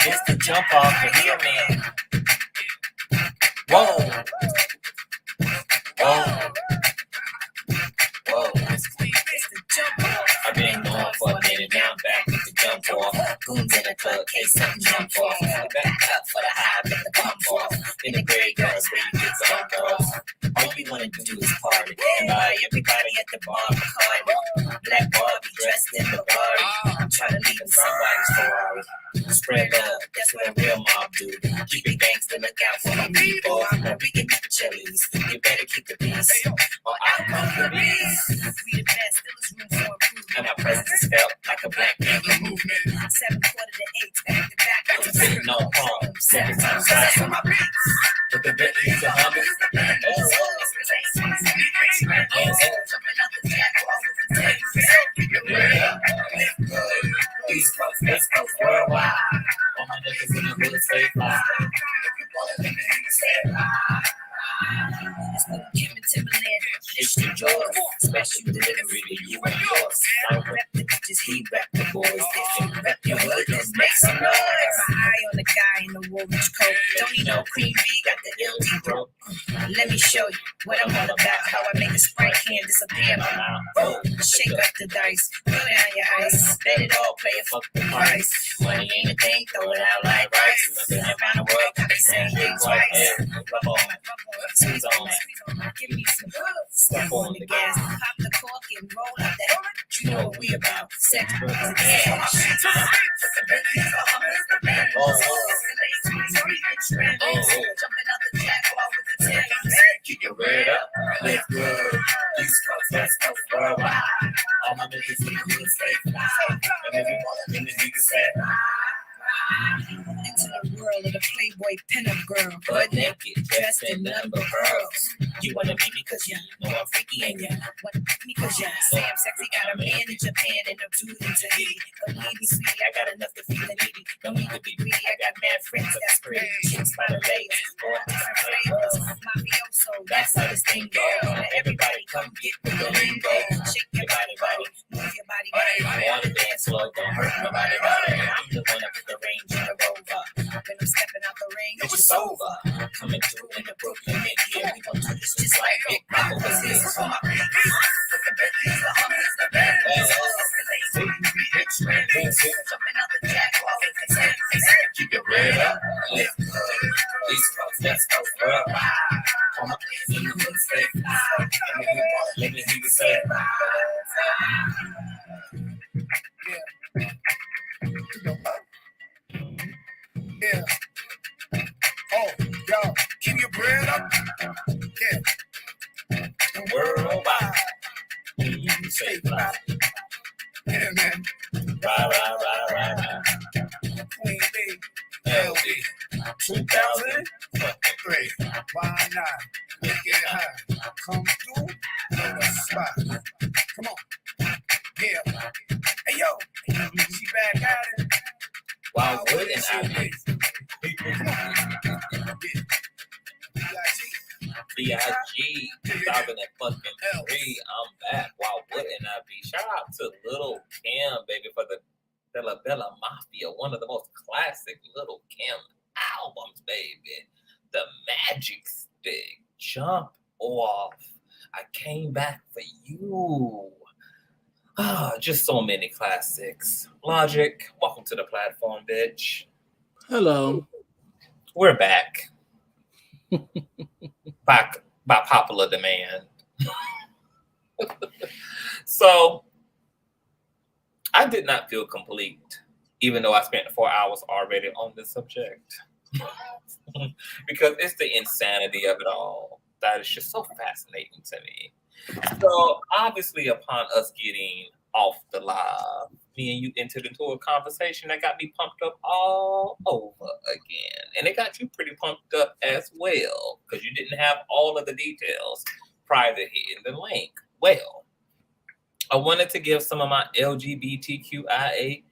It's the jump off the heel, man. Whoa. Whoa. Whoa. I've been going for a minute, now I'm back with the jump off. Goons in the club, case something jump off. Back up for the high, make the bump off. In the gray girls where you get some girls. All we wanna do is party. And buy everybody at the bar Bacardi. Black Barbie dressed in the party. I'm trying to leave in somebody's Ferrari. Spread love, that's what a real mob do. Keep it gangster, look out for my people. We can beat the chilies. You better keep the peace. Or I'll come the bees. We the best, still is room for improvement. And our presence is felt like a Black Panther movement. 7 quarter to 8, back to back. I was sitting on home, 7 times fast on my beats. But the bit is a humming. East Coast, West Coast, worldwide. All my niggas in the hood stay fly. It's no Kim and Timberland, it's the George. Special delivery to you and yours. I don't rep the bitches, he rep the boys. If you rep your hood, just make some noise. My eye on the guy in the Woolwich coat. Don't need no cream B, got the LD throat. Let me show you what I'm all about. How I make a Sprite can disappear in my mouth. Oh, shake up the dice, throw down your ice. Bet it all, play it, fuck the price. Money ain't a thing, throw it out like rice. Been around the world, got the same thing twice. Rub on, squeeze on, give me some step on the gas. Pop the cork and roll up that. You know what we about? Sex, drugs, and cash. Jumping out the jack with the tail. Keep your red up, let's go. East Coast, West Coast, worldwide. All my niggas in the hood stay fly. And every one of the niggas say into the world of the Playboy pinup girl, butt naked, dressed in nothing but pearls. You wanna be because you know I'm freaky, and you want me because you say I'm sexy. Got a man in Japan and a dude in Tahiti. Believe me, sweetie, I got enough to feed the needy. Don't need to be greedy. I got mad friends that's pretty. Chicks by the ladies, all different flavors. Mafioso, that's how this thing goes. Now everybody come get with the lingo. Shake your body, move your body, on the dance floor, don't hurt nobody, I'm the one that put the range in the rover. When I'm stepping out the ring, it was over. Coming through in the Brooklyn mid here, we gon' do this just like Big Papa was this for my people. The Bentleys, the Hummers, the Bentleys, the ladies, we extremities. Jumping out the jack while we contend. Keep your red up, lift good. East Coast, West Coast, worldwide. All my kids in the hood stay fly. Let me hear you say yeah. Oh, y'all, keep your bread up. Yeah. Worldwide. You say fly. Yeah, man. Right. Queen B. LD. 2003. Why not? Make it high. Come through. On the spot. Come on. Yeah. Hey, yo. She back at it. Why wouldn't I be? B.I.G. 2003. I'm back. Why wouldn't I be? Shout out to Little Kim, baby, for the Bella Bella Mafia, one of the most classic Little Kim albums, baby. The Magic Stick, Jump Off, I Came Back for You. Just so many classics. Logicc, welcome to the platform, bitch. Hello. We're back. by popular demand. So, I did not feel complete, even though I spent 4 hours already on this subject. Because it's the insanity of it all that is just so fascinating to me. So obviously upon us getting off the live, me and you entered into a conversation that got me pumped up all over again. And it got you pretty pumped up as well, because you didn't have all of the details prior to hitting the link. Well, I wanted to give some of my LGBTQIA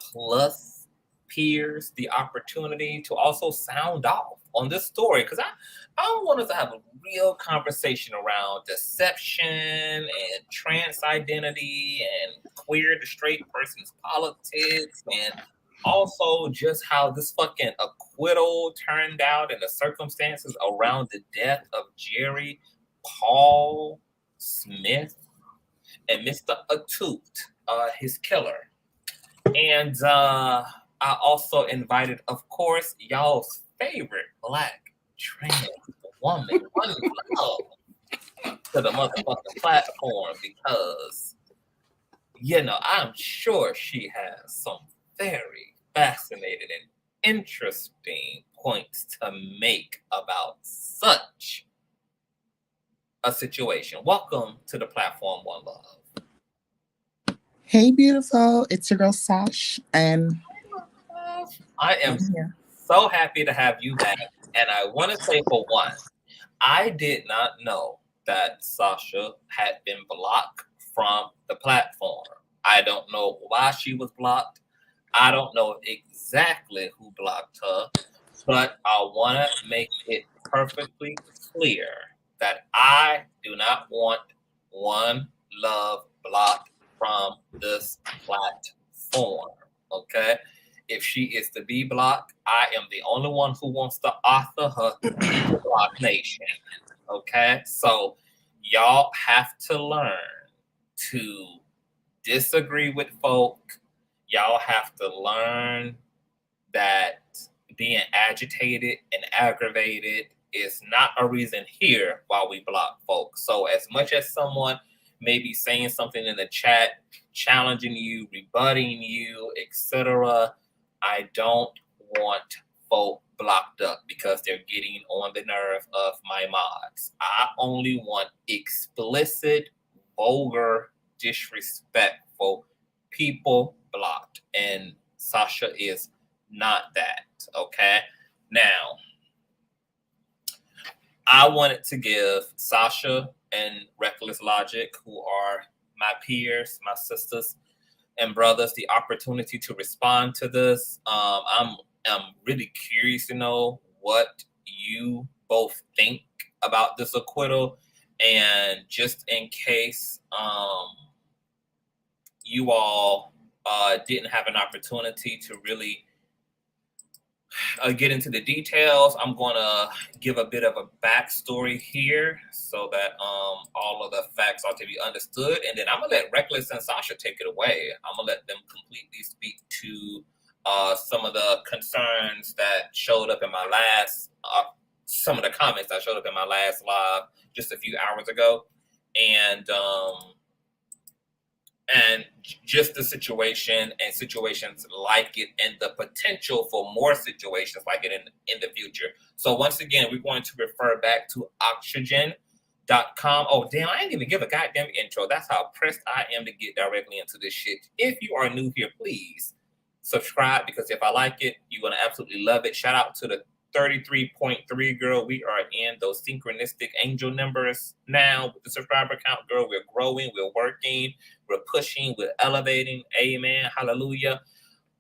plus peers the opportunity to also sound off on this story, because I want us to have a real conversation around deception and trans identity and queer to straight person's politics and also just how this fucking acquittal turned out and the circumstances around the death of Jerry Paul Smith and Mr. Etute, his killer. And I also invited, of course, y'all's favorite Black trans woman, One Love, to the motherfucking platform because, you know, I'm sure she has some very fascinating and interesting points to make about such a situation. Welcome to the platform, One Love. Hey, beautiful. It's your girl, Sash. And I am so happy to have you back. And I want to say, for one, I did not know that Sasha had been blocked from the platform. I don't know why she was blocked. I don't know exactly who blocked her, but I want to make it perfectly clear that I do not want One Love blocked from this platform. Okay? If she is to be blocked, I am the only one who wants to author her to Block Nation. Okay? So y'all have to learn to disagree with folk. Y'all have to learn that being agitated and aggravated is not a reason here while we block folks. So as much as someone may be saying something in the chat, challenging you, rebutting you, etc., I don't want folk blocked up because they're getting on the nerve of my mods. I only want explicit, vulgar, disrespectful people blocked. And Sasha is not that. Okay. Now, I wanted to give Sasha and Reckless Logic, who are my peers, my sisters and brothers, the opportunity to respond to this. I'm really curious to know what you both think about this acquittal, and just in case you all didn't have an opportunity to really get into the details, I'm going to give a bit of a backstory here so that all of the facts are to be understood. And then I'm going to let Reckless and Sasha take it away. I'm going to let them completely speak to some of the concerns that showed up in my last, some of the comments that showed up in my last live just a few hours ago. And just the situation and situations like it and the potential for more situations like it in the future. So once again, we're going to refer back to oxygen.com. Oh, damn, I didn't even give a goddamn intro. That's how pressed I am to get directly into this shit. If you are new here, please subscribe, because if I like it, you're going to absolutely love it. Shout out to the 33.3, girl. We are in those synchronistic angel numbers now with the subscriber count, girl. We're growing, we're working, we're pushing, we're elevating. Amen. Hallelujah.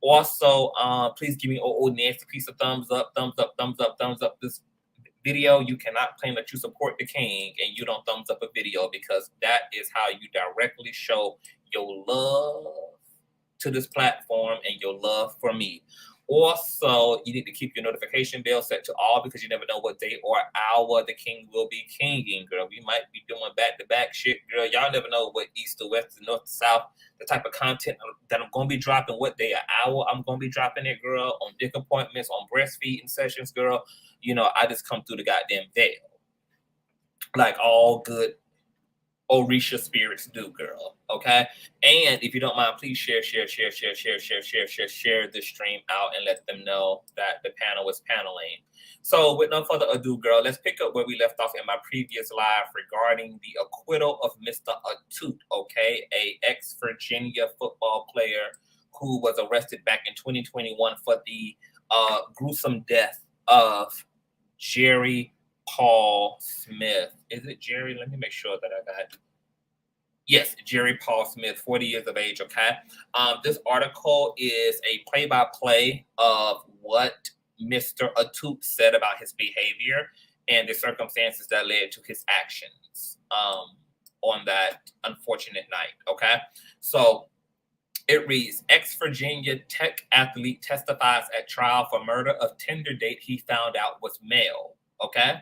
Also, please give me nasty piece of thumbs up, thumbs up, thumbs up, thumbs up this video. You cannot claim that you support the king and you don't thumbs up a video, because that is how you directly show your love to this platform and your love for me. Also, you need to keep your notification bell set to all, because you never know what day or hour the king will be kinging, girl. We might be doing back-to-back shit, girl. Y'all never know what east to west to north to south, the type of content that I'm going to be dropping, what day or hour I'm going to be dropping it, girl, on dick appointments, on breastfeeding sessions, girl. You know, I just come through the goddamn veil like all good Orisha spirits do, girl. Okay. And if you don't mind, please share the stream out and let them know that the panel is paneling. So with no further ado, girl, let's pick up where we left off in my previous live regarding the acquittal of Mr. Etute, okay, a ex-Virginia football player who was arrested back in 2021 for the gruesome death of Jerry Paul Smith. Is it Jerry? Let me make sure that I got. Yes, Jerry Paul Smith, 40 years of age, okay? This article is a play-by-play of what Mr. Etute said about his behavior and the circumstances that led to his actions on that unfortunate night, okay? So It reads, ex-Virginia Tech athlete testifies at trial for murder of Tinder date he found out was male. Okay?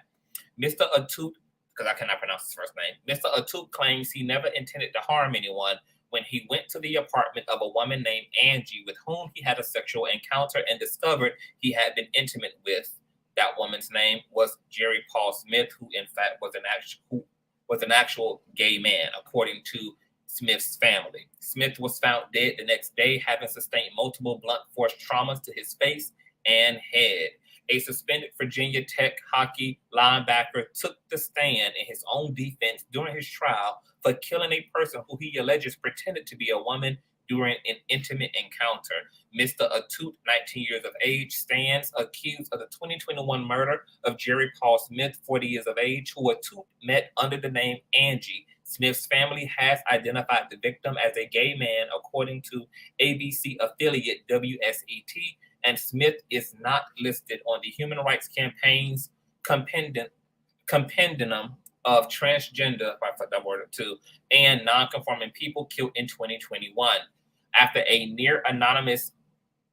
Mr. Etute, because I cannot pronounce his first name, Mr. Etute claims he never intended to harm anyone when he went to the apartment of a woman named Angie with whom he had a sexual encounter and discovered he had been intimate with. That woman's name was Jerry Paul Smith, who in fact was an actual gay man, according to Smith's family. Smith was found dead the next day, having sustained multiple blunt force traumas to his face and head. A suspended Virginia Tech hockey linebacker took the stand in his own defense during his trial for killing a person who he alleges pretended to be a woman during an intimate encounter. Mr. Etute, 19 years of age, stands accused of the 2021 murder of Jerry Paul Smith, 40 years of age, who Etute met under the name Angie. Smith's family has identified the victim as a gay man, according to ABC affiliate WSET, and Smith is not listed on the Human Rights Campaign's compendium of transgender, if I put that word or two, and non-conforming people killed in 2021. After a near-anonymous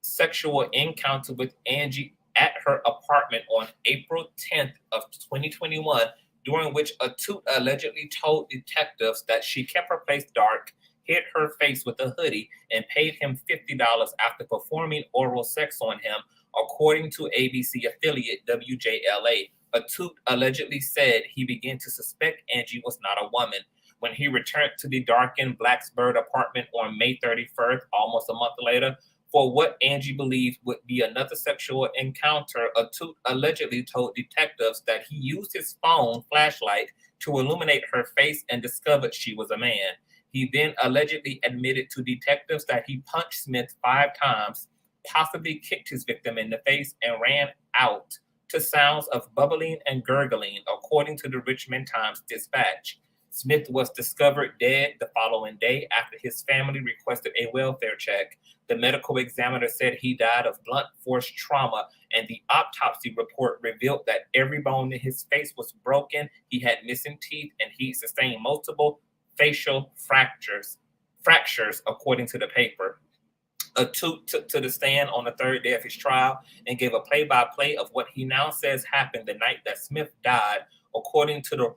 sexual encounter with Angie at her apartment on April 10th of 2021, during which Etute allegedly told detectives that she kept her face dark, hid her face with a hoodie, and paid him $50 after performing oral sex on him, according to ABC affiliate WJLA. Etute allegedly said he began to suspect Angie was not a woman. When he returned to the darkened Blacksburg apartment on May 31st, almost a month later, for what Angie believed would be another sexual encounter, Etute allegedly told detectives that he used his phone flashlight to illuminate her face and discovered she was a man. He then allegedly admitted to detectives that he punched Smith 5 times, possibly kicked his victim in the face, and ran out to sounds of bubbling and gurgling, according to the Richmond Times-Dispatch. Smith was discovered dead the following day after his family requested a welfare check. The medical examiner said he died of blunt force trauma, and the autopsy report revealed that every bone in his face was broken, he had missing teeth, and he sustained multiple facial fractures, according to the paper. Etute took to the stand on the third day of his trial and gave a play-by-play of what he now says happened the night that Smith died, according to the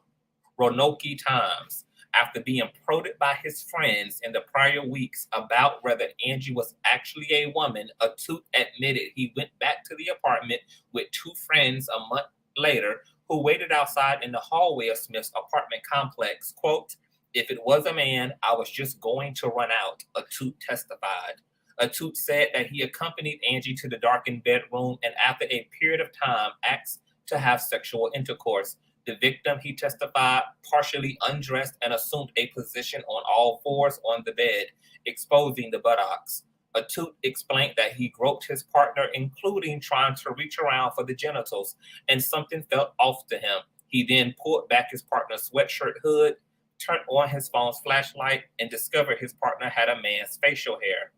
Roanoke Times. After being prodded by his friends in the prior weeks about whether Angie was actually a woman, Etute admitted he went back to the apartment with 2 friends a month later who waited outside in the hallway of Smith's apartment complex. Quote, "If it was a man, I was just going to run out," Etute testified. Etute said that he accompanied Angie to the darkened bedroom and after a period of time asked to have sexual intercourse. The victim, he testified, partially undressed and assumed a position on all fours on the bed, exposing the buttocks. Etute explained that he groped his partner, including trying to reach around for the genitals, and something felt off to him. He then pulled back his partner's sweatshirt hood, turned on his phone's flashlight, and discovered his partner had a man's facial hair.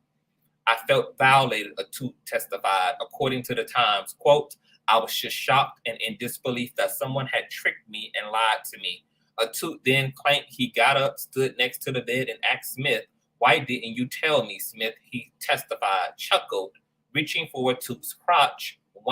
"I felt violated," Etute testified, according to the Times. Quote, "I was just shocked and in disbelief that someone had tricked me and lied to me." Etute then claimed he got up, stood next to the bed, and asked Smith, "Why didn't you tell me?" Smith, he testified, chuckled, reaching for Etute's crotch with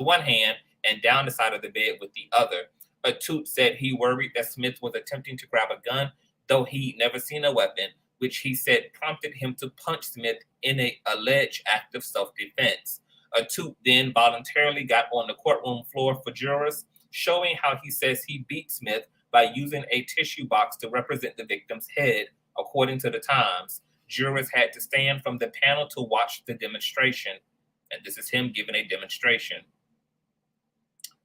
one hand and down the side of the bed with the other. Etute said he worried that Smith was attempting to grab a gun, though he'd never seen a weapon, which he said prompted him to punch Smith in an alleged act of self-defense. Etute then voluntarily got on the courtroom floor for jurors, showing how he says he beat Smith by using a tissue box to represent the victim's head, according to the Times. Jurors had to stand from the panel to watch the demonstration, and this is him giving a demonstration.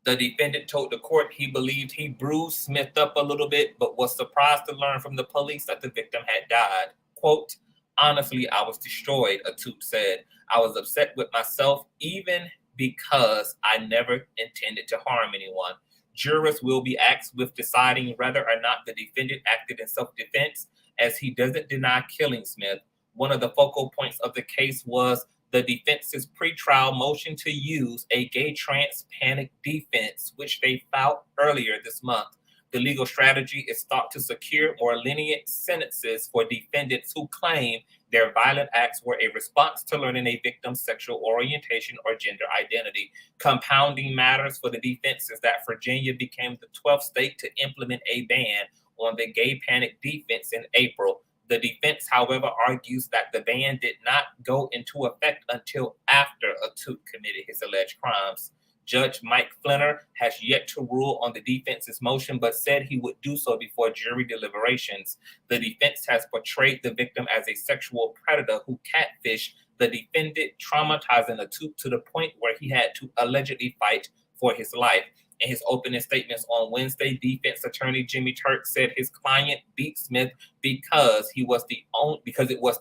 The defendant told the court he believed he bruised Smith up a little bit, but was surprised to learn from the police that the victim had died. Quote, "Honestly, I was destroyed," Etute said. "I was upset with myself, even because I never intended to harm anyone." Jurors will be tasked with deciding whether or not the defendant acted in self-defense, as he doesn't deny killing Smith. One of the focal points of the case was the defense's pretrial motion to use a gay trans panic defense, which they filed earlier this month. The legal strategy is thought to secure more lenient sentences for defendants who claim Their violent acts were a response to learning a victim's sexual orientation or gender identity. Compounding matters for the defense is that Virginia became the 12th state to implement a ban on the gay panic defense in April. The defense, however, argues that the ban did not go into effect until after Etute committed his alleged crimes. Judge Mike Flinner has yet to rule on the defense's motion, but said he would do so before jury deliberations. The defense has portrayed the victim as a sexual predator who catfished the defendant, traumatizing Etute to the point where he had to allegedly fight for his life. In his opening statements on Wednesday, defense attorney Jimmy Turk said his client beat Smith because it was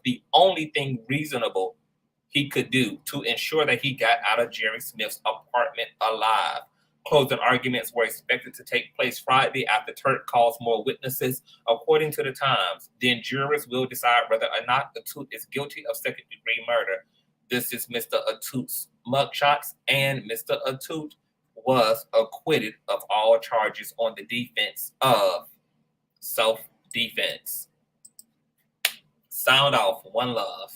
the only thing reasonable he could do to ensure that he got out of Jerry Smith's apartment alive. Closing arguments were expected to take place Friday after Turk calls more witnesses, according to the Times. Then jurors will decide whether or not Etute is guilty of second-degree murder. This is Mr. Etute's mugshots, and Mr. Etute was acquitted of all charges on the defense of self-defense. Sound off. One love.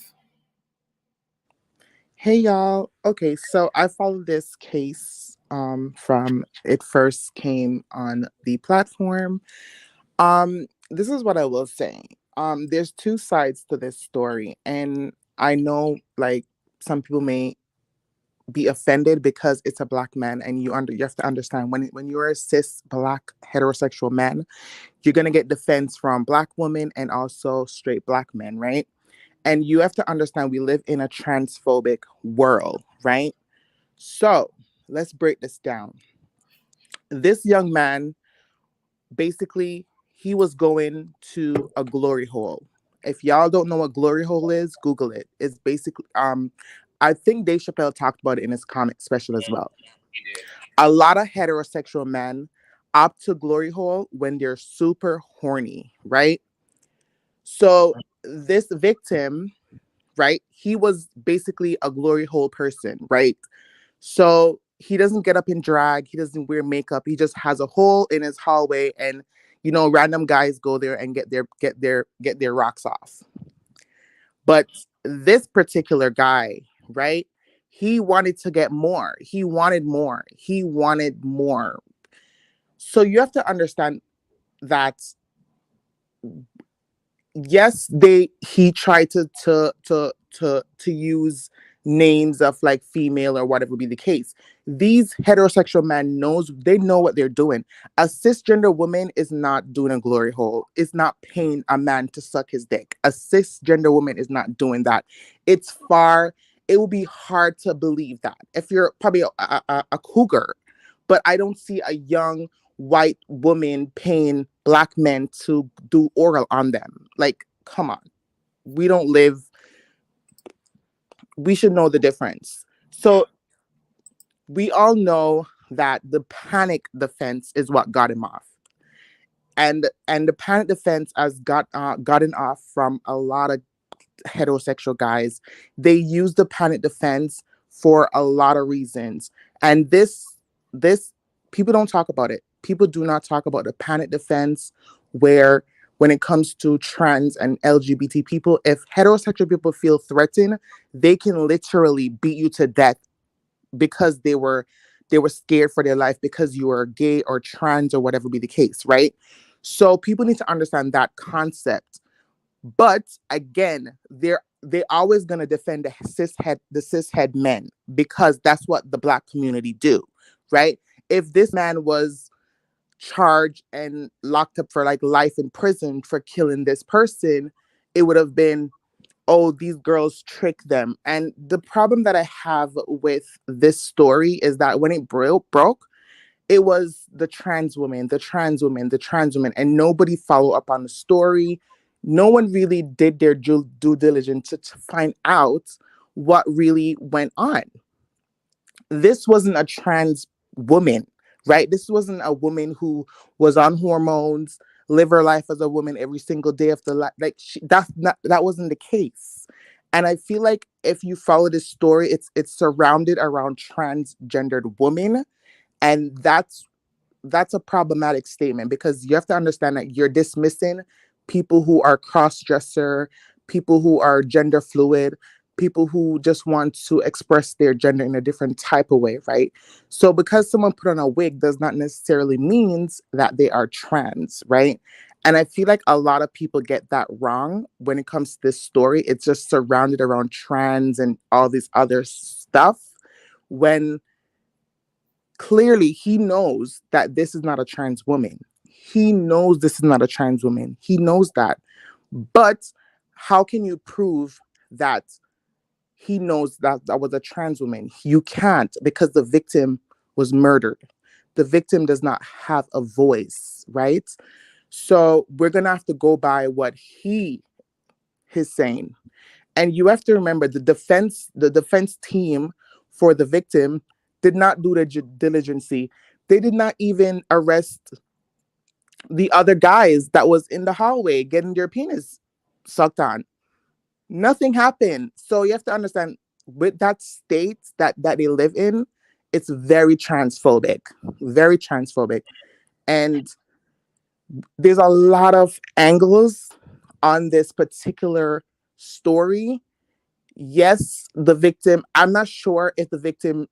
Hey y'all. Okay, so I followed this case from it first came on the platform. This is what I will say. There's two sides to this story, and I know like some people may be offended because it's a Black man, and you have to understand when you're a cis Black heterosexual man, you're gonna get defense from Black women and also straight Black men, right? And you have to understand we live in a transphobic world, right? So let's break this down. This young man, basically, he was going to a glory hole. If y'all don't know what glory hole is, Google it. It's basically, I think Dave Chappelle talked about it in his comic special as well. A lot of heterosexual men opt to glory hole when they're super horny, right? So this victim, right, he was basically a glory hole person, right? So he doesn't get up in drag, he doesn't wear makeup, he just has a hole in his hallway, and random guys go there and get their rocks off. But this particular guy, right, he wanted to get more. He wanted more. He wanted more. So you have to understand that yes, he tried to use names of like female or whatever be the case. These heterosexual men know what they're doing. A cisgender woman is not doing a glory hole. It's not paying a man to suck his dick. A cisgender woman is not doing that. It will be hard to believe that if you're probably a cougar, but I don't see a young white woman paying Black men to do oral on them. Like, come on. We should know the difference. So we all know that the panic defense is what got him off. And the panic defense has gotten off from a lot of heterosexual guys. They use the panic defense for a lot of reasons. And this people don't talk about it. People do not talk about the panic defense where when it comes to trans and LGBT people, if heterosexual people feel threatened, they can literally beat you to death because they were scared for their life because you were gay or trans or whatever be the case, right? So people need to understand that concept. But again, they always gonna defend the cishet men because that's what the Black community do, right? If this man was charged and locked up for like life in prison for killing this person, it would have been, oh, these girls trick them. And the problem that I have with this story is that when it broke, it was the trans woman, and nobody followed up on the story. No one really did their due diligence to find out what really went on. This wasn't a trans woman, right? This wasn't a woman who was on hormones, live her life as a woman every single day of the life. Like that wasn't the case. And I feel like if you follow this story, it's surrounded around transgendered women, and that's a problematic statement because you have to understand that you're dismissing people who are cross-dresser, people who are gender fluid, people who just want to express their gender in a different type of way, right? So because someone put on a wig does not necessarily means that they are trans, right? And I feel like a lot of people get that wrong when it comes to this story. It's just surrounded around trans and all this other stuff, when clearly he knows that this is not a trans woman. He knows this is not a trans woman. He knows that. But how can you prove that he knows that that was a trans woman? You can't, because the victim was murdered. The victim does not have a voice, right? So we're going to have to go by what he is saying. And you have to remember the defense team for the victim did not do the diligence. They did not even arrest the other guys that was in the hallway getting their penis sucked on. Nothing happened. So you have to understand, with that state that they live in, it's very transphobic, very transphobic. And there's a lot of angles on this particular story. Yes, the victim, I'm not sure if the victim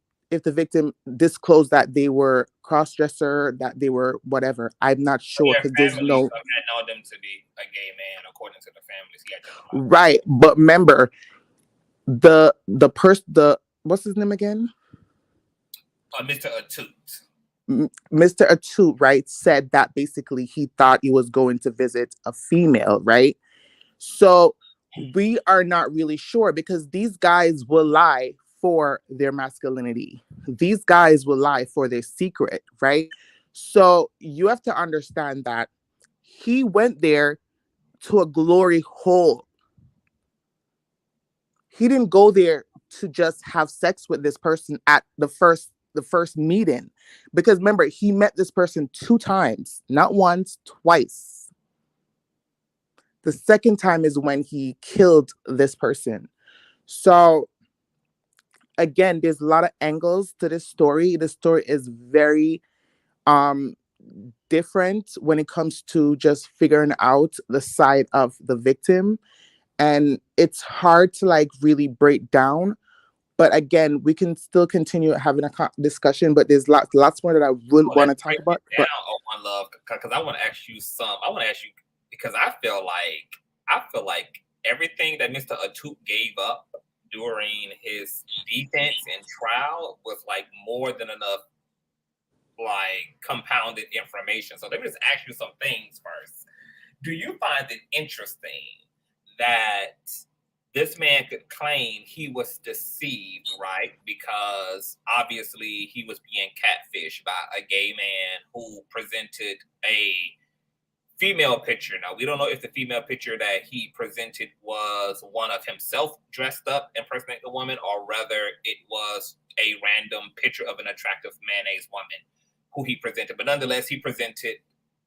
disclosed that they were cross-dresser, that they were whatever. I'm not sure, Their because there's family no had known them to be a gay man, according to the families he identified. right. But remember, the person, the what's his name again? Mr. Etute. Mr. Atut, right, said that basically he thought he was going to visit a female, right? So we are not really sure, because these guys will lie for their masculinity. These guys will lie for their secret, right? So you have to understand that he went there to a glory hole. He didn't go there to just have sex with this person at the first meeting, because remember, he met this person 2 times, not once, twice. The second time is when he killed this person. So again, there's a lot of angles to this story. The story is very um different when it comes to just figuring out the side of the victim, and it's hard to like really break down. But again, we can still continue having a discussion, but there's lots more that I would want to talk about. Down, oh, One Love, because I want to ask you because I feel like everything that Mr. Atute gave up during his defense and trial was like more than enough like compounded information. So let me just ask you some things first. Do you find it interesting that this man could claim he was deceived, right? Because obviously he was being catfished by a gay man who presented a female picture. Now, we don't know if the female picture that he presented was one of himself dressed up, impersonating a woman, or rather it was a random picture of an attractive mayonnaise woman who he presented. But nonetheless, he presented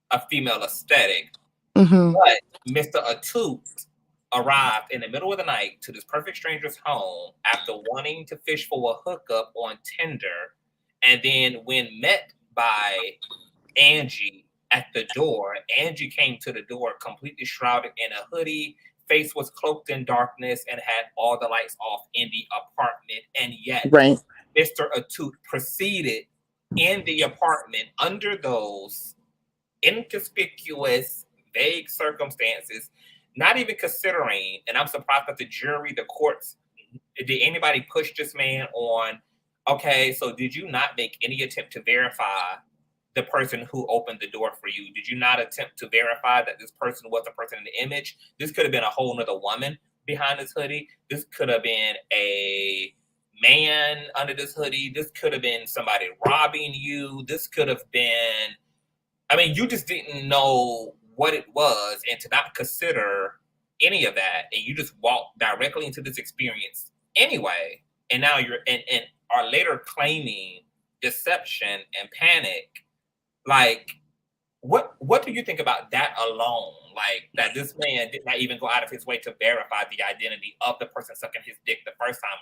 a female aesthetic. Mm-hmm. But Mr. Atute arrived in the middle of the night to this perfect stranger's home after wanting to fish for a hookup on Tinder. And then when met by Angie at the door, Angie came to the door completely shrouded in a hoodie, face was cloaked in darkness, and had all the lights off in the apartment. And yet, Right. Mr. Atute proceeded in the apartment under those inconspicuous, vague circumstances, not even considering, and I'm surprised that the jury, the courts, did anybody push this man on, okay, so did you not make any attempt to verify the person who opened the door for you? Did you not attempt to verify that this person was a person in the image? This could have been a whole nother woman behind this hoodie. This could have been a man under this hoodie. This could have been somebody robbing you. This could have been, I mean, you just didn't know what it was, and to not consider any of that, and you just walked directly into this experience anyway, and now you're and are later claiming deception and panic. Like, what do you think about that alone? Like, that this man did not even go out of his way to verify the identity of the person sucking his dick the first time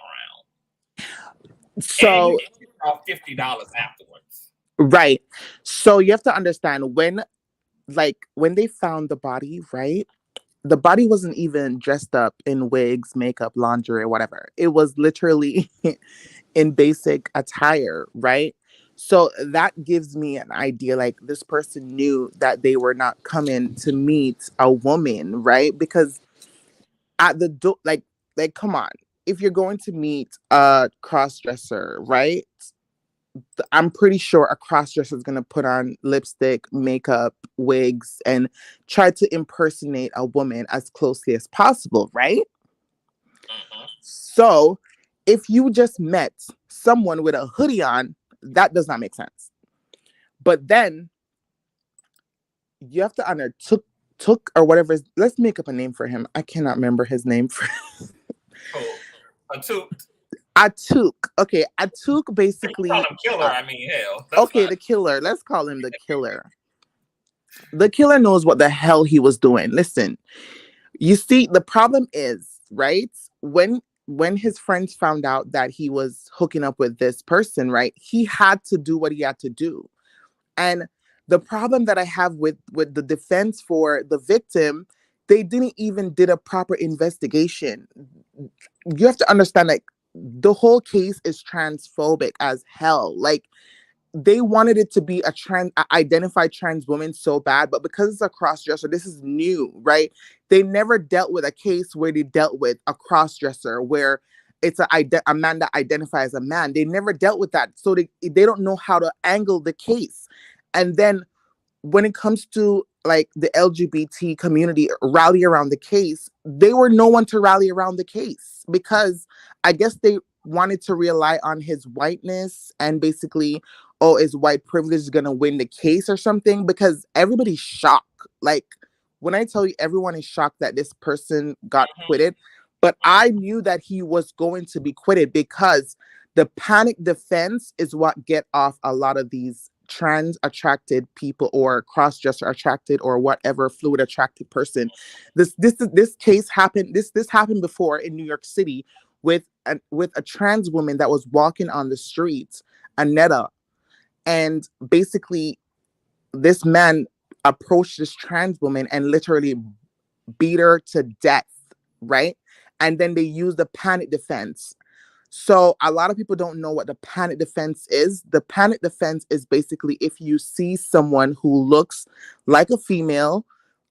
around. So and he off $50 afterwards. Right. So you have to understand, when they found the body, right? the body wasn't even dressed up in wigs, makeup, lingerie, whatever. It was literally in basic attire, right? So that gives me an idea, like this person knew that they were not coming to meet a woman, right? Because at the door, like come on, if you're going to meet a cross-dresser, right? I'm pretty sure a cross-dresser is going to put on lipstick, makeup, wigs, and try to impersonate a woman as closely as possible, right? So if you just met someone with a hoodie on, that does not make sense. But then you have to honor Took or whatever. Let's make up a name for him. I cannot remember his name. Atuk. Okay, Atuk basically. Call him killer. I mean, hell. Okay, fine. The killer. Let's call him the killer. The killer knows what the hell he was doing. Listen, you see, the problem is, right? When his friends found out that he was hooking up with this person, right? He had to do what he had to do. And the problem that I have with the defense for the victim, they didn't even did a proper investigation. You have to understand, like, the whole case is transphobic as hell. Like, they wanted it to be a identified trans woman so bad, but because it's a cross-dresser, this is new, right? They never dealt with a case where they dealt with a cross-dresser where it's a man that identifies as a man. They never dealt with that. So they don't know how to angle the case. And then when it comes to like the LGBT community rally around the case, they were no one to rally around the case because I guess they wanted to rely on his whiteness and basically, oh, is white privilege going to win the case or something? Because everybody's shocked. Like, when I tell you everyone is shocked that this person got acquitted, but I knew that he was going to be acquitted because the panic defense is what get off a lot of these trans attracted people or cross-dresser attracted or whatever fluid attracted person. This case happened. This happened before in New York City with a trans woman that was walking on the streets, Aneta, and basically this man approached this trans woman and literally beat her to death, right? And then they used the panic defense. So a lot of people don't know what the panic defense is. The panic defense is basically if you see someone who looks like a female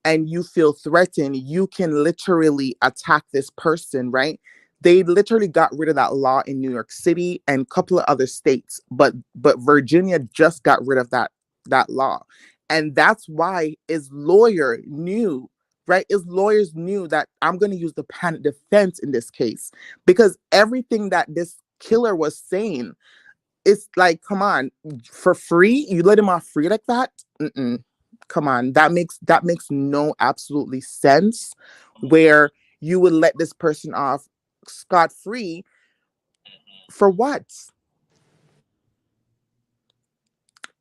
and you feel threatened, you can literally attack this person, right? They literally got rid of that law in New York City and a couple of other states, but Virginia just got rid of that law. And that's why his lawyer knew, right? His lawyers knew that I'm going to use the panic defense in this case because everything that this killer was saying, it's like, come on, for free? You let him off free like that? Come on, that makes no absolutely sense where you would let this person off scot-free for what?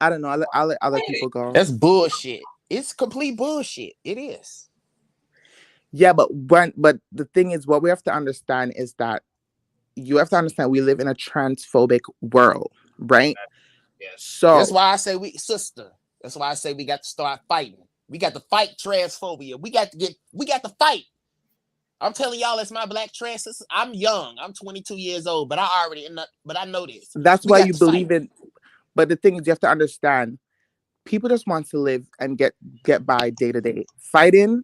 I don't know. I'll let other people go. That's bullshit. It's complete bullshit. It is. Yeah, but the thing is, what we have to understand is that you have to understand we live in a transphobic world, right? Yes. So that's why I say that's why I say we got to start fighting. We got to fight transphobia. We got to fight. I'm telling y'all, it's my black trans sister. I'm young. I'm 22 years old, but I know this. That's why you believe in. But the thing is, you have to understand, people just want to live and get by day to day. Fighting,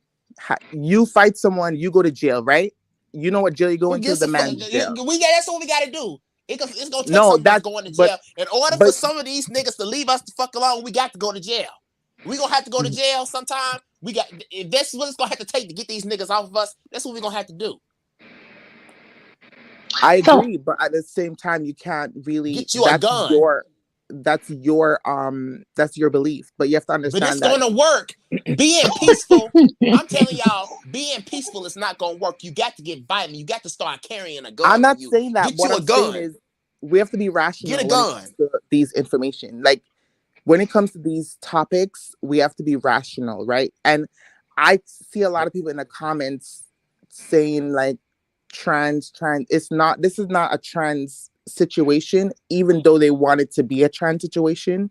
you fight someone, you go to jail, right? You know what jail you go into? The man's jail. That's what we got to do. It's gonna take some of us going to jail. In order for some of these niggas to leave us the fuck alone, we got to go to jail. We gonna have to go to jail sometime. If that's what it's gonna have to take to get these niggas off of us, that's what we're gonna have to do. I agree, but at the same time, you can't really get you a gun. That's your belief, but you have to understand but it's gonna work. Being peaceful, I'm telling y'all, being peaceful is not gonna work. You got to get violent. You got to start carrying a gun. I'm not saying that. Get what you I'm a gun. saying is we have to be rational. Get a gun. These information, like when it comes to these topics, we have to be rational, right? And I see a lot of people in the comments saying like trans. This is not a trans situation, even though they want it to be a trans situation.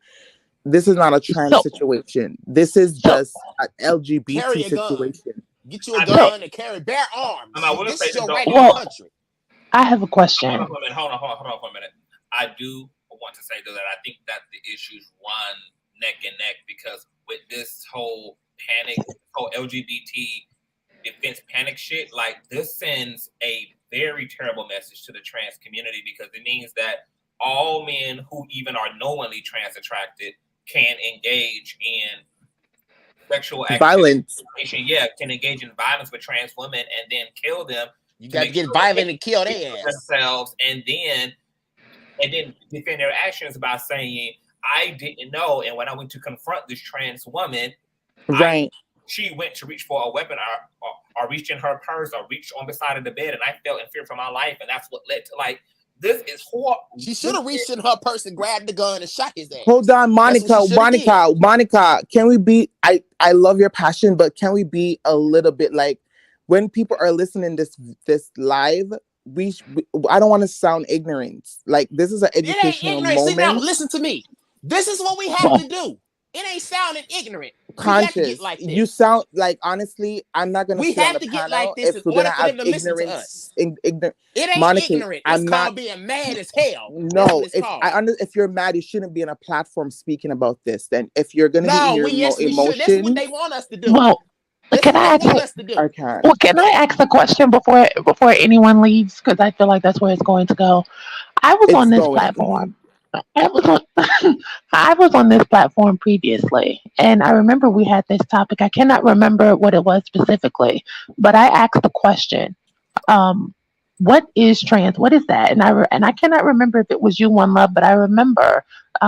This is not a trans situation. This is just an LGBT situation. get you a gun and carry bare arms. This is your right in the country. I have a question. Hold on for a minute. I do want to say though that I think that the issues run neck and neck because with this whole panic, whole LGBT defense panic shit, like this sends a very terrible message to the trans community because it means that all men who even are knowingly trans attracted can engage in sexual violence. Can engage in violence with trans women and then kill them. You got to get violent and kill their ass themselves, and then defend their actions by saying, "I didn't know." And when I went to confront this trans woman, right, she went to reach for a weapon or reach in her purse or reach on the side of the bed, and I felt in fear for my life, and that's what led to like. This is horrible. She should have reached in her purse and grabbed the gun and shot his ass. Hold on, Monica. Can we be? I love your passion, but can we be a little bit like when people are listening this live? I don't want to sound ignorant. Like this is an educational moment. See, now, listen to me. This is what we have to do. It ain't sounding ignorant. Conscious. Like you sound like honestly. I'm not gonna. We have to get like this if we're gonna have ignorance. It ain't Monica, ignorant. It's called being mad as hell. No, if you're mad, you shouldn't be on a platform speaking about this. Then if you're gonna be in your emotion, that's what they want us to do. Well, can I ask a question before anyone leaves? Because I feel like that's where it's going to go. I was on this platform. I was on this platform previously, and I remember we had this topic. I cannot remember what it was specifically, but I asked the question, what is trans? What is that? And I cannot remember if it was you, One Love, but I remember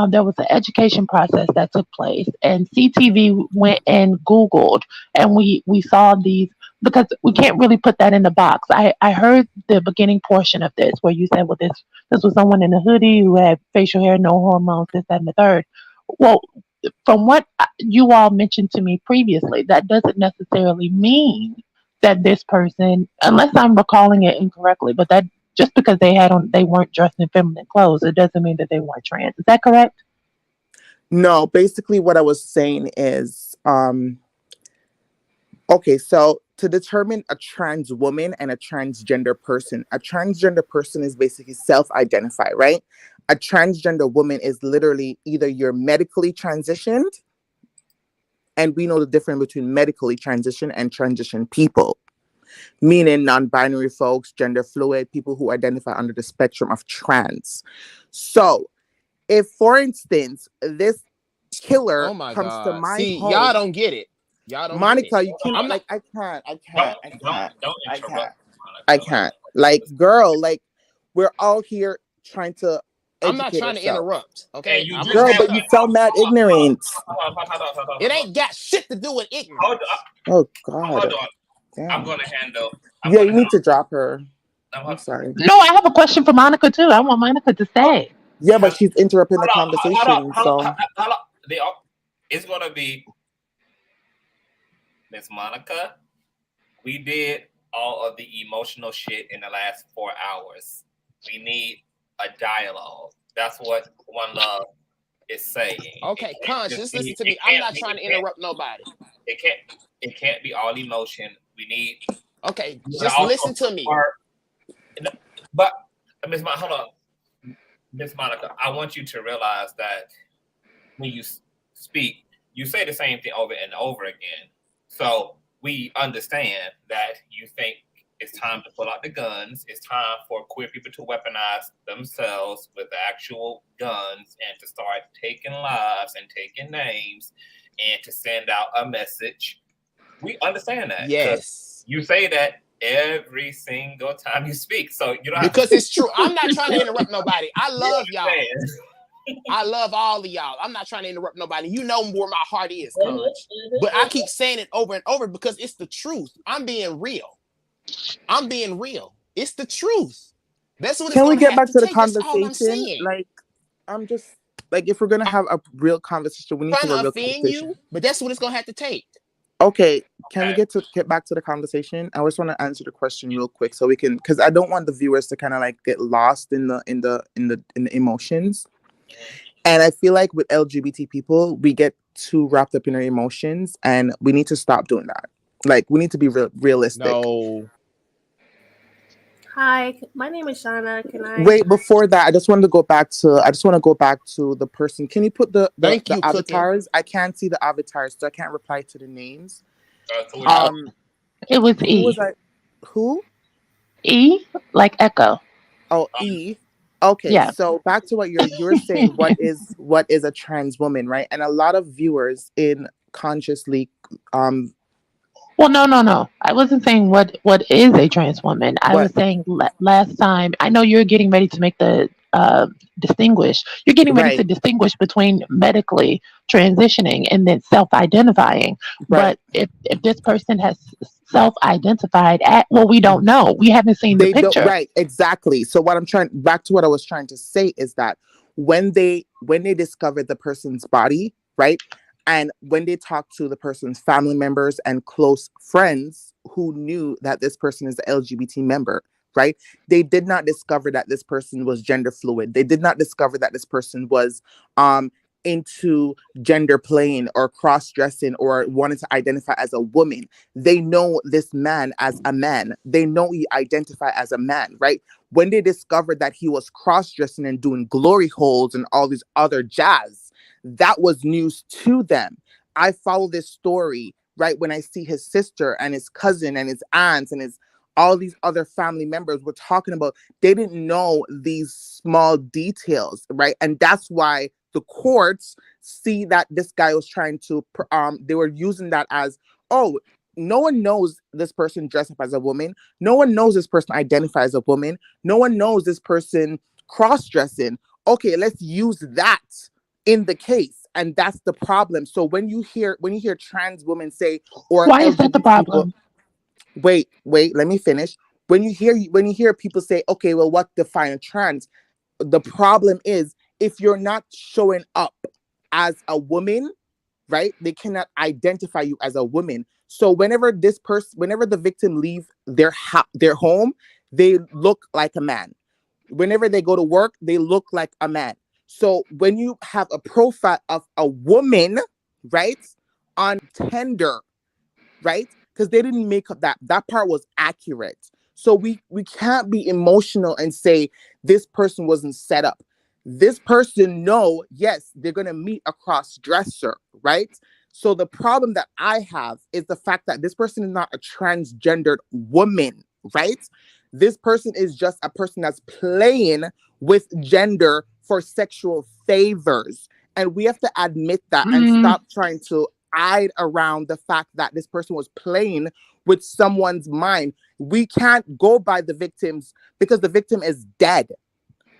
there was an education process that took place, and CTV went and Googled, and we saw these, because we can't really put that in the box. I heard the beginning portion of this where you said, well, this was someone in a hoodie who had facial hair, no hormones, this, that, and the third. Well, from what you all mentioned to me previously, that doesn't necessarily mean that this person, unless I'm recalling it incorrectly, but that just because they weren't dressed in feminine clothes, it doesn't mean that they weren't trans. Is that correct? No, basically what I was saying is, okay, so to determine a trans woman and a transgender person is basically self-identified, right? A transgender woman is literally either you're medically transitioned, and we know the difference between medically transitioned and transition people, meaning non-binary folks, gender fluid, people who identify under the spectrum of trans. So if, for instance, this killer comes to my home, y'all don't get it. Y'all don't Monica, you can't. Like, I can't. Like, girl, like, we're all here trying to. I'm not trying to interrupt. Okay, girl, but you sound mad ignorant. It ain't got shit to do with ignorance. Oh God. Hold on. Damn. I'm gonna handle. You need to drop her. I'm sorry. No, I have a question for Monica too. I want Monica to say. Yeah, but she's interrupting the conversation. It's gonna be Miss Monica. We did all of the emotional shit in the last 4 hours. We need a dialogue. That's what One Love is saying. Okay, just listen to me. I'm not trying to interrupt nobody. It can't be all emotion. We need. Okay, just listen to me. But Miss Monica, hold on. Miss Monica, I want you to realize that when you speak, you say the same thing over and over again. So we understand that you think it's time to pull out the guns. It's time for queer people to weaponize themselves with actual guns and to start taking lives and taking names and to send out a message. We understand that. Yes. You say that every single time you speak. So you don't because it's true. I'm not trying to interrupt nobody. I love y'all. I love all of y'all. I'm not trying to interrupt nobody. You know where my heart is, Conch. But I keep saying it over and over because it's the truth. I'm being real. It's the truth. That's what. Can we get back to the conversation? Like, I'm just like, if we're gonna have a real conversation, we need to have a real conversation. You, but that's what it's gonna have to take. Okay, can we get back to the conversation? I just want to answer the question real quick so we can, because I don't want the viewers to kind of like get lost in the emotions. And I feel like with LGBT people, we get too wrapped up in our emotions, and we need to stop doing that. Like, we need to be realistic. No. Hi, my name is Shauna. Can I Wait, before that, I just want to go back to the person. Can you put the avatars? I can't see the avatars, so I can't reply to the names. It was who E. was I? Who? E, like echo. Oh, E. Okay, Yeah. so back to what you're saying. What is a trans woman, right? And a lot of viewers in Consciously, Well, no. I wasn't saying what is a trans woman. I was saying last time. I know you're getting ready to make the distinguish. You're getting ready to distinguish between medically transitioning and then self-identifying. Right. But if this person has self-identified we don't know. We haven't seen the picture. Right, exactly. So back to what I was trying to say is that when they discovered the person's body, right? And when they talk to the person's family members and close friends who knew that this person is an LGBT member, right? They did not discover that this person was gender fluid. They did not discover that this person was into gender playing or cross-dressing or wanted to identify as a woman. They know this man as a man. They know he identified as a man, right? When they discovered that he was cross-dressing and doing glory holes and all these other jazz, that was news to them. I follow this story, right? When I see his sister and his cousin and his aunts and all these other family members were talking about, they didn't know these small details, right? And that's why the courts see that this guy was trying to, they were using that as, oh, no one knows this person dressed up as a woman. No one knows this person identifies as a woman. No one knows this person cross-dressing. Okay, let's use that in the case, and that's the problem. So when you hear trans women say, or why is that the problem? Wait, let me finish. When you hear people say, okay, well, what defines trans? The problem is if you're not showing up as a woman, right? They cannot identify you as a woman. So whenever the victim leaves their home, they look like a man. Whenever they go to work, they look like a man. So when you have a profile of a woman, right, on Tinder, right, because they didn't make up that part was accurate. So we can't be emotional and say this person wasn't set up. This person, yes, they're gonna meet a cross-dresser, right? So the problem that I have is the fact that this person is not a transgendered woman, right? This person is just a person that's playing with gender for sexual favors. And we have to admit that and stop trying to hide around the fact that this person was playing with someone's mind. We can't go by the victims because the victim is dead.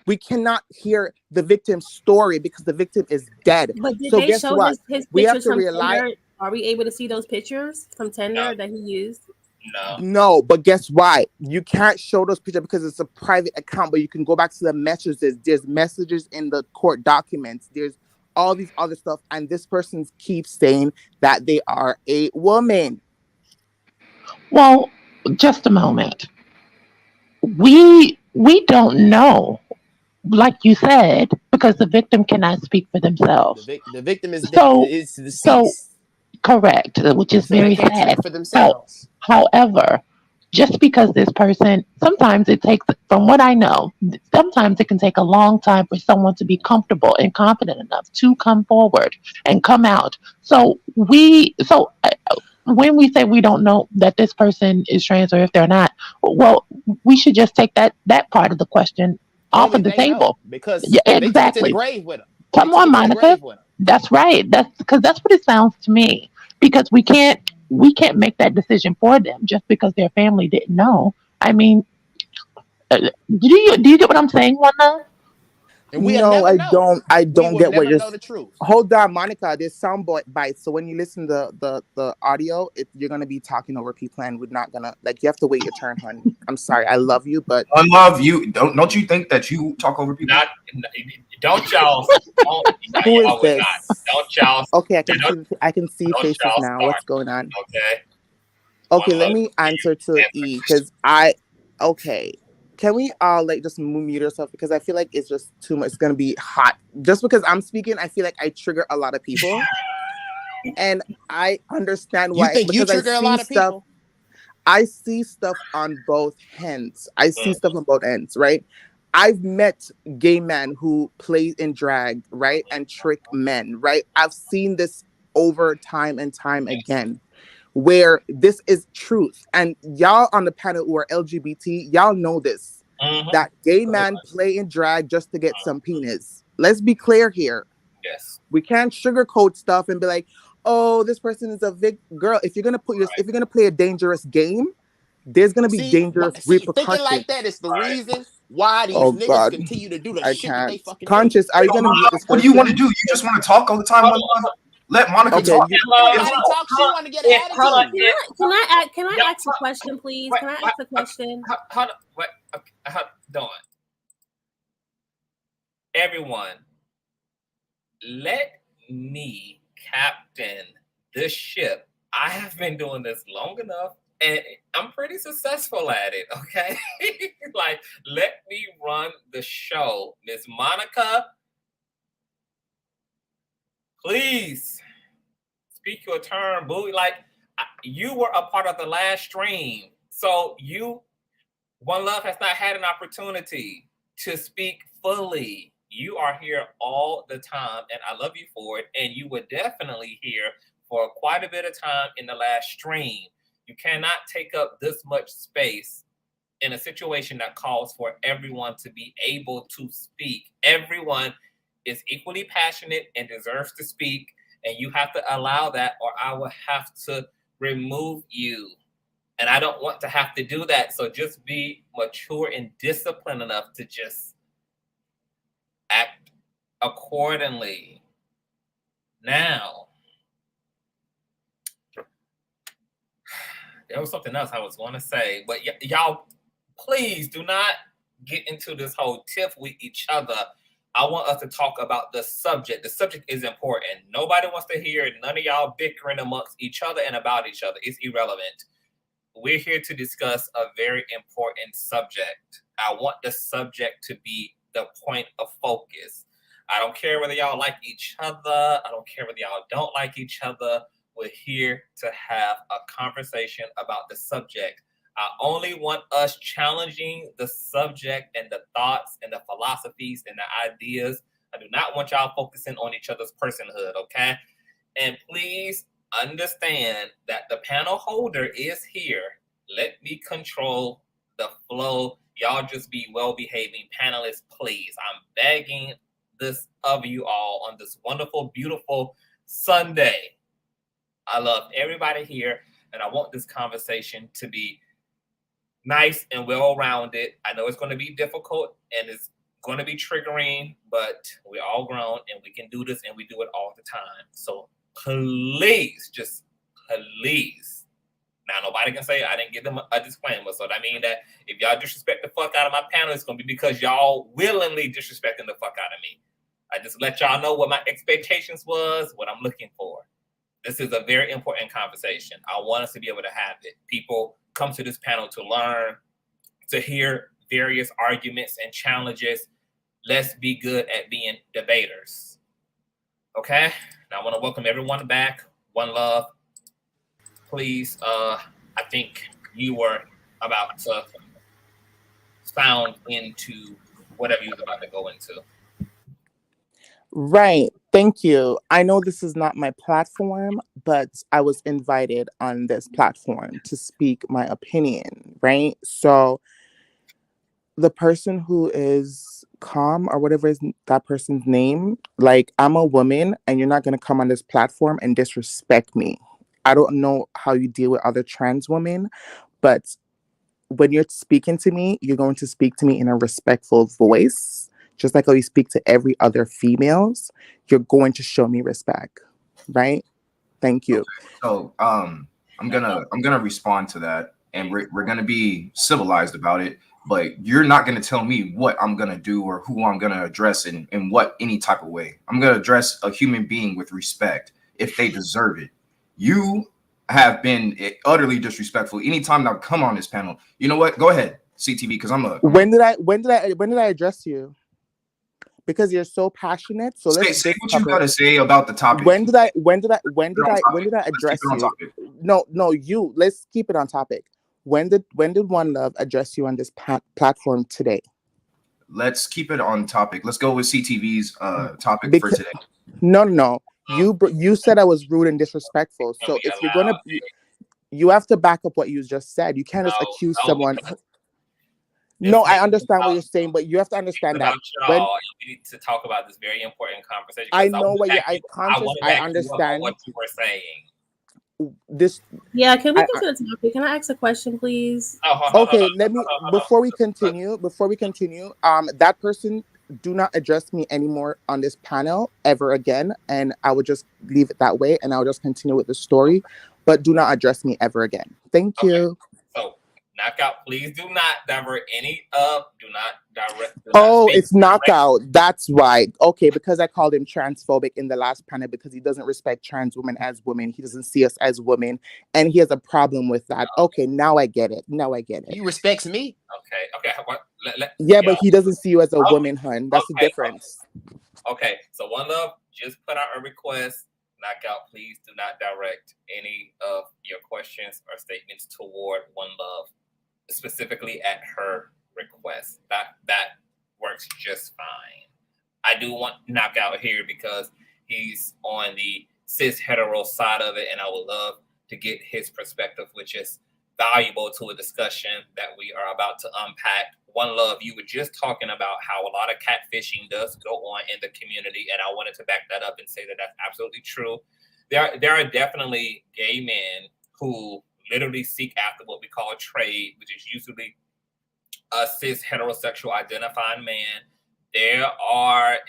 We cannot hear the victim's story because the victim is dead. But did they show his we have pictures to from realize. Tinder? Are we able to see those pictures from Tinder that he used? No, but guess why? You can't show those pictures because it's a private account, but you can go back to the messages. There's messages in the court documents. There's all these other stuff. And this person keeps saying that they are a woman. Well, just a moment. We don't know, like you said, because the victim cannot speak for themselves. The victim is deceased. So correct, which is very sad. For themselves. However, just because this person, sometimes it takes, from what I know, sometimes it can take a long time for someone to be comfortable and confident enough to come forward and come out. So when we say we don't know that this person is trans or if they're not, well, we should just take that part of the question off of the table. Because exactly. They took it to the grave with them. Come on, Monica. That's right. That's what it sounds to me. Because we can't make that decision for them just because their family didn't know. I mean, do you get what I'm saying, Wanda? No, I don't. I don't get what you're saying. Hold on, Monica. There's sound bites. So when you listen to the audio, you're gonna be talking over people, and we're not gonna you have to wait your turn, honey. I'm sorry. I love you, but I love you. Don't you think that you talk over people? Don't y'all. Who is this? Don't y'all. Okay, I can see faces now. What's going on? Okay. Let me answer to E because okay. Can we all just mute yourself because I feel like it's just too much. It's gonna be hot. Just because I'm speaking, I feel like I trigger a lot of people. And I understand You why, think you because I trigger a see lot of stuff. people? I see stuff on both ends. I see stuff on both ends, right? I've met gay men who play in drag, right? And trick men, right? I've seen this over time and time again, where this is truth. And y'all on the panel who are LGBT, y'all know this. That gay men play in drag just to get some penis. Let's be clear here. Yes. We can't sugarcoat stuff and be like, oh, this person is a girl. If you're gonna if you're gonna play a dangerous game, there's gonna be dangerous repercussions. Thinking like that is the reason why these niggas God. continue to do the I shit that they can't. fucking Conscious, are you gonna mute this person? What do you want to do? You just want to talk all the time? Let Monica talk. Nobody talk. She want to get an attitude. Can I ask a question, please? Can I ask a question? Hold on. Everyone, let me captain this ship. I have been doing this long enough, and I'm pretty successful at it, okay? Like, let me run the show. Miss Monica, please speak your turn, boo. Like, you were a part of the last stream, so One Love has not had an opportunity to speak fully. You are here all the time, and I love you for it. And you were definitely here for quite a bit of time in the last stream. You cannot take up this much space in a situation that calls for everyone to be able to speak. Everyone is equally passionate and deserves to speak, and you have to allow that, or I will have to remove you. And I don't want to have to do that. So just be mature and disciplined enough to just act accordingly. Now, there was something else I was going to say, but y'all, please do not get into this whole tiff with each other. I want us to talk about the subject. The subject is important. Nobody wants to hear none of y'all bickering amongst each other and about each other. It's irrelevant. We're here to discuss a very important subject. I want the subject to be the point of focus. I don't care whether y'all like each other. I don't care whether y'all don't like each other. We're here to have a conversation about the subject. I only want us challenging the subject and the thoughts and the philosophies and the ideas. I do not want y'all focusing on each other's personhood, okay? And please understand that the panel holder is here. Let me control the flow. Y'all just be well-behaving panelists, please. I'm begging this of you all on this wonderful, beautiful Sunday. I love everybody here, and I want this conversation to be nice and well-rounded. I know it's going to be difficult, and it's going to be triggering, but we're all grown, and we can do this, and we do it all the time. So please, just please. Now, nobody can say I didn't give them a disclaimer. So that means that if y'all disrespect the fuck out of my panel, it's going to be because y'all willingly disrespecting the fuck out of me. I just let y'all know what my expectations was, what I'm looking for. This is a very important conversation. I want us to be able to have it. People come to this panel to learn, to hear various arguments and challenges. Let's be good at being debaters. Okay? Now I want to welcome everyone back. One Love. Please, I think you were about to sound into whatever you was about to go into. Right. Thank you. I know this is not my platform, but I was invited on this platform to speak my opinion, right? So the person who is calm or whatever is that person's name, like, I'm a woman and you're not going to come on this platform and disrespect me. I don't know how you deal with other trans women, but when you're speaking to me, you're going to speak to me in a respectful voice. Just like how you speak to every other females, you're going to show me respect, right? Thank you. So I'm gonna respond to that, and we're gonna be civilized about it. But you're not gonna tell me what I'm gonna do or who I'm gonna address in what any type of way. I'm gonna address a human being with respect if they deserve it. You have been utterly disrespectful anytime I've come on this panel. You know what? Go ahead, CTV, because I'm a. When did I address you? because you're so passionate. So let's say what you gotta say about the topic. When did I address you? No, you. Let's keep it on topic. When did One Love address you on this platform today? Let's keep it on topic. Let's go with CTV's topic for today. No. You said I was rude and disrespectful. So if you're gonna, you have to back up what you just said. You can't just accuse someone. No, I understand what you're saying, but you have to understand that we need to talk about this very important conversation. I know what I understand what you were saying. This. Yeah, can we get to the topic? Can I ask a question, please? Okay, let me. Before we continue, that person, do not address me anymore on this panel ever again, and I would just leave it that way, and I'll just continue with the story. But do not address me ever again. Thank you. So, Knockout, please do not divert It's Knockout. That's right. Okay, because I called him transphobic in the last panel because he doesn't respect trans women as women. He doesn't see us as women, and he has a problem with that. Okay, now I get it. He respects me. Okay. But he doesn't see you as a woman, hun. That's the difference. Okay, so One Love just put out a request. Knockout, please do not direct any of your questions or statements toward One Love, specifically at her request. That works just fine. I do want Knockout here because he's on the cis hetero side of it, and I would love to get his perspective, which is valuable to a discussion that we are about to unpack. One Love, you were just talking about how a lot of catfishing does go on in the community, and I wanted to back that up and say that that's absolutely true. There are definitely gay men who literally seek after what we call a trade, which is usually a cis heterosexual identifying man. There are,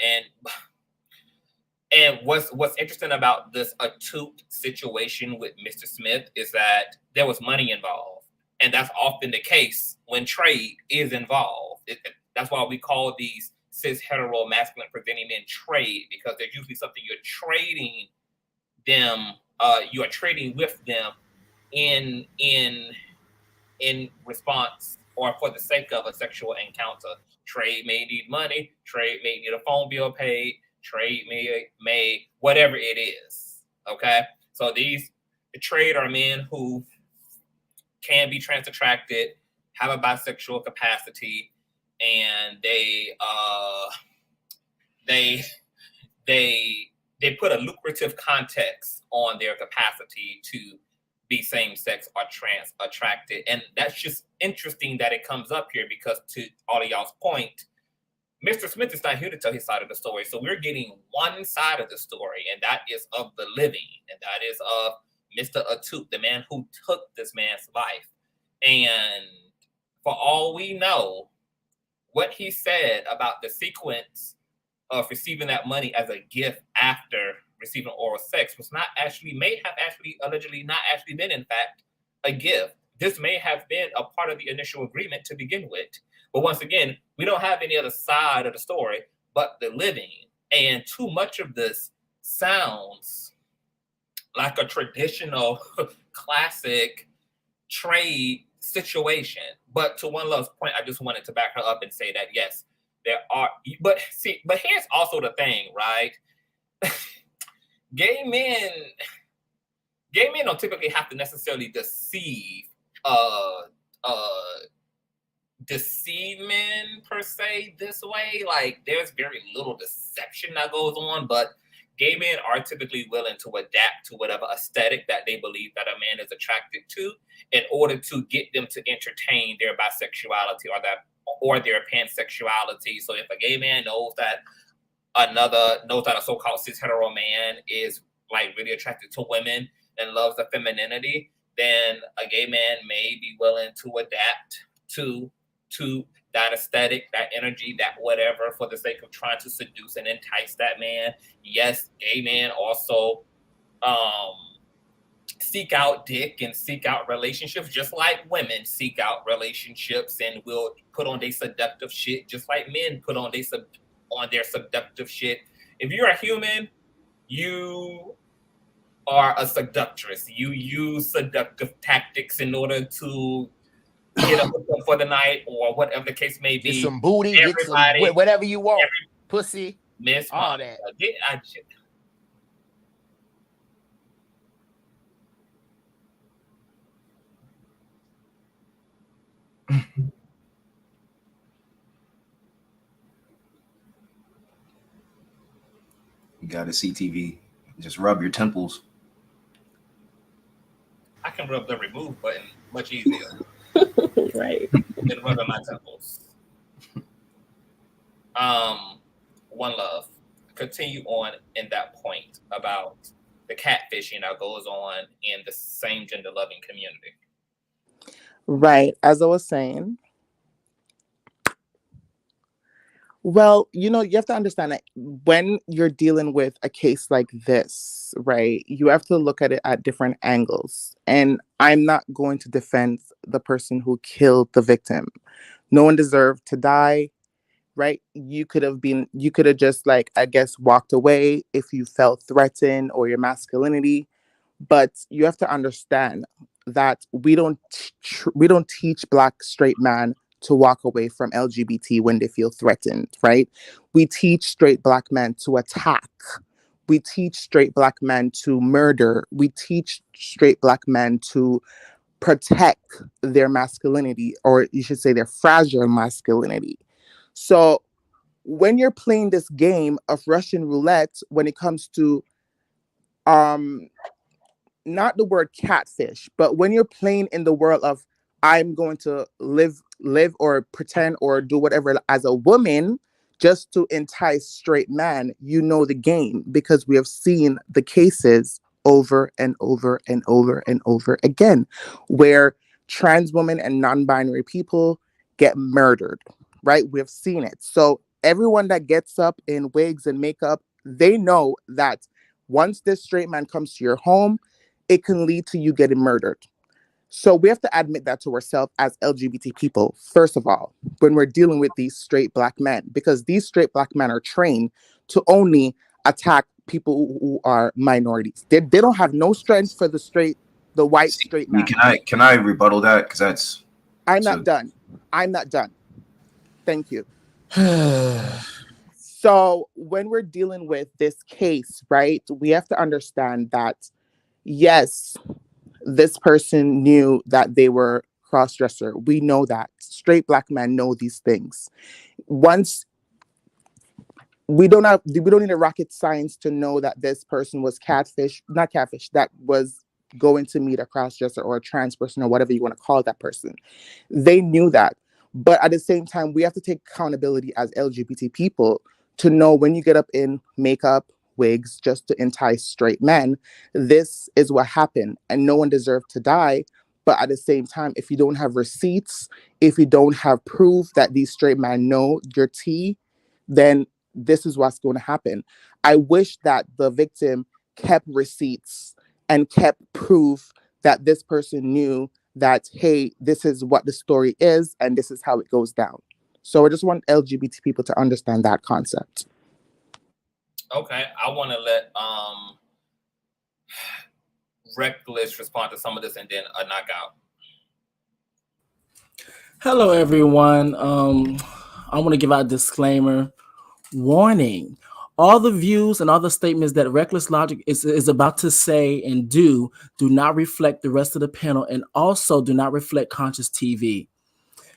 and what's interesting about this Etute situation with Mr. Smith is that there was money involved, and that's often the case when trade is involved. That's why we call these cis hetero masculine presenting men trade, because there's usually something you're trading them. You are trading with them in response or for the sake of a sexual encounter. Trade may need money. Trade may need a phone bill paid. Trade may whatever it is. Okay, so the trade are men who can be trans attracted, have a bisexual capacity, and they put a lucrative context on their capacity to be same-sex or trans attracted. And that's just interesting that it comes up here because, to all of y'all's point, Mr. Smith is not here to tell his side of the story. So we're getting one side of the story, and that is of the living, and that is of Mr. Etute, the man who took this man's life. And for all we know, what he said about the sequence of receiving that money as a gift after receiving oral sex may have allegedly not actually been, in fact, a gift. This may have been a part of the initial agreement to begin with. But once again, we don't have any other side of the story but the living. And too much of this sounds like a traditional classic trade situation. But to One Love's point, I just wanted to back her up and say that, yes, there are, but here's also the thing, right? Gay men don't typically have to necessarily deceive men per se this way. Like, there's very little deception that goes on, but gay men are typically willing to adapt to whatever aesthetic that they believe that a man is attracted to in order to get them to entertain their bisexuality or their pansexuality. So if a gay man knows that a so-called cis hetero man is like really attracted to women and loves the femininity, then a gay man may be willing to adapt to that aesthetic, that energy, that whatever, for the sake of trying to seduce and entice that man. Yes, gay men also seek out dick and seek out relationships, just like women seek out relationships and will put on their seductive shit, just like men put on their seductive shit. If you're a human, you are a seductress. You use seductive tactics in order to get up for the night or whatever the case may be. Get some booty, get some, whatever you want. pussy, Miss all Monica. that. You got a CTV. Just rub your temples. I can rub the remove button much easier. Right. Than rubbing my temples. One Love. Continue on in that point about the catfishing that goes on in the same gender loving community. Right. As I was saying, well, you have to understand that when you're dealing with a case like this, right, you have to look at it at different angles. And I'm not going to defend the person who killed the victim. No one deserved to die, right? You could have just, like, I guess, walked away if you felt threatened or your masculinity. But you have to understand that we don't teach Black straight men to walk away from LGBT when they feel threatened, right? We teach straight Black men to attack. We teach straight Black men to murder. We teach straight Black men to protect their masculinity, or you should say their fragile masculinity. So when you're playing this game of Russian roulette, when it comes to not the word catfish, but when you're playing in the world of I'm going to live or pretend or do whatever as a woman just to entice straight men, you know the game, because we have seen the cases over and over and over and over again where trans women and non-binary people get murdered, right? We have seen it. So everyone that gets up in wigs and makeup, they know that once this straight man comes to your home, it can lead to you getting murdered. So we have to admit that to ourselves as LGBT people, first of all, when we're dealing with these straight Black men, because these straight Black men are trained to only attack people who are minorities. They don't have no strength for the white straight man. Can I rebuttal that? Because that's... I'm not done. Thank you. So when we're dealing with this case, right, we have to understand that, yes, this person knew that they were cross-dresser. We know that. Straight Black men know these things. Once we don't need a rocket science to know that this person was that was going to meet a cross-dresser or a trans person or whatever you want to call that person. They knew that. But at the same time, we have to take accountability as LGBT people to know when you get up in makeup, wigs, just to entice straight men, this is what happened. And no one deserved to die. But at the same time, if you don't have receipts, if you don't have proof that these straight men know your tea, then this is what's going to happen. I wish that the victim kept receipts and kept proof that this person knew that, hey, this is what the story is and this is how it goes down. So I just want LGBT people to understand that concept. Okay, I want to let Reckless respond to some of this and then a knockout. Hello, everyone. I want to give out a disclaimer. Warning. All the views and all the statements that Reckless Logic is about to say and do not reflect the rest of the panel and also do not reflect Consciouztv.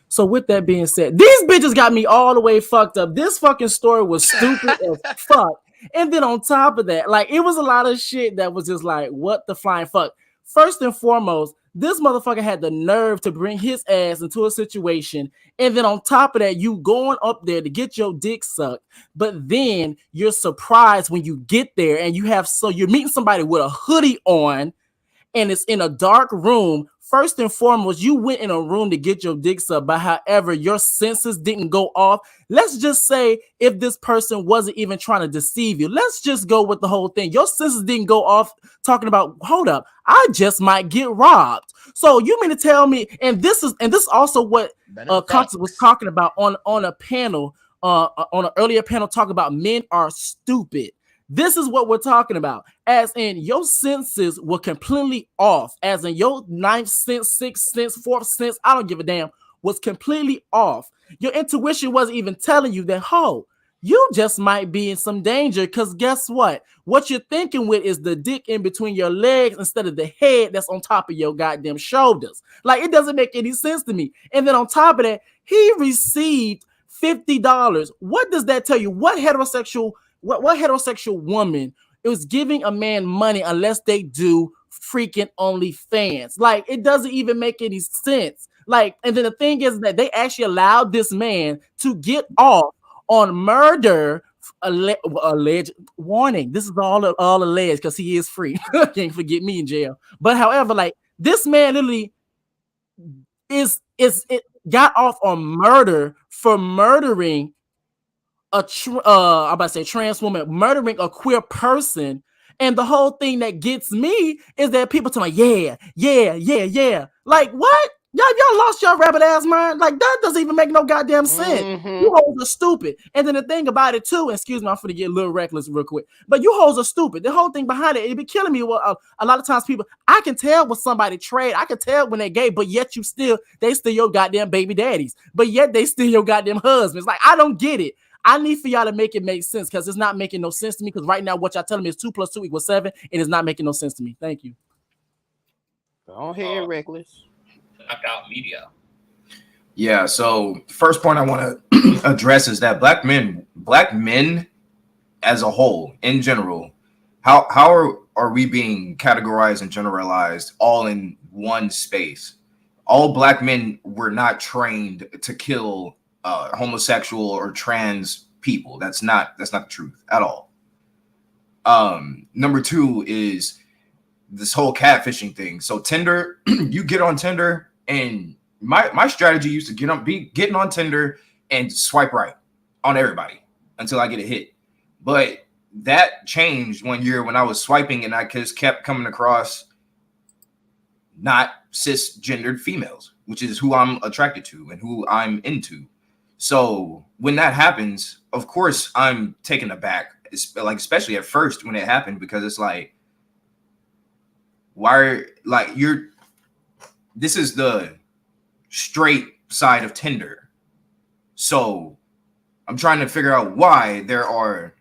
So with that being said, these bitches got me all the way fucked up. This fucking story was stupid as fuck. And then on top of that, like, it was a lot of shit that was just like, what the flying fuck? First and foremost, this motherfucker had the nerve to bring his ass into a situation. And then on top of that, you going up there to get your dick sucked. But then you're surprised when you get there and you're meeting somebody with a hoodie on and it's in a dark room. First and foremost, you went in a room to get your dick sucked, but however, your senses didn't go off. Let's just say if this person wasn't even trying to deceive you, let's just go with the whole thing. Your senses didn't go off talking about, hold up, I just might get robbed. So you mean to tell me, and this is also what Consciouztv was talking about on a panel, on an earlier panel, talking about men are stupid. This is what we're talking about. As in, your senses were completely off. As in, your ninth sense, sixth sense, fourth sense, I don't give a damn, was completely off. Your intuition wasn't even telling you that, you just might be in some danger, because guess what? What you're thinking with is the dick in between your legs instead of the head that's on top of your goddamn shoulders. Like, it doesn't make any sense to me. And then on top of that, he received $50. What does that tell you? What heterosexual woman is giving a man money unless they do freaking OnlyFans? Like, it doesn't even make any sense. Like, and then the thing is that they actually allowed this man to get off on murder, alleged. Warning, this is all alleged, because he is free. Can't forget me in jail. But however, like, this man literally it got off on murder for murdering I'm about to say trans woman, murdering a queer person. And the whole thing that gets me is that people tell me, yeah. Like, what? Y'all lost your rabbit ass mind. Like, that doesn't even make no goddamn sense. You hoes are stupid. And then the thing about it too, excuse me, I'm gonna get a little reckless real quick, but you hoes are stupid. The whole thing behind it be killing me. Well, a lot of times people, I can tell when somebody trade, I can tell when they're gay, but yet they still your goddamn baby daddies, but yet they still your goddamn husbands. Like, I don't get it. I need for y'all to make it make sense, because it's not making no sense to me. Because right now, what y'all telling me is 2 + 2 = 7. It is not making no sense to me. Thank you. Go ahead, reckless. Knockout media. Yeah. So first point I want to address is that black men as a whole, in general, how are we being categorized and generalized all in one space? All black men were not trained to kill homosexual or trans people. That's not the truth at all. Number two is this whole catfishing thing. So Tinder, you get on Tinder, and my strategy used to be getting on Tinder and swipe right on everybody until I get a hit. But that changed one year when I was swiping and I just kept coming across not cisgendered females, which is who I'm attracted to and who I'm into. So when that happens, of course, I'm taken aback, like, especially at first when it happened, because it's like, this is the straight side of Tinder. So I'm trying to figure out why there are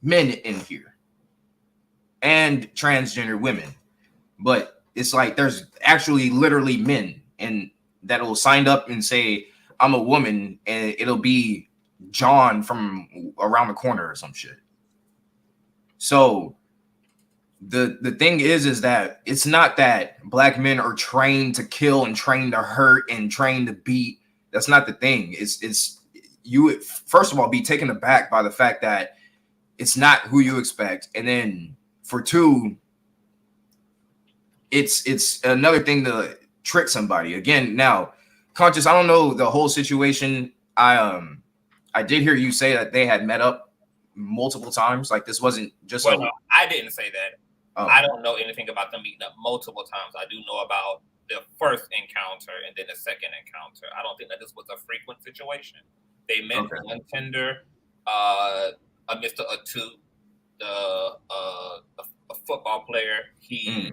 men in here and transgender women, but it's like there's actually literally men and that will sign up and say, I'm a woman, and it'll be John from around the corner or some shit. So the thing is that it's not that black men are trained to kill and trained to hurt and trained to beat. That's not the thing. It's you first of all be taken aback by the fact that it's not who you expect, and then for two, it's another thing to trick somebody again. Now, Conscious, I don't know the whole situation. I did hear you say that they had met up multiple times. Like, this wasn't just. Well, no, I didn't say that. Oh. I don't know anything about them meeting up multiple times. I do know about the first encounter and then the second encounter. I don't think that this was a frequent situation. They met on Tinder. Mr. Etute, a football player, he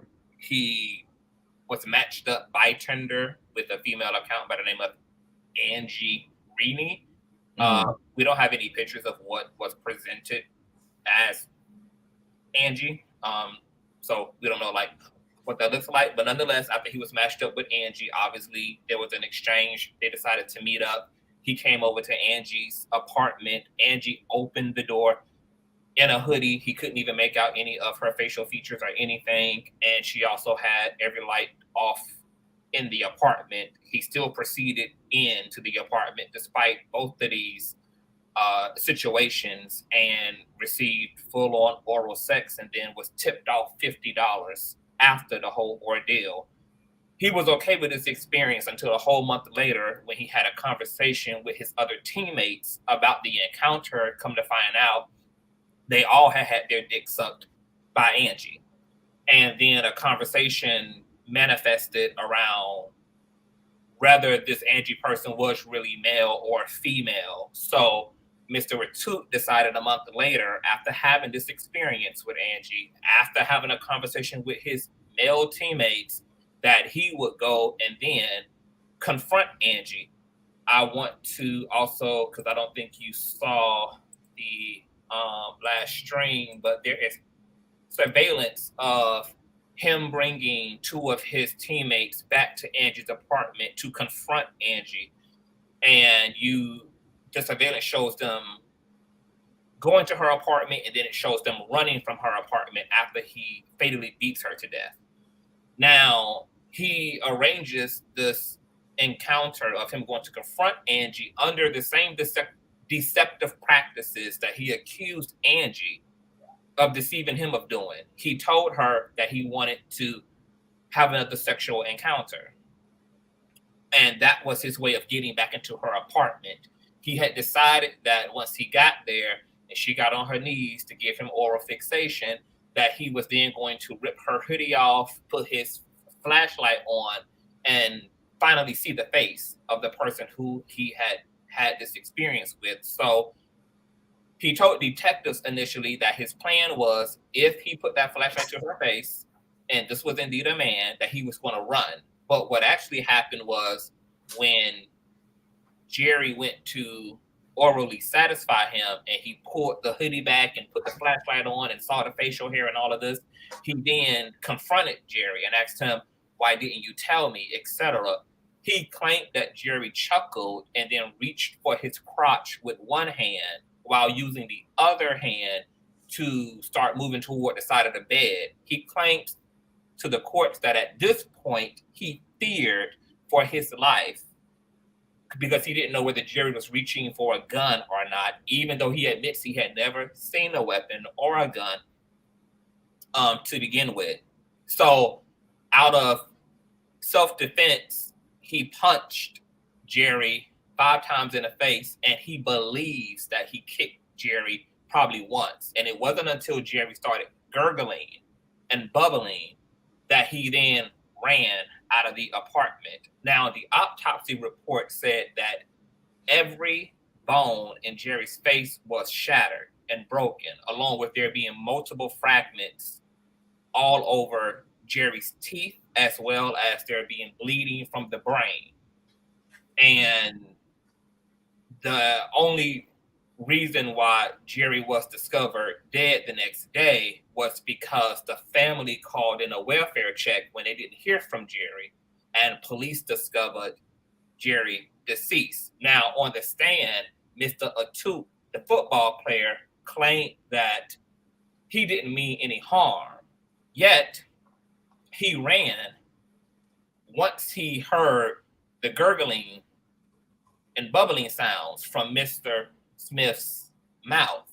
was matched up by Tinder with a female account by the name of Angie Rini. We don't have any pictures of what was presented as Angie. So we don't know like what that looks like. But nonetheless, after he was matched up with Angie, obviously there was an exchange. They decided to meet up. He came over to Angie's apartment. Angie opened the door in a hoodie. He couldn't even make out any of her facial features or anything. And she also had every light off in the apartment. He still proceeded into the apartment despite both of these situations and received full-on oral sex, and then was tipped off $50 after the whole ordeal. He was okay with this experience until a whole month later when he had a conversation with his other teammates about the encounter. Come to find out, they all had their dick sucked by Angie. And then a conversation manifested around whether this Angie person was really male or female. So Mr. Etute decided a month later, after having this experience with Angie, after having a conversation with his male teammates, that he would go and then confront Angie I want to also, because I don't think you saw the last stream, but there is surveillance of him bringing two of his teammates back to Angie's apartment to confront Angie. And the surveillance shows them going to her apartment, and then it shows them running from her apartment after he fatally beats her to death. Now, he arranges this encounter of him going to confront Angie under the same deceptive practices that he accused Angie of deceiving him of doing. He told her that he wanted to have another sexual encounter. And that was his way of getting back into her apartment. He had decided that once he got there and she got on her knees to give him oral fixation, that he was then going to rip her hoodie off, put his flashlight on, and finally see the face of the person who he had this experience with. So he told detectives initially that his plan was, if he put that flashlight to her face, and this was indeed a man, that he was going to run. But what actually happened was, when Jerry went to orally satisfy him and he pulled the hoodie back and put the flashlight on and saw the facial hair and all of this, he then confronted Jerry and asked him, "Why didn't you tell me?" etc. He claimed that Jerry chuckled and then reached for his crotch with one hand while using the other hand to start moving toward the side of the bed. He claimed to the courts that at this point he feared for his life because he didn't know whether Jerry was reaching for a gun or not, even though he admits he had never seen a weapon or a gun to begin with. So out of self-defense, he punched Jerry 5 times in the face, and he believes that he kicked Jerry probably once. And it wasn't until Jerry started gurgling and bubbling that he then ran out of the apartment. Now, the autopsy report said that every bone in Jerry's face was shattered and broken, along with there being multiple fragments all over Jerry's teeth, as well as there being bleeding from the brain. And the only reason why Jerry was discovered dead the next day was because the family called in a welfare check when they didn't hear from Jerry, and police discovered Jerry deceased. Now, on the stand, Mr. Etute, the football player, claimed that he didn't mean any harm, yet he ran once he heard the gurgling and bubbling sounds from Mr. Smith's mouth.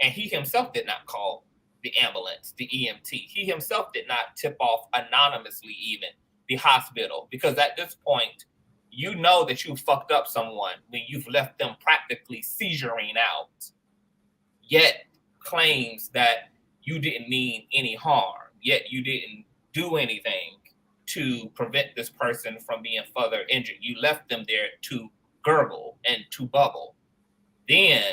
And he himself did not call the ambulance, the EMT. He himself did not tip off anonymously even the hospital, because at this point, you know that you fucked up someone when you've left them practically seizuring out, yet claims that you didn't mean any harm, yet you didn't do anything to prevent this person from being further injured. You left them there to gurgle and to bubble. Then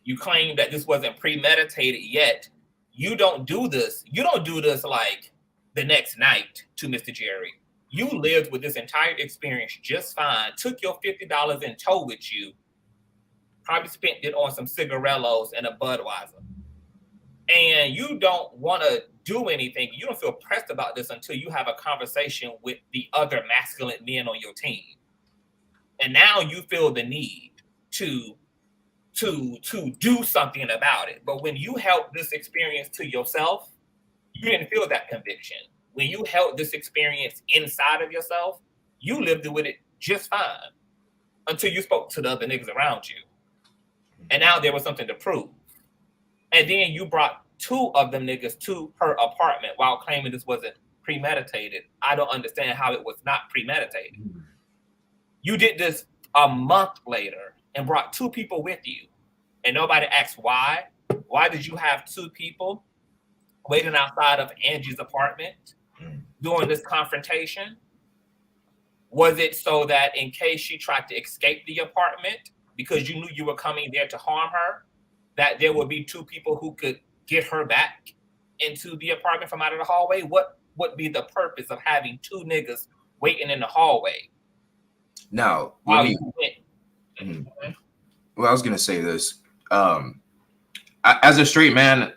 you claim that this wasn't premeditated, yet you don't do this. You don't do this like the next night to Mr. Jerry. You lived with this entire experience just fine, took your $50 in tow with you, probably spent it on some cigarellos and a Budweiser. And you don't want to do anything. You don't feel pressed about this until you have a conversation with the other masculine men on your team. And now you feel the need to do something about it. But when you held this experience to yourself, you didn't feel that conviction. When you held this experience inside of yourself, you lived with it just fine until you spoke to the other niggas around you. And now there was something to prove. And then you brought 2 of them niggas to her apartment while claiming this wasn't premeditated. I don't understand how it was not premeditated. You did this a month later and brought 2 people with you, and nobody asked why. Why did you have 2 people waiting outside of Angie's apartment during this confrontation? Was it so that in case she tried to escape the apartment because you knew you were coming there to harm her, that there would be 2 people who could get her back into the apartment from out of the hallway? What would be the purpose of having 2 niggas waiting in the hallway? Now, Wow, let me. Well, I was gonna say this. As a straight man,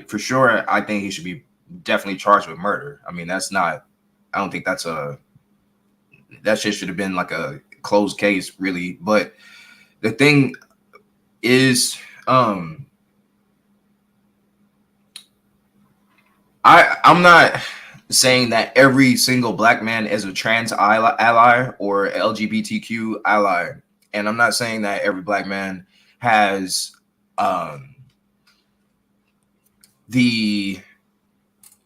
for sure, I think he should be definitely charged with murder. I mean, that's not. I don't think that's that shit should have been like a closed case, really. But the thing is, I'm not saying that every single black man is a trans ally or LGBTQ ally, and I'm not saying that every black man has the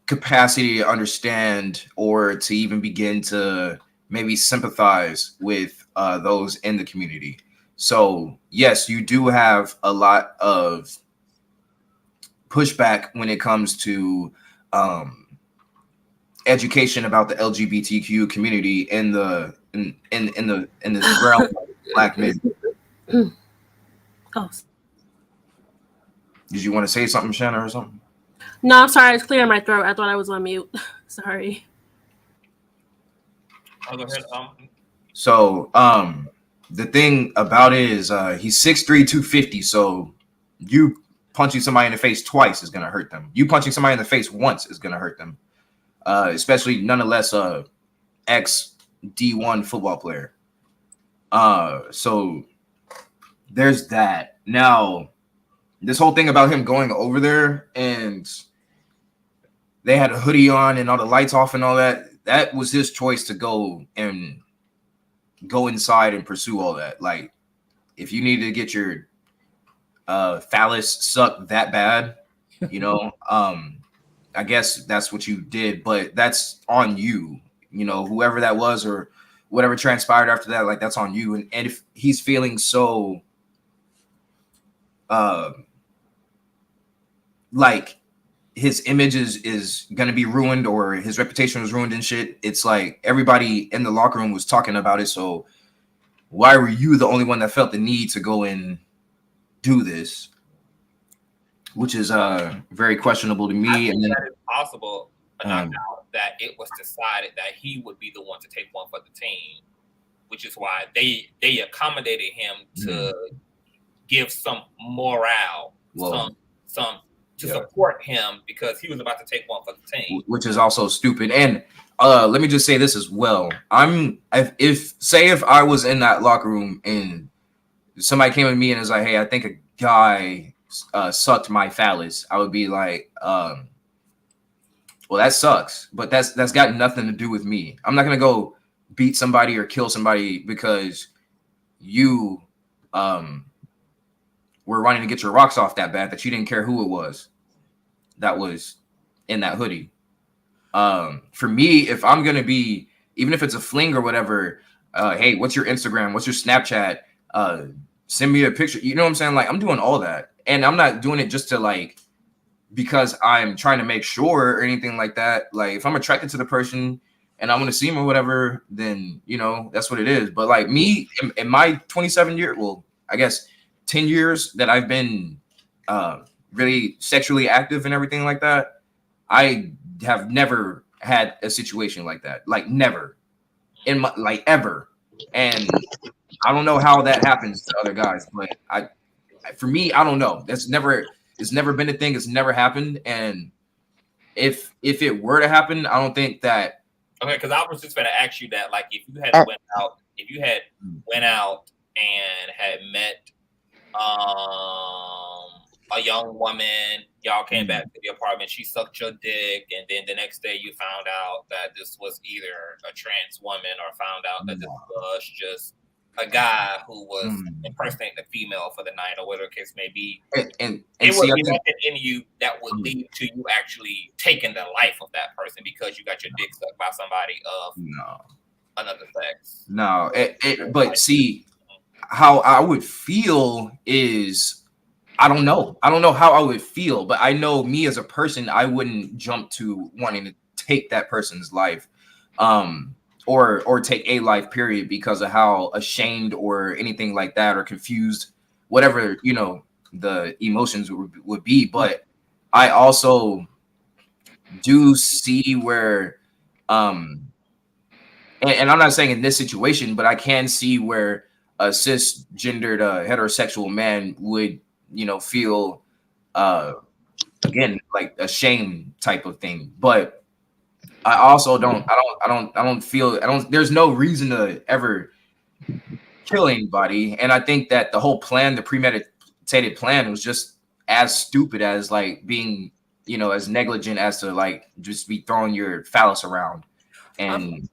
capacity to understand or to even begin to maybe sympathize with those in the community. So yes, you do have a lot of pushback when it comes to education about the LGBTQ community in the realm of black men. Oh. Did you want to say something, Shanna, or something? No, I'm sorry. It's clearing my throat. I thought I was on mute. Sorry. I'll go ahead. So, the thing about it is, he's 6'3", 250. So, you punching somebody in the face twice is gonna hurt them. You punching somebody in the face once is gonna hurt them. Especially nonetheless, ex D1 football player. So there's that. Now, this whole thing about him going over there and they had a hoodie on and all the lights off and all that, that was his choice to go inside and pursue all that. Like, if you needed to get your phallus sucked that bad, you know, I guess that's what you did, but that's on you, you know, whoever that was or whatever transpired after that, like, that's on you. And if he's feeling so like his image is going to be ruined or his reputation was ruined and shit, it's like everybody in the locker room was talking about it. So why were you the only one that felt the need to go and do this? Which is very questionable to me. And then that is possible enough now that it was decided that he would be the one to take one for the team, which is why they accommodated him to give some morale, some to support him because he was about to take one for the team, which is also stupid. And let me just say this as well. If I was in that locker room and somebody came to me and was like, "Hey, I think a guy sucked my phallus," I would be like, well, that sucks, but that's got nothing to do with me. I'm not gonna go beat somebody or kill somebody because you were running to get your rocks off that bad that you didn't care who it was that was in that hoodie. For me, if I'm gonna be, even if it's a fling or whatever, hey, what's your Instagram? What's your Snapchat? Send me a picture. You know what I'm saying? Like, I'm doing all that. And I'm not doing it just to, like, because I'm trying to make sure or anything like that. Like, if I'm attracted to the person and I want to see him or whatever, then, you know, that's what it is. But like me, in my 27 years, well, I guess 10 years that I've been really sexually active and everything like that, I have never had a situation like that. Like, never. In my, like, ever. And I don't know how that happens to other guys, but for me, I don't know. It's never been a thing. It's never happened. And if it were to happen, I don't think that. Okay, because I was just going to ask you that, like, if you had went out and had met a young woman, y'all came back to the apartment, she sucked your dick, and then the next day you found out that this was either a trans woman or found out that this was just a guy who was impersonating a female for the night or whatever the case may be. And it would be nothing in you that would lead to you actually taking the life of that person because you got your dick sucked by somebody of another sex. No, but see, how I would feel is, I don't know how I would feel, but I know me as a person, I wouldn't jump to wanting to take that person's life. Or take a life period because of how ashamed or anything like that or confused, whatever, you know, the emotions would be. But I also do see where and I'm not saying in this situation, but I can see where a cisgendered heterosexual man would, you know, feel again like a shame type of thing. But I also don't feel there's no reason to ever kill anybody. And I think that the whole plan, the premeditated plan, was just as stupid as like being, you know, as negligent as to like just be throwing your phallus around. And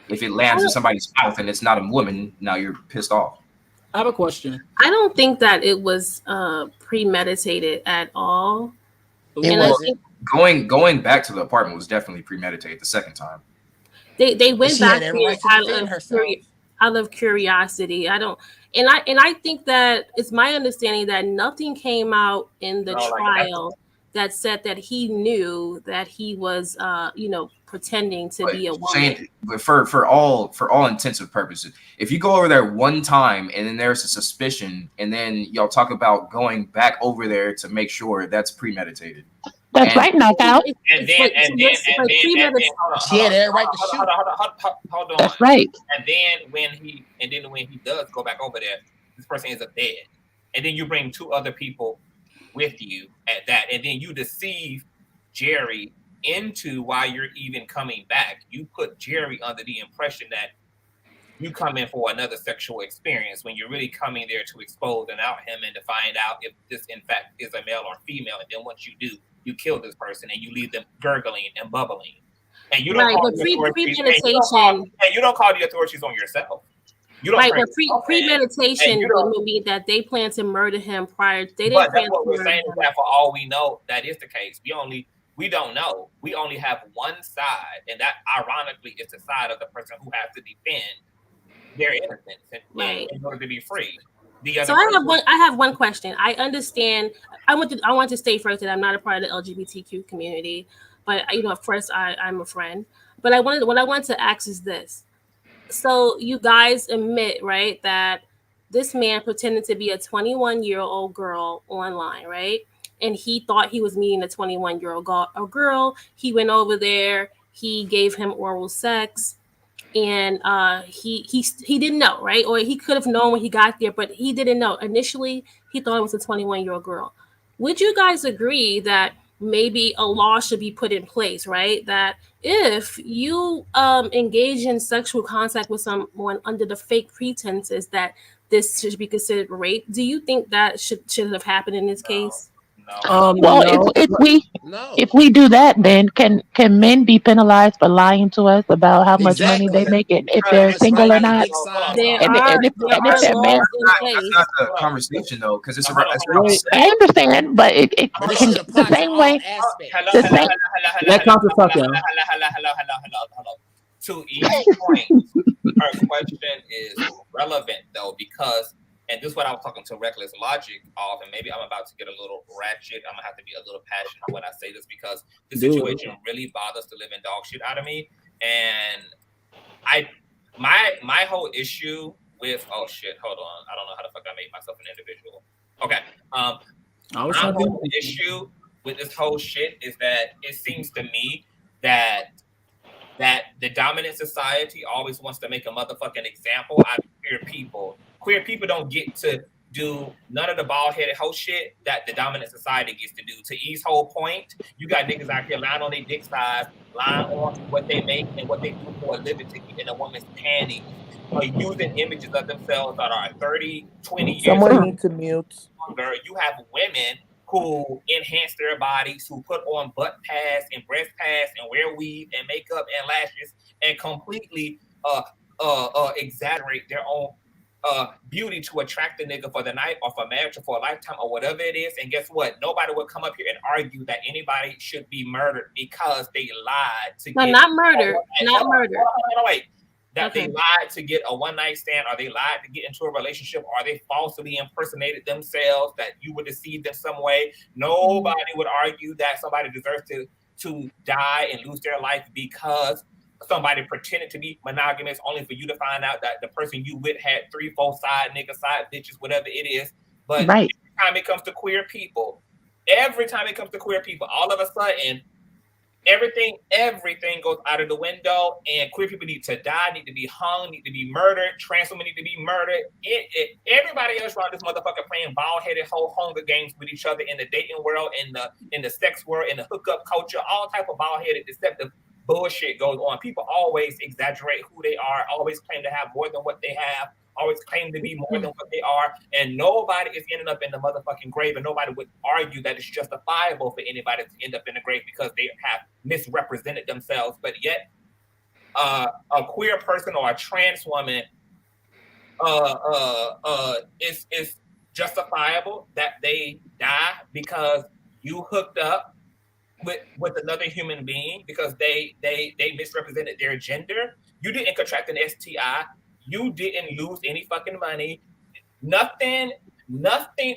if it lands in somebody's mouth and it's not a woman, now you're pissed off. I have a question. I don't think that it was premeditated at all. And I think going back to the apartment was definitely premeditated the second time. They went back there out of curiosity. I think that it's my understanding that nothing came out in the trial that said that he knew that he was you know, pretending to be a woman. But for all intents and purposes, if you go over there one time and then there's a suspicion and then y'all talk about going back over there to make sure, that's premeditated. That's right, knockout. And then she had every right to shoot. Hold on. That's right. And then when he does go back over there, this person ends up dead. And then you bring two other people with you at that, and then you deceive Jerry into why you're even coming back. You put Jerry under the impression that you come in for another sexual experience when you're really coming there to expose and out him and to find out if this in fact is a male or female. And then once you do, you kill this person and you leave them gurgling and bubbling. And you don't call the authorities, and you don't call the authorities on yourself. You don't but premeditation would mean that they plan to murder him prior. They didn't. But that's what we're saying, is that for all we know, that is the case. We don't know. We only have one side, and that ironically is the side of the person who has to defend their innocence in order to be free. So I have one question. I understand. I want to state first that I'm not a part of the LGBTQ community, but you know, of course, I'm a friend. But what I wanted to ask is this. So you guys admit, right, that this man pretended to be a 21-year-old girl online, right? And he thought he was meeting a 21-year-old girl. He went over there. He gave him oral sex. And he didn't know, right? Or he could have known when he got there, but he didn't know. Initially, he thought it was a 21-year-old girl. Would you guys agree that maybe a law should be put in place, right? That if you engage in sexual contact with someone under the fake pretenses that this should be considered rape, do you think that should have happened in this case? If we do that, then can men be penalized for lying to us about how much money they make it if they're single or not? That's not the conversation though, because it's I understand, but it can the same way. To each point, her question is relevant though, because. And this is what I was talking to Reckless Logic of, and maybe I'm about to get a little ratchet. I'm gonna have to be a little passionate when I say this, because the situation really bothers the living dog shit out of me. And my whole issue with hold on, I don't know how the fuck I made myself an individual. Okay, my whole issue with this whole shit is that it seems to me that the dominant society always wants to make a motherfucking example out of queer people. Queer people don't get to do none of the bald-headed hoe shit that the dominant society gets to do. To E's whole point, you got niggas out here lying on their dick size, lying on what they make and what they do for a living to get in a woman's panties, or using images of themselves that are 30, 20 years Someone needs to mute. younger. You have women who enhance their bodies, who put on butt pads and breast pads and wear weave and makeup and lashes and completely exaggerate their own beauty to attract the nigga for the night or for marriage or for a lifetime or whatever it is. And guess what? Nobody would come up here and argue that anybody should be murdered because they lied to get not murder. Not murder. Wait. That they lied to get a one-night stand, or they lied to get into a relationship, or they falsely impersonated themselves, that you would deceive them some way. Nobody would argue that somebody deserves to die and lose their life because somebody pretended to be monogamous, only for you to find out that the person you with had 3-4 side niggas, side bitches, whatever it is. But every time it comes to queer people, all of a sudden, everything goes out of the window, and queer people need to die, need to be hung, need to be murdered. Trans women need to be murdered. Everybody else around this motherfucker playing bald-headed whole Hunger Games with each other in the dating world, in the sex world, in the hookup culture, all type of bald-headed deceptive bullshit goes on. People always exaggerate who they are, always claim to have more than what they have, always claim to be more than what they are, and nobody is ending up in the motherfucking grave, and nobody would argue that it's justifiable for anybody to end up in the grave because they have misrepresented themselves. But yet, a queer person or a trans woman is justifiable that they die because you hooked up with another human being because they misrepresented their gender. You didn't contract an STI. You didn't lose any fucking money. Nothing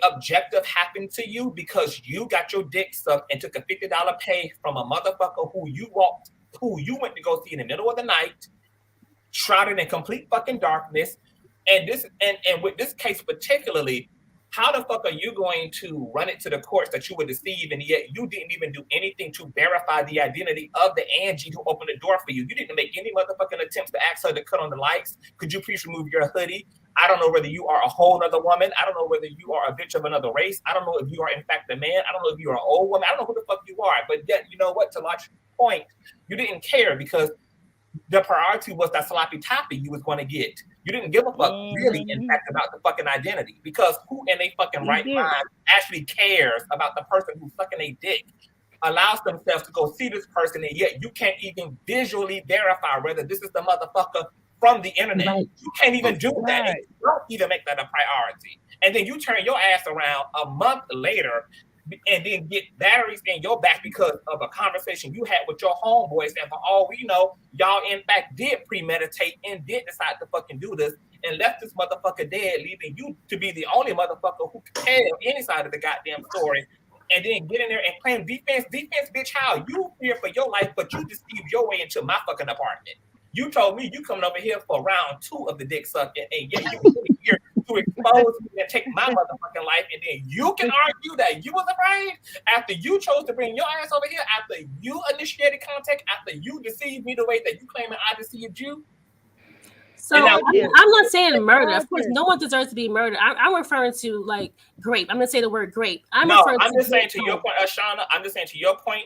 objective happened to you because you got your dick sucked and took a $50 pay from a motherfucker who you went to go see in the middle of the night, shrouded in complete fucking darkness. And with this case particularly, how the fuck are you going to run it to the courts that you were deceived and yet you didn't even do anything to verify the identity of the Angie who opened the door for you? You didn't make any motherfucking attempts to ask her to cut on the lights. Could you please remove your hoodie? I don't know whether you are a whole other woman. I don't know whether you are a bitch of another race. I don't know if you are in fact a man. I don't know if you are an old woman. I don't know who the fuck you are. But yet, you know what? To Logic's point, you didn't care because the priority was that sloppy toppy you was going to get. You didn't give a fuck really, in fact, about the fucking identity because who in a fucking right mind actually cares about the person who's sucking a dick, allows themselves to go see this person, and yet you can't even visually verify whether this is the motherfucker from the internet. Right. You can't even do that. Right. You don't even make that a priority. And then you turn your ass around a month later and then get batteries in your back because of a conversation you had with your homeboys. And for all we know, y'all in fact did premeditate and did decide to fucking do this and left this motherfucker dead, leaving you to be the only motherfucker who can tell any side of the goddamn story. And then get in there and claim defense, bitch, how? You fear for your life, but you deceived your way into my fucking apartment. You told me you coming over here for round 2 of the dick sucking, and yet you were here to expose me and take my motherfucking life, and then you can argue that you was afraid after you chose to bring your ass over here, after you initiated contact, after you deceived me the way that you claiming I deceived you. So I'm not saying murder. Of course, no one deserves to be murdered. I'm referring to like grape. I'm gonna say the word grape. I'm just saying to your point, Ashana. I'm just saying to your point.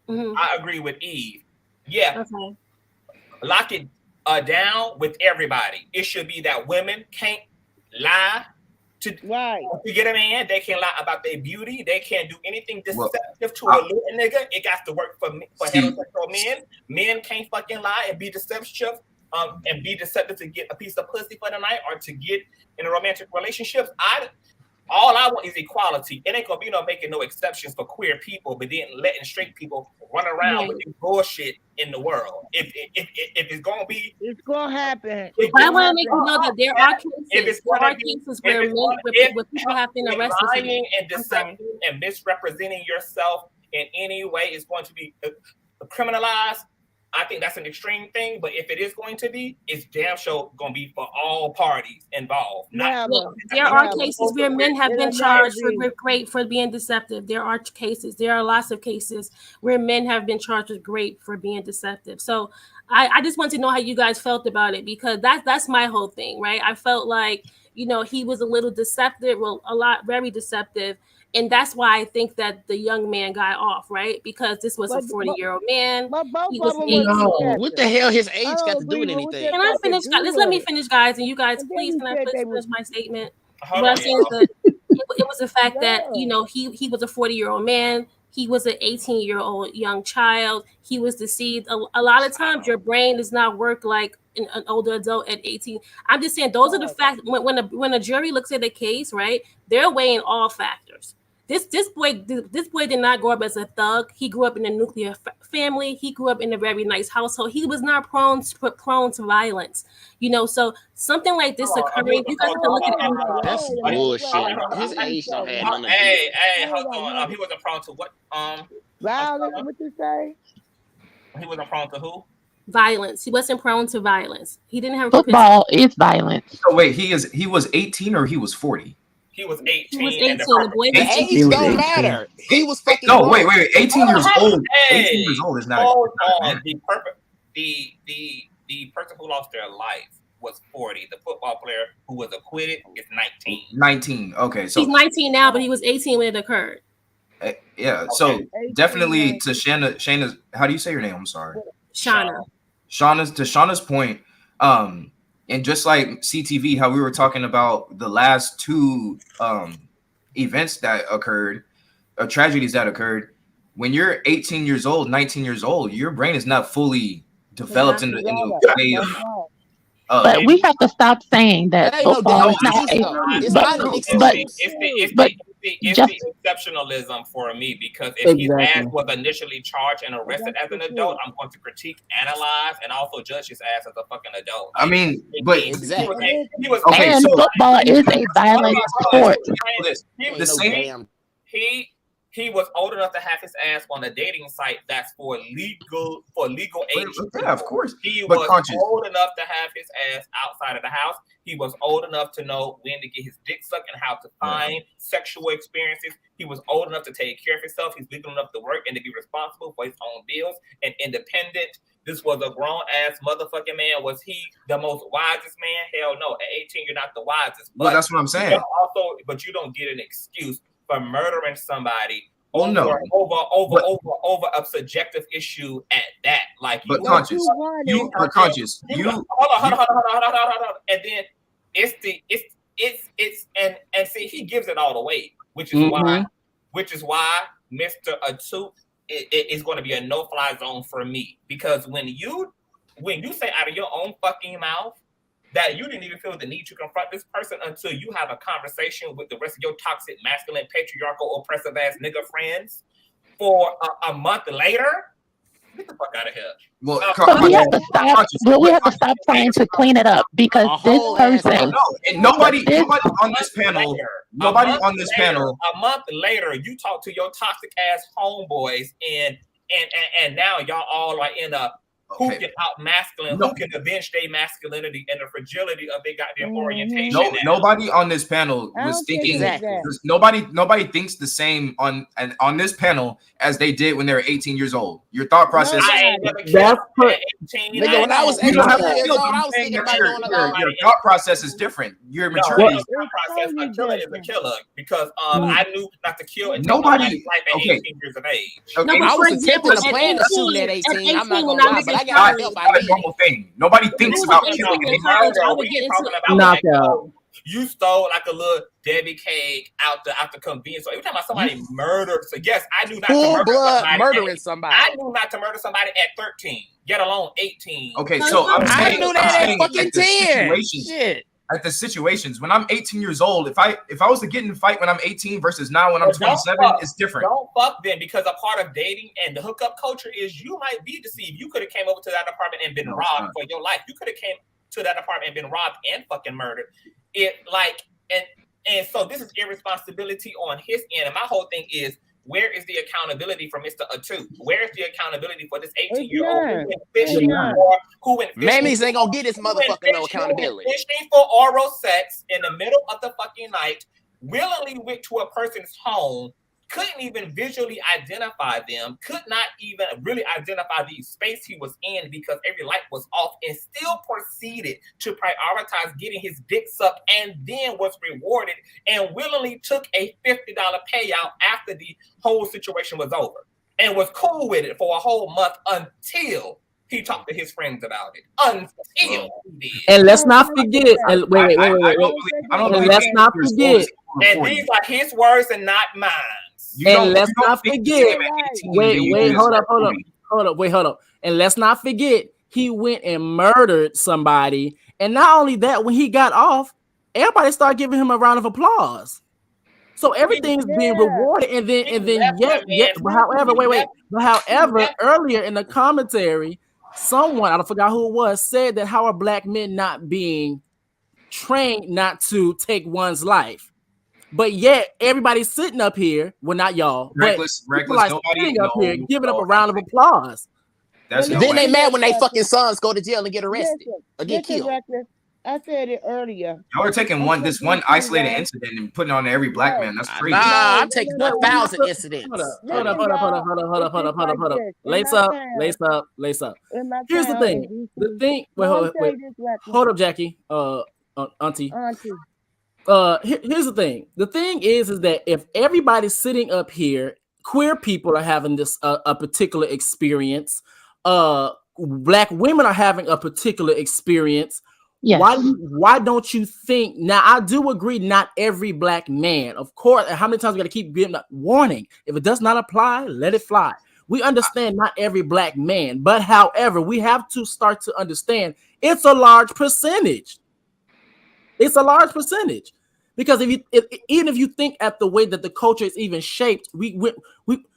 Mm-hmm. I agree with Eve. Yeah. Okay. Lock it down with everybody. It should be that women can't lie to get a man. They can't lie about their beauty. They can't do anything deceptive to a little nigga. It got to work for heterosexual men. Men can't fucking lie and be deceptive. And be deceptive to get a piece of pussy for the night or to get in a romantic relationship. All I want is equality. It ain't gonna be making no exceptions for queer people, but then letting straight people run around with bullshit in the world. If it's gonna be, it's gonna happen. I want to make you know that there are cases where people have been arrested. Lying and deception and misrepresenting yourself in any way is going to be criminalized. I think that's an extreme thing, but if it is going to be, it's damn sure going to be for all parties involved. There are cases where men have been charged with rape for being deceptive. There are lots of cases where men have been charged with rape for being deceptive. So I just want to know how you guys felt about it, because that's my whole thing, right? I felt like, he was a little deceptive, very deceptive. And that's why I think that the young man got off, right? Because this was a 40-year-old man. But both of them what the hell his age got to do with anything? Can I finish? Let me finish, guys. And you guys, please, can I finish my statement? What I'm saying is that it was the fact that, he was a 40-year-old man. He was an 18-year-old young child. He was deceived. A lot of times your brain does not work like an older adult at 18. I'm just saying those are the facts. When a jury looks at a case, right, they're weighing all factors. This boy did not grow up as a thug. He grew up in a nuclear family. He grew up in a very nice household. He was not prone to violence. So something like this occurring, you guys have to look at it. That's bullshit. His age don't have nothing to do. Hey, hold on. He wasn't prone to what? Violence. What you say? He wasn't prone to who? Violence. He wasn't prone to violence. He didn't have football is violence. So wait, he was 18 or he was 40? He was 18. He was 18. And The boy The was 18. age don't matter. He was fucking No, grown. wait. 18 years old. Hey, 18 years old is not. Hold on. The person who lost their life was 40. The football player who was acquitted is 19. 19. Okay, so he's 19 now, but he was 18 when it occurred. Yeah, so definitely to Shayna's, how do you say your name? I'm sorry. Shauna. To Shauna's point, and just like CTV, how we were talking about the last two events that occurred, tragedies that occurred, when you're 18 years old, 19 years old, your brain is not fully developed in the way of but we have to stop saying that football is not it's the exceptionalism for me, because if his ass was initially charged and arrested as an adult, I'm going to critique, analyze, and also judge his ass as a fucking adult. I mean, but exactly. He was okay. And So football is a violent sport. The same. He was old enough to have his ass on a dating site that's for legal age. Yeah, of course. He was old enough to have his ass outside of the house. He was old enough to know when to get his dick sucked and how to find sexual experiences. He was old enough to take care of himself. He's legal enough to work and to be responsible for his own bills and independent. This was a grown ass motherfucking man. Was he the most wisest man? Hell no. At 18, you're not the wisest. Well, that's what I'm saying. But you don't get an excuse for murdering somebody over a subjective issue at that. Like, but conscious. You are conscious. Hold on. And then it's see, he gives it all away, which is why Mr. Etute is going to be a no-fly zone for me, because when you say out of your own fucking mouth that you didn't even feel the need to confront this person until you have a conversation with the rest of your toxic, masculine, patriarchal, oppressive ass nigga friends for a month later, get the fuck out of here. Well, we have to stop trying to clean it up, because this person, nobody on this panel, a month later, you talk to your toxic ass homeboys, and now y'all all are in a who can out masculine, who can avenge their masculinity and the fragility of their goddamn orientation. Nobody on this panel was thinking. Nobody thinks the same on this panel as they did when they were 18 years old. Your thought process. Nigga, when I was 18 years old, I was thinking about doing a lot. Your thought process is different. Your maturity. A killer is a killer, because I knew not to kill and nobody life at 18 years of age. Okay. I was attempting to plan to shoot at 18. I'm not gonna lie, but I got help. I did. Normal thing. Nobody thinks about killing. Knockout. You stole like a little Debbie cake out the convenience store. Every time somebody murdered, so yes, I knew not to murder somebody. I knew not to murder somebody at 13, get alone 18. Okay, so I knew that at fucking 10. Shit. At the situations when I'm 18 years old, if I was to get in a fight when I'm 18 versus now when I'm 27, it's different. Don't fuck them, because a part of dating and the hookup culture is you might be deceived. You could have came over to that apartment and been robbed for your life. You could have came to that apartment and been robbed and fucking murdered. And so this is irresponsibility on his end. And my whole thing is, where is the accountability for Mr. Etute? Where is the accountability for this 18-year-old who went fishing Mammies ain't gonna get this motherfucker no accountability. Fishing for oral sex in the middle of the fucking night, willingly went to a person's home, couldn't even visually identify them, could not even really identify the space he was in because every light was off, and still proceeded to prioritize getting his dick sucked, and then was rewarded and willingly took a $50 payout after the whole situation was over, and was cool with it for a whole month until he talked to his friends about it. And let's not forget. Wait. Let's not forget. And these are his words and not mine. And let's not forget. Wait, hold up. And let's not forget, he went and murdered somebody. And not only that, when he got off, everybody started giving him a round of applause. So everything's being rewarded, and then however, earlier in the commentary, someone, I forgot who it was, said that how are black men not being trained not to take one's life? But yet everybody's sitting up here. Well, not y'all. Reckless. Sitting up here, giving up a round of applause. Then they mad when they fucking sons go to jail and get arrested or get killed. I said it earlier. Y'all are taking this one isolated incident and putting it on every black man. That's crazy. Nah, I'm taking 1,000 incidents. Hold up. Lace up. Here's the thing. Wait. Hold up, Jackie. Auntie. Here's the thing. The thing is that if everybody's sitting up here, queer people are having this a particular experience. Black women are having a particular experience. Yes. Why don't you think? Now, I do agree, not every black man. Of course, how many times we got to keep giving a warning? If it does not apply, let it fly. We understand not every black man, but however, we have to start to understand it's a large percentage. It's a large percentage. Because even if you think at the way that the culture is even shaped, we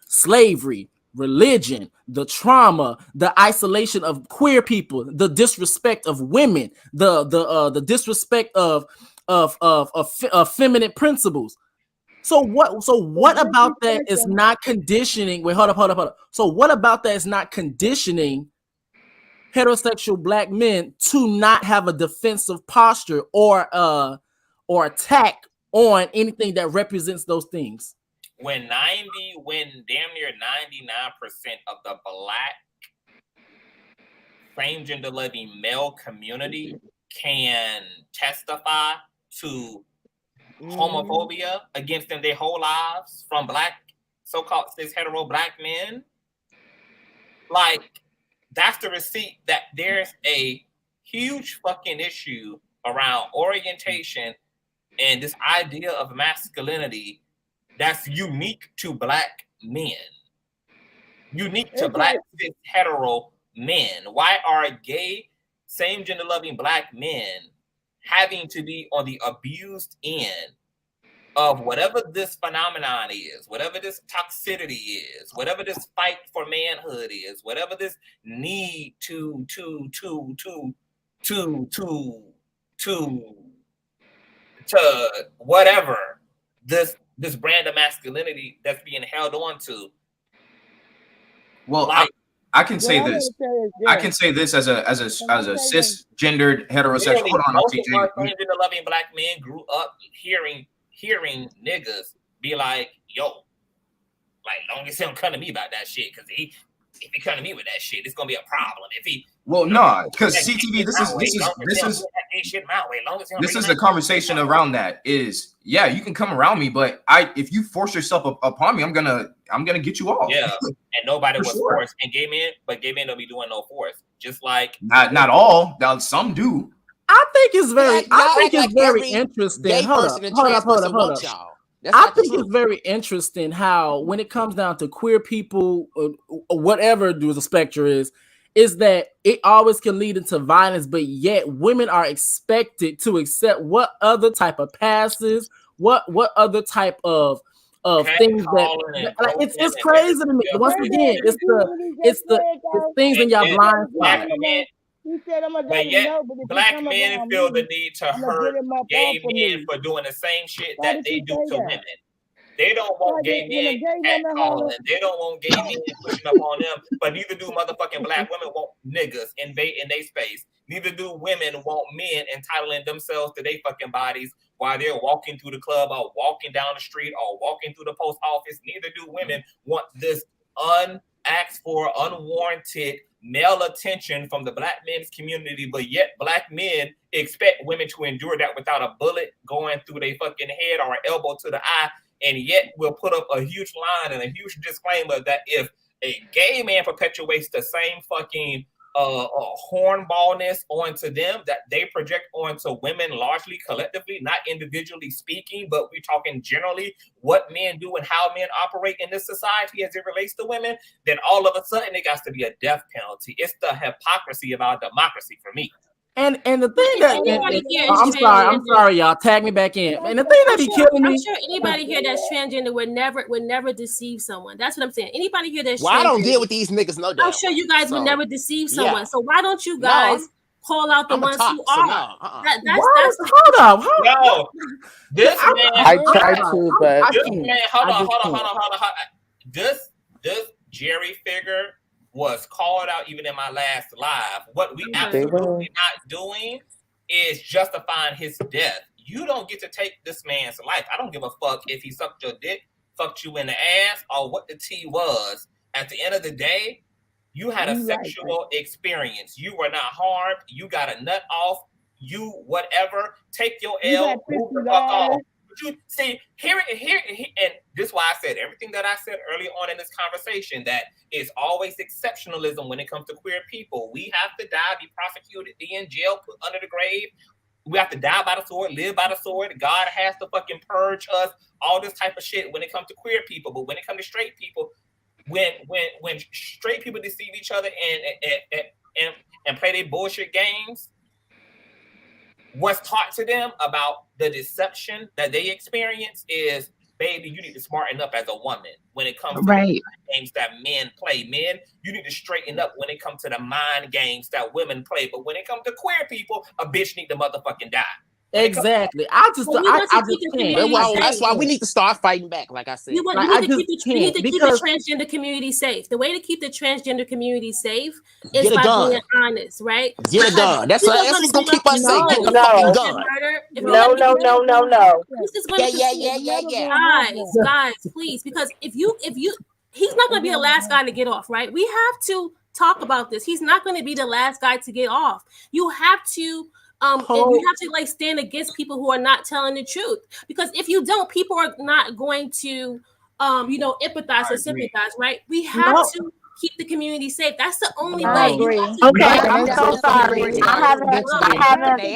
slavery, religion, the trauma, the isolation of queer people, the disrespect of women, the disrespect of feminine principles. So what about that is not conditioning? Wait, hold up. So what about that is not conditioning heterosexual black men to not have a defensive posture or attack on anything that represents those things? When damn near 99% of the black same gender loving male community can testify to homophobia against them their whole lives from black so-called cis hetero black men, like that's the receipt that there's a huge fucking issue around orientation and this idea of masculinity that's unique to black men, unique to black cis hetero men. Why are gay, same gender loving black men having to be on the abused end of whatever this phenomenon is, whatever this toxicity is, whatever this fight for manhood is, whatever this need to whatever this brand of masculinity that's being held on to. Well, like, I can say this. I can say this as a cisgendered heterosexual. Hold on, most of our gender-loving black men grew up hearing niggas be like, "Yo, like, long as he don't come to me about that shit, because if he come to me with that shit, it's gonna be a problem. If he because CTV, this is the conversation around that is, yeah, you can come around me, but if you force yourself upon me, I'm gonna get you off. Yeah, and nobody was forced. And gay men don't be doing no force. Just like not all. Now some do. I think it's very interesting. Hold up. I think it's very interesting how when it comes down to queer people, whatever the spectrum is that it always can lead into violence, but yet women are expected to accept what other type of passes, what other type of things that it's crazy to me. Once again, it's the things in your blind spot. But yet, black men feel the need to hurt gay men for doing the same shit that they do to women. They don't want gay men catcalling. They don't want gay men pushing up on them. But neither do motherfucking black women want niggas in their space. Neither do women want men entitling themselves to their fucking bodies while they're walking through the club or walking down the street or walking through the post office. Neither do women want this unasked for, unwarranted male attention from the black men's community, but yet black men expect women to endure that without a bullet going through their fucking head or an elbow to the eye, and yet we'll put up a huge line and a huge disclaimer that if a gay man perpetuates the same fucking hornballness onto them that they project onto women, largely collectively, not individually speaking, but we're talking generally what men do and how men operate in this society as it relates to women, then all of a sudden it got to be a death penalty. It's the hypocrisy of our democracy for me. And the thing that I'm sorry, y'all. Tag me back in. And the thing that be killing me. I'm sure anybody here that's transgender would never deceive someone. That's what I'm saying. Anybody here that's I don't deal with these niggas, no doubt. I'm sure you guys would never deceive someone. Yeah. So why don't you guys call out the ones who are? That's hold up. No, this man. I try to, but this man. Hold on. This Jerry figure was called out even in my last live. What we absolutely not doing is justifying his death. You don't get to take this man's life. I don't give a fuck if he sucked your dick, fucked you in the ass, or what the tea was. At the end of the day, you had a sexual experience. You were not harmed. You got a nut off. You whatever. Take your L. Move the fuck off. But you see here, and this is why I said everything that I said early on in this conversation. That is always exceptionalism when it comes to queer people. We have to die, be prosecuted, be in jail, put under the grave. We have to die by the sword, live by the sword. God has to fucking purge us. All this type of shit when it comes to queer people, but when it comes to straight people. When straight people deceive each other and play their bullshit games, what's taught to them about the deception that they experience is, baby, you need to smarten up as a woman when it comes to the games that men play. Men, you need to straighten up when it comes to the mind games that women play. But when it comes to queer people, a bitch need to motherfucking die. Exactly. I just can't. That's why we need to start fighting back. Like I said, you need to keep the transgender community safe. The way to keep the transgender community safe is by being honest, right? Get a gun. That's what's gonna keep us safe. Get the fucking gun. No. This is going to guys, please, because if you, he's not going to be the last guy to get off, right? We have to talk about this. He's not going to be the last guy to get off. You have to. And you have to like stand against people who are not telling the truth, because if you don't, people are not going to empathize or sympathize, right? We have to keep the community safe. That's the only way. Okay, I'm so sorry.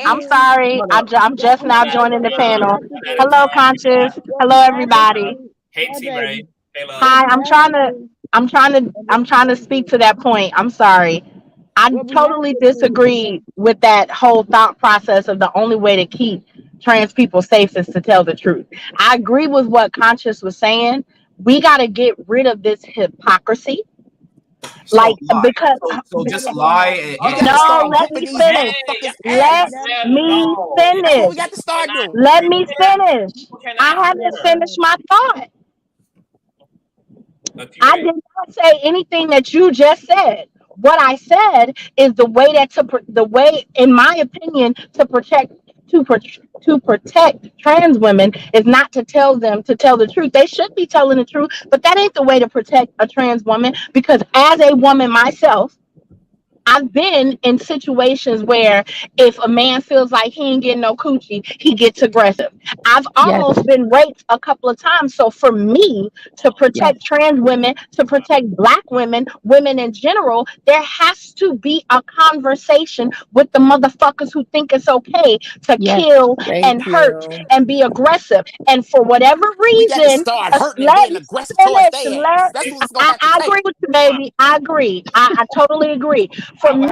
I'm sorry. I'm just now joining the panel. Hello, Conscious. Hello, everybody. Hey, T-Ray. Hi, I'm trying to speak to that point. I'm sorry. I totally disagree with that whole thought process of the only way to keep trans people safe is to tell the truth. I agree with what Conscious was saying. We got to get rid of this hypocrisy. So just lie. No, let me finish. Let me finish. We got to start doing. Let me finish. I haven't finished my thought. I did not say anything that you just said. What I said is the way, in my opinion, to protect trans women is not to tell them to tell the truth. They should be telling the truth, but that ain't the way to protect a trans woman, because as a woman myself, I've been in situations where if a man feels like he ain't getting no coochie, he gets aggressive. I've almost been raped a couple of times. So for me to protect trans women, to protect Black women, women in general, there has to be a conversation with the motherfuckers who think it's okay to kill and hurt and be aggressive. And for whatever reason, I agree with you, baby. I agree. I totally agree. For me,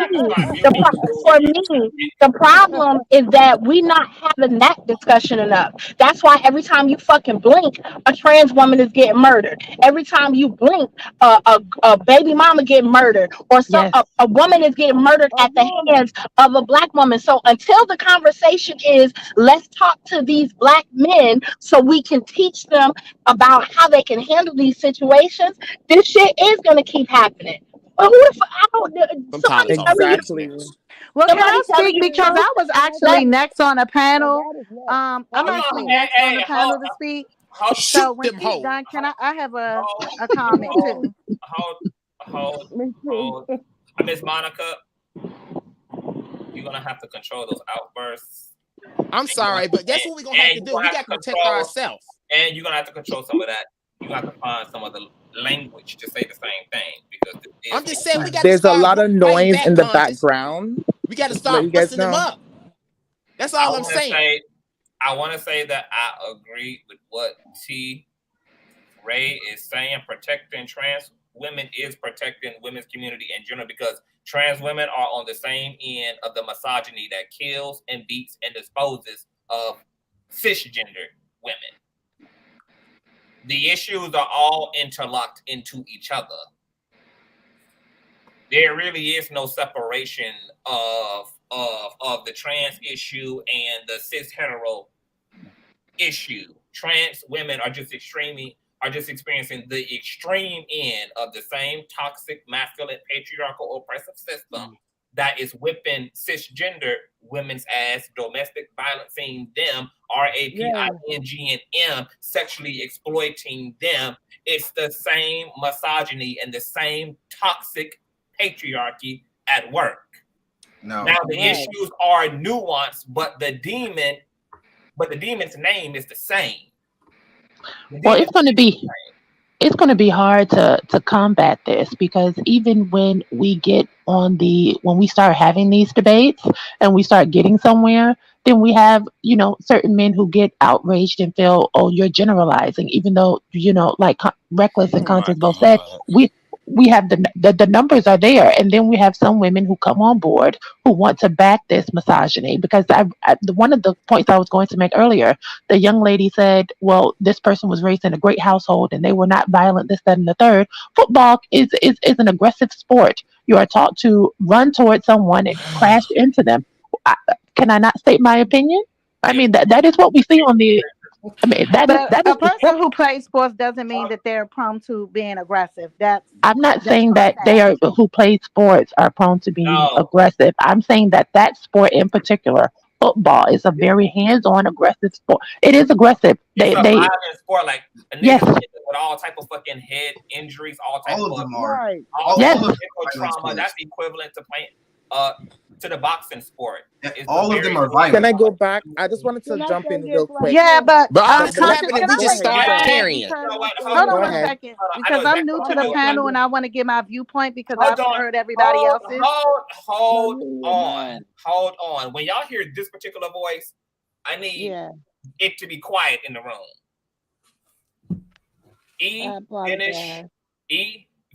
the problem is that we not having that discussion enough. That's why every time you fucking blink, a trans woman is getting murdered. Every time you blink, a baby mama getting murdered, or a woman is getting murdered at the hands of a Black woman. So until the conversation is, let's talk to these Black men so we can teach them about how they can handle these situations, this shit is gonna keep happening. Well, exactly. Well, can I speak, because I was actually next on a panel. I'm actually next on the panel to speak. So when she's done, can I have a comment too? Hold. Miss Monica, you're gonna have to control those outbursts. I'm sorry, but guess what we're gonna have to do? We got to protect ourselves. And you're gonna have to control some of that. You have to find some of the language to say the same thing, because I'm just saying we got. There's a lot of noise in the background. We got to start busting them up. That's all I'm saying. I want to say that I agree with what T. Ray is saying. Protecting trans women is protecting women's community in general, because trans women are on the same end of the misogyny that kills and beats and disposes of cisgender women. The issues are all interlocked into each other. There really is no separation of the trans issue and the cis hetero issue. Trans women are just experiencing the extreme end of the same toxic, masculine, patriarchal, oppressive system that is whipping cisgender women's ass, domestic violencing them, RAPING&M, sexually exploiting them. It's the same misogyny and the same toxic patriarchy at work. No. Now the issues are nuanced, but the demon's name is the same. Well, it's going to be hard to combat this, because even when we start having these debates and we start getting somewhere, then we have, certain men who get outraged and feel, oh, you're generalizing, even though, like Reckless and Conscious both said, we have the numbers are there. And then we have some women who come on board who want to back this misogyny, because one of the points I was going to make earlier, the young lady said, well, this person was raised in a great household and they were not violent, this, that, and the third. Football is an aggressive sport. You are taught to run towards someone and crash into them. Can I not state my opinion? I mean, that is what we see on the... I mean, that is a person who plays sports doesn't mean that they're prone to being aggressive. I'm not saying that who play sports are prone to being aggressive. I'm saying that sport in particular, football, is a very hands-on, aggressive sport. It is aggressive. It's a violent sport, like yes, with all type of fucking head injuries, all of them are trauma. That's equivalent to playing to the boxing sport. All of them are violent. Can I go back? I just wanted to jump in real quick. Yeah, but what happened if we just start carrying? Hold on one second, because I'm new to the panel and I want to give my viewpoint, because I've heard everybody else's. Hold on. When y'all hear this particular voice, I need it to be quiet in the room.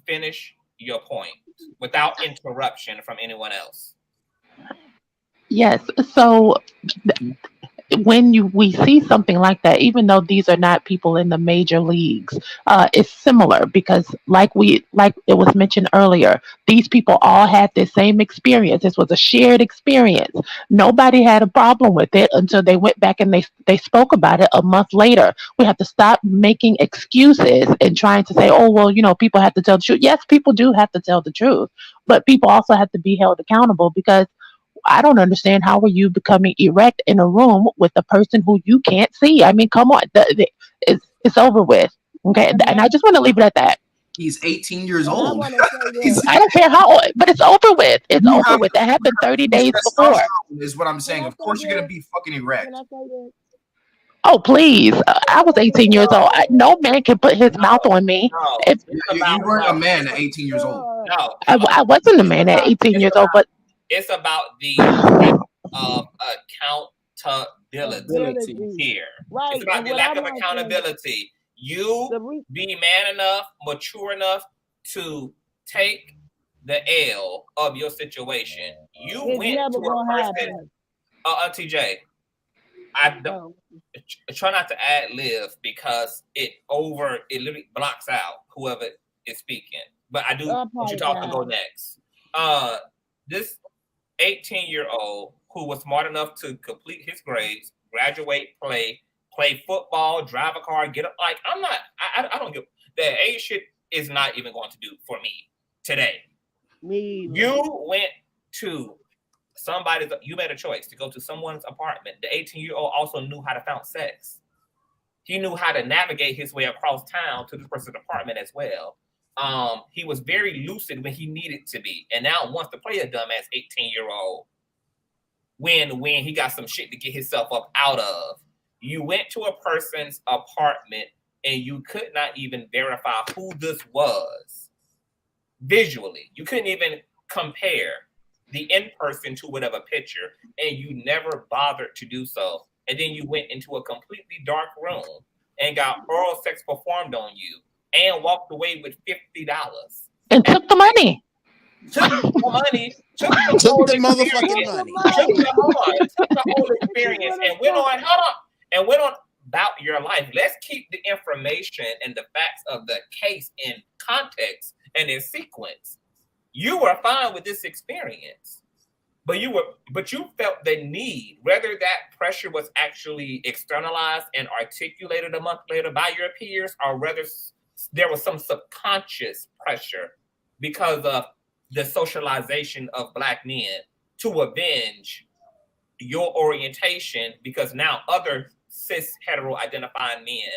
Finish your point without interruption from anyone else. Yes. So when we see something like that, even though these are not people in the major leagues, it's similar, because like it was mentioned earlier, these people all had the same experience. This was a shared experience. Nobody had a problem with it until they went back and they spoke about it a month later. We have to stop making excuses and trying to say, oh, well, people have to tell the truth. Yes, people do have to tell the truth, but people also have to be held accountable, because I don't understand, how are you becoming erect in a room with a person who you can't see? I mean, come on, it's over with. Okay, and I just want to leave it at that. He's 18 years old. I don't care how old, but it's over with. It's over with. That happened 30 days before. Is what I'm saying. Of course, you're gonna be fucking erect. Oh, please. I was 18 years old. No man can put his mouth on me. You weren't a man at 18 years old. No, I wasn't a man at 18 years old, but it's about the lack of accountability here. Right. It's about the lack of accountability. You be man enough, mature enough to take the L of your situation. You went to a person, TJ. I try not to ad lib, because it literally blocks out whoever is speaking. But I do want you to also go next. This 18-year-old who was smart enough to complete his grades, graduate, play football, drive a car, get up. Like, I don't give the age shit is not even going to do for me today. You went to you made a choice to go to someone's apartment. The 18-year-old also knew how to found sex. He knew how to navigate his way across town to this person's apartment as well. He was very lucid when he needed to be, and now wants to play a dumbass 18-year-old when he got some shit to get himself up out of. You went to a person's apartment and you could not even verify who this was visually. You couldn't even compare the in-person to whatever picture, and you never bothered to do so. And then you went into a completely dark room and got oral sex performed on you and walked away with $50. And took the money. Took the money. Took the motherfucking money. Took the whole experience and went on about your life. Let's keep the information and the facts of the case in context and in sequence. You were fine with this experience, but you felt the need, whether that pressure was actually externalized and articulated a month later by your peers, or whether there was some subconscious pressure because of the socialization of Black men to avenge your orientation, because now other cis hetero identifying men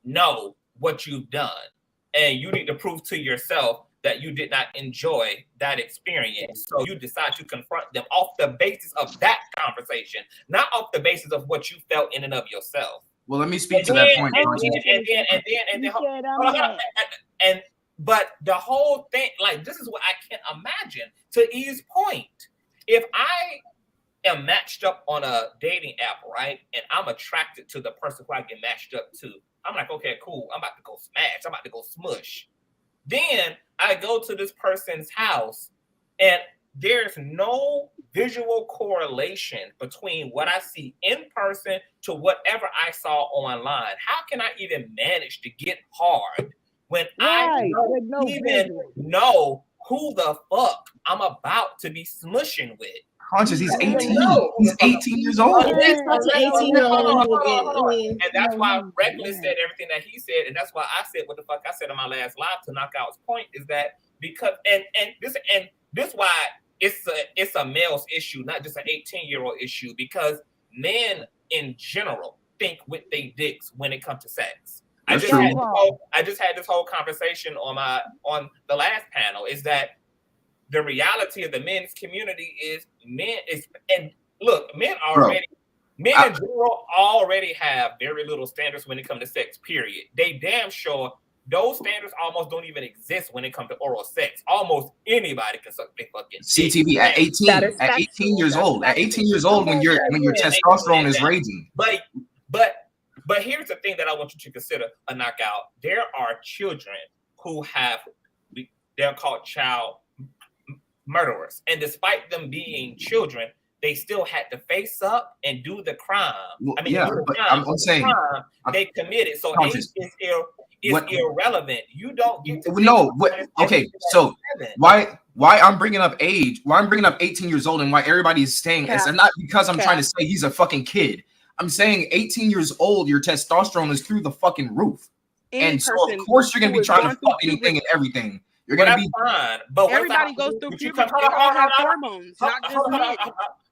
know what you've done, and you need to prove to yourself that you did not enjoy that experience. So you decide to confront them off the basis of that conversation, not off the basis of what you felt in and of yourself. Well, let me speak to that point. But the whole thing, like, this is what I can't imagine. To E's point, if I am matched up on a dating app, right, and I'm attracted to the person who I get matched up to, I'm like, okay, cool, I'm about to go smash, I'm about to go smush. Then I go to this person's house, and there's no visual correlation between what I see in person to whatever I saw online. How can I even manage to get hard when I don't even know who the fuck I'm about to be smushing with? Conscious, he's 18. He's 18 years old. And that's why Reckless said everything that he said, and that's why I said what the fuck I said in my last live to knock out his point, is that because this why it's a male's issue, not just an 18-year-old issue, because men in general think with their dicks when it comes to sex. I just had this whole conversation on the last panel, is that the reality of the men's community is men in general already have very little standards when it comes to sex, period. They damn sure those standards almost don't even exist when it comes to oral sex. Almost anybody can suck their fucking CTV at 18. At 18 years old. At 18 years old, when your testosterone is raging. But here's the thing that I want you to consider a knockout. There are children who they're called child murderers, and despite them being children, they still had to face up and do the crime. I'm saying they committed. So age is irrelevant. You don't get to so why I'm bringing up age? Why I'm bringing up 18 years old, and why everybody is saying this? And not because I'm trying to say he's a fucking kid. I'm saying 18 years old, your testosterone is through the fucking roof, and so of course you're gonna be trying to fuck anything and everything. You're gonna be fine, but everybody goes through puberty. They all have hormones, not just men.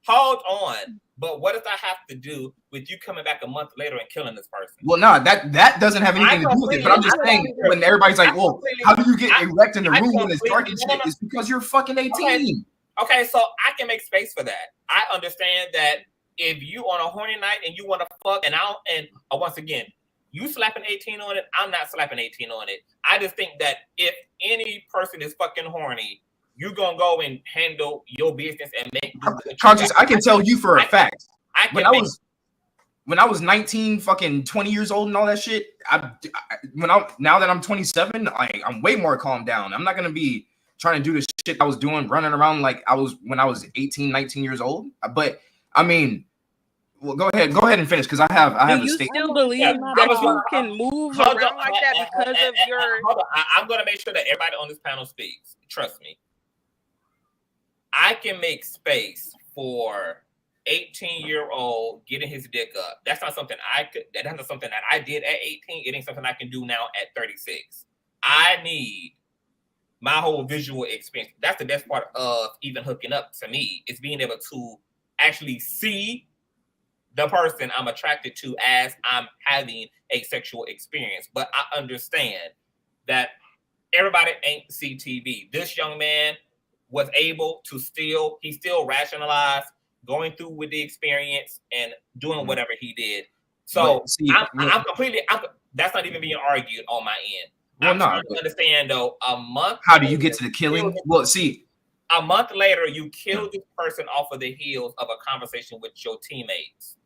Hold on, but what does that have to do with you coming back a month later and killing this person? Well, no, that doesn't have anything to do with it. But I'm just saying, when everybody's like, "Well, how do you get erect in the room when it's dark and shit?" It's because you're fucking 18. Okay, so I can make space for that. I understand that if you on a horny night and you want to fuck, and once again, you slapping 18 on it, I'm not slapping 18 on it. I just think that if any person is fucking horny, you're gonna go and handle your business and make Conscious. I can tell you for a fact. When I was 19, fucking 20 years old and all that shit, now that I'm 27, I'm way more calmed down. I'm not gonna be trying to do the shit I was doing, running around like I was when I was 18, 19 years old. But I mean, well, go ahead and finish, because I have a statement. Do you still believe that you can move around like that because of your? I'm gonna make sure that everybody on this panel speaks. Trust me. I can make space for 18-year-old getting his dick up. That's not something that's not something that I did at 18. It ain't something I can do now at 36. I need my whole visual experience. That's the best part of even hooking up to me, is being able to actually see the person I'm attracted to as I'm having a sexual experience. But I understand that everybody ain't CTV. This young man was able to still rationalize going through with the experience and doing whatever he did. So that's not even being argued on my end. I'm trying to understand though, a month. How do you get to the killing? Well, see, a month later, you kill this person off of the heels of a conversation with your teammates.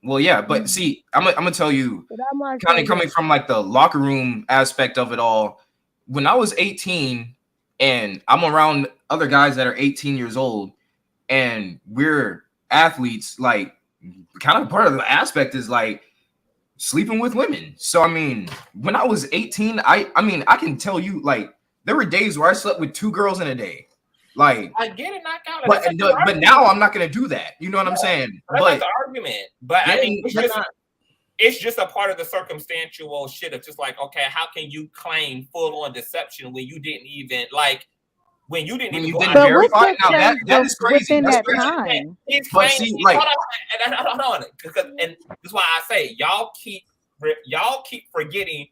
Well, yeah, but see, I'm gonna tell you, kind of coming from like the locker room aspect of it all. When I was 18 and I'm around other guys that are 18 years old and we're athletes, like kind of part of the aspect is like sleeping with women. So, I mean, when I was 18, I can tell you, like, there were days where I slept with 2 girls in a day. Like, I get it, knock out. But now I'm not going to do that. You know what I'm saying? That's not the argument. But I mean, it's just a part of the circumstantial shit of just like, okay, how can you claim full on deception when you didn't even like when you didn't even you go didn't out. verify. Now that is crazy. Within That's that crazy. time. He's But claiming, see, like, hold on, and that's why I say y'all keep forgetting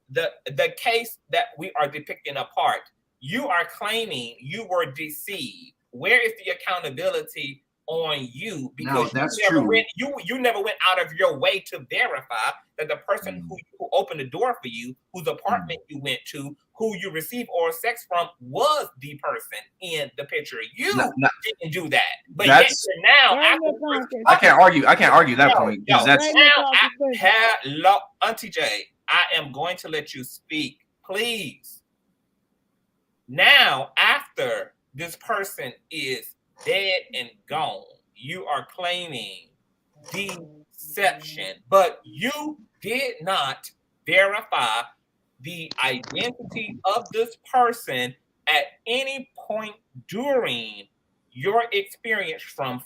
the case that we are depicting apart. You are claiming you were deceived. Where is the accountability on you? Because that's you never true. you never went out of your way to verify that the person who opened the door for you, whose apartment you went to, who you received oral sex from, was the person in the picture. You didn't do that, but yet now I can't argue that point because that's hello, Auntie J. I am going to let you speak, please. Now, after this person is dead and gone, you are claiming deception, but you did not verify the identity of this person at any point during your experience from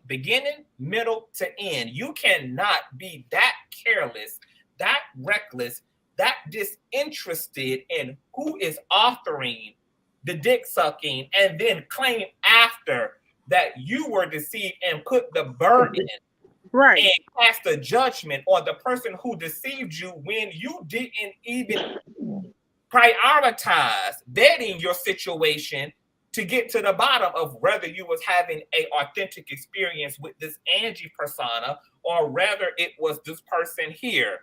beginning, middle to end. You cannot be that careless, that reckless, that disinterested in who is authoring the dick sucking and then claim after that you were deceived and put the burden and cast a judgment on the person who deceived you when you didn't even prioritize vetting your situation to get to the bottom of whether you was having a authentic experience with this Angie persona or whether it was this person here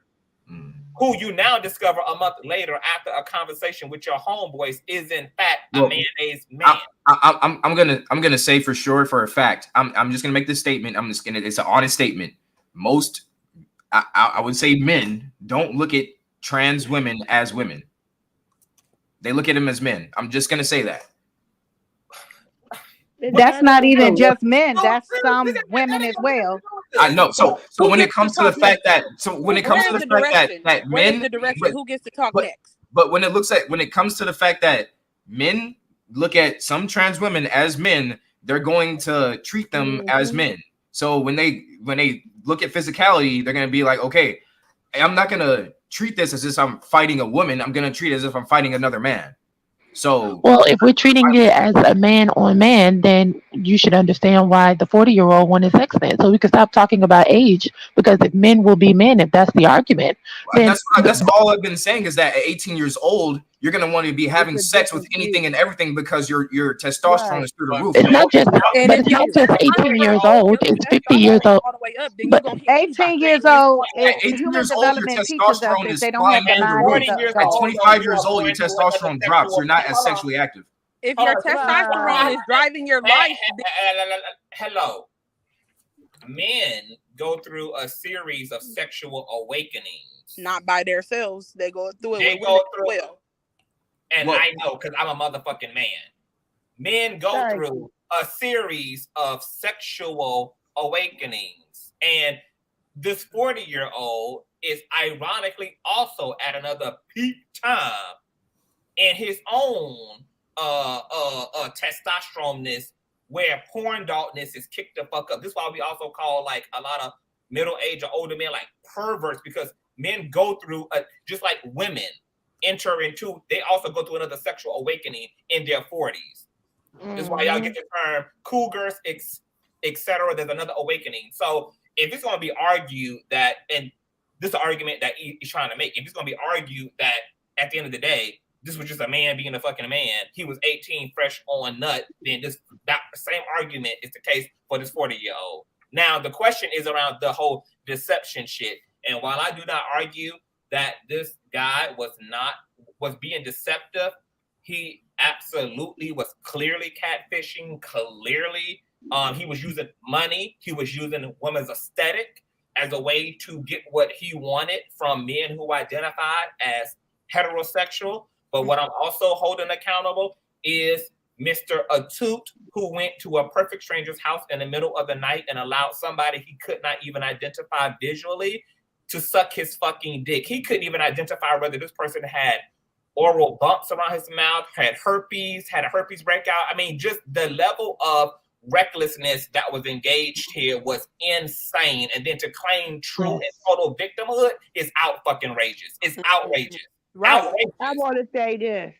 who you now discover a month later after a conversation with your homeboys is in fact a mayonnaise man. I'm gonna say for sure, for a fact. I'm just gonna make this statement. It's an honest statement. Most I would say men don't look at trans women as women. They look at them as men. I'm just gonna say that. That's not even just men. That's some women as well. I know. So when it comes to the fact that that men, the direction, who gets to talk next? But when it comes to the fact that men look at some trans women as men, they're going to treat them as men. So when they look at physicality, they're gonna be like, okay, I'm not gonna treat this as if I'm fighting a woman. I'm gonna treat it as if I'm fighting another man. So, well, if we're treating it as a man on man, then you should understand why the 40-year-old wanted sex then. So we can stop talking about age, because if men will be men, if that's the argument, then that's all I've been saying is that at 18 years old, you're gonna want to be having sex with anything and everything because your testosterone is through the roof. It's not just, but it's not just 18 years old. It's 50 years old. But 18 years old, 18 human years old, your development teaches us testosterone that is they don't have flying to through the roof. At 25 years old, your testosterone drops. You're not as sexually active. If your testosterone is driving your life, hello. Men go through a series of sexual awakenings. Not by themselves. They go through it they with go women through as well. And I know because I'm a motherfucking man. Men go through a series of sexual awakenings. And this 40-year-old is ironically also at another peak time in his own testosterone-ness, where porn darkness is kicked the fuck up. This is why we also call like a lot of middle-aged or older men like perverts, because men go through just like women enter into, they also go through another sexual awakening in their 40s. This is why y'all get the term cougars, etc. There's another awakening. So if it's going to be argued that, and this is an argument that he's trying to make, if it's going to be argued that at the end of the day, this was just a man being a fucking man, he was 18, fresh on nut, then that same argument is the case for this 40-year-old. Now, the question is around the whole deception shit. And while I do not argue that this guy was being deceptive, he absolutely was clearly catfishing, clearly. He was using money. He was using women's aesthetic as a way to get what he wanted from men who identified as heterosexual. But what I'm also holding accountable is Mr. Etute, who went to a perfect stranger's house in the middle of the night and allowed somebody he could not even identify visually to suck his fucking dick. He couldn't even identify whether this person had oral bumps around his mouth, had herpes, had a herpes breakout. I mean, just the level of recklessness that was engaged here was insane. And then to claim true and total victimhood is out fucking outrageous. It's outrageous. Right. I want to say this.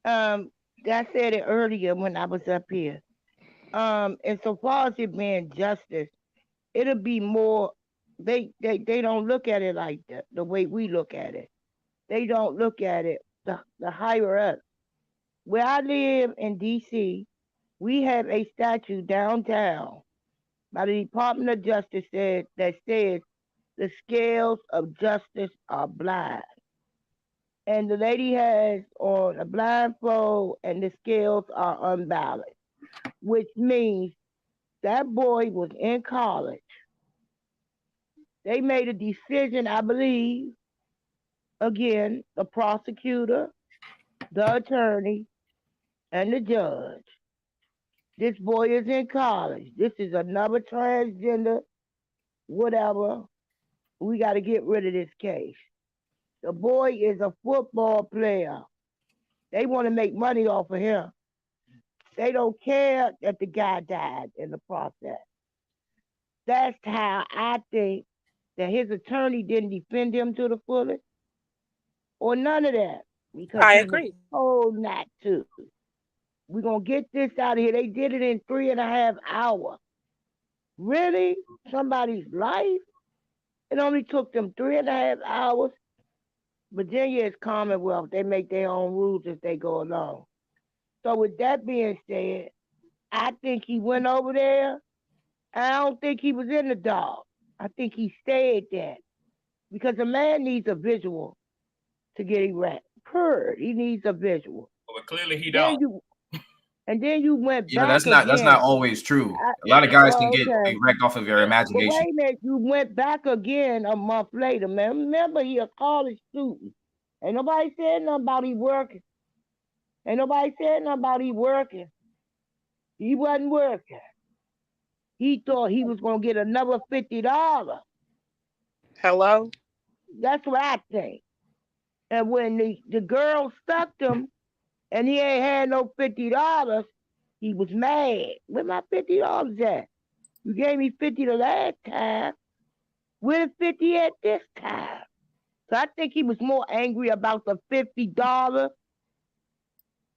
I said it earlier when I was up here. And so far as it being justice, it'll be more. They don't look at it like that, the way we look at it. They don't look at it the higher up. Where I live in D.C., we have a statue downtown by the Department of Justice that says the scales of justice are blind. And the lady has on a blindfold and the scales are unbalanced, which means that boy was in college. They made a decision, I believe, again, the prosecutor, the attorney, and the judge. This boy is in college. This is another transgender, whatever. We got to get rid of this case. The boy is a football player. They want to make money off of him. They don't care that the guy died in the process. That's how I think that his attorney didn't defend him to the fullest, or none of that, because I he agree. was told not to. We're going to get this out of here. They did it in 3.5 hours. Really? Somebody's life? It only took them 3.5 hours. Virginia is Commonwealth. They make their own rules as they go along. So with that being said, I think he went over there. I don't think he was in the dark. I think he stayed there. Because a man needs a visual to get erect. He needs a visual. But clearly he don't. And then you went back. That's not always true. A lot of guys can get erect off of their imagination. But wait a minute, you went back again a month later, man. Remember, he a college student. Ain't nobody said nothing about he working. Ain't nobody said nothing about he working. He wasn't working. He thought he was gonna get another $50. Hello? That's what I think. And when the girl stuck him and he ain't had no $50, he was mad. Where my $50 at? You gave me 50 the last time. Where the 50 at this time? So I think he was more angry about the $50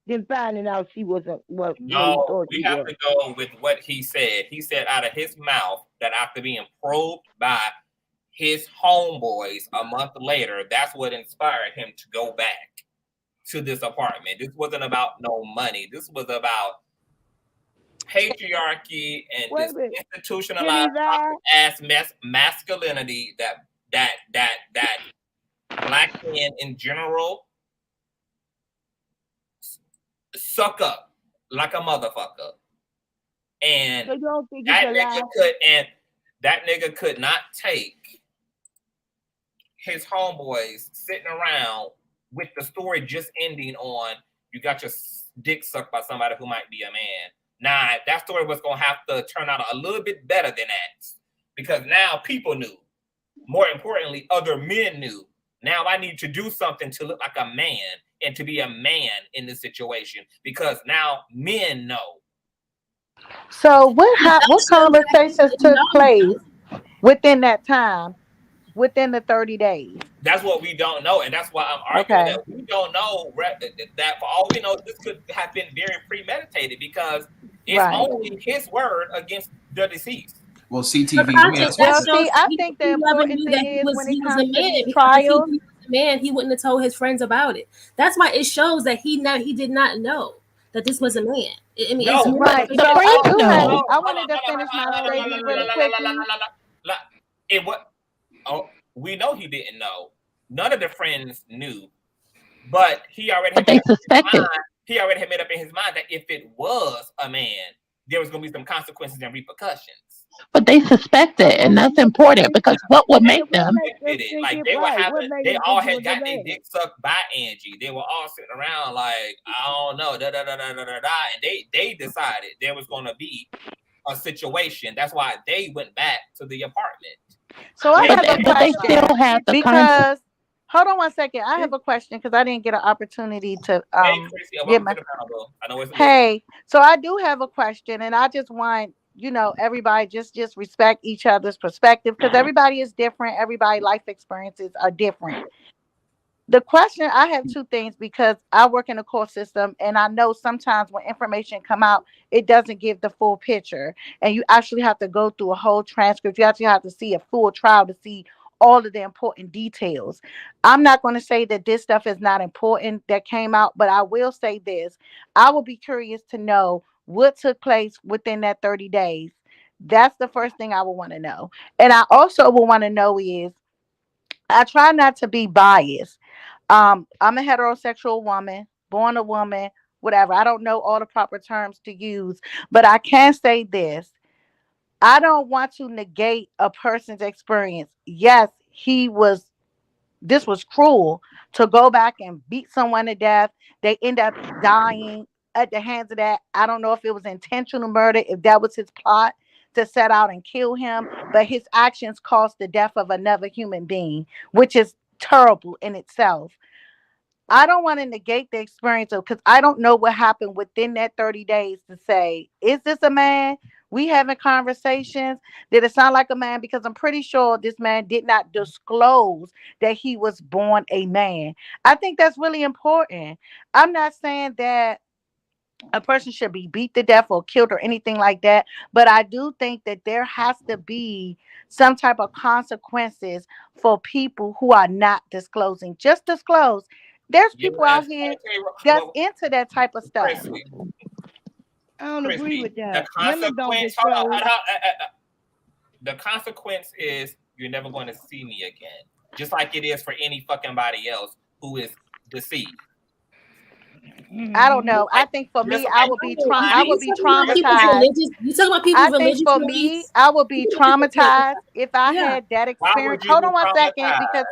than finding out she wasn't what he thought we have to go with what he said. He said out of his mouth that after being probed by his homeboys a month later, that's what inspired him to go back to this apartment. This wasn't about no money. This was about patriarchy and this institutionalized ass masculinity that black men in general suck up like a motherfucker. And that nigga could not take his homeboys sitting around with the story just ending on you got your dick sucked by somebody who might be a man. Nah, that story was gonna have to turn out a little bit better than that, because now people knew. More importantly, other men knew. Now I need to do something to look like a man and to be a man in this situation, because now men know. So what conversations took place within that time, within the 30 days? That's what we don't know, and that's why I'm arguing that we don't know that. For all we know, this could have been very premeditated, because it's only his word against the deceased. Well, CTV. I think the important thing is when it comes to trials, man, he wouldn't have told his friends about it. That's why it shows that he did not know that this was a man. I mean, I wanted to finish my statement really quickly. We know he didn't know. None of the friends knew, but he already had made up in his mind that if it was a man, there was going to be some consequences and repercussions. But they suspected, and that's important, because what would make them? Like they all had got their dick sucked by Angie. They were all sitting around like, I don't know, and they decided there was going to be a situation. That's why they went back to the apartment. So I have a question. They still have the because hold on one second. I have a question because I didn't get an opportunity to get my. Hey, so I do have a question, and I just want everybody just respect each other's perspective, because everybody is different. Everybody's life experiences are different. The question, I have two things because I work in the court system, and I know sometimes when information come out, it doesn't give the full picture, and you actually have to go through a whole transcript. You actually have to see a full trial to see all of the important details. I'm not going to say that this stuff is not important that came out, but I will say this. I will be curious to know what took place within that 30 days. That's the first thing I would want to know. And I also will want to know is, I try not to be biased. I'm a heterosexual woman, born a woman, whatever. I don't know all the proper terms to use, but I can say this. I don't want to negate a person's experience. Yes, this was cruel to go back and beat someone to death. They end up dying at the hands of that. I don't know if it was intentional murder, if that was his plot to set out and kill him, but his actions caused the death of another human being, which is terrible in itself. I don't want to negate the experience because I don't know what happened within that 30 days to say, is this a man? We having conversations. Did it sound like a man? Because I'm pretty sure this man did not disclose that he was born a man. I think that's really important. I'm not saying that a person should be beat to death or killed or anything like that, but I do think that there has to be some type of consequences for people who are not disclosing. Just disclose. There's people out here that's into that type of stuff. I don't agree with that. The consequence is you're never going to see me again. Just like it is for any fucking body else who is deceased. I don't know. I think for me, I would be traumatized. You talking about people? I think for me, I would be traumatized if I had that experience. Hold on one second, because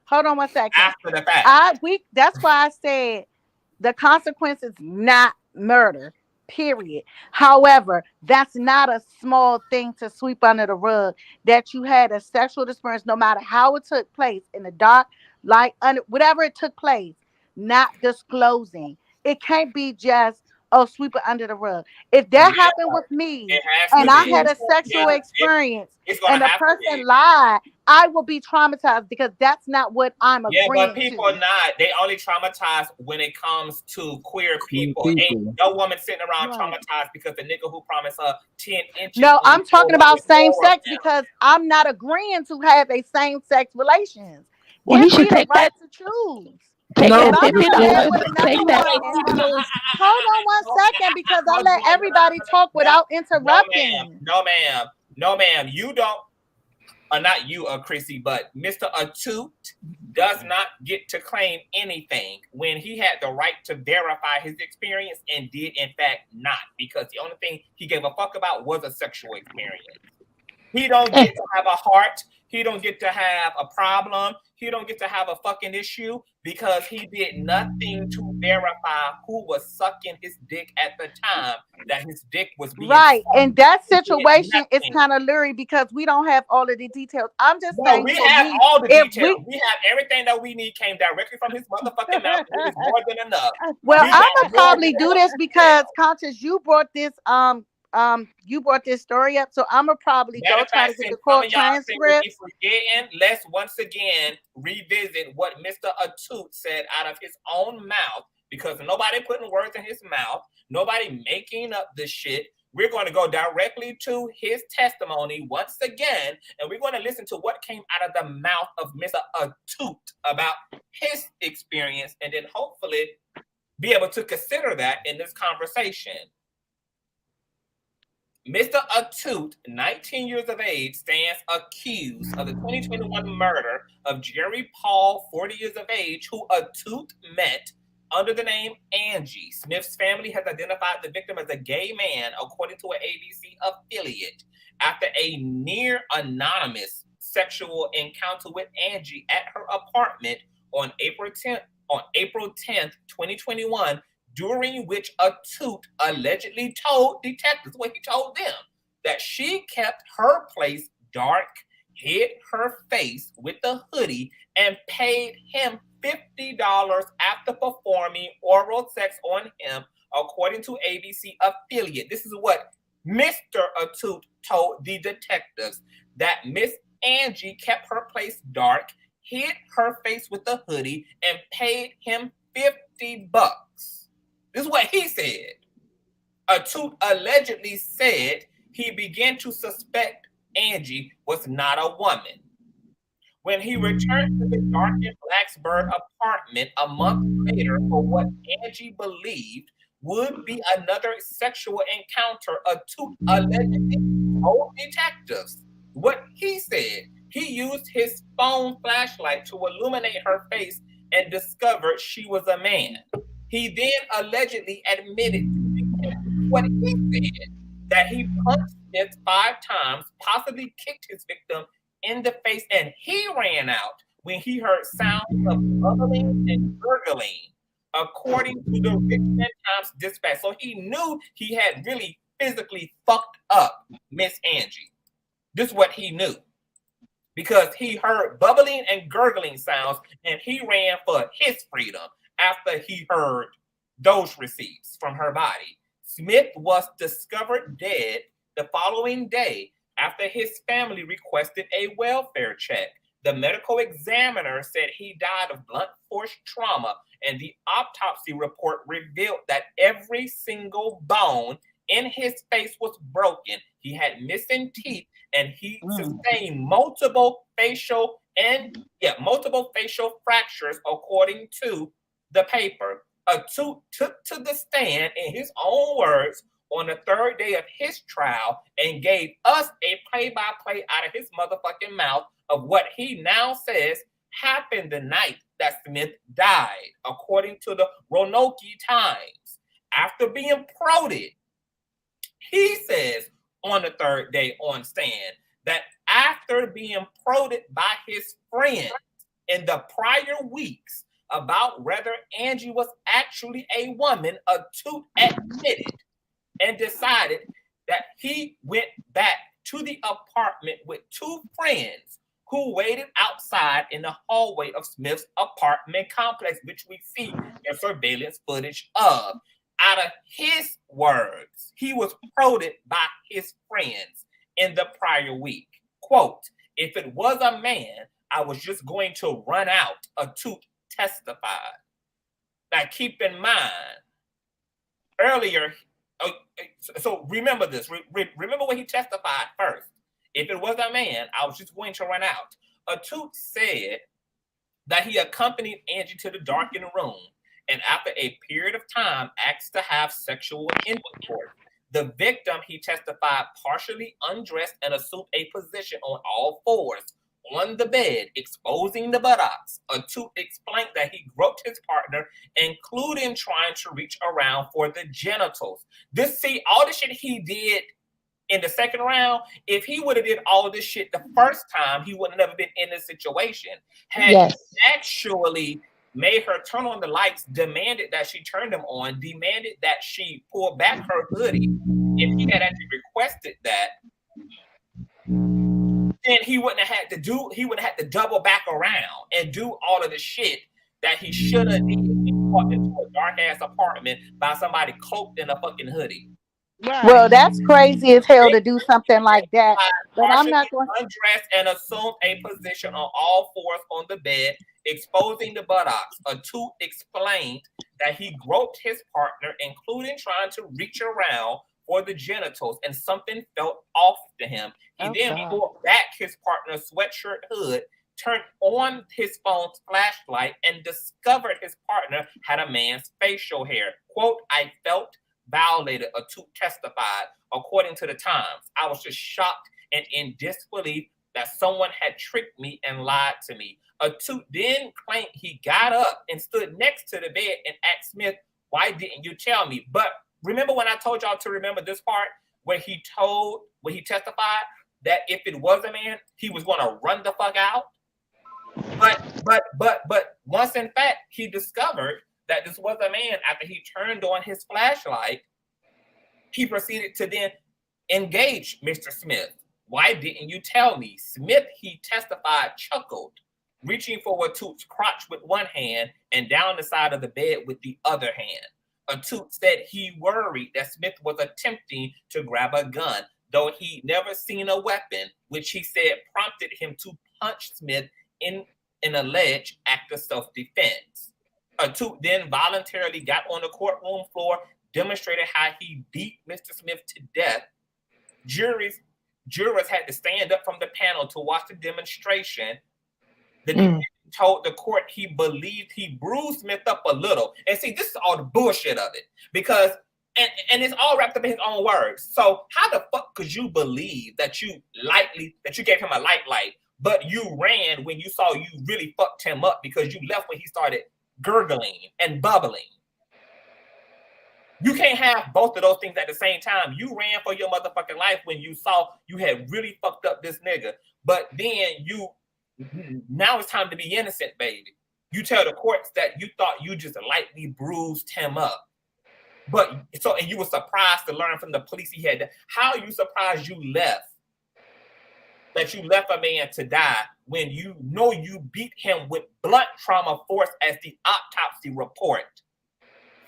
hold on one second. After the fact, that's why I said the consequence is not murder. Period. However, that's not a small thing to sweep under the rug. That you had a sexual experience, no matter how it took place, in the dark, light, under whatever it took place, not disclosing. It can't be just, oh, sweep it under the rug. If that happened with me and I had a sexual experience and the person lied, I will be traumatized because that's not what I'm agreeing to. Yeah, but people are not. They only traumatized when it comes to queer people. Ain't no woman sitting around traumatized because the nigga who promised her 10 inches. No, I'm talking about same sex because I'm not agreeing to have a same sex relations. Well, he should take that to choose. Take Hold that on one second, because I let everybody talk without interrupting. No, ma'am. You don't. Not you, Chrissy, but Mr. Etute does not get to claim anything when he had the right to verify his experience and did in fact not, because the only thing he gave a fuck about was a sexual experience. He don't get to have a heart. He don't get to have a problem. He don't get to have a fucking issue because he did nothing to verify who was sucking his dick at the time that his dick was being right. sucked. And that situation is kind of leery because we don't have all of the details. I'm just saying. We have all the details. We have everything that we need came directly from his motherfucking mouth. It is more than enough. Well, I'm gonna probably do this because Conscious, you brought this story up, so I'm gonna probably go try to get the court transcript. Let's once again revisit what Mr. Etute said out of his own mouth, because nobody putting words in his mouth, nobody making up this shit. We're going to go directly to his testimony once again, and we're going to listen to what came out of the mouth of Mr. Etute about his experience, and then hopefully be able to consider that in this conversation. Mr. Etute, 19 years of age, stands accused of the 2021 murder of Jerry Paul, 40 years of age, who Etute met under the name Angie. Smith's family has identified the victim as a gay man, according to an ABC affiliate, after a near anonymous sexual encounter with Angie at her apartment on April 10th, 2021. During which Etute allegedly told detectives, what he told them, that she kept her place dark, hid her face with a hoodie, and paid him $50 after performing oral sex on him, according to ABC affiliate. This is what Mr. Etute told the detectives, that Miss Angie kept her place dark, hid her face with a hoodie and paid him $50. This is what he said. Etute allegedly said he began to suspect Angie was not a woman. When he returned to the darkened Blacksburg apartment a month later for what Angie believed would be another sexual encounter, Etute allegedly told detectives what he said. He used his phone flashlight to illuminate her face and discovered she was a man. He then allegedly admitted what he said, that he punched Smith 5 times, possibly kicked his victim in the face, and he ran out when he heard sounds of bubbling and gurgling, according to the Richmond Times Dispatch. So he knew he had really physically fucked up Miss Angie. This is what he knew, because he heard bubbling and gurgling sounds, and he ran for his freedom after he heard those receipts from her body. Smith was discovered dead the following day after his family requested a welfare check. The medical examiner said he died of blunt force trauma, and the autopsy report revealed that every single bone in his face was broken. He had missing teeth, and he sustained multiple facial fractures, according to the paper. Etute took to the stand in his own words on the third day of his trial and gave us a play-by-play out of his motherfucking mouth of what he now says happened the night that Smith died, according to the Roanoke Times. After being prodded, he says on the third day on stand that after being prodded by his friends in the prior weeks about whether Angie was actually a woman, Etute admitted and decided that he went back to the apartment with 2 friends who waited outside in the hallway of Smith's apartment complex, which we see in surveillance footage of. Out of his words, he was prodded by his friends in the prior week. Quote, "If it was a man, I was just going to run out," Etute testified. Now keep in mind, earlier, so remember this, remember what he testified first. If it was a man, I was just going to run out. Etute said that he accompanied Angie to the darkened room, and after a period of time asked to have sexual intercourse. The victim, he testified, partially undressed and assumed a position on all fours on the bed, exposing the buttocks. Etute explained that he groped his partner, including trying to reach around for the genitals. All the shit he did in the second round, if he would have did all of this shit the first time, he would have never been in this situation. Had he actually made her turn on the lights, demanded that she turn them on, demanded that she pull back her hoodie, if he had actually requested that, then he wouldn't have had to double back around and do all of the shit that he should have did. He walked into a dark ass apartment by somebody cloaked in a fucking hoodie. Right. Well, that's crazy as hell to do something like that. But I'm not going to undress and assume a position on all fours on the bed, exposing the buttocks. Etute explained that he groped his partner, including trying to reach around for the genitals, and something felt off to him. He then pulled back his partner's sweatshirt hood, turned on his phone's flashlight, and discovered his partner had a man's facial hair. Quote, "I felt violated," Etute testified, according to the Times. "I was just shocked and in disbelief that someone had tricked me and lied to me." Etute then claimed he got up and stood next to the bed and asked Smith, "Why didn't you tell me?" But remember when I told y'all to remember this part where he testified that if it was a man, he was going to run the fuck out? But once in fact he discovered that this was a man, after he turned on his flashlight, he proceeded to then engage Mr. Smith. "Why didn't you tell me?" Smith, he testified, chuckled, reaching for Etute's crotch with one hand and down the side of the bed with the other hand. Etute said he worried that Smith was attempting to grab a gun, though he never seen a weapon, which he said prompted him to punch Smith in an alleged act of self-defense. Etute then voluntarily got on the courtroom floor, demonstrated how he beat Mr. Smith to death. Jurors had to stand up from the panel to watch the demonstration. The defendant told the court he believed he bruised Smith up a little. And see, this is all the bullshit of it. Because, and it's all wrapped up in his own words. So how the fuck could you believe that you gave him a light, but you ran when you saw you really fucked him up because you left when he started gurgling and bubbling? You can't have both of those things at the same time. You ran for your motherfucking life when you saw you had really fucked up this nigga. But then now it's time to be innocent, baby. You tell the courts that you thought you just lightly bruised him up. And you were surprised to learn from the police he had. How are you surprised you left? That you left a man to die when you know you beat him with blunt trauma force, as the autopsy report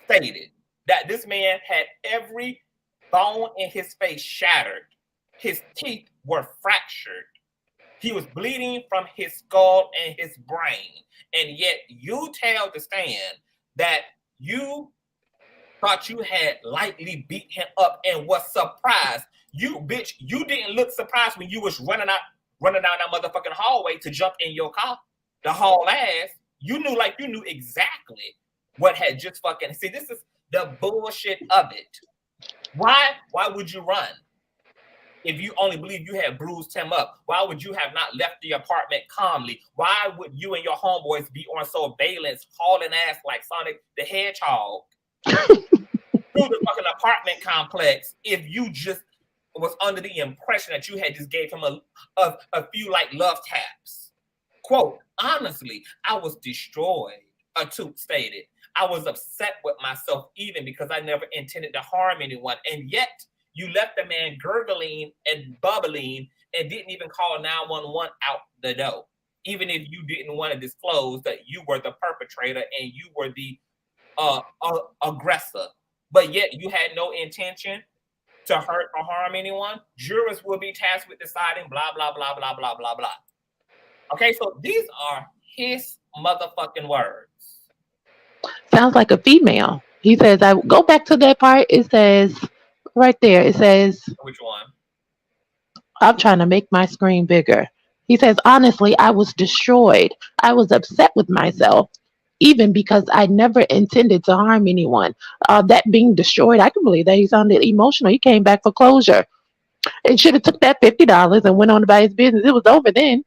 stated. That this man had every bone in his face shattered. His teeth were fractured. He was bleeding from his skull and his brain. And yet you tell the stand that you thought you had lightly beat him up and was surprised. You didn't look surprised when you was running down that motherfucking hallway to jump in your car. The haul ass. You knew exactly what had just fucking... See, this is the bullshit of it. Why would you run? If you only believe you had bruised him up, why would you have not left the apartment calmly? Why would you and your homeboys be on surveillance, hauling ass like Sonic the Hedgehog through the fucking apartment complex if you just was under the impression that you had just gave him a few like love taps? Quote, honestly, I was destroyed, Etute stated. I was upset with myself even because I never intended to harm anyone. And yet you left the man gurgling and bubbling and didn't even call 911 out the door. Even if you didn't want to disclose that you were the perpetrator and you were the aggressor. But yet you had no intention to hurt or harm anyone. Jurors will be tasked with deciding blah, blah, blah, blah, blah, blah, blah. Okay, so these are his motherfucking words. Sounds like a female. He says, I go back to that part. It says right there, it says, which one? I'm trying to make my screen bigger. He says, honestly, I was destroyed. I was upset with myself, even because I never intended to harm anyone. That being destroyed, I can believe that he sounded emotional. He came back for closure. It should have took that $50 and went on about his business. It was over then.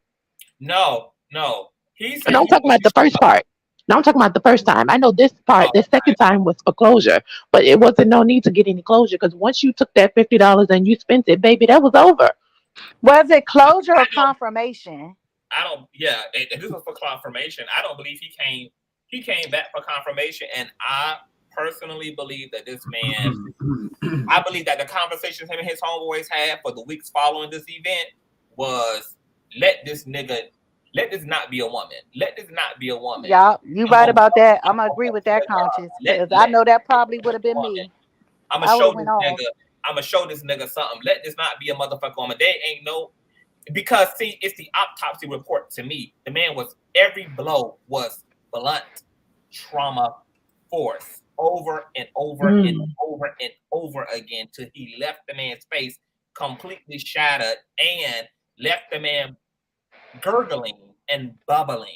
No. And I'm talking about the first part. No, I'm talking about the first time. I know this part, the second time was for closure, but it wasn't no need to get any closure because once you took that $50 and you spent it, baby, that was over. Was it closure or confirmation? This was for confirmation. I don't believe he came back for confirmation, and I personally believe that this man, I believe that the conversations him and his homeboys had for the weeks following this event was let this not be a woman. Let this not be a woman. Yeah, you right about that. I'm gonna agree with that, Conscious, because I know that probably would have been me. I'm gonna show this nigga something. Let this not be a motherfucker woman. They ain't no, because see, it's the autopsy report to me. The man was, every blow was blunt trauma force over and over and over and over again till he left the man's face completely shattered and left the man gurgling and bubbling.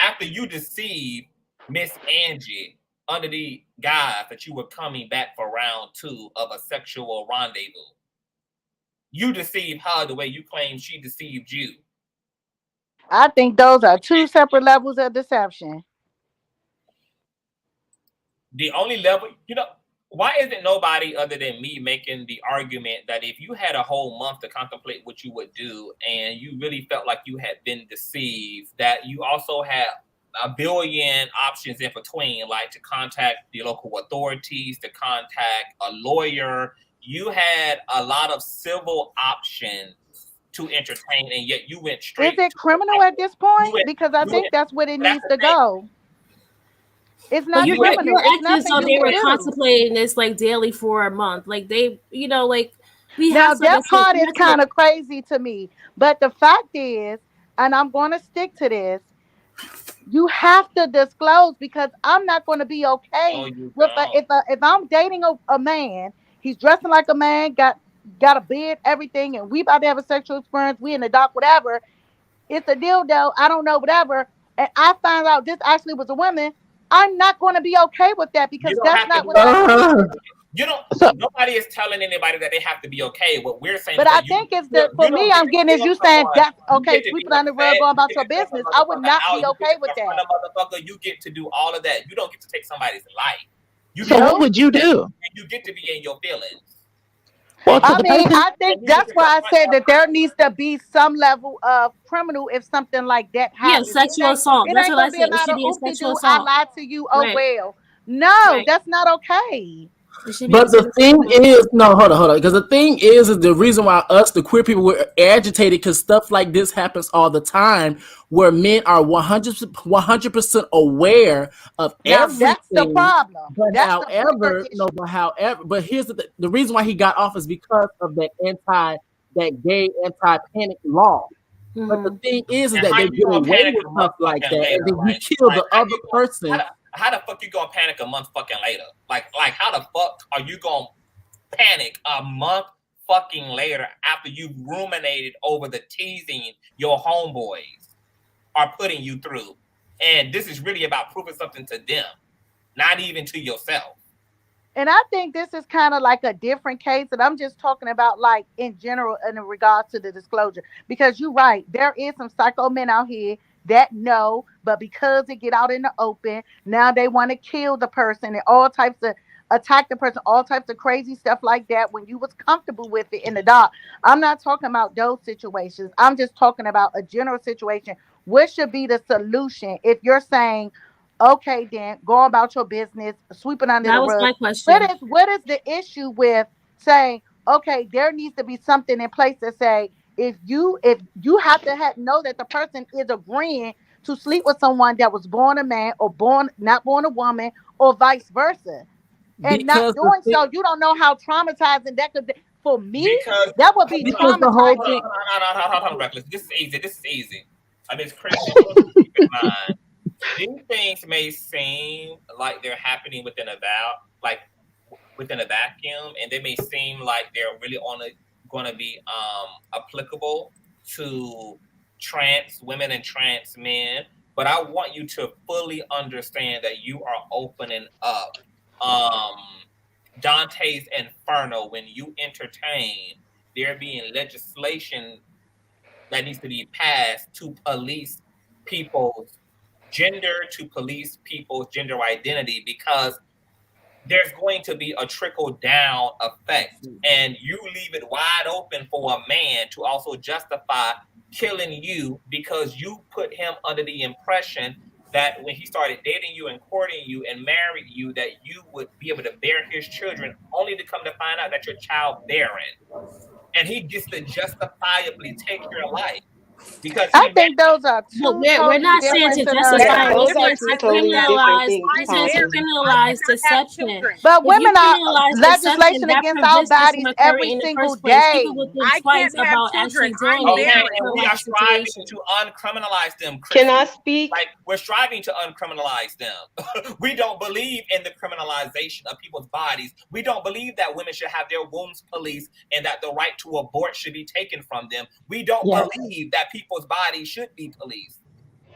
After you deceived Miss Angie under the guise that you were coming back for round 2 of a sexual rendezvous, you deceived her the way you claim she deceived you. I think those are 2 separate levels of deception. The only level, why isn't nobody other than me making the argument that if you had a whole month to contemplate what you would do and you really felt like you had been deceived, that you also had a billion options in between, like to contact the local authorities, to contact a lawyer. You had a lot of civil options to entertain, and yet you went straight. Is it criminal at this point? Because I think that's what it needs to go. It's not criminal. You're acting so they were contemplating this like daily for a month. Like they, like Now that part is kind of crazy to me, but the fact is, and I'm going to stick to this, you have to disclose, because I'm not going to be okay with if I'm dating a man, he's dressing like a man, got a bed, everything, and we about to have a sexual experience, we in the dock, whatever. It's a dildo, I don't know, whatever. And I find out this actually was a woman. I'm not going to be okay with that, because that's not what I You don't. Nobody is telling anybody that they have to be okay. What we're saying, but I think it's that for me. I'm getting is you saying that's okay. Sweep it under the rug, going about your business. I would not be okay with that. Motherfucker, you get to do all of that. You don't get to take somebody's life. So what would you do? You get to be in your feelings. Well, I mean, I think that's why I said that there needs to be some level of criminal if something like that happens. Yeah, sexual assault. That's what I said. It should be sexual assault. I lied to you. Oh well. No, that's not okay. But the thing is, no, hold on. Because the thing is the reason why us, the queer people, were agitated, because stuff like this happens all the time, where men are 100% aware of everything. That's the problem. But however, but here's the reason why he got off is because of that gay anti-panic law. Mm-hmm. But the thing is that they get away with stuff like that, and then you kill the other person. How the fuck you gonna panic a month fucking later? Like how the fuck are you gonna panic a month fucking later after you've ruminated over the teasing your homeboys are putting you through? And this is really about proving something to them, not even to yourself. And I think this is kind of like a different case, and I'm just talking about like in general in regards to the disclosure, because you're right, there is some psycho men out here that know, but because they get out in the open, now they want to kill the person and all types of attack the person, all types of crazy stuff like that when you was comfortable with it in the dock. I'm not talking about those situations. I'm just talking about a general situation. What should be the solution if you're saying, okay, then go about your business, sweeping under the rug? That was my question. What is the issue with saying, okay, there needs to be something in place to say, if you have to know that the person is agreeing to sleep with someone that was born a man or not born a woman, or vice versa, and not doing so, you don't know how traumatizing that could be. For me, that would be traumatizing. Hold on, This is easy. I mean, it's crazy. Keep in mind, these things may seem like they're happening within a vacuum, and they may seem like they're really going to be applicable to trans women and trans men, but I want you to fully understand that you are opening up Dante's Inferno when you entertain there being legislation that needs to be passed to police people's gender, to police people's gender identity, because there's going to be a trickle down effect, and you leave it wide open for a man to also justify killing you because you put him under the impression that when he started dating you and courting you and married you, that you would be able to bear his children, only to come to find out that you're childbearing. And he gets to justifiably take your life. Because I think those are two. We're not saying to justify. We're saying to criminalize deception. But women are legislation against our bodies every single day. I can't have children. We are striving to uncriminalize them. Can I speak? Like, we're striving to uncriminalize them. We don't believe in the criminalization of people's bodies. We don't believe that women should have their wombs policed and that the right to abort should be taken from them. We don't believe that people's bodies should be policed.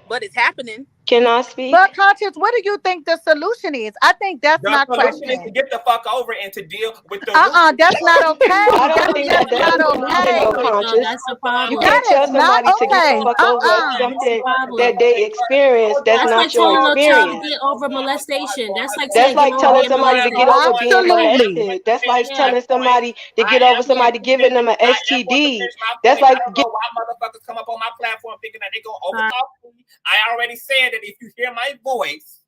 But it's happening. Can I speak? But Conscious, what do you think the solution is? I think that's my question. The solution is to get the fuck over and to deal with the that's not okay. I don't think that's not okay. That's the problem. You can't tell somebody to get the fuck over something that they experienced. That's not your experience. Get over molestation. That's like telling somebody to get over being molested. That's like telling somebody to get over somebody giving them an STD. That's like why motherfuckers come up on my platform thinking that they gonna overtalk me. I already said that if you hear my voice,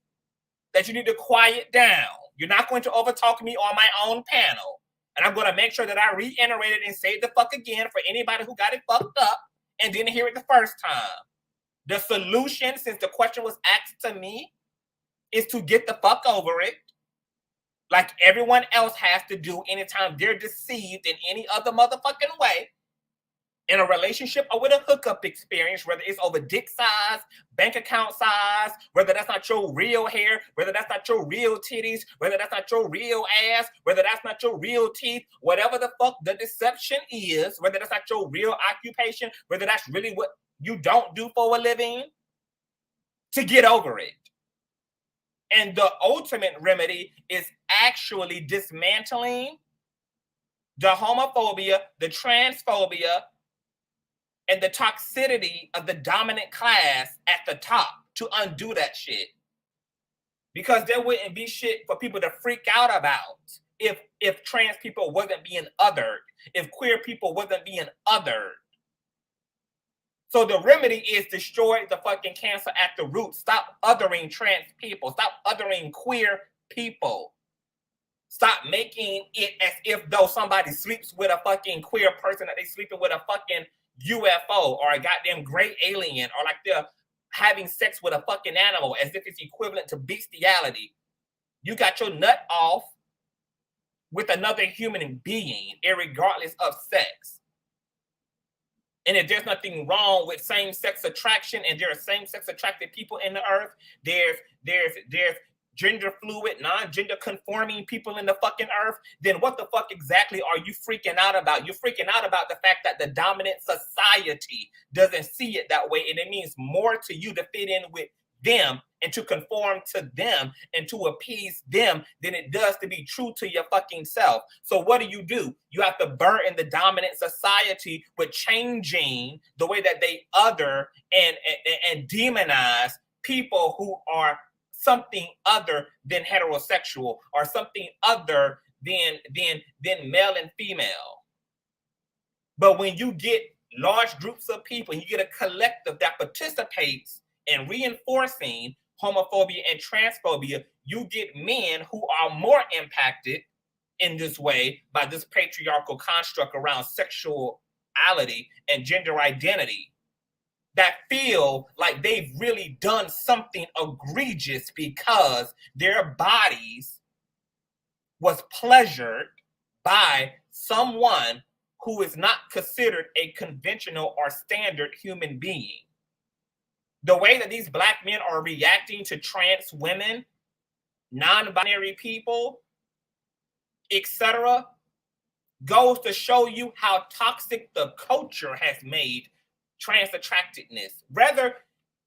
that you need to quiet down. You're not going to overtalk me on my own panel. And I'm going to make sure that I reiterate it and say it the fuck again for anybody who got it fucked up and didn't hear it the first time. The solution, since the question was asked to me, is to get the fuck over it. like everyone else has to do anytime they're deceived in any other motherfucking way in a relationship or with a hookup experience, whether it's over dick size, bank account size, whether that's not your real hair, whether that's not your real titties, whether that's not your real ass, whether that's not your real teeth, whatever the fuck the deception is, whether that's not your real occupation, whether that's really what you don't do for a living, to get over it. And the ultimate remedy is actually dismantling the homophobia, the transphobia, and the toxicity of the dominant class at the top to undo that shit. Because there wouldn't be shit for people to freak out about if trans people wasn't being othered, if queer people wasn't being othered. So the remedy is destroy the fucking cancer at the root. Stop othering trans people. Stop othering queer people. Stop making it as if though somebody sleeps with a fucking queer person that they sleeping with a fucking UFO or a goddamn gray alien, or like they're having sex with a fucking animal as if it's equivalent to bestiality. You got your nut off with another human being, irregardless of sex. And if there's nothing wrong with same-sex attraction, and there are same-sex attracted people in the earth, there's gender fluid, non-gender conforming people in the fucking earth, then what the fuck exactly are you freaking out about? You're freaking out about the fact that the dominant society doesn't see it that way, and it means more to you to fit in with them and to conform to them and to appease them than it does to be true to your fucking self. So what do? You have to burden the dominant society with changing the way that they other and demonize people who are something other than heterosexual or something other than male and female. But when you get large groups of people, you get a collective that participates in reinforcing homophobia and transphobia, you get men who are more impacted in this way by this patriarchal construct around sexuality and gender identity, that feel like they've really done something egregious because their bodies was pleasured by someone who is not considered a conventional or standard human being. The way that these Black men are reacting to trans women, non-binary people, etc., goes to show you how toxic the culture has made trans attractedness. Whether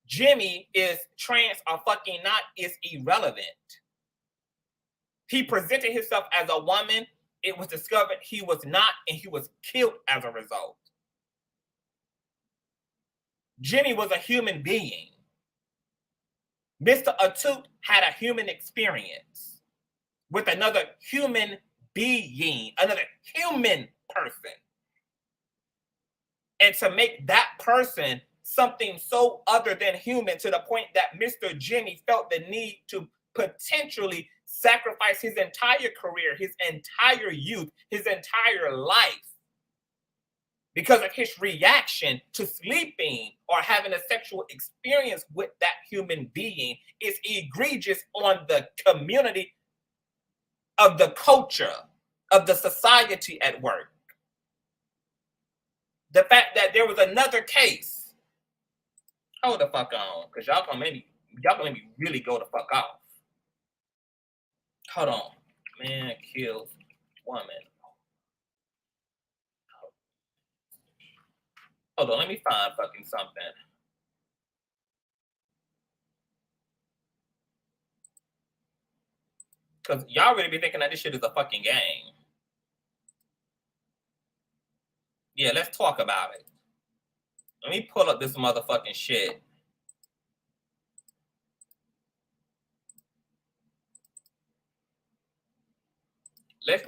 Jimmy is trans or fucking not is irrelevant. He presented himself as a woman. It was discovered he was not, and he was killed as a result. Jimmy was a human being. Mr. Etute had a human experience with another human being, another human person. And to make that person something so other than human, to the point that Mr. Jimmy felt the need to potentially sacrifice his entire career, his entire youth, his entire life, because of his reaction to sleeping or having a sexual experience with that human being, is egregious on the community of the culture, of the society at work. The fact that there was another case, hold the fuck on, because y'all gonna make me really go the fuck off. Hold on. Man kills woman. Hold on, let me find fucking something. Because y'all really be thinking that this shit is a fucking game. Yeah, let's talk about it. Let me pull up this motherfucking shit.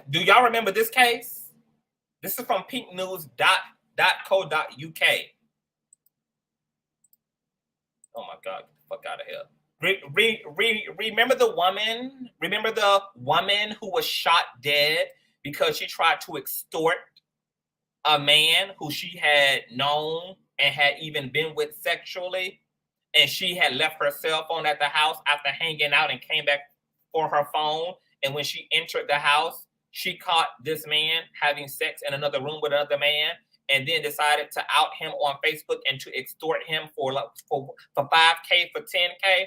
Do y'all remember this case? This is from pinknews.co.uk. Oh my God, get the fuck out of here. Remember the woman? Remember the woman who was shot dead because she tried to extort a man who she had known and had even been with sexually, and she had left her cell phone at the house after hanging out and came back for her phone, and when she entered the house, she caught this man having sex in another room with another man, and then decided to out him on Facebook and to extort him for $5K, for $10K.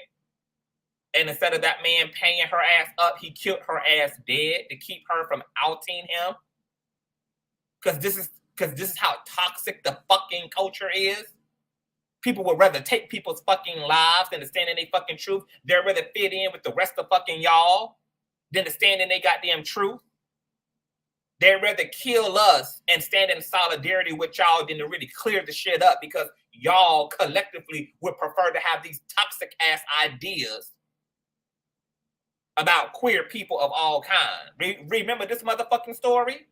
And instead of that man paying her ass up, he killed her ass dead to keep her from outing him. Because this is how toxic the fucking culture is. People would rather take people's fucking lives than to stand in their fucking truth. They'd rather fit in with the rest of fucking y'all than to stand in their goddamn truth. They'd rather kill us and stand in solidarity with y'all than to really clear the shit up, because y'all collectively would prefer to have these toxic ass ideas about queer people of all kinds. Remember this motherfucking story?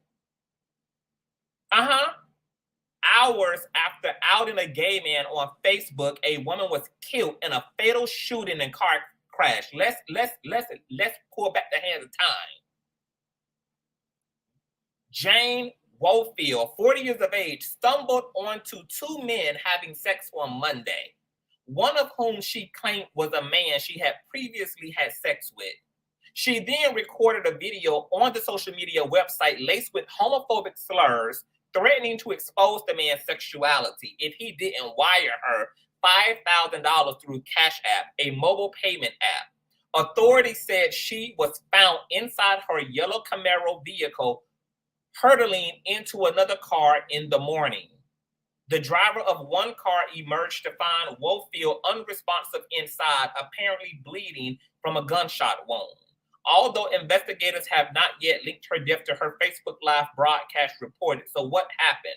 Hours after outing a gay man on Facebook, a woman was killed in a fatal shooting and car crash. Let's pull back the hands of time. Jane Wofield, 40 years of age, stumbled onto two men having sex on Monday, one of whom she claimed was a man she had previously had sex with. She then recorded a video on the social media website laced with homophobic slurs, threatening to expose the man's sexuality if he didn't wire her $5,000 through Cash App, a mobile payment app. Authorities said she was found inside her yellow Camaro vehicle, hurtling into another car in the morning. The driver of one car emerged to find Wofield unresponsive inside, apparently bleeding from a gunshot wound. Although investigators have not yet linked her death to her Facebook Live broadcast reported. So what happened?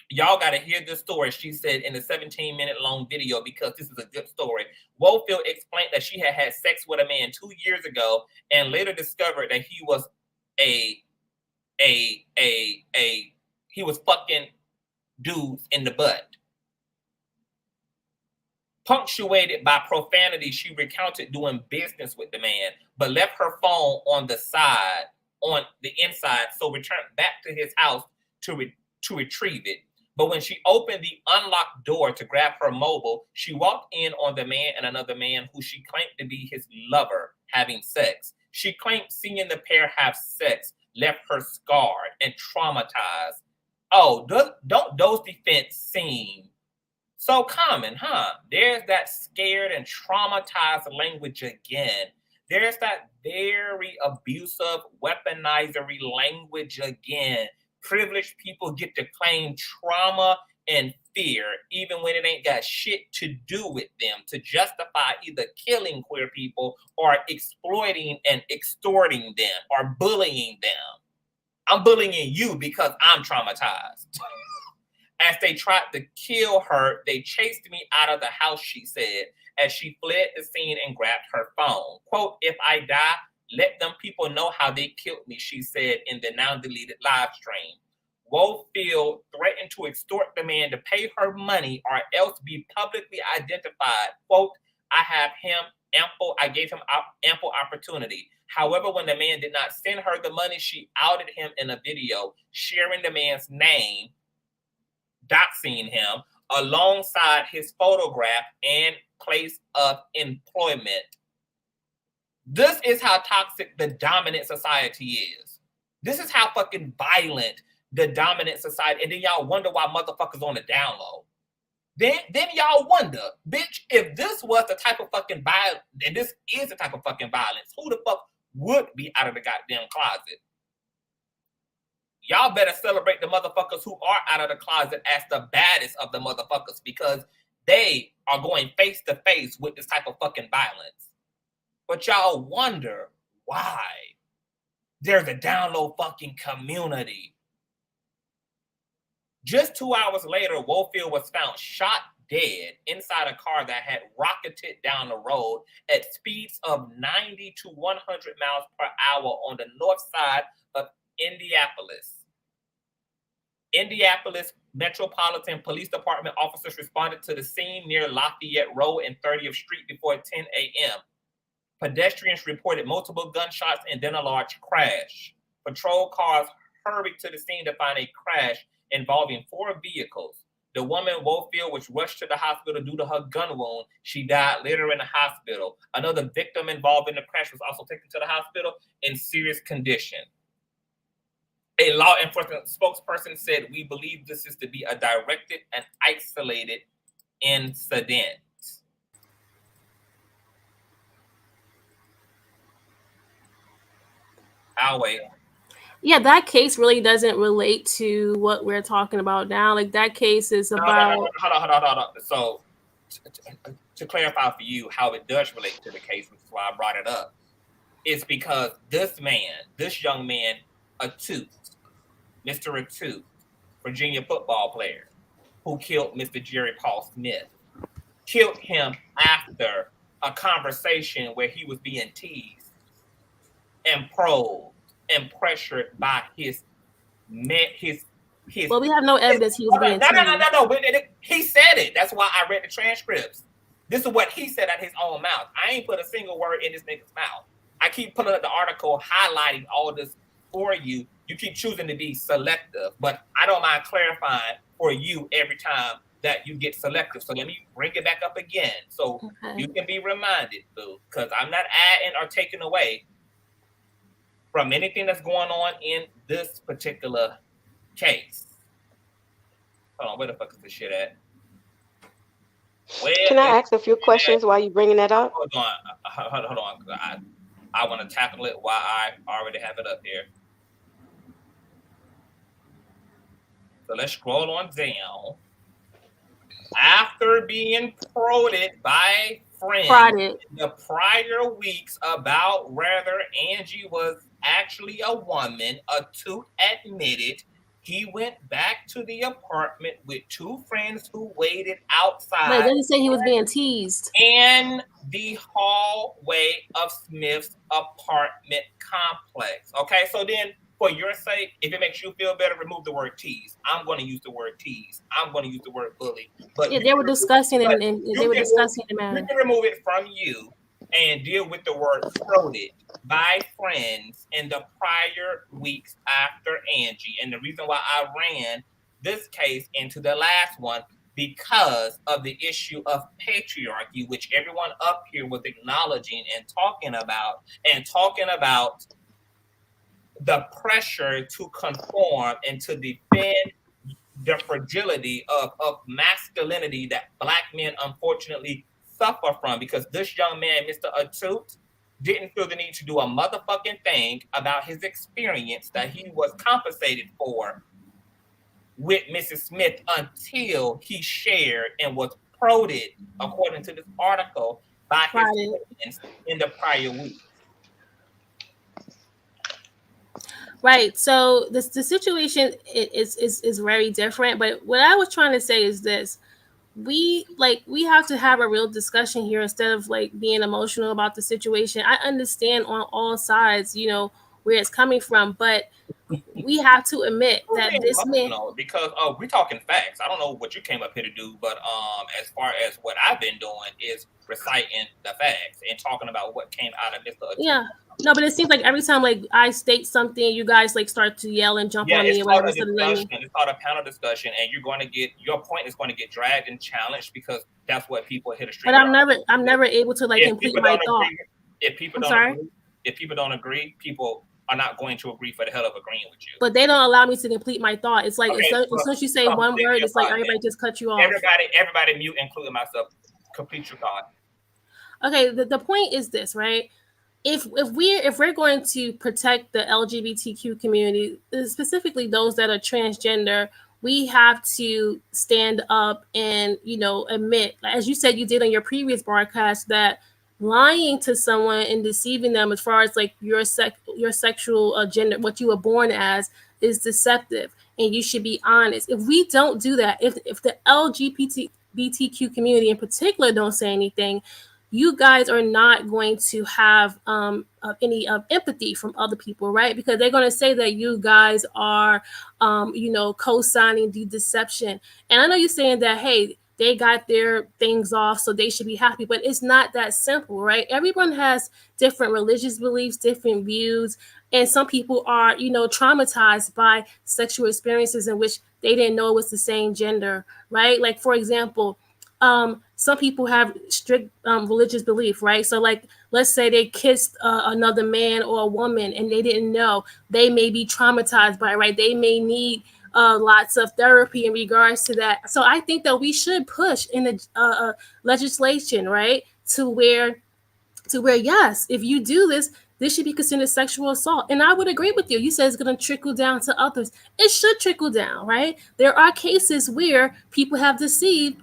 Y'all got to hear this story, she said in a 17-minute long video, because this is a good story. Wofield explained that she had had sex with a man 2 years ago and later discovered that he was he was fucking dudes in the butt. Punctuated by profanity, she recounted doing business with the man, but left her phone on the inside, so returned back to his house to retrieve it. But when she opened the unlocked door to grab her mobile, she walked in on the man and another man who she claimed to be his lover having sex. She claimed seeing the pair have sex left her scarred and traumatized. Oh, don't those defense seem so common, huh? There's that scared and traumatized language again. There's that very abusive, weaponizery language again. Privileged people get to claim trauma and fear, even when it ain't got shit to do with them, to justify either killing queer people or exploiting and extorting them or bullying them. I'm bullying you because I'm traumatized. As they tried to kill her, they chased me out of the house, she said, as she fled the scene and grabbed her phone. Quote, "If I die, let them people know how they killed me," she said in the now deleted live stream. Wofield threatened to extort the man to pay her money or else be publicly identified. Quote, I gave him ample opportunity. However, when the man did not send her the money, she outed him in a video, sharing the man's name, doxing him, alongside his photograph and place of employment. This is how toxic the dominant society is. This is how fucking violent the dominant society. And then y'all wonder why motherfuckers on the down low. Then y'all wonder, bitch, if this was the type of fucking violence, and this is the type of fucking violence, who the fuck would be out of the goddamn closet? Y'all better celebrate the motherfuckers who are out of the closet as the baddest of the motherfuckers, because they are going face to face with this type of fucking violence. But y'all wonder why there's a down low fucking community. Just 2 hours later, Wofield was found shot dead inside a car that had rocketed down the road at speeds of 90 to 100 miles per hour on the north side of Indianapolis. Indianapolis Metropolitan Police Department officers responded to the scene near Lafayette Road and 30th Street before 10 a.m. Pedestrians reported multiple gunshots and then a large crash. Patrol cars hurried to the scene to find a crash involving 4 vehicles. The woman, Wofield, was rushed to the hospital due to her gun wound. She died later in the hospital. Another victim involved in the crash was also taken to the hospital in serious condition. A law enforcement spokesperson said, "We believe this is to be a directed and isolated incident." I'll wait. Yeah, that case really doesn't relate to what we're talking about now. Like that case is about. Hold on. So, to clarify for you how it does relate to the case, which is why I brought it up, is because this young man, Etute, Mr. Etute, Virginia football player, who killed Mr. Jerry Paul Smith, killed him after a conversation where he was being teased and probed and pressured by his. Well, we have no evidence he was being teased. No. He said it. That's why I read the transcripts. This is what he said out of his own mouth. I ain't put a single word in this nigga's mouth. I keep pulling up the article, highlighting all this for you. You keep choosing to be selective, but I don't mind clarifying for you every time that you get selective. So let me bring it back up again so you can be reminded, boo, because I'm not adding or taking away from anything that's going on in this particular case. Hold on, where the fuck is this shit at? Can I ask a few questions while you bringing that up? Hold on. I want to tackle it while I already have it up here. So let's scroll on down. After being prodded by friends in the prior weeks about whether Angie was actually a woman, Etute admitted he went back to the apartment with two friends who waited outside. But it doesn't say he was being teased. In the hallway of Smith's apartment complex. Okay, so then for your sake, if it makes you feel better, remove the word tease. I'm going to use the word tease. I'm going to use the word bully. But yeah, they were discussing it, and they were discussing the matter. You can remove it from you and deal with the word prodded by friends in the prior weeks after Angie. And the reason why I ran this case into the last one, because of the issue of patriarchy, which everyone up here was acknowledging and talking about the pressure to conform and to defend the fragility of masculinity that Black men unfortunately suffer from, because this young man, Mr. Etute, didn't feel the need to do a motherfucking thing about his experience that he was compensated for with Mrs. Smith until he shared and was prodded, according to this article, by his friends in the prior week. Right. So the situation is very different. But what I was trying to say is this. We have to have a real discussion here instead of like being emotional about the situation. I understand on all sides, you know, where it's coming from, but we have to admit that this man, because we're talking facts. I don't know what you came up here to do, but as far as what I've been doing is reciting the facts and talking about what came out of Mr. Yeah. No, but it seems like every time like I state something, you guys like start to yell and jump on me. It's called a panel discussion, and you're going to get your point is going to get dragged and challenged because that's what people hit a street. But I'm never able to like complete my thought. If people don't agree, people are not going to agree for the hell of agreeing with you. But they don't allow me to complete my thought. It's like as soon as you say one word, it's like everybody just cut you off. Everybody mute, including myself. Complete your thought. Okay, the point is this, right? If we're going to protect the LGBTQ community, specifically those that are transgender, we have to stand up and, you know, admit, as you said you did on your previous broadcast, that lying to someone and deceiving them as far as like your sexual gender, what you were born as, is deceptive, and you should be honest. If we don't do that, if the LGBTQ community in particular don't say anything, you guys are not going to have any empathy from other people, right? Because they're going to say that you guys are, co-signing the deception. And I know you're saying that, hey, they got their things off, so they should be happy. But it's not that simple, right? Everyone has different religious beliefs, different views, and some people are, traumatized by sexual experiences in which they didn't know it was the same gender, right? Like, for example, some people have strict religious belief, right? So, like, let's say they kissed another man or a woman and they didn't know. They may be traumatized by it, right? They may need lots of therapy in regards to that. So I think that we should push in the legislation, right, to where yes, if you do this, this should be considered sexual assault. And I would agree with you. You said it's going to trickle down to others. It should trickle down, right? There are cases where people have deceived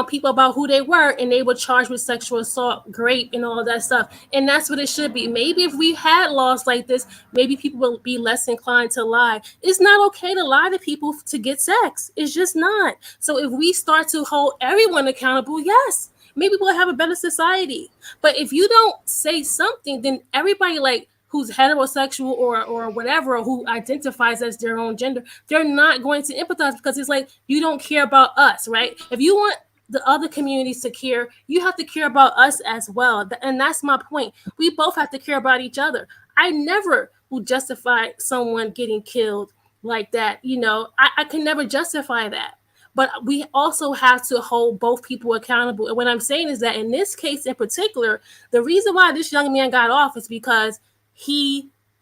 people about who they were, and they were charged with sexual assault, rape, and all that stuff. And that's what it should be. Maybe if we had laws like this, maybe people will be less inclined to lie. It's not okay to lie to people to get sex. It's just not. So if we start to hold everyone accountable, yes, maybe we'll have a better society. But if you don't say something, then everybody, like, who's heterosexual or whatever, or who identifies as their own gender, they're not going to empathize, because it's like, you don't care about us, right? If you want the other communities to care, you have to care about us as well. And that's my point. We both have to care about each other. I never will justify someone getting killed like that. I can never justify that. But we also have to hold both people accountable. And what I'm saying is that in this case in particular, the reason why this young man got off is because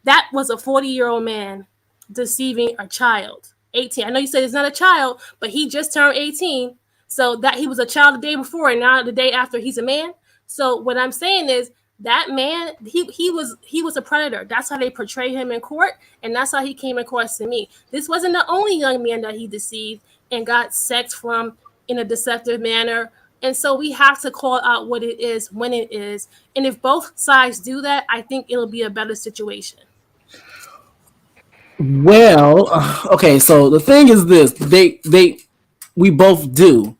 that was a 40-year-old man deceiving a child, 18. I know you said it's not a child, but he just turned 18. So that he was a child the day before, and now the day after he's a man. So what I'm saying is that man, he was a predator. That's how they portray him in court, and that's how he came across to me. This wasn't the only young man that he deceived and got sex from in a deceptive manner. And so we have to call out what it is when it is. And if both sides do that, I think it'll be a better situation. Well, okay, so the thing is this, we both do.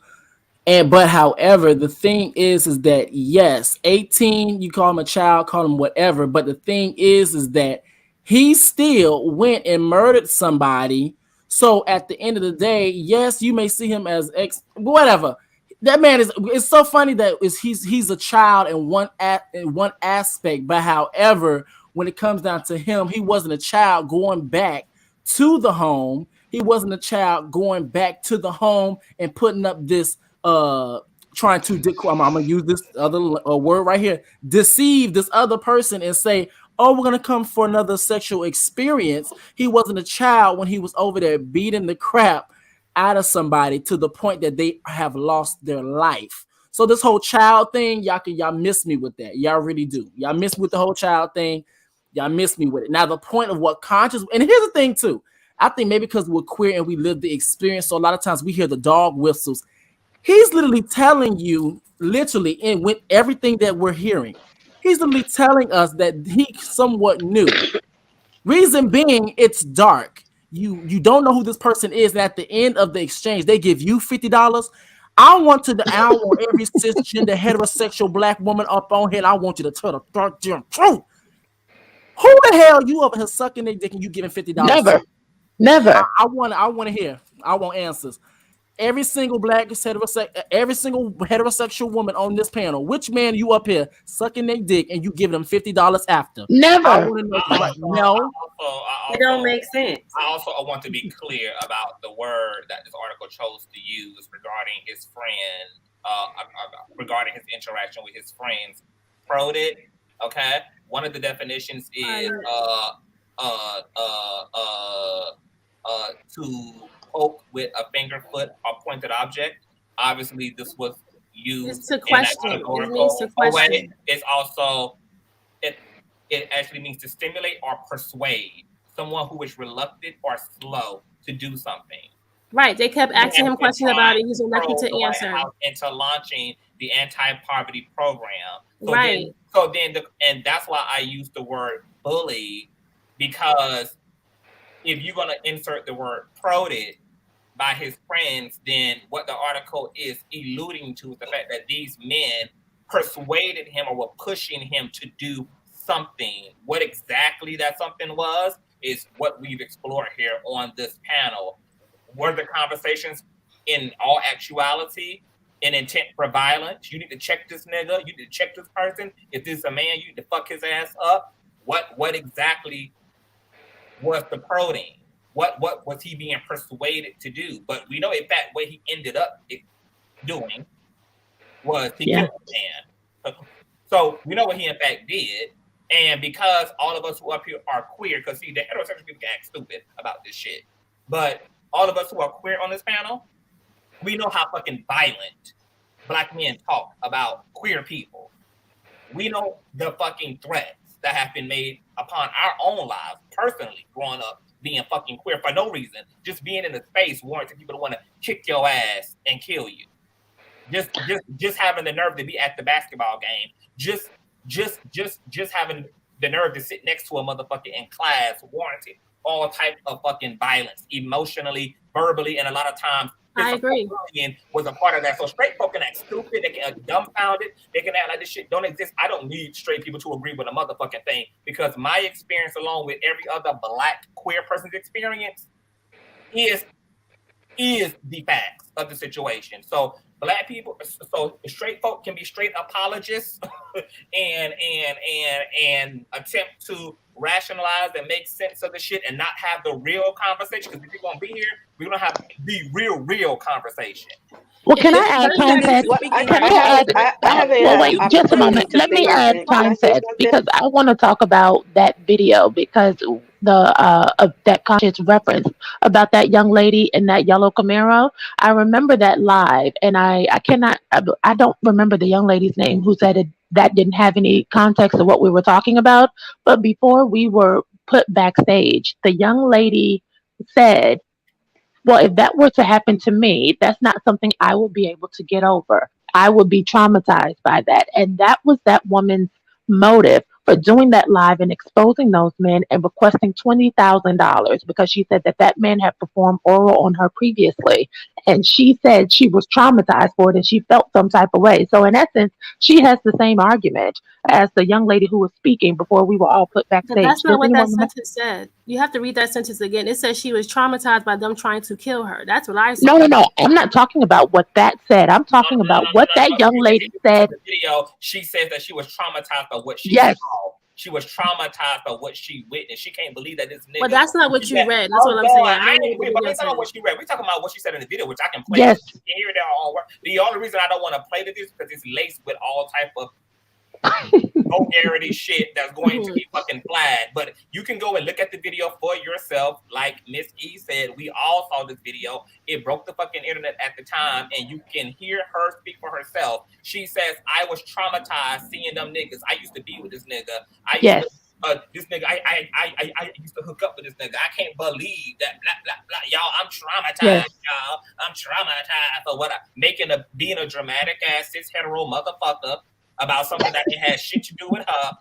But however, the thing is that yes, 18, you call him a child, call him whatever. But the thing is that he still went and murdered somebody. So at the end of the day, yes, you may see him as whatever. That man it's so funny that he's a child in one aspect. But however, when it comes down to him, he wasn't a child going back to the home. He wasn't a child going back to the home and putting up this trying to I'm gonna use this other word right here, deceive this other person and say, oh, we're gonna come for another sexual experience. He wasn't a child when he was over there beating the crap out of somebody to the point that they have lost their life. So this whole child thing, y'all miss me with that. Y'all really do. Y'all miss me with the whole child thing. Y'all miss me with it. Now the point of what conscious, and here's the thing too. I think maybe because we're queer and we live the experience, so a lot of times we hear the dog whistles. He's literally telling you, literally, and with everything that we're hearing, he's literally telling us that he somewhat knew. Reason being, it's dark. You don't know who this person is, and at the end of the exchange, they give you $50. I want every cisgender heterosexual black woman up on here. I want you to tell the goddamn truth. Who the hell you over here sucking their dick and you giving $50? Never. I want to hear. I want answers. Every single every single heterosexual woman on this panel, which man you up here sucking their dick and you giving them $50 after? Never. I want to know. No, it don't make sense. I also want to be clear about the word that this article chose to use regarding his friend, regarding his interaction with his friends. Proded. Okay, one of the definitions is to poke with a finger, foot, or pointed object. Obviously, this was used it's to question. In that way. It's also it actually means to stimulate or persuade someone who is reluctant or slow to do something. Right. They kept asking him questions about it. He was lucky to answer. Into launching the anti-poverty program. So right. And that's why I use the word bully, because if you're going to insert the word prodded by his friends, then what the article is alluding to is the fact that these men persuaded him or were pushing him to do something. What exactly that something was is what we've explored here on this panel. Were the conversations in all actuality an intent for violence. You need to check this nigga. You need to check this person. If this is a man, you need to fuck his ass up. What exactly was the protein? What was he being persuaded to do? But we know, in fact, what he ended up doing was he killed the man. So we know what he in fact did. And because all of us who up here are queer, because see, the heterosexual people can act stupid about this shit, but all of us who are queer on this panel, we know how fucking violent Black men talk about queer people. We know the fucking threats that have been made upon our own lives, personally, growing up being fucking queer for no reason. Just being in a space warranting people to want to kick your ass and kill you. Just having the nerve to be at the basketball game. Just having the nerve to sit next to a motherfucker in class warranted all types of fucking violence, emotionally, verbally, and a lot of times I agree. Was a part of that. So straight folk can act stupid, they can act dumbfounded, they can act like this shit don't exist. I don't need straight people to agree with a motherfucking thing, because my experience, along with every other Black queer person's experience, is the facts of the situation. So Black people, so straight folk can be straight apologists and attempt to rationalize and make sense of the shit and not have the real conversation. Because if you're gonna be here, we're gonna have the real conversation. Well, can I add context? Wait, just a moment. Let me add context, because I want to talk about that video, because of that conscious reference about that young lady in that yellow Camaro. I remember that live, and I don't remember the young lady's name who said that didn't have any context of what we were talking about. But before we were put backstage, the young lady said, well, if that were to happen to me, that's not something I will be able to get over. I would be traumatized by that. And that was that woman's motive for doing that live and exposing those men and requesting $20,000, because she said that man had performed oral on her previously. And she said she was traumatized for it and she felt some type of way. So in essence, she has the same argument as the young lady who was speaking before we were all put backstage. But that's not what that sentence said. You have to read that sentence again. It says she was traumatized by them trying to kill her. That's what I saw. No. I'm not talking about what that said. I'm talking about what that young lady said. In the video, she says that she was traumatized by what she saw. She was traumatized by what she witnessed. She can't believe that this nigga. But that's not what you read. That's what I'm saying. We're talking about what she read. We're talking about what she said in the video, which I can play. Yes. You can hear that all work. The only reason I don't want to play this is because it's laced with all type of vulgarity shit that's going to be fucking flagged. But you can go and look at the video for yourself. Like Miss E said, we all saw this video. It broke the fucking internet at the time, and you can hear her speak for herself. She says, I was traumatized seeing them niggas. I used to be with this nigga. This nigga, I used to hook up with this nigga. I can't believe that, blah, blah, blah. Y'all, I'm traumatized, y'all. I'm traumatized for what being a dramatic ass cis hetero motherfucker about something that it has shit to do with her,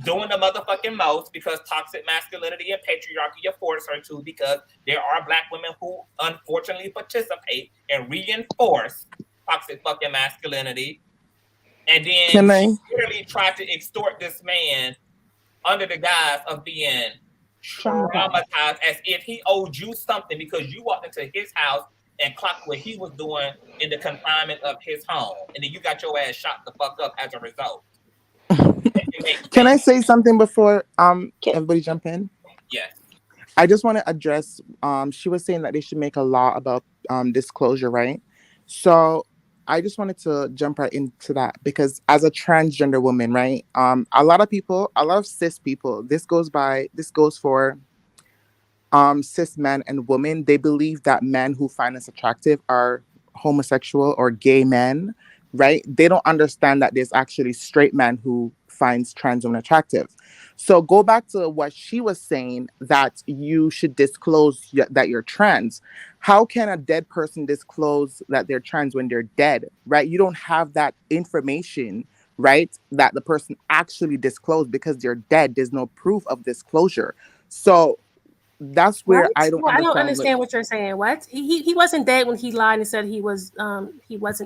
doing the motherfucking most, because toxic masculinity and patriarchy force her to, because there are Black women who unfortunately participate and reinforce toxic fucking masculinity. And then she literally tried to extort this man under the guise of being traumatized, as if he owed you something because you walked into his house and clocked what he was doing in the confinement of his home, and then you got your ass shot the fuck up as a result. Can I say something before everybody jump in? Yes. I just want to address, she was saying that they should make a law about disclosure, right? So I just wanted to jump right into that, because as a transgender woman, right, a lot of cis people, this goes for cis men and women. They believe that men who find us attractive are homosexual or gay men, right? They don't understand that there's actually straight men who finds trans women attractive. So go back to what she was saying, that you should disclose that you're trans. How can a dead person disclose that they're trans when they're dead, right? You don't have that information, right, that the person actually disclosed, because they're dead. There's no proof of disclosure. So that's where I don't understand what you're saying. What? He wasn't dead when he lied and said he wasn't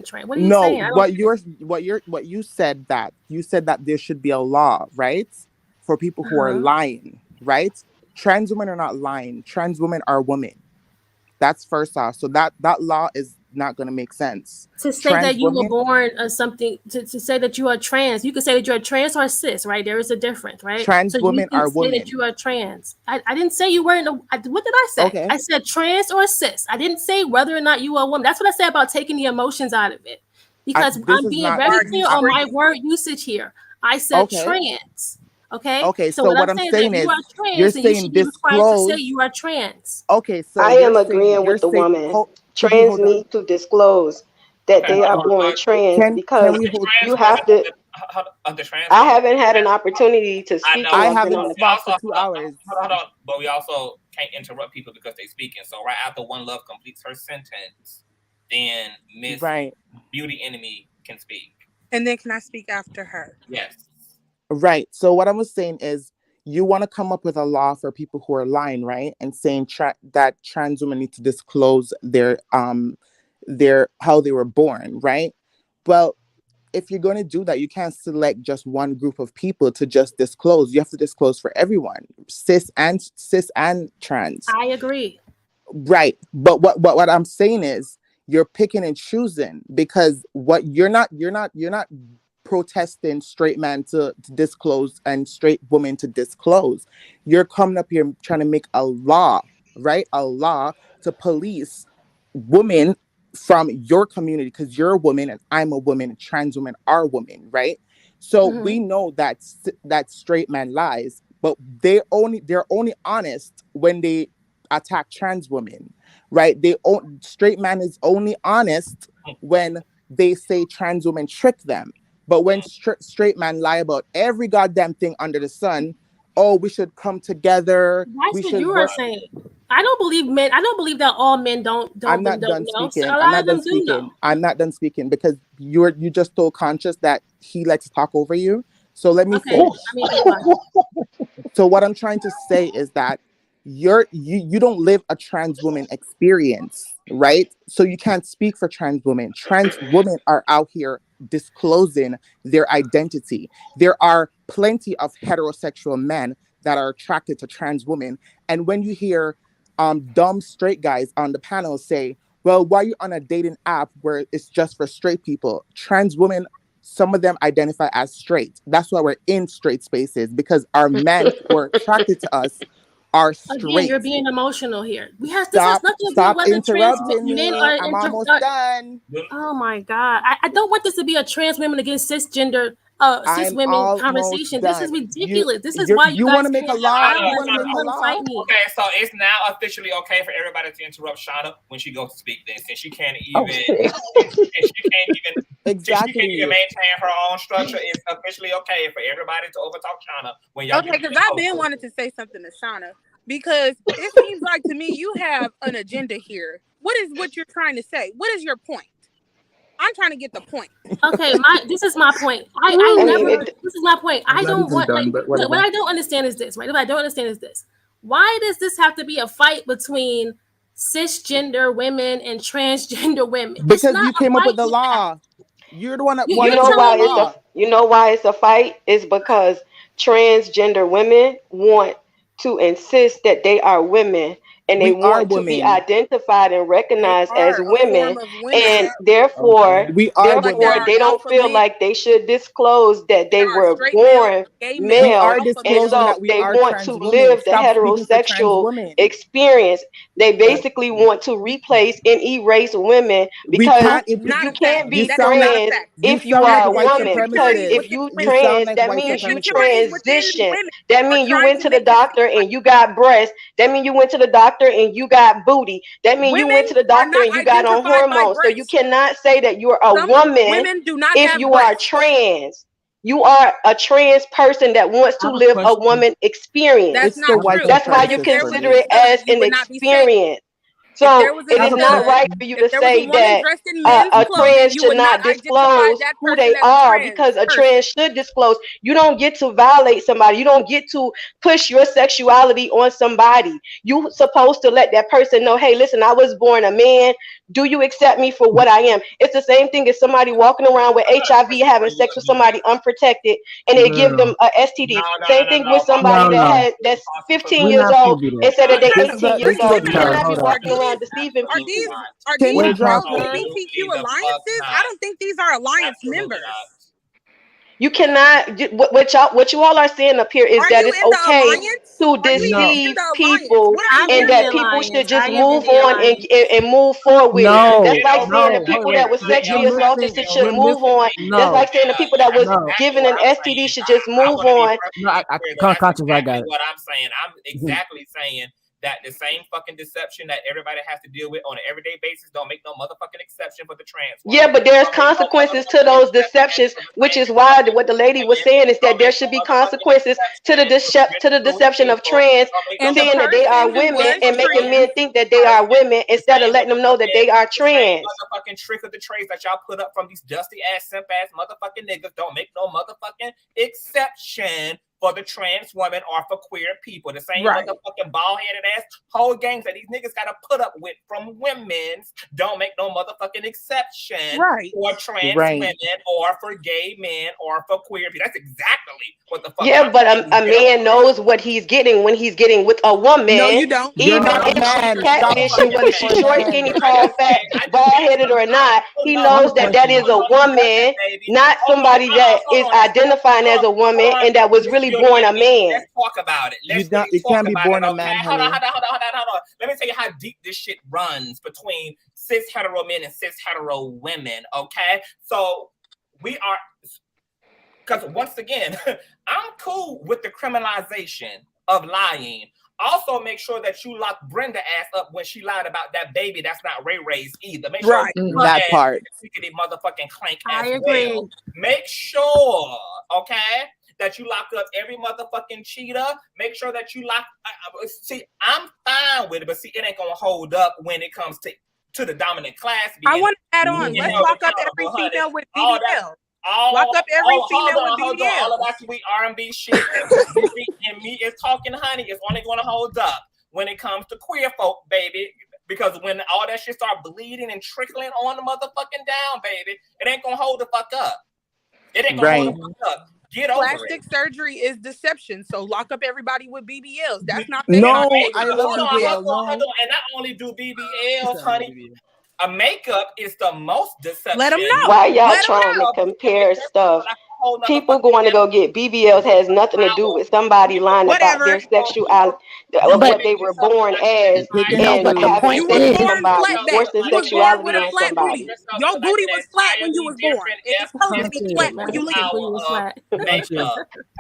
trans. What are you saying? What you said that there should be a law, right, for people who are lying, right? Trans women are not lying. Trans women are women. That's first off. So that law is not going to make sense. To say that you were born something, to say that you are trans, you could say that you're trans or cis, right? There is a difference, right? Trans women are women. Say that you are trans. I didn't say you weren't. What did I say? Okay. I said trans or cis. I didn't say whether or not you are a woman. That's what I said about taking the emotions out of it. Because I'm being very clear on my word usage here. I said trans. Okay. Okay. So what I'm saying is, you're saying disclose. To say you are trans. Okay. So I am agreeing with the woman. Trans need to disclose that they are born trans because you have to. I haven't had an opportunity to speak. I haven't spoken for 2 hours. Hold on. But we also can't interrupt people because they're speaking. So right after One Love completes her sentence, then Miss Beauty Enemy can speak. And then can I speak after her? Yes. Right. So what I was saying is, you want to come up with a law for people who are lying, right? And saying that trans women need to disclose their how they were born, right? Well, if you're going to do that, you can't select just one group of people to just disclose. You have to disclose for everyone, cis and trans. I agree. Right. But what I'm saying is, you're picking and choosing, because what you're not protesting straight man to disclose and straight woman to disclose. You're coming up here trying to make a law, right? A law to police women from your community, because you're a woman and I'm a woman and trans women are women, right? So we know that straight man lies, but they're only honest when they attack trans women, right? Straight man is only honest when they say trans women trick them. But when straight man lie about every goddamn thing under the sun, oh, we should come together. That's what you are saying. I don't believe men. I don't believe that all men don't. I'm not done speaking. I'm not done speaking because you just told Conscious that he likes to talk over you. So let me finish. So what I'm trying to say is that you don't live a trans woman experience, right? So you can't speak for trans women. Trans women are out here disclosing their identity. There are plenty of heterosexual men that are attracted to trans women. And when you hear dumb straight guys on the panel say, well, why are you on a dating app where it's just for straight people? Trans women, some of them identify as straight. That's why we're in straight spaces, because our men who are attracted to us are straight. Again, you're being emotional here. We have stop interrupting me. I'm almost done. Oh my God. I don't want this to be a trans women against cisgender cis women conversation. This is ridiculous. This is why you want to make a law. Okay, so it's now officially okay for everybody to interrupt Shauna when she goes to speak. Then since she can't even, maintain her own structure, it's officially okay for everybody to overtalk Shauna when y'all. Okay, because I've been wanting to say something to Shauna, because it seems like to me you have an agenda here. What you're trying to say? What is your point? I'm trying to get the point. Okay, this is my point. This is my point. I don't want. What I don't understand is this, right? What I don't understand is this. Why does this have to be a fight between cisgender women and transgender women? Because you came up with the law. You're the one that you know why it's a fight? It's because transgender women want to insist that they are women. And they want to be identified and recognized as women, and therefore they don't feel like they should disclose that they were born male, and so they want to live the heterosexual experience. They basically want to replace and erase women, because you can't be trans if you are a woman. Because if you trans, that means you transition. That means you went to the doctor and you got breasts. That means you went to the doctor and you got booty. That means you went to the doctor and you got on hormones. So you cannot say that you're a woman if you are trans. You are a trans person that wants to live a woman experience. That's not true. That's why you consider it as an experience. So it is not right for you to say that a trans should not disclose who they are, because a trans should disclose. You don't get to violate somebody. You don't get to push your sexuality on somebody. You're supposed to let that person know, hey, listen, I was born a man. Do you accept me for what I am? It's the same thing as somebody walking around with HIV, having sex with somebody unprotected, and they give them a STD. Same thing with somebody that's 15 years old and said that they're 18 years old. You cannot be walking around deceiving people. Are these LGBTQ alliances? I don't think these are alliance members. You cannot. What you all are saying up here is that it's okay to deceive people, and that people should just move on and move forward. That's like saying the people that was sexually assaulted should move on. That's like saying the people that was given an STD should just move on. I got it. What I'm saying, I'm exactly saying that the same fucking deception that everybody has to deal with on an everyday basis don't make no motherfucking exception for the trans woman. Yeah, but there's consequences to those deceptions, which is why what the lady was saying is that there should be consequences to the deception of trans, and saying that they are women and making men think that they are women instead of letting them know that they are trans. Motherfucking trick of the trades that y'all put up from these dusty ass, simp ass motherfucking niggas don't make no motherfucking exception for the trans woman or for queer people. The same motherfucking bald-headed ass whole gangs that these niggas gotta put up with from women's don't make no motherfucking exception for trans women or for gay men or for queer people. That's exactly what the fuck. Yeah, but a man knows what he's getting when he's getting with a woman. No, you don't. Even if she's catfishing, whether she's short, skinny, tall, fat, bald-headed or not, he knows that that is a woman, not somebody that is identifying as a woman and that was really born a man. Let's talk about it. You can't be born a man. Hold on. Let me tell you how deep this shit runs between cis hetero men and cis hetero women. Okay, so we are, because once again, I'm cool with the criminalization of lying. Also, make sure that you lock Brenda ass up when she lied about that baby that's not Ray Ray's either. Make sure that part. Motherfucking clank. I agree. Well. Make sure, okay, that you lock up every motherfucking cheater. Make sure that you lock. See, I'm fine with it, but see, it ain't gonna hold up when it comes to the dominant class. I want to add on. Let's lock up every female with BBL. Lock up every female with BBL. All of that sweet R&B shit. And me is talking, honey. It's only gonna hold up when it comes to queer folk, baby. Because when all that shit start bleeding and trickling on the motherfucking down, baby, it ain't gonna hold the fuck up. It ain't gonna hold the fuck up. Get over Plastic surgery is deception, so lock up everybody with BBLs. That's not I love BBL. Hold on. And not only do BBLs, honey, a makeup is the most deception. Let them know. Why y'all trying to compare stuff? People going to go get BBLs has nothing to do with somebody lying about their sexuality, what they were born as, and having sex with somebody, forcing sexuality on somebody. Your booty was flat when you was born. It's supposed to be flat when you leave.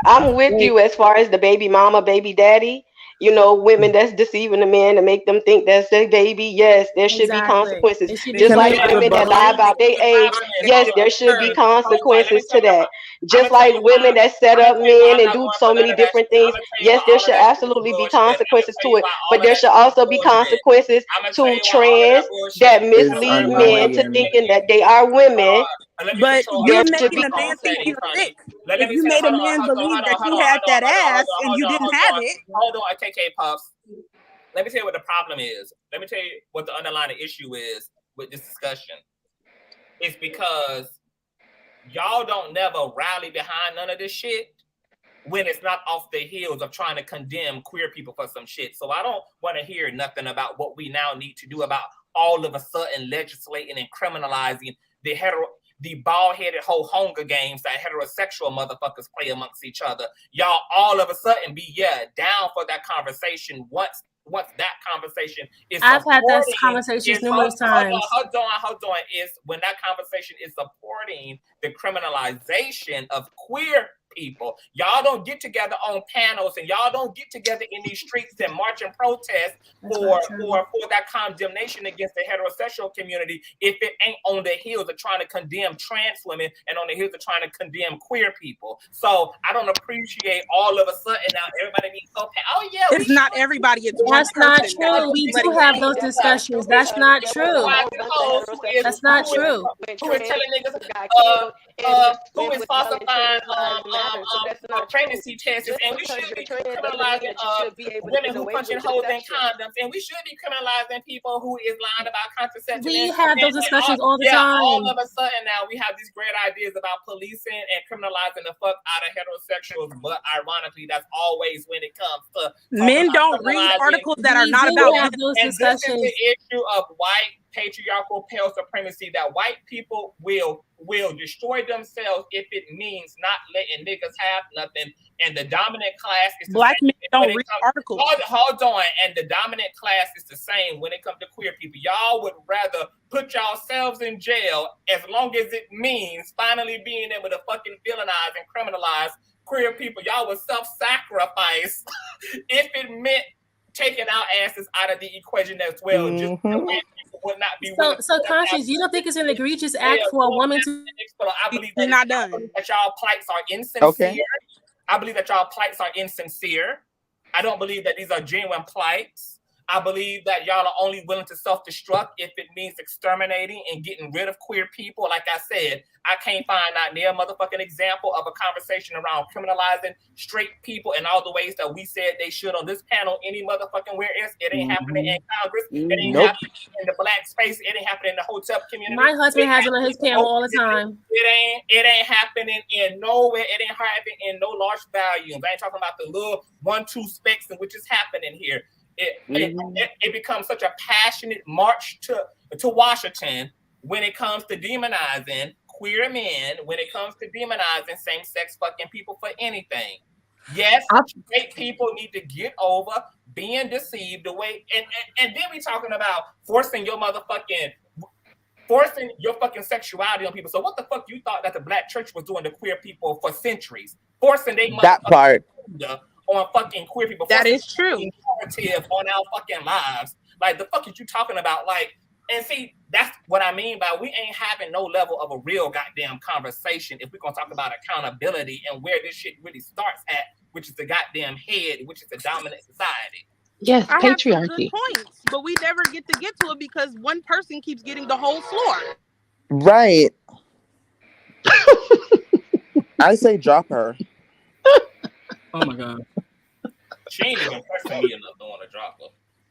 I'm with you as far as the baby mama, baby daddy. You know, women that's deceiving the men to make them think that's their baby. Yes, there should be consequences. Just like women that lie about their age. Yes, there should be consequences to that. Just like women that set up men and do so many different things. Yes, there should absolutely be consequences to it. But there should also be consequences to trans that mislead men to thinking that they are women. But you're making a man think you're sick. If you made a man believe that you had that ass and you didn't have it. Hold on, KK Puffs. Let me tell you what the problem is. Let me tell you what the underlying issue is with this discussion. It's because y'all don't never rally behind none of this shit when it's not off the heels of trying to condemn queer people for some shit. So I don't want to hear nothing about what we now need to do about all of a sudden legislating and criminalizing the bald-headed whole Hunger Games that heterosexual motherfuckers play amongst each other. Y'all all of a sudden be down for that conversation once that conversation is I've had this conversation numerous times. Hold on. Is when that conversation is supporting the criminalization of queer people. Y'all don't get together on panels and y'all don't get together in these streets and march and protest for that condemnation against the heterosexual community if it ain't on the heels of trying to condemn trans women and on the heels of trying to condemn queer people. So I don't appreciate all of a sudden now everybody be so it's not everybody. It's that's not true. We do have those discussions. That's not true. That's not true. Who is telling niggas who is falsifying pregnancy tests, and we should be criminalizing women who punch in holes in condoms, and we should be criminalizing people who is lying about contraception. We have those discussions all the time. All of a sudden now we have these great ideas about policing and criminalizing the fuck out of heterosexuals, but ironically, that's always when it comes to men don't read articles that are not about those and discussions. This is the issue of white patriarchal pale supremacy, that white people will destroy themselves if it means not letting niggas have nothing. And the dominant class is black men don't read articles. Hold on. And the dominant class is the same when it comes to queer people. Y'all would rather put yourselves in jail as long as it means finally being able to fucking villainize and criminalize queer people. Y'all would self-sacrifice if it meant taking our asses out of the equation as well. Just would not be so Conscious, you don't think it's an egregious act for a woman to? I believe that not done. That y'all plights are insincere. Okay. I believe that y'all plights are insincere. I don't believe that these are genuine plights. I believe that y'all are only willing to self-destruct if it means exterminating and getting rid of queer people. Like I said, I can't find out near a motherfucking example of a conversation around criminalizing straight people in all the ways that we said they should on this panel any motherfucking where else. It ain't happening in Congress. It ain't happening in the black space. It ain't happening in the hotel community. My husband has it on his panel all the time. It ain't happening in nowhere. It ain't happening in no large volumes. I ain't talking about the little 1-2 specks in which is happening here. It becomes such a passionate march to Washington when it comes to demonizing queer men, when it comes to demonizing same-sex fucking people for anything. Yes, straight people need to get over being deceived the way, and then we talking about forcing your fucking sexuality on people. So what the fuck you thought that the black church was doing to queer people for centuries? Forcing that part on fucking queer people. That is true. On our fucking lives. Like, the fuck is you talking about? Like, and see, that's what I mean by we ain't having no level of a real goddamn conversation if we're gonna talk about accountability and where this shit really starts at, which is the goddamn head, which is the dominant society. Yes, I patriarchy. have some good points, but we never get to it because one person keeps getting the whole floor. Right. I say drop her. Oh my god. She ain't even pressing me enough to want to drop her.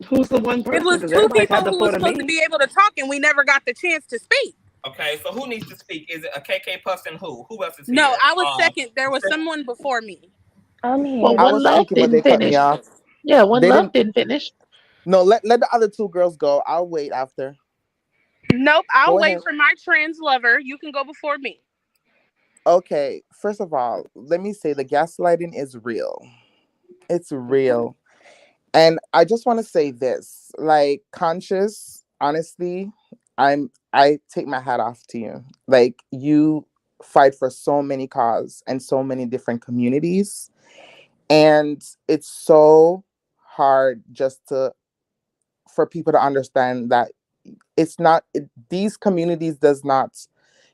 Who's the one person? It was two people who were supposed to be able to talk, and we never got the chance to speak. Okay, so who needs to speak? Is it a KK Puss and who? Who else is here? No, I was second. There was someone before me. I'm here. Well, one love didn't finish. Yeah, one love didn't finish. No, let the other two girls go. I'll wait after. Nope, I'll wait for my trans lover. You can go before me. Okay, first of all, let me say the gaslighting is real. It's real. And I just want to say this, like, Conscious, honestly, I take my hat off to you. Like, you fight for so many causes and so many different communities. And it's so hard just for people to understand that it's not, these communities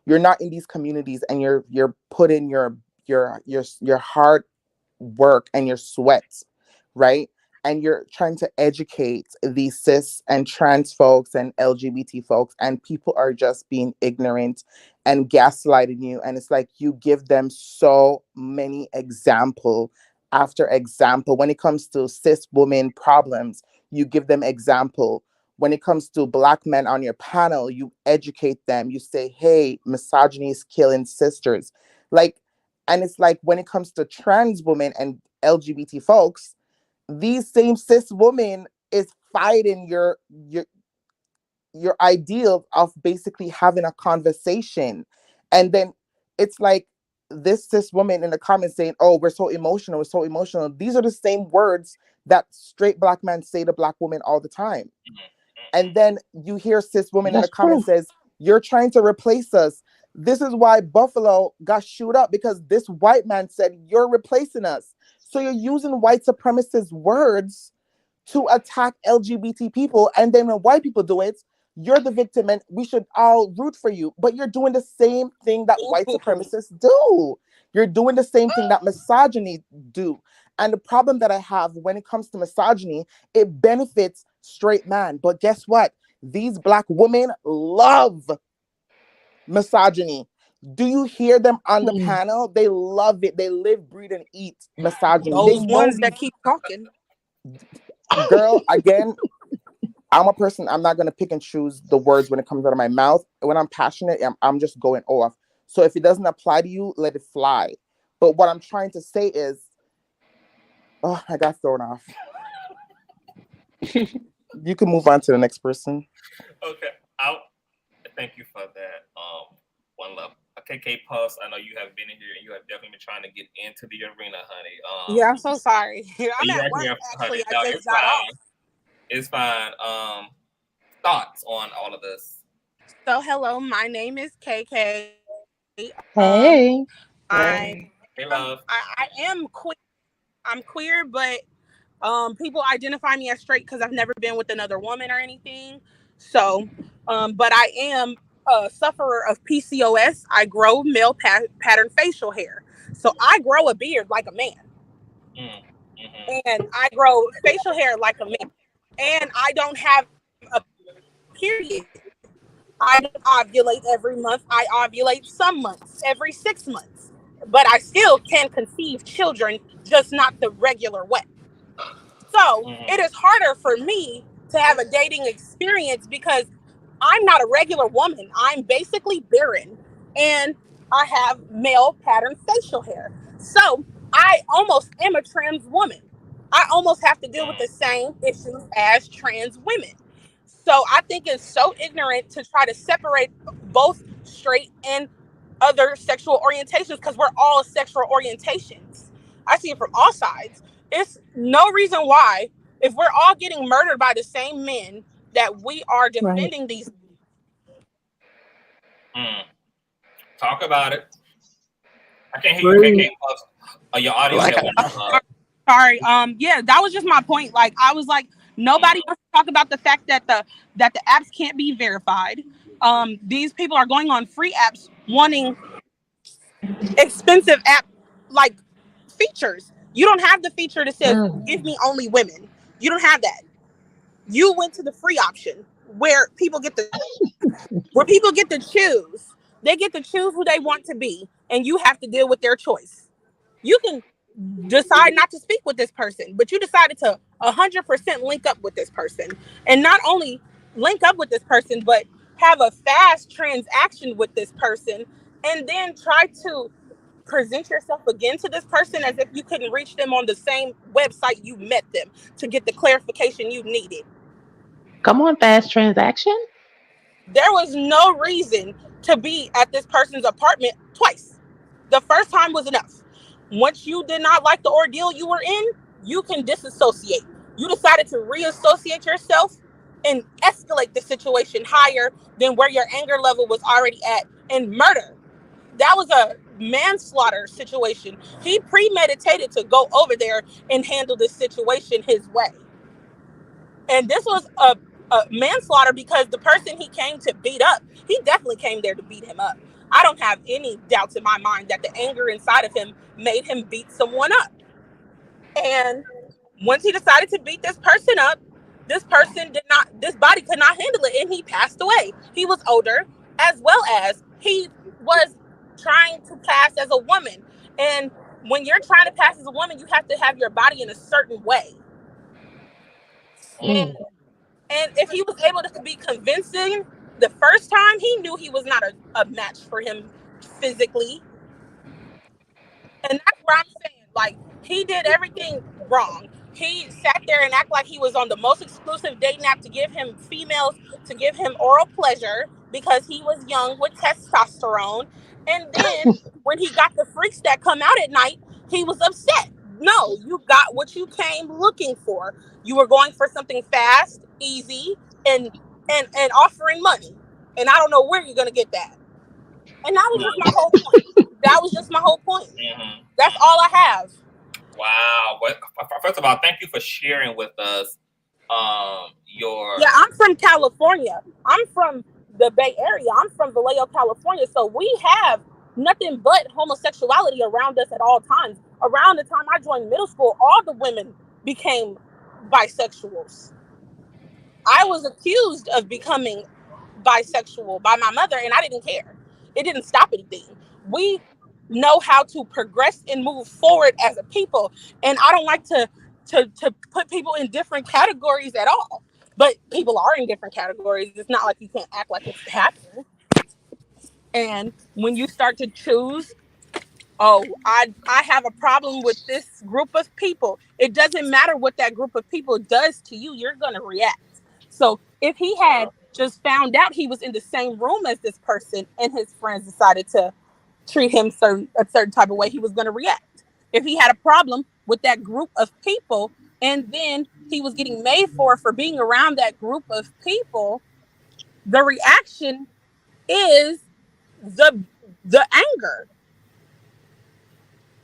you're not in these communities and you're putting your hard work and your sweat, right? And you're trying to educate these cis and trans folks and LGBT folks, and people are just being ignorant and gaslighting you. And it's like you give them so many example after example. When it comes to cis women problems, you give them example. When it comes to Black men on your panel, you educate them. You say, hey, misogyny is killing sisters. Like, and it's like when it comes to trans women and LGBT folks, these same cis women is fighting your ideal of basically having a conversation. And then it's like this cis woman in the comments saying, oh, we're so emotional. These are the same words that straight Black men say to Black women all the time. And then you hear cis woman in the comments says, you're trying to replace us. This is why Buffalo got shoot up, because this white man said, you're replacing us. So you're using white supremacist words to attack LGBT people. And then when white people do it, you're the victim and we should all root for you. But you're doing the same thing that white supremacists do. You're doing the same thing that misogyny do. And the problem that I have when it comes to misogyny, it benefits straight men. But guess what? These Black women love misogyny. Do you hear them on the panel? They love it. They live, breathe, and eat misogyny. Those ones that keep talking. Girl, again, I'm a person, I'm not going to pick and choose the words when it comes out of my mouth. When I'm passionate, I'm just going off. So if it doesn't apply to you, let it fly. But what I'm trying to say is, oh, I got thrown off. You can move on to the next person. Okay. Thank you for that. One love. KK Puss, I know you have been in here and you have definitely been trying to get into the arena, honey. Yeah, I'm so sorry. I'm at work, actually. No, I just got off. It's fine. Thoughts on all of this? So, hello, my name is KK. Hey. I am queer. I'm queer, but people identify me as straight because I've never been with another woman or anything. So, but I am a sufferer of PCOS. I grow male pattern facial hair. So I grow a beard like a man. And I grow facial hair like a man. And I don't have a period. I don't ovulate every month. I ovulate some months, every 6 months. But I still can conceive children, just not the regular way. So it is harder for me to have a dating experience because I'm not a regular woman. I'm basically barren and I have male pattern facial hair. So I almost am a trans woman. I almost have to deal with the same issues as trans women. So I think it's so ignorant to try to separate both straight and other sexual orientations because we're all sexual orientations. I see it from all sides. It's no reason why, if we're all getting murdered by the same men, that we are defending these. Talk about it. I can't hear you. Your audio. Sorry. Yeah, that was just my point. Like, I was like, nobody wants to talk about the fact that the apps can't be verified. These people are going on free apps wanting expensive app like features. You don't have the feature that says give me only women. You don't have that. You went to the free option where people get to choose. They get to choose who they want to be, and you have to deal with their choice. You can decide not to speak with this person, but you decided to 100% link up with this person, and not only link up with this person, but have a fast transaction with this person, and then try to present yourself again to this person as if you couldn't reach them on the same website you met them to get the clarification you needed. Come on, fast transaction. There was no reason to be at this person's apartment twice. The first time was enough. Once you did not like the ordeal you were in, you can disassociate. You decided to reassociate yourself and escalate the situation higher than where your anger level was already at, and murder. That was a manslaughter situation. He premeditated to go over there and handle this situation his way. And this was a manslaughter because the person he came to beat up, he definitely came there to beat him up. I don't have any doubts in my mind that the anger inside of him made him beat someone up. And once he decided to beat this person up, this body could not handle it, and he passed away. He was older, as well as he was trying to pass as a woman. And when you're trying to pass as a woman, you have to have your body in a certain way. And if he was able to be convincing the first time, he knew he was not a match for him physically. And that's where I'm saying, like, he did everything wrong. He sat there and acted like he was on the most exclusive dating app to give him females, to give him oral pleasure because he was young with testosterone. And then when he got the freaks that come out at night, he was upset. No, you got what you came looking for. You were going for something fast, easy, and offering money. And I don't know where you're going to get that. And that was just my whole point. That's all I have. Wow. First of all, thank you for sharing with us your... Yeah, I'm from California. I'm from the Bay Area. I'm from Vallejo, California. So we have nothing but homosexuality around us at all times. Around the time I joined middle school, all the women became bisexuals. I was accused of becoming bisexual by my mother, and I didn't care. it didn't stop anything. We know how to progress and move forward as a people. And I don't like to put people in different categories at all. But people are in different categories. It's not like you can't act like it's happening. And when you start to choose, I have a problem with this group of people, it doesn't matter what that group of people does to you, you're going to react. So if he had just found out he was in the same room as this person and his friends decided to treat him a certain type of way, he was going to react. If he had a problem with that group of people and then he was getting made for being around that group of people, the reaction is the anger.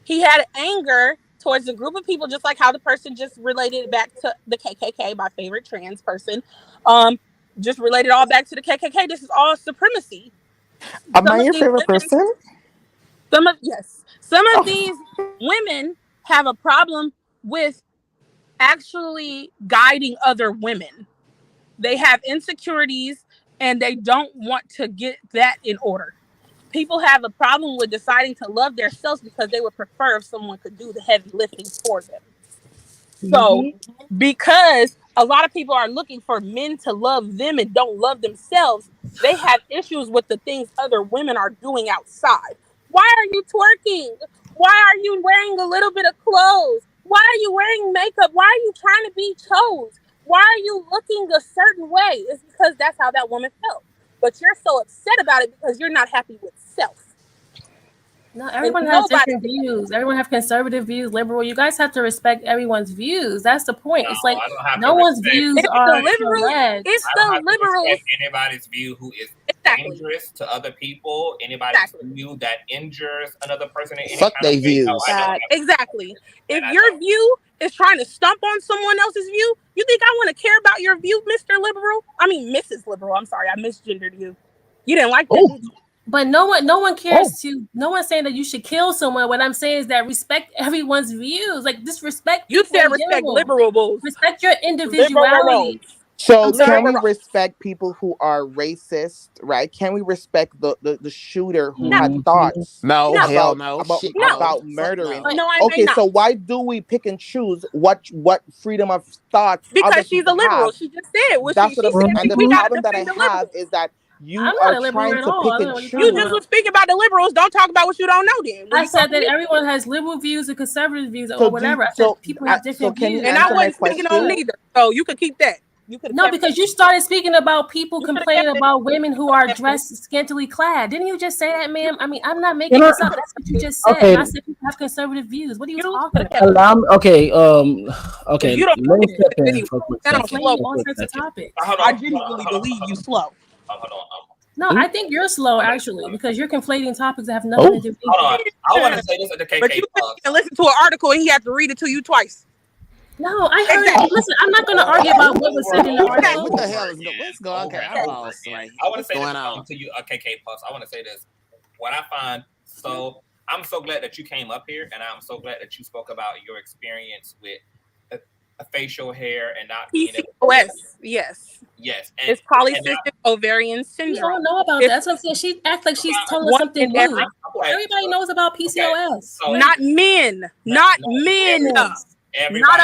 He had anger towards the group of people, just like how the person just related back to the KKK, my favorite trans person, just related all back to the KKK. This is all supremacy. Am I your favorite person? Some of these women have a problem with actually guiding other women. They have insecurities and they don't want to get that in order. People have a problem with deciding to love themselves because they would prefer if someone could do the heavy lifting for them. So, because a lot of people are looking for men to love them and don't love themselves, they have issues with the things other women are doing outside. Why are you twerking? Why are you wearing a little bit of clothes? Why are you wearing makeup? Why are you trying to be chose? Why are you looking a certain way? It's because that's how that woman felt. But you're so upset about it because you're not happy with self. No, everyone has different views. Everyone have conservative views, liberal. You guys have to respect everyone's views. That's the point. It's like no one's views are correct. It's the liberals. Anybody's view who is dangerous to other people, anybody's view that injures another person in any Fuck kind they of way. views. Exactly. If your view is trying to stomp on someone else's view, you think I want to care about your view, Mr. Liberal? I mean, Mrs. Liberal. I'm sorry, I misgendered you. You didn't like that, did you? But no one cares no one's saying that you should kill someone. What I'm saying is that respect everyone's views. Like disrespect. You said respect liberables. Respect your individuality. So can we respect people who are racist, right? Can we respect the shooter who had thoughts? No, hell no. About murdering. No, okay, so why do we pick and choose what freedom of thoughts? Because she's a liberal. She just said what that's she what said. And the problem that I have is that you are trying to pick and choose. You just was speaking about the liberals. Don't talk about what you don't know then. I said that everyone has liberal views and conservative views or whatever. I said people have different views. And I wasn't speaking on neither. So you could keep that. No, because you started speaking about people complaining about women who are dressed scantily clad. Didn't you just say that, ma'am? I mean, I'm not making this up. That's what you just said. Okay. I said people have conservative views. What are you talking about? Okay. You don't know all sorts of topics. I genuinely believe you slow. No, I think you're slow actually because you're conflating topics that have nothing to do with it. Hold on. I want to say this at the KK. But you can listen to an article and he had to read it to you twice. No, I heard it. Listen, I'm not going to argue about what was said in the article. What the hell is going on? What's going on? Okay, I'm lost. Right? I want to say this to you, KK Puffs. I want to say this. What I find I'm so glad that you came up here, and I'm so glad that you spoke about your experience with a facial hair and not being PCOS. Yes. And, it's polycystic ovarian syndrome. We don't know about that. That's what I'm saying. She acts like she's telling us something new. Everybody knows about PCOS. Okay. So, not men. Not men. Not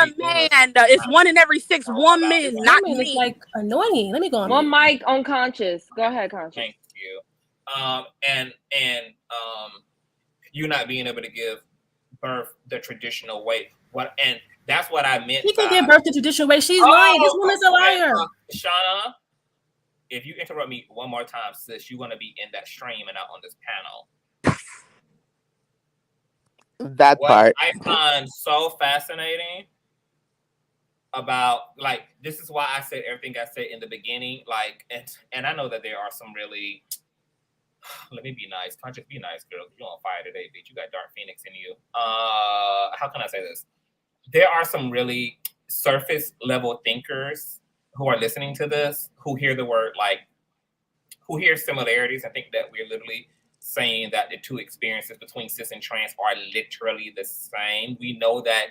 a man. It's 1 in every 6 women. Not me. It's like annoying. Let me go on. One mic on Conscious. Go ahead, Conscious. Thank you. And you not being able to give birth the traditional way. And that's what I meant. She can give birth the traditional way. She's lying. This woman's a liar. Shauna, if you interrupt me one more time, sis, you're going to be in that stream and not on this panel. That part I find so fascinating about, like, this is why I said everything I said in the beginning, like, and I know that there are some really, let me be nice, Conscious, be nice, girl, you're on fire today, bitch, you got Dark Phoenix in you. How can I say this? There are some really surface level thinkers who are listening to this, who hear the word, like, who hear similarities. I think that we're literally saying that the two experiences between cis and trans are literally the same. We know that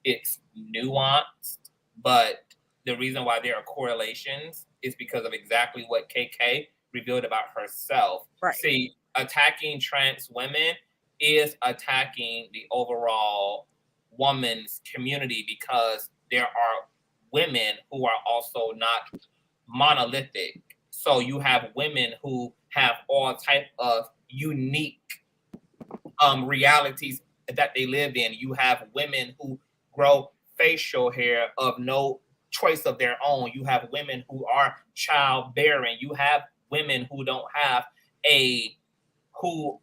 it's nuanced, but the reason why there are correlations is because of exactly what KK revealed about herself. Right. See, attacking trans women is attacking the overall woman's community, because there are women who are also not monolithic. So you have women who have all type of unique realities that they live in. You have women who grow facial hair of no choice of their own. You have women who are childbearing. You have women who don't have who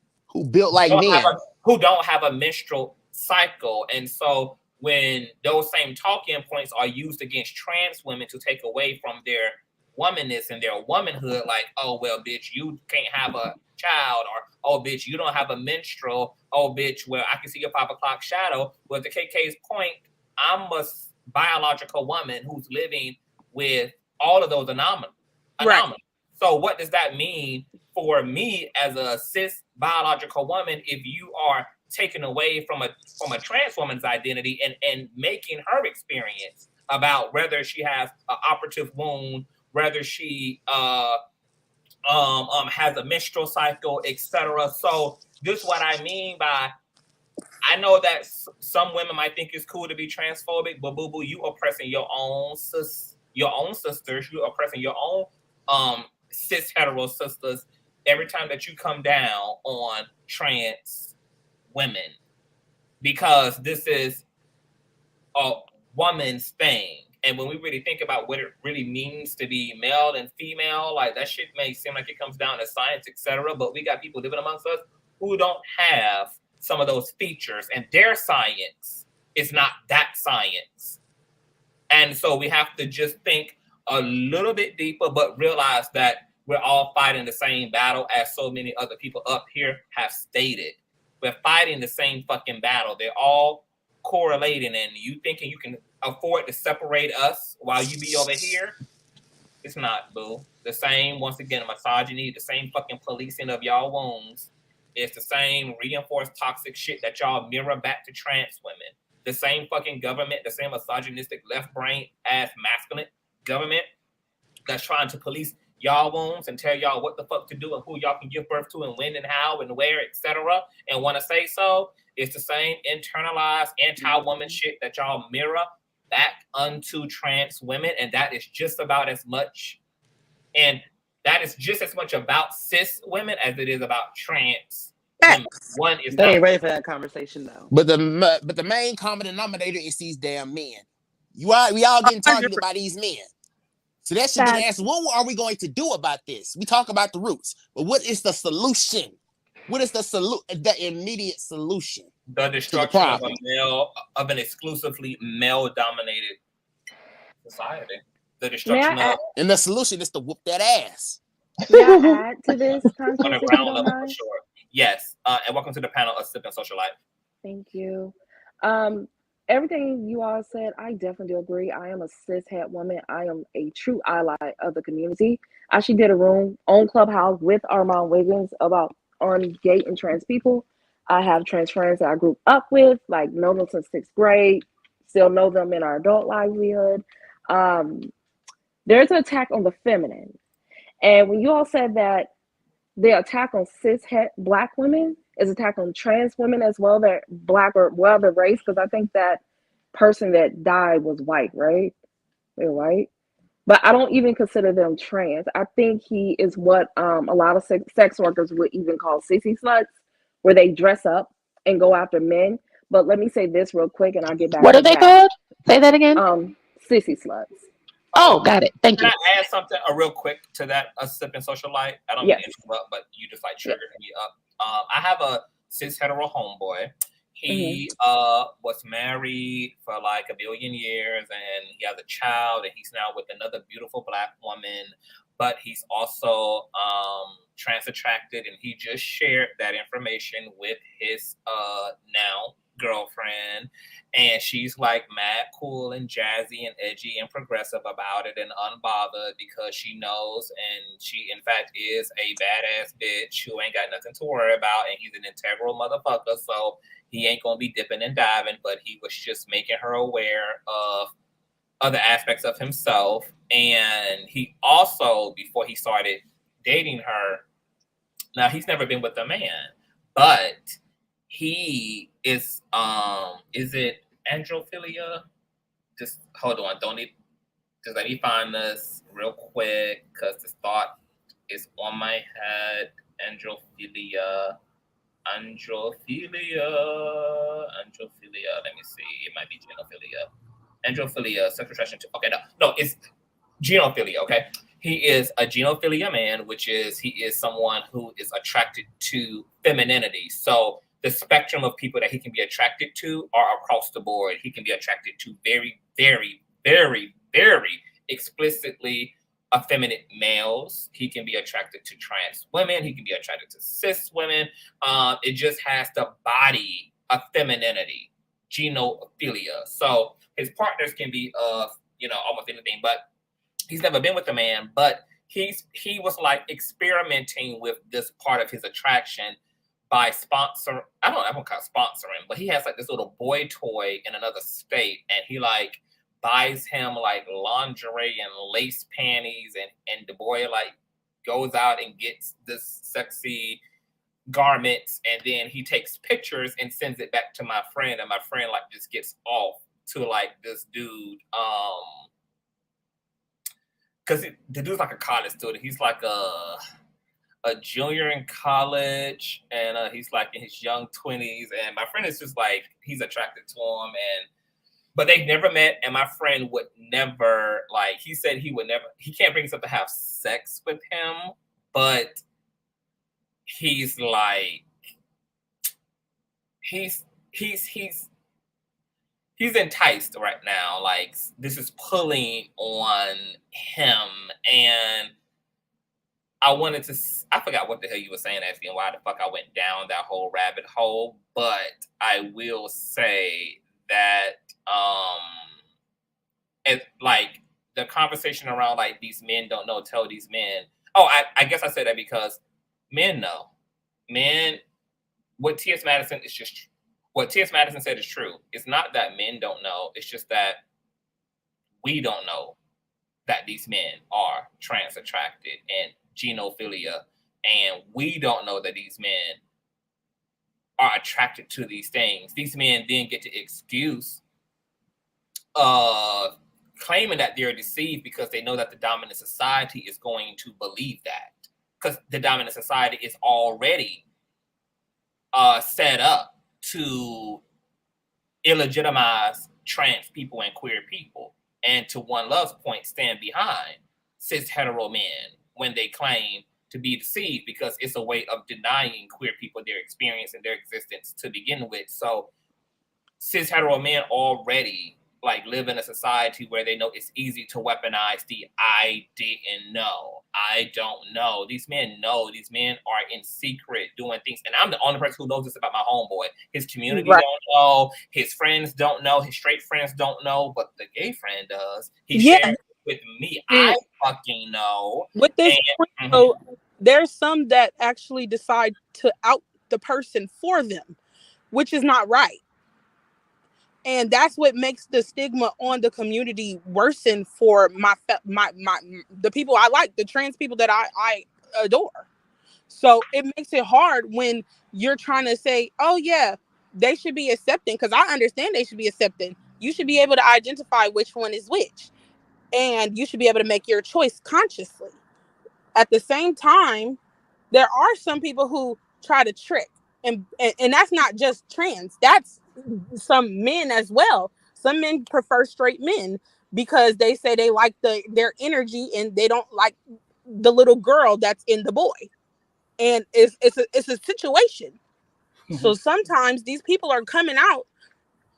built like men, who don't have a menstrual cycle. And so when those same talking points are used against trans women to take away from their womanness and their womanhood, like, oh, well, bitch, you can't have a child, or, oh, bitch, you don't have a menstrual, oh, bitch, well, I can see your 5 o'clock shadow. Well, to KK's point, I'm a biological woman who's living with all of those anomalies. Right. So what does that mean for me as a cis biological woman if you are taken away from a trans woman's identity and making her experience about whether she has an operative wound, whether she has a menstrual cycle, etc. So this is what I mean by, I know that some women might think it's cool to be transphobic, but boo boo, you oppressing your own sisters, you oppressing your own cis hetero sisters every time that you come down on trans women, because this is a woman's thing. And when we really think about what it really means to be male and female, like that shit may seem like it comes down to science, etc. But we got people living amongst us who don't have some of those features, and their science is not that science. And so we have to just think a little bit deeper, but realize that we're all fighting the same battle, as so many other people up here have stated. We're fighting the same fucking battle. They're all correlating, and you thinking you can afford to separate us while you be over here? It's not, boo. The same, once again, misogyny, the same fucking policing of y'all wounds. It's the same reinforced toxic shit that y'all mirror back to trans women. The same fucking government, the same misogynistic left brain ass masculine government that's trying to police y'all wounds and tell y'all what the fuck to do and who y'all can give birth to and when and how and where, etc. and want to say so. It's the same internalized anti-woman shit that y'all mirror back unto trans women, and that is just about as much, and that is just as much about cis women as it is about trans women. One is they ain't ready for that conversation though. But the main common denominator is these damn men. We all getting targeted by these men. So that should be asked, what are we going to do about this? We talk about the roots, but what is the solution? What is the immediate solution? The destruction of an exclusively male-dominated society. The destruction of... And the solution is to whoop that ass. May I add to this? On a ground level, for sure. Yes. And welcome to the panel of Sip and Social Life. Thank you. Everything you all said, I definitely do agree. I am a cis-het woman. I am a true ally of the community. I actually did a room on Clubhouse with Armand Wiggins about on gay and trans people. I have trans friends that I grew up with, like know them since 6th grade, still know them in our adult livelihood. There's an attack on the feminine. And when you all said that the attack on cis-het Black women is attack on trans women as well, they're Black or other race, because I think that person that died was white, right? They're white. But I don't even consider them trans. I think he is what a lot of sex workers would even call sissy sluts, where they dress up and go after men. But let me say this real quick and I'll get back to that. What are they called? Say that again. Sissy sluts. Oh, got it. Thank you. Can I add something real quick to that? A Sip and Social Life. I don't mean to interrupt, but you just like triggered me up. I have a cis hetero homeboy. He was married for like a billion years, and he has a child, and he's now with another beautiful Black woman. But he's also trans attracted, and he just shared that information with his now girlfriend, and she's like mad cool and jazzy and edgy and progressive about it and unbothered because she knows, and she in fact is a badass bitch who ain't got nothing to worry about, and he's an integral motherfucker, so he ain't gonna be dipping and diving, but he was just making her aware of other aspects of himself. And he also, before he started dating her, Now he's never been with a man, but he is it androphilia? Just hold on, just let me find this real quick because this thought is on my head. Androphilia. Let me see. It might be genophilia. Androphilia, sexual attraction to. Okay, no, it's genophilia. Okay, he is a genophilia man, which is he is someone who is attracted to femininity. So the spectrum of people that he can be attracted to are across the board. He can be attracted to very, very, very, very explicitly effeminate males. He can be attracted to trans women. He can be attracted to cis women. It just has the body of femininity, genophilia. So his partners can be of, almost anything, but he's never been with a man, but he was like experimenting with this part of his attraction by I won't call it sponsoring, but he has like this little boy toy in another state, and he like buys him like lingerie and lace panties, and the boy like goes out and gets this sexy garments, and then he takes pictures and sends it back to my friend, and my friend like just gets off to like this dude, because the dude's like a college student. He's like a junior in college, and he's like in his young 20s, and my friend is just like, he's attracted to him, but they've never met, and my friend would never, like, he said he can't bring himself to have sex with him, but he's like, he's enticed right now. Like, this is pulling on him, and I forgot what the hell you were saying, asking why the fuck I went down that whole rabbit hole, but I will say that it's like the conversation around like these men don't know, tell these men. Oh, I guess I said that because men know. Men, what T.S. Madison said is true. It's not that men don't know, it's just that we don't know that these men are trans attracted and genophilia, and we don't know that these men are attracted to these things. These men then get to excuse claiming that they're deceived because they know that the dominant society is going to believe that, because the dominant society is already set up to illegitimize trans people and queer people, and to One Love's point, stand behind cis hetero men when they claim to be deceived, because it's a way of denying queer people their experience and their existence to begin with. So cis hetero men already like live in a society where they know it's easy to weaponize the I didn't know, I don't know. These men know. These men are in secret doing things. And I'm the only person who knows this about my homeboy. His community don't know. His friends don't know. His straight friends don't know. But the gay friend does. He shares it with me. I fucking know. With this point, though, there's some that actually decide to out the person for them, which is not right. And that's what makes the stigma on the community worsen for the people I like, the trans people that I adore. So it makes it hard when you're trying to say, oh yeah, they should be accepting, because I understand they should be accepting. You should be able to identify which one is which, and you should be able to make your choice consciously. At the same time, there are some people who try to trick, and that's not just trans, that's some men as well. Some men prefer straight men because they say they like their energy and they don't like the little girl that's in the boy. And it's a situation. Mm-hmm. So sometimes these people are coming out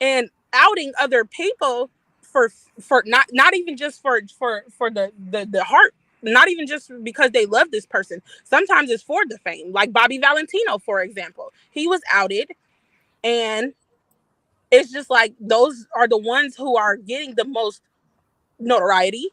and outing other people for not even just for the heart, not even just because they love this person. Sometimes it's for the fame. Like Bobby Valentino, for example. He was outed, and it's just like those are the ones who are getting the most notoriety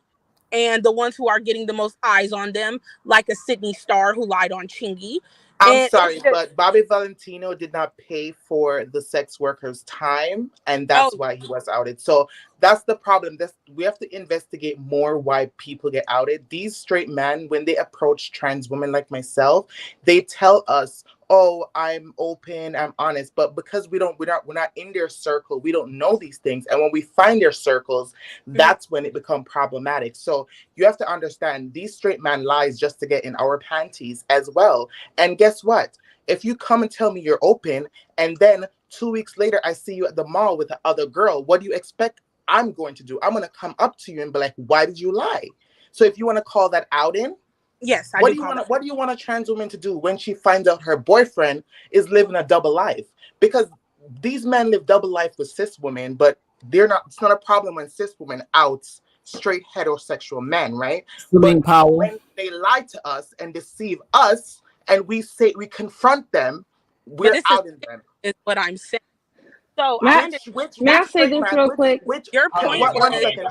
and the ones who are getting the most eyes on them, like a Sydney Star who lied on Chingy. I'm sorry, but Bobby Valentino did not pay for the sex worker's time, and that's why he was outed. So that's the problem. We have to investigate more why people get outed. These straight men, when they approach trans women like myself, they tell us, "Oh, I'm open, I'm honest," but because we're not in their circle, we don't know these things. And when we find their circles, that's when it becomes problematic. So you have to understand, these straight man lies just to get in our panties as well. And guess what? If you come and tell me you're open, and then 2 weeks later I see you at the mall with the other girl, what do you expect I'm going to do? I'm going to come up to you and be like, "Why did you lie?" So if you want to call that outing, yes, what do you want a trans woman to do when she finds out her boyfriend is living a double life? Because these men live double life with cis women, but it's not a problem when cis women outs straight heterosexual men, right? But when they lie to us and deceive us, and we confront them, we're outing them. Is what I'm saying. So may I say this real quick? Your point. One second.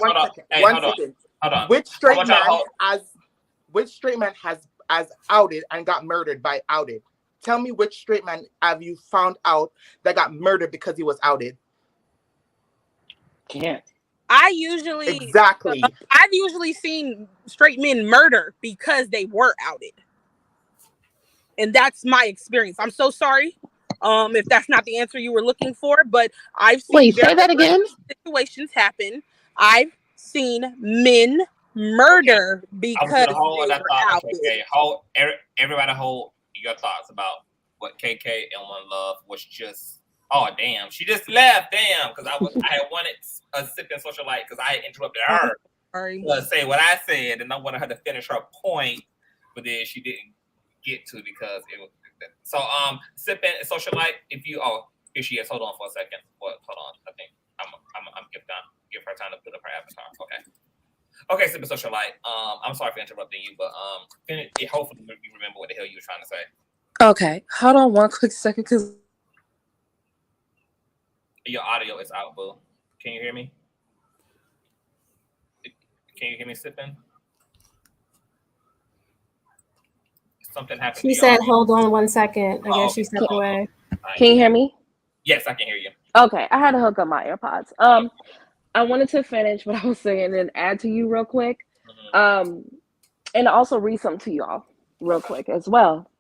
Which straight man has outed and got murdered by outed? Tell me which straight man have you found out that got murdered because he was outed? Can't. I've usually seen straight men murder because they were outed. And that's my experience. I'm so sorry if that's not the answer you were looking for, but I've seen say that again. Situations happen. I've seen men murder because they were outed. Everybody hold your thoughts about what KK and One Love was just. Oh damn! She just left. Damn, because I had wanted a sip and socialite because I had interrupted her to say what I said, and I wanted her to finish her point, but then she didn't get to because it was. So sip and socialite. If you here she is. Hold on for a second. Hold on. I think I'm give her time to put up her avatar. Okay, sip and socialite. I'm sorry for interrupting you, but hopefully you remember what the hell you were trying to say. Okay, hold on one quick second, because your audio is out, boo. Can you hear me? Can you hear me sipping? Something happened. She said, "Hold on one second." I guess she stepped away. Can you hear me? Yes, I can hear you. Okay, I had to hook up my AirPods. I wanted to finish what I was saying and add to you real quick. And also read something to y'all real quick as well.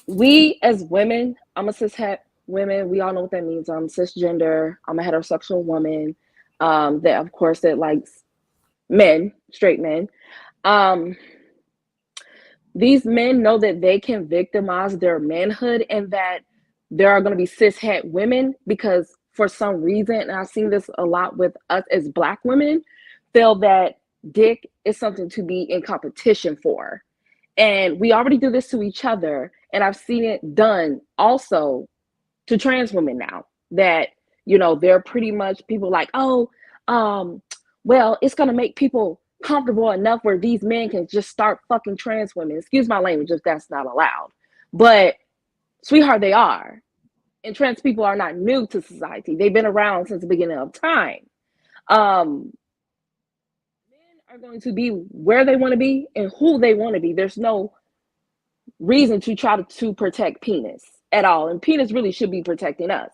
We as women, I'm a cishet women, we all know what that means. I'm cisgender, I'm a heterosexual woman, that of course that likes men, straight men. These men know that they can victimize their manhood and that there are going to be cishet women because for some reason, and I've seen this a lot with us as Black women, feel that dick is something to be in competition for. And we already do this to each other. And I've seen it done also to trans women now that, they're pretty much people like, well, it's going to make people comfortable enough where these men can just start fucking trans women. Excuse my language if that's not allowed. But sweetheart, they are. And trans people are not new to society. They've been around since the beginning of time. Men are going to be where they want to be and who they want to be. There's no reason to try to protect penis at all. And penis really should be protecting us.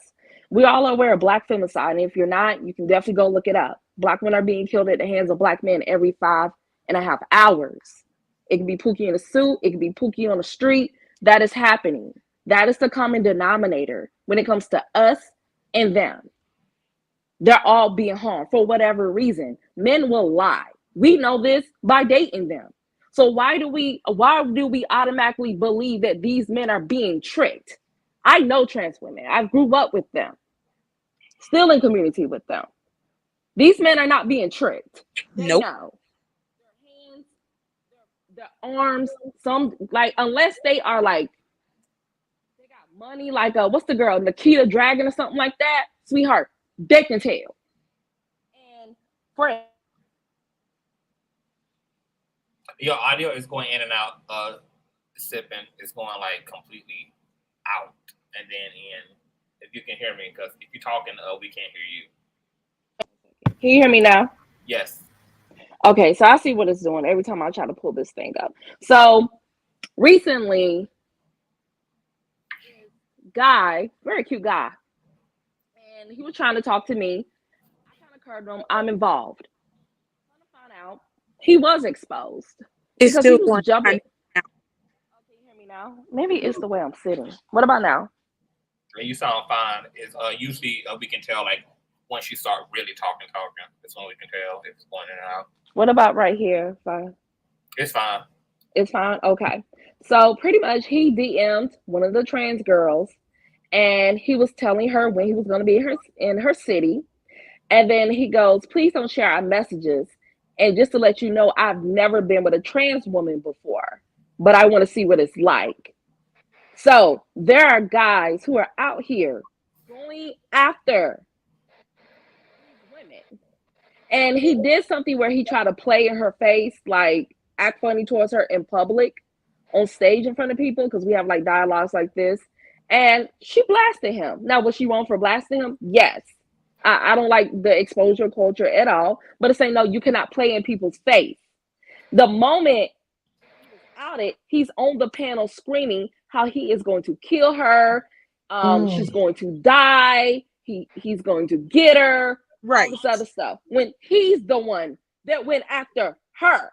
We all are aware of Black femicide. And if you're not, you can definitely go look it up. Black women are being killed at the hands of Black men every 5.5 hours. It can be Pookie in a suit. It can be Pookie on the street. That is happening. That is the common denominator when it comes to us and them. They're all being harmed for whatever reason. Men will lie. We know this by dating them. So why do we automatically believe that these men are being tricked? I know trans women. I grew up with them. Still in community with them. These men are not being tricked. Nope. Know. Their hands, their arms, unless they are like, they got money, like what's the girl, Nikita Dragon or something like that, sweetheart, they can tell. And for your audio is going in and out, sipping. It's going like completely out and then in. If you can hear me, because if you're talking, we can't hear you. Can you hear me now? Yes. Okay, so I see what it's doing every time I try to pull this thing up. So recently, guy, very cute guy, and he was trying to talk to me. I kind of curved him. I'm involved. I found out he was exposed It's because he still was going. jumping. Oh, can you hear me now? Maybe it's the way I'm sitting. What about now? You sound fine. It's usually we can tell like once you start really talking, that's when we can tell if it's going in and out. What about right here? Fine. It's fine. It's fine. Okay. So pretty much he DM'd one of the trans girls, and he was telling her when he was going to be in her city. And then he goes, please don't share our messages. And just to let you know, I've never been with a trans woman before, but I want to see what it's like. So there are guys who are out here going after these women. And he did something where he tried to play in her face, like act funny towards her in public on stage in front of people, because we have like dialogues like this. And she blasted him. Now, was she wrong for blasting him? Yes. I don't like the exposure culture at all, but it's saying, no, you cannot play in people's face. The moment he was outed, he's on the panel screaming how he is going to kill her. She's going to die. He's going to get her. Right. All this other stuff. When he's the one that went after her.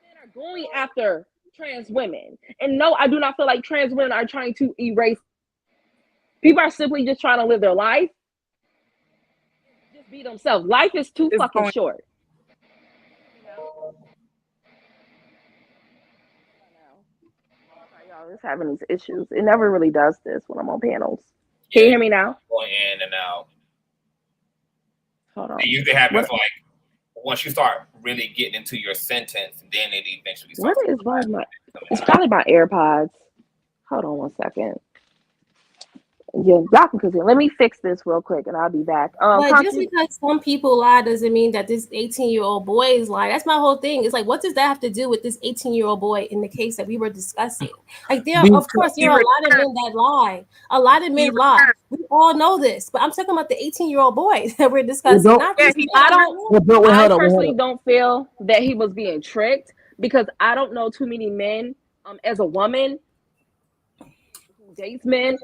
Men are going after trans women. And no, I do not feel like trans women are trying to erase. People are simply just trying to live their life. Just be themselves. Life is too fucking short. Y'all is having these issues. It never really does this when I'm on panels. Can you hear me now? Going in and out. Hold on. It usually happens like once you start really getting into your sentence, then it eventually starts. What is my? It's probably my AirPods. Hold on one second. Yeah, y'all can continue. Let me fix this real quick, and I'll be back. But just because some people lie doesn't mean that this 18-year-old boy is lying. That's my whole thing. It's like, what does that have to do with this 18-year-old boy in the case that we were discussing? Like, there are a lot of men that lie. A lot of men lie. We all know this, but I'm talking about the 18-year-old boy that we're discussing. I personally don't feel that he was being tricked, because I don't know too many men. As a woman who dates men,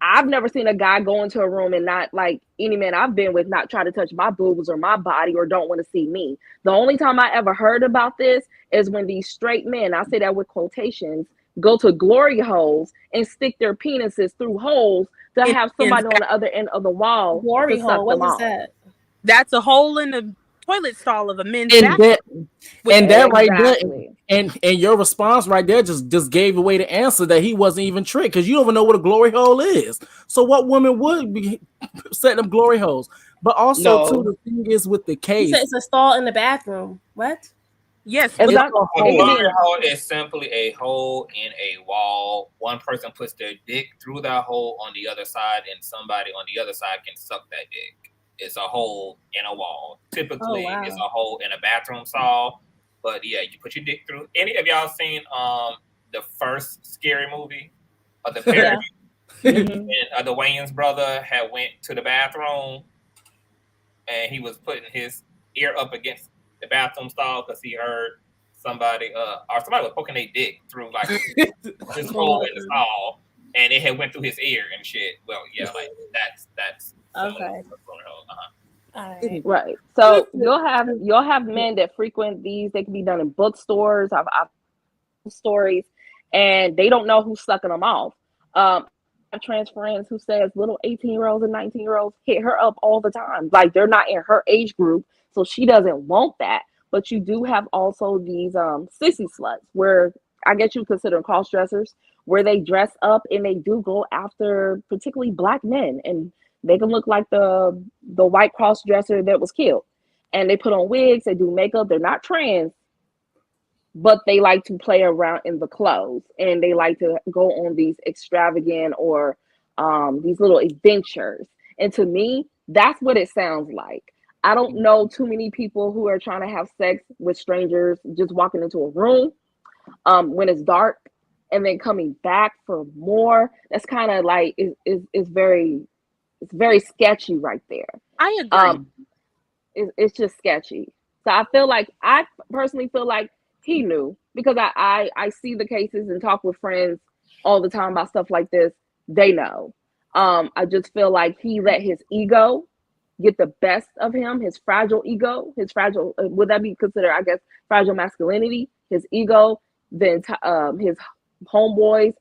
I've never seen a guy go into a room and not, like any man I've been with, not try to touch my boobs or my body or don't want to see me. The only time I ever heard about this is when these straight men, I say that with quotations, go to glory holes and stick their penises through holes to have somebody on the other end of the wall. Glory hole, what is that? That's a hole in the toilet stall of a men's bathroom. Right there, and your response right there just gave away the answer that he wasn't even tricked, because you don't even know what a glory hole is. So what woman would be setting up glory holes? But also too, the thing is with the case, it's a stall in the bathroom. What? Yes, a glory hole is simply a hole in a wall. One person puts their dick through that hole on the other side, and somebody on the other side can suck that dick. It's a hole in a wall. Typically, it's a hole in a bathroom stall. But yeah, you put your dick through. Any of y'all seen the first scary movie of the parent? And the Wayans brother had went to the bathroom, and he was putting his ear up against the bathroom stall because he heard somebody was poking their dick through like this hole in the stall, and it had went through his ear and shit. Well, yeah, like that's okay. Right. So you'll have men that frequent these. They can be done in bookstores. I've stories, and they don't know who's sucking them off. I have trans friends who says little 18-year-olds and 19-year-olds hit her up all the time. Like, they're not in her age group, so she doesn't want that. But you do have also these sissy sluts, where I guess you consider cross dressers, where they dress up and they do go after particularly Black men, and they can look like the white cross dresser that was killed, and they put on wigs, they do makeup. They're not trans, but they like to play around in the clothes, and they like to go on these extravagant or these little adventures. And to me, that's what it sounds like. I don't know too many people who are trying to have sex with strangers, just walking into a room when it's dark and then coming back for more. That's kind of like it's very sketchy right there. I agree. It's just sketchy. So I personally feel like he knew, because I see the cases and talk with friends all the time about stuff like this. They know. I just feel like he let his ego get the best of him, his fragile ego, his fragile, would that be considered, I guess, fragile masculinity, his ego, then his homeboys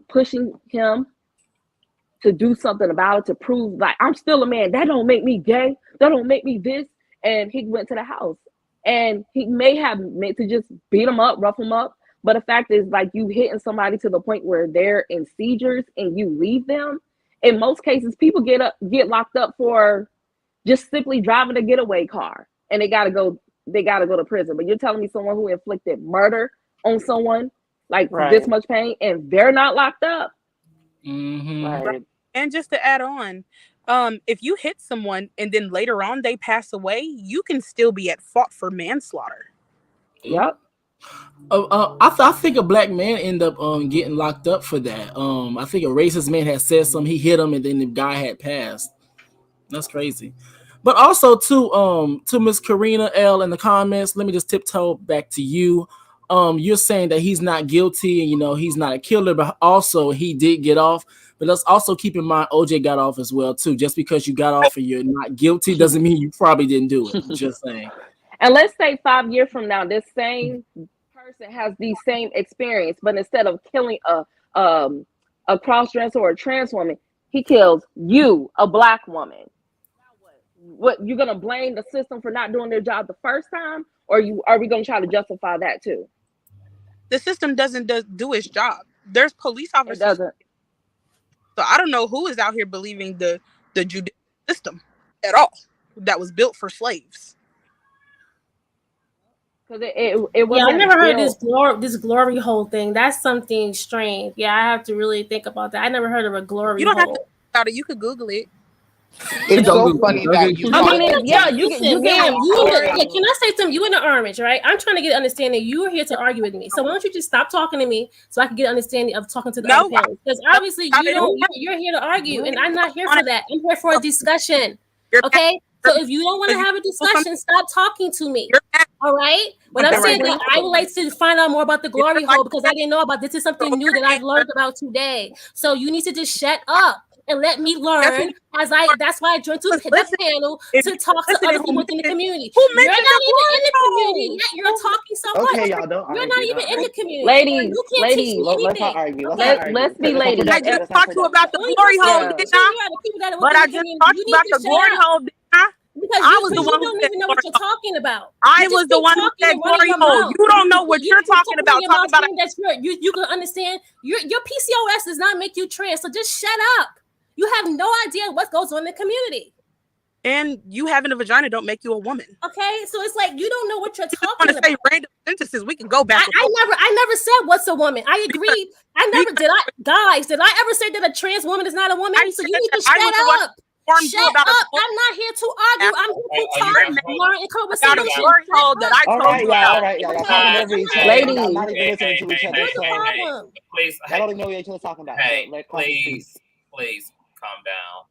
pushing him to do something about it, to prove like, I'm still a man. That don't make me gay. That don't make me this. And he went to the house. And he may have meant to just beat him up, rough him up. But the fact is, like, you hitting somebody to the point where they're in seizures and you leave them. In most cases, people get locked up for just simply driving a getaway car, and they gotta go to prison. But you're telling me someone who inflicted murder on someone, like this much pain, and they're not locked up? Mm-hmm. Right. And just to add on, if you hit someone and then later on they pass away, you can still be at fault for manslaughter. Yep. I think a black man ended up getting locked up for that. I think a racist man had said something. He hit him, and then the guy had passed. That's crazy. But also to Miss Karina L in the comments, let me just tiptoe back to you. You're saying that he's not guilty, and he's not a killer, but also he did get off. But let's also keep in mind OJ got off as well too. Just because you got off and you're not guilty doesn't mean you probably didn't do it. Just saying. And let's say 5 years from now, this same person has the same experience, but instead of killing a cross-dresser or a trans woman, he kills you, a black woman. What, you're gonna blame the system for not doing their job the first time, or are we gonna try to justify that too? The system doesn't do its job. There's police officers. It doesn't. So I don't know who is out here believing the judicial system at all that was built for slaves. Because it was. Yeah, I never heard this glory hole thing. That's something strange. Yeah, I have to really think about that. I never heard of a glory hole. You don't have to think about it. You could Google it. It's so funny that you. I mean, yeah, you can. Can I say something? You in the orange, right? I'm trying to get an understanding. You are here to argue with me, so why don't you just stop talking to me so I can get an understanding of talking to the other panel? Because obviously you're here to argue, and I'm not here for that. I'm here for a discussion. Okay. So if you don't want to have a discussion, stop talking to me. All right. When I'm saying that, I would like to find out more about the glory hole because I didn't know about this. Is something new that I've learned about today. So you need to just shut up and let me learn. That's why I joined the panel to talk to other people within the community. You're not even in the community yet. You're talking so much. Okay, y'all don't. You're not even in the community. Ladies, you can't teach me anything. Let's be ladies. I just talked to you about the glory hole, didn't I? But I just talked about the glory hole, didn't I? Because I was the one who don't even know what you're talking about. I was the one who said glory hole. You don't know what you're talking about. Talking about you can understand. Your PCOS does not make you trans, so just shut up. You have no idea what goes on in the community. And you having a vagina don't make you a woman. Okay, so it's like you don't know what you're talking about. Want to say random sentences? We can go back. I never said what's a woman. I agreed. Did I ever say that a trans woman is not a woman? So you need to shut up. Shut up! I'm not here to argue. I'm here to talk, learn, and conversation. All right, y'all. Y'all talking over each other. Ladies, I'm not even listening to each other. Please, I don't even know what each other talking about. Please, calm down.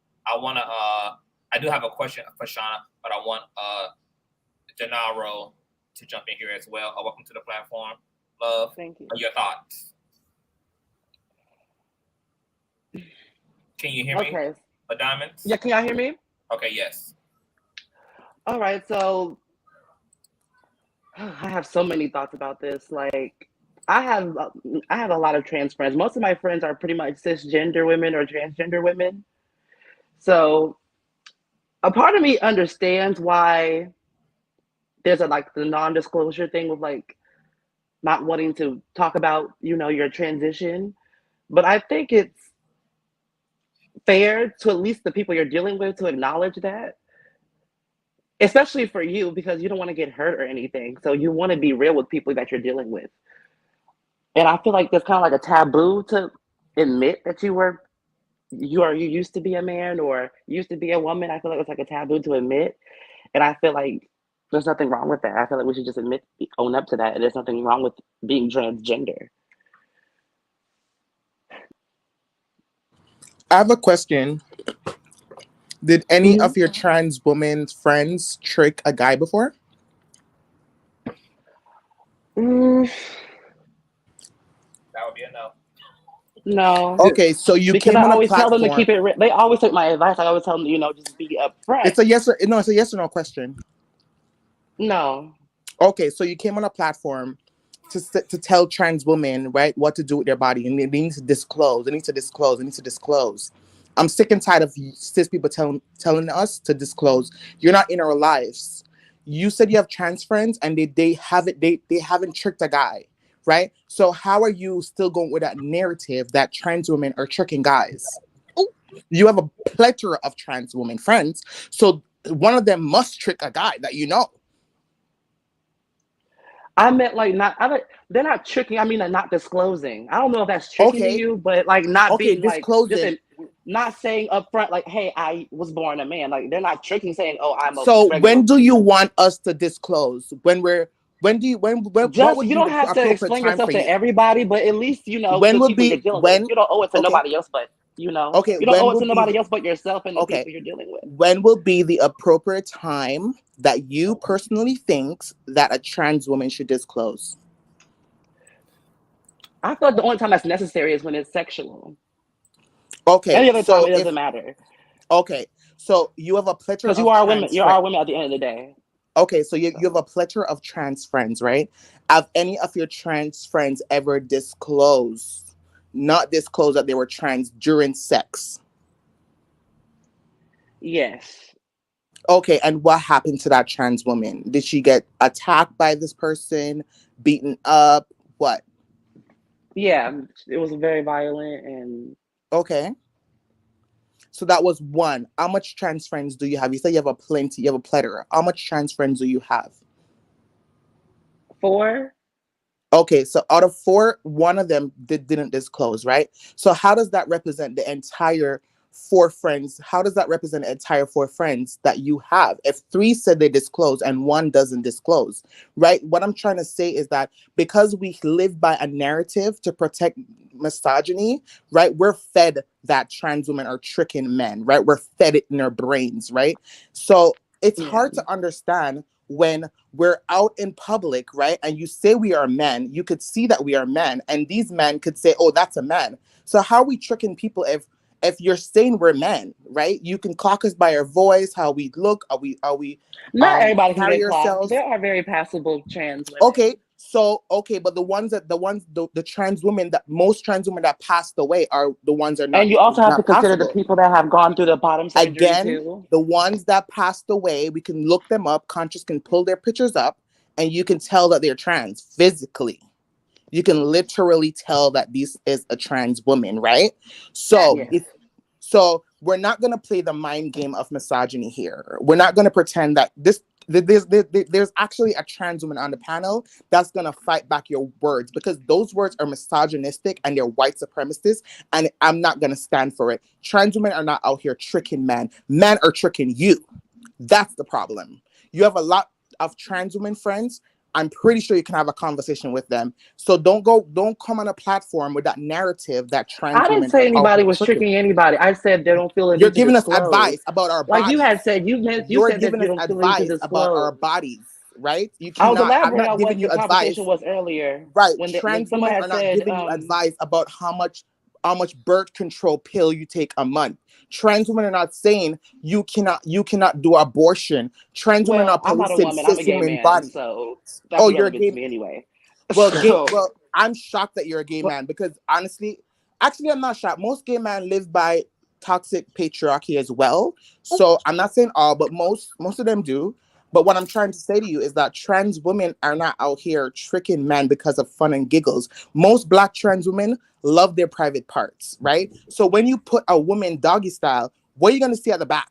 I do have a question for Shauna, but I want Gennaro to jump in here as well. Welcome to the platform. Love. Thank you. Your thoughts? Can you hear me? Okay. Diamonds? Yeah, can y'all hear me? Okay, yes. All right, so I have so many thoughts about this. Like, I have a lot of trans friends. Most of my friends are pretty much cisgender women or transgender women. So a part of me understands why there's the non-disclosure thing with like not wanting to talk about, your transition. But I think it's fair to at least the people you're dealing with to acknowledge that, especially for you, because you don't want to get hurt or anything. So you want to be real with people that you're dealing with. And I feel like there's kind of like a taboo to admit that you used to be a man or used to be a woman. I feel like it's like a taboo to admit. And I feel like there's nothing wrong with that. I feel like we should just own up to that. And there's nothing wrong with being transgender. I have a question. Did any of your trans women friends trick a guy before? That would be a no. No. Okay, so you because came I on a always tell them to platform. keep it. They always take my advice. I always tell them, just be upfront. It's a yes or no. It's a yes or no question. No. Okay, so you came on a platform to tell trans women, right, what to do with their body, and they need to disclose. They need to disclose. They need to disclose. I'm sick and tired of cis people telling us to disclose. You're not in our lives. You said you have trans friends, and they haven't tricked a guy, right? So how are you still going with that narrative that trans women are tricking guys? You have a plethora of trans women friends, so one of them must trick a guy that you know. I meant like they're not tricking. I mean, not disclosing. I don't know if that's tricking to you, but like not being like disclosing. Not saying upfront like, "Hey, I was born a man." Like they're not tricking, saying, "Oh, I'm a." So when do you want us to disclose? When would you be don't the have to appropriate explain time yourself for to you? everybody, but at least When the would people be you're dealing when? with. You don't owe it to Okay. nobody else, but Okay. you don't When owe it will to be nobody else but yourself and the okay? people you're dealing with. When will be the appropriate time that you personally think that a trans woman should disclose? I feel like the only time that's necessary is when it's sexual. Okay. Any other time it doesn't matter. Okay. So you have a plethora of because you are women. You are women at the end of the day. Okay, so you have a plethora of trans friends, right? Have any of your trans friends ever not disclosed that they were trans during sex? Yes. Okay, and what happened to that trans woman? Did she get attacked by this person, beaten up? What? Yeah, it was very violent and. Okay. So that was one. How much trans friends do you have? You said you have a plenty, you have a plethora. How much trans friends do you have? 4. Okay, so out of 4, one of them didn't disclose, right? So how does that represent the entire 4 friends? How does that represent the entire 4 friends that you have? If 3 said they disclose and 1 doesn't disclose, right? What I'm trying to say is that because we live by a narrative to protect misogyny, right? We're fed that trans women are tricking men, right? We're fed it in our brains, right? So it's hard to understand when we're out in public, right? And you say we are men, you could see that we are men, and these men could say, oh, that's a man. So how are we tricking people if you're saying we're men, right? You can clock us by our voice, how we look, are we not everybody can get clocked. Ourselves? There are very passable trans women. Okay. So, but the trans women most trans women that passed away are the ones that are not. And you also have to consider passable. the people that have gone through the bottom surgery Again, too. The ones that passed away, we can look them up. Conscious can pull their pictures up, and you can tell that they're trans physically. You can literally tell that this is a trans woman, right? So, so we're not going to play the mind game of misogyny here. We're not going to pretend that there's actually a trans woman on the panel that's going to fight back your words, because those words are misogynistic and they're white supremacist, and I'm not going to stand for it. Trans women are not out here tricking men. Men are tricking you. That's the problem. You have a lot of trans women friends. I'm pretty sure you can have a conversation with them. So don't come on a platform with that narrative that trans women. I didn't say anybody was tricking anybody. I said they don't feel it. You're giving us advice about our bodies. Like you had said, you said giving that you us don't feel advice about our bodies, right? You cannot. I was elaborating I'm not on giving what you the advice. conversation was earlier. Right. When Trans someone women had are not said, giving you advice about how much birth control pill you take a month. Trans women are not saying you cannot do abortion. Trans women are not I'm not a policing woman. I'm a gay cis-women man, bodies. so that's irrelevant to me anyway. Well, I'm shocked that you're a gay man, because honestly, actually, I'm not shocked. Most gay men live by toxic patriarchy as well. So I'm not saying all, but most of them do. But what I'm trying to say to you is that trans women are not out here tricking men because of fun and giggles. Most Black trans women love their private parts, right? So when you put a woman doggy style, what are you going to see at the back?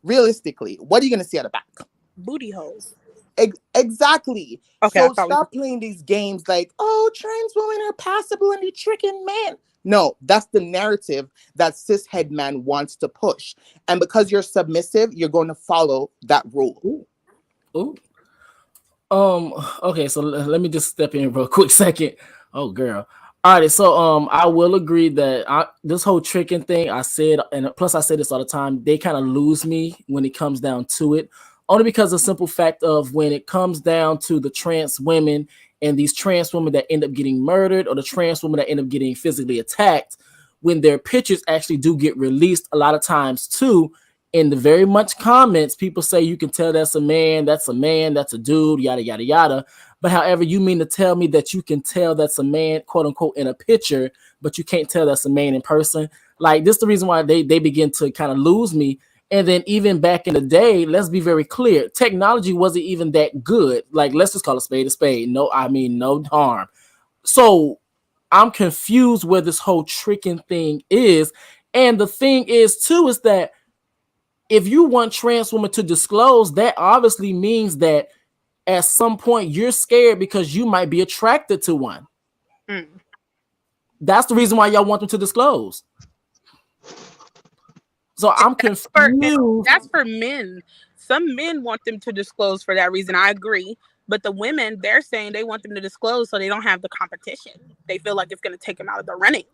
Realistically, what are you going to see at the back? Booty holes. Exactly. Okay, so stop playing these games like, oh, trans women are passable and they're tricking men. No, that's the narrative that cishet man wants to push. And because you're submissive, you're going to follow that rule. Ooh. Okay, so let me just step in real quick second. Oh, girl. All right, so I will agree that this whole tricking thing, I said, and plus I say this all the time, they kind of lose me when it comes down to it. Only because of the simple fact of when it comes down to the trans women and these trans women that end up getting murdered, or the trans women that end up getting physically attacked, when their pictures actually do get released a lot of times too, in the very much comments, people say you can tell that's a man, that's a dude, yada, yada, yada. But however, you mean to tell me that you can tell that's a man, quote unquote, in a picture, but you can't tell that's a man in person? Like, this is the reason why they begin to kind of lose me. And then even back in the day, let's be very clear, technology wasn't even that good. Like, let's just call a spade a spade. No, I mean, no harm. So I'm confused where this whole tricking thing is. And the thing is, too, is that if you want trans women to disclose, that obviously means that at some point you're scared because you might be attracted to one. Mm. That's the reason why y'all want them to disclose. So I'm confused. That's for men. Some men want them to disclose for that reason. I agree. But the women, they're saying they want them to disclose so they don't have the competition. They feel like it's going to take them out of the running.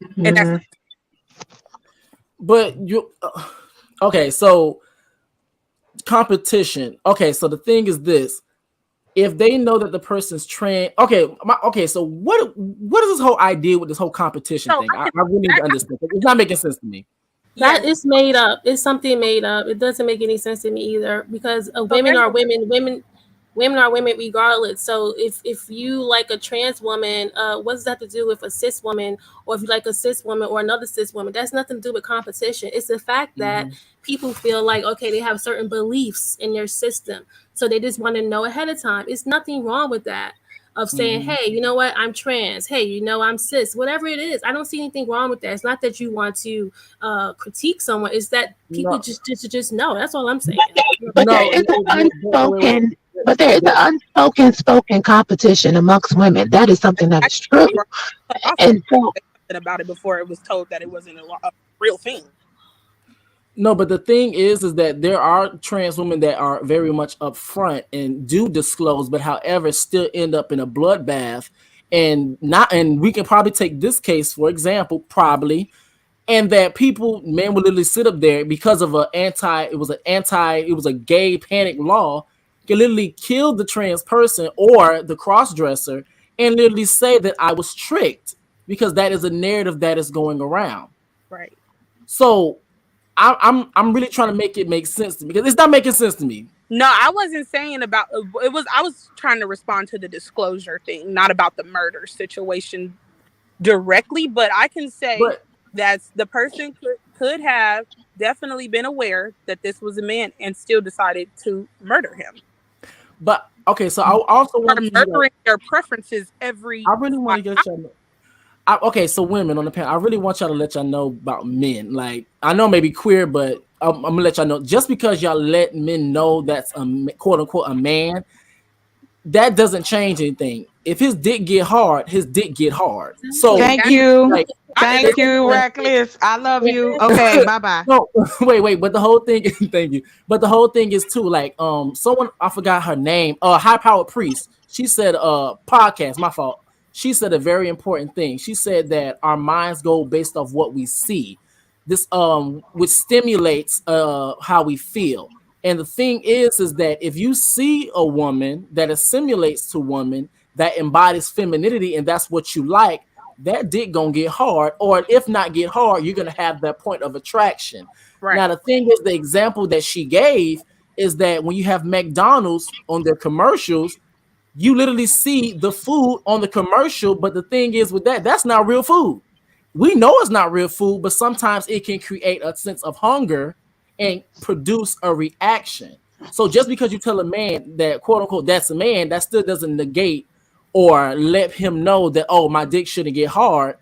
Mm-hmm. And that's. But you, okay, so competition. Okay, so the thing is this. If they know that the person's trans, so what is this whole idea with this whole competition thing? I really need to understand. It's not making sense to me. That is made up. It's something made up. It doesn't make any sense to me either, because women are women. Women are women regardless. So if you like a trans woman, what does that have to do with a cis woman? Or if you like a cis woman or another cis woman, that's nothing to do with competition. It's the fact that people feel like, okay, they have certain beliefs in their system. So they just want to know ahead of time. It's nothing wrong with that. Of saying, hey, you know what, I'm trans. Hey, you know, I'm cis. Whatever it is, I don't see anything wrong with that. It's not that you want to critique someone. It's that people just know. That's all I'm saying. But there is an unspoken spoken competition amongst women. That is something that is true. And so about it before it was told that it wasn't a real thing. No, but the thing is that there are trans women that are very much upfront and do disclose, but however, still end up in a bloodbath, and we can probably take this case for example, probably, and that men would literally sit up there because of it was a gay panic law, can literally kill the trans person or the cross-dresser and literally say that I was tricked, because that is a narrative that is going around. Right. So I'm really trying to make it make sense to me, because it's not making sense to me. No, I wasn't saying about it was. I was trying to respond to the disclosure thing, not about the murder situation directly. But I can say that the person could have definitely been aware that this was a man and still decided to murder him. But okay, so I also want to murdering their preferences every. I really want to get y'all. Okay, so women on the panel, I really want y'all to let y'all know about men. Like, I know maybe queer, but I'm gonna let y'all know, just because y'all let men know that's a quote unquote a man, that doesn't change anything. If his dick get hard, his dick get hard. So thank you, Reckless. I love you. Okay, bye. No, wait, but the whole thing, thank you. But the whole thing is too, like, someone, I forgot her name, High Powered Priest. She said, podcast, my fault. She said a very important thing. She said that our minds go based off what we see. This which stimulates how we feel. And the thing is that if you see a woman that assimilates to woman that embodies femininity and that's what you like, that dick gonna get hard, or if not get hard, you're gonna have that point of attraction. Right. Now the thing is, the example that she gave is that when you have McDonald's on their commercials, you literally see the food on the commercial, but the thing is with that's not real food. We know it's not real food, but sometimes it can create a sense of hunger and produce a reaction. So just because you tell a man that quote unquote that's a man, that still doesn't negate or let him know that, oh, my dick shouldn't get hard.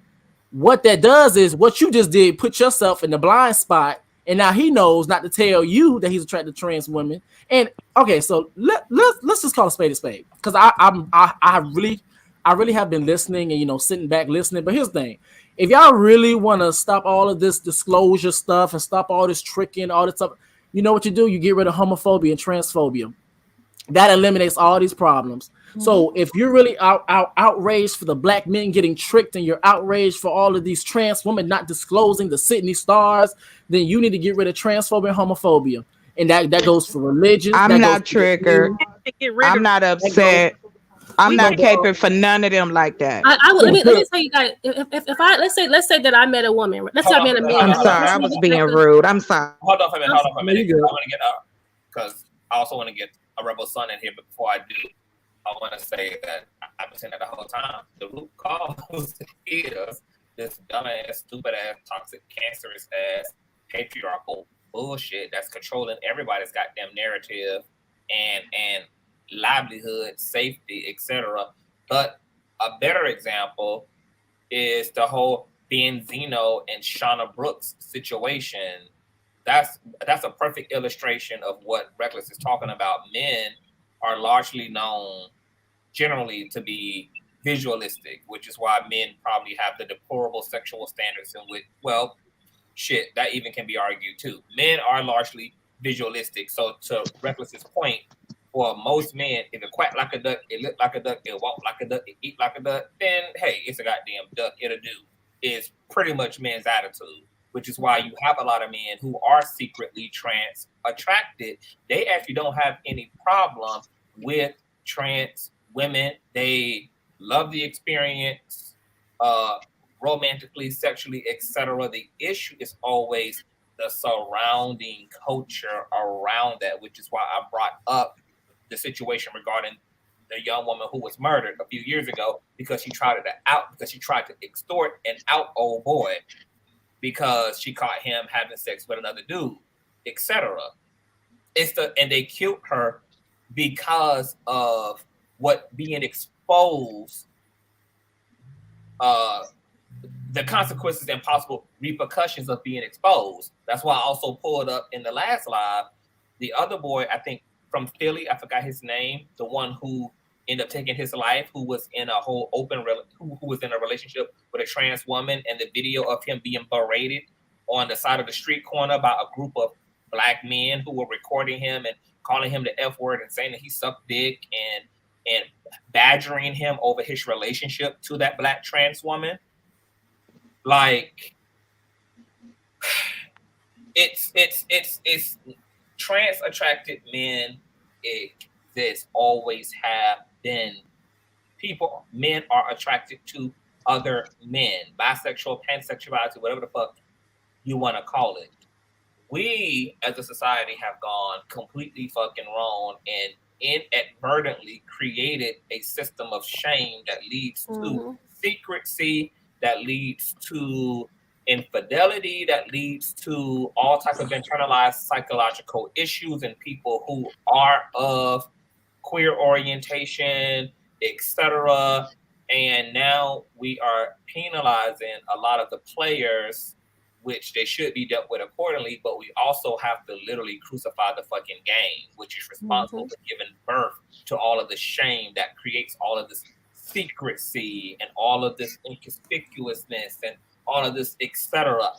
What that does is what you just did, put yourself in the blind spot, and now he knows not to tell you that he's attracted to trans women. And okay, so let's just call a spade, because I really have been listening and sitting back listening. But here's the thing: if y'all really want to stop all of this disclosure stuff and stop all this tricking, all this stuff, you know what you do? You get rid of homophobia and transphobia. That eliminates all these problems. Mm-hmm. So if you're really outraged for the black men getting tricked, and you're outraged for all of these trans women not disclosing the Sydney stars, then you need to get rid of transphobia and homophobia. And that goes for religion. I'm not triggered. I'm not upset. I'm not caping for none of them like that. I will, let me tell you guys. If I let's say that I met a woman. Let's say I met a man. I'm sorry, I was being rude. I'm sorry. Hold on for a minute. I want to get up because I also want to get a rebel son in here. But before I do, I want to say that I've been saying that the whole time. The root cause is this dumbass, stupid ass, toxic, cancerous ass, patriarchal bullshit that's controlling everybody's goddamn narrative and livelihood, safety, etc. But a better example is the whole Benzino and Shauna Brooks situation. That's a perfect illustration of what Reckless is talking about. Men are largely known generally to be visualistic, which is why men probably have the deplorable sexual standards in which, well, shit, that even can be argued too. Men are largely visualistic. So to Reckless's point, for most men, if it quack like a duck, it look like a duck, it walk like a duck, it eat like a duck, then hey, it's a goddamn duck, it'll do. Is pretty much men's attitude, which is why you have a lot of men who are secretly trans attracted. They actually don't have any problem with trans women. They love the experience, romantically, sexually, etc. The issue is always the surrounding culture around that, which is why I brought up the situation regarding the young woman who was murdered a few years ago because she tried to extort and out old boy because she caught him having sex with another dude, etc. And they killed her because of what being exposed, the consequences and possible repercussions of being exposed. That's why I also pulled up in the last live the other boy, I think from Philly, I forgot his name, the one who ended up taking his life, who was in a whole who was in a relationship with a trans woman, and the video of him being berated on the side of the street corner by a group of Black men who were recording him and calling him the F word and saying that he sucked dick and badgering him over his relationship to that Black trans woman. Like, it's trans attracted men exist, always have been. Men are attracted to other men, bisexual, pansexuality, whatever the fuck you want to call it. We as a society have gone completely fucking wrong and inadvertently created a system of shame that leads to secrecy, that leads to infidelity, that leads to all types of internalized psychological issues in people who are of queer orientation, etc. And now we are penalizing a lot of the players, which they should be dealt with accordingly, but we also have to literally crucify the fucking game, which is responsible for giving birth to all of the shame that creates all of this secrecy and all of this inconspicuousness and all of this, etc.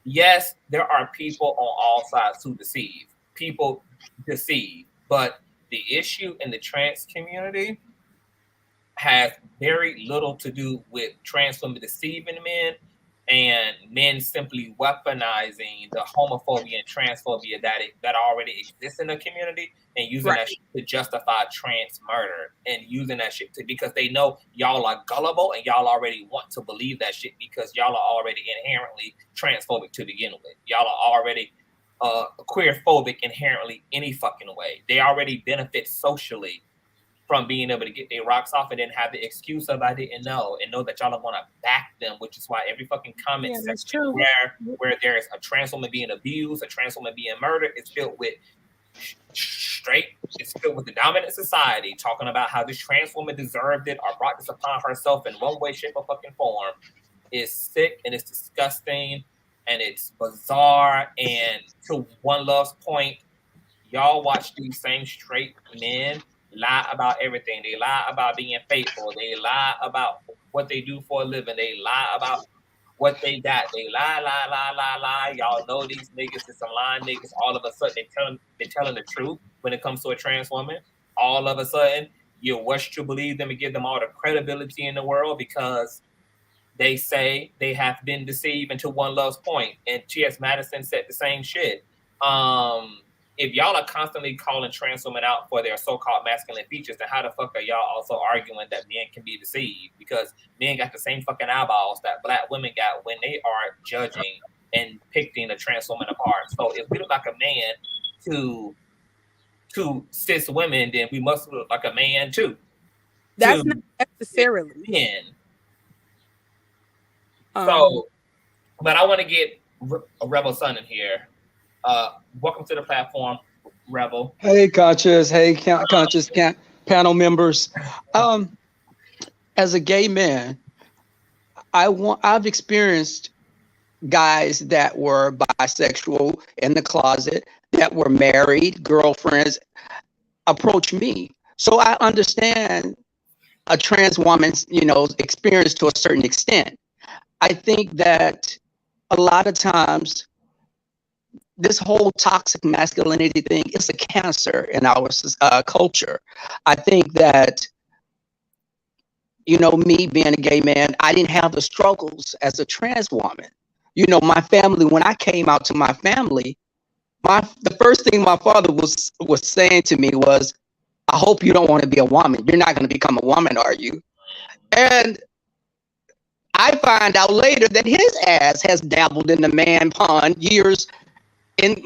Yes, there are people on all sides who deceive. People deceive, but the issue in the trans community has very little to do with trans women deceiving men and men simply weaponizing the homophobia and transphobia that already exists in the community and using that shit to justify trans murder and using that shit because they know y'all are gullible and y'all already want to believe that shit because y'all are already inherently transphobic to begin with. Y'all are already queer phobic inherently any fucking way. They already benefit socially from being able to get their rocks off and then have the excuse of I didn't know and know that y'all are going to back them, which is why every fucking comment section where there's a trans woman being abused, a trans woman being murdered, it's filled with it's filled with the dominant society talking about how this trans woman deserved it or brought this upon herself in one way, shape, or fucking form. It's sick and it's disgusting and it's bizarre. And to One Love's point, y'all watch these same straight men lie about everything. They lie about being faithful. They lie about what they do for a living. They lie about what they got. They lie. Y'all know these niggas is some lying niggas. All of a sudden, they're telling the truth when it comes to a trans woman. All of a sudden, you wish to believe them and give them all the credibility in the world because they say they have been deceived. And to One Love's point, and T.S. Madison said the same shit. if y'all are constantly calling trans women out for their so-called masculine features, then how the fuck are y'all also arguing that men can be deceived? Because men got the same fucking eyeballs that black women got when they are judging and picking a trans woman apart. So if we look like a man to cis women, then we must look like a man too. That's not necessarily. Men. So, but I want to get Rebel Son in here. Welcome to the platform, Rebel. Hey, Conscious. Hey, Conscious panel members. As a gay man, I've experienced guys that were bisexual in the closet, that were married, girlfriends, approach me. So I understand a trans woman's, experience to a certain extent. I think that a lot of times this whole toxic masculinity thing is a cancer in our culture. I think that, me being a gay man, I didn't have the struggles as a trans woman. My family, when I came out to my family, the first thing my father was saying to me was, I hope you don't want to be a woman. You're not going to become a woman, are you? And I find out later that his ass has dabbled in the man pond years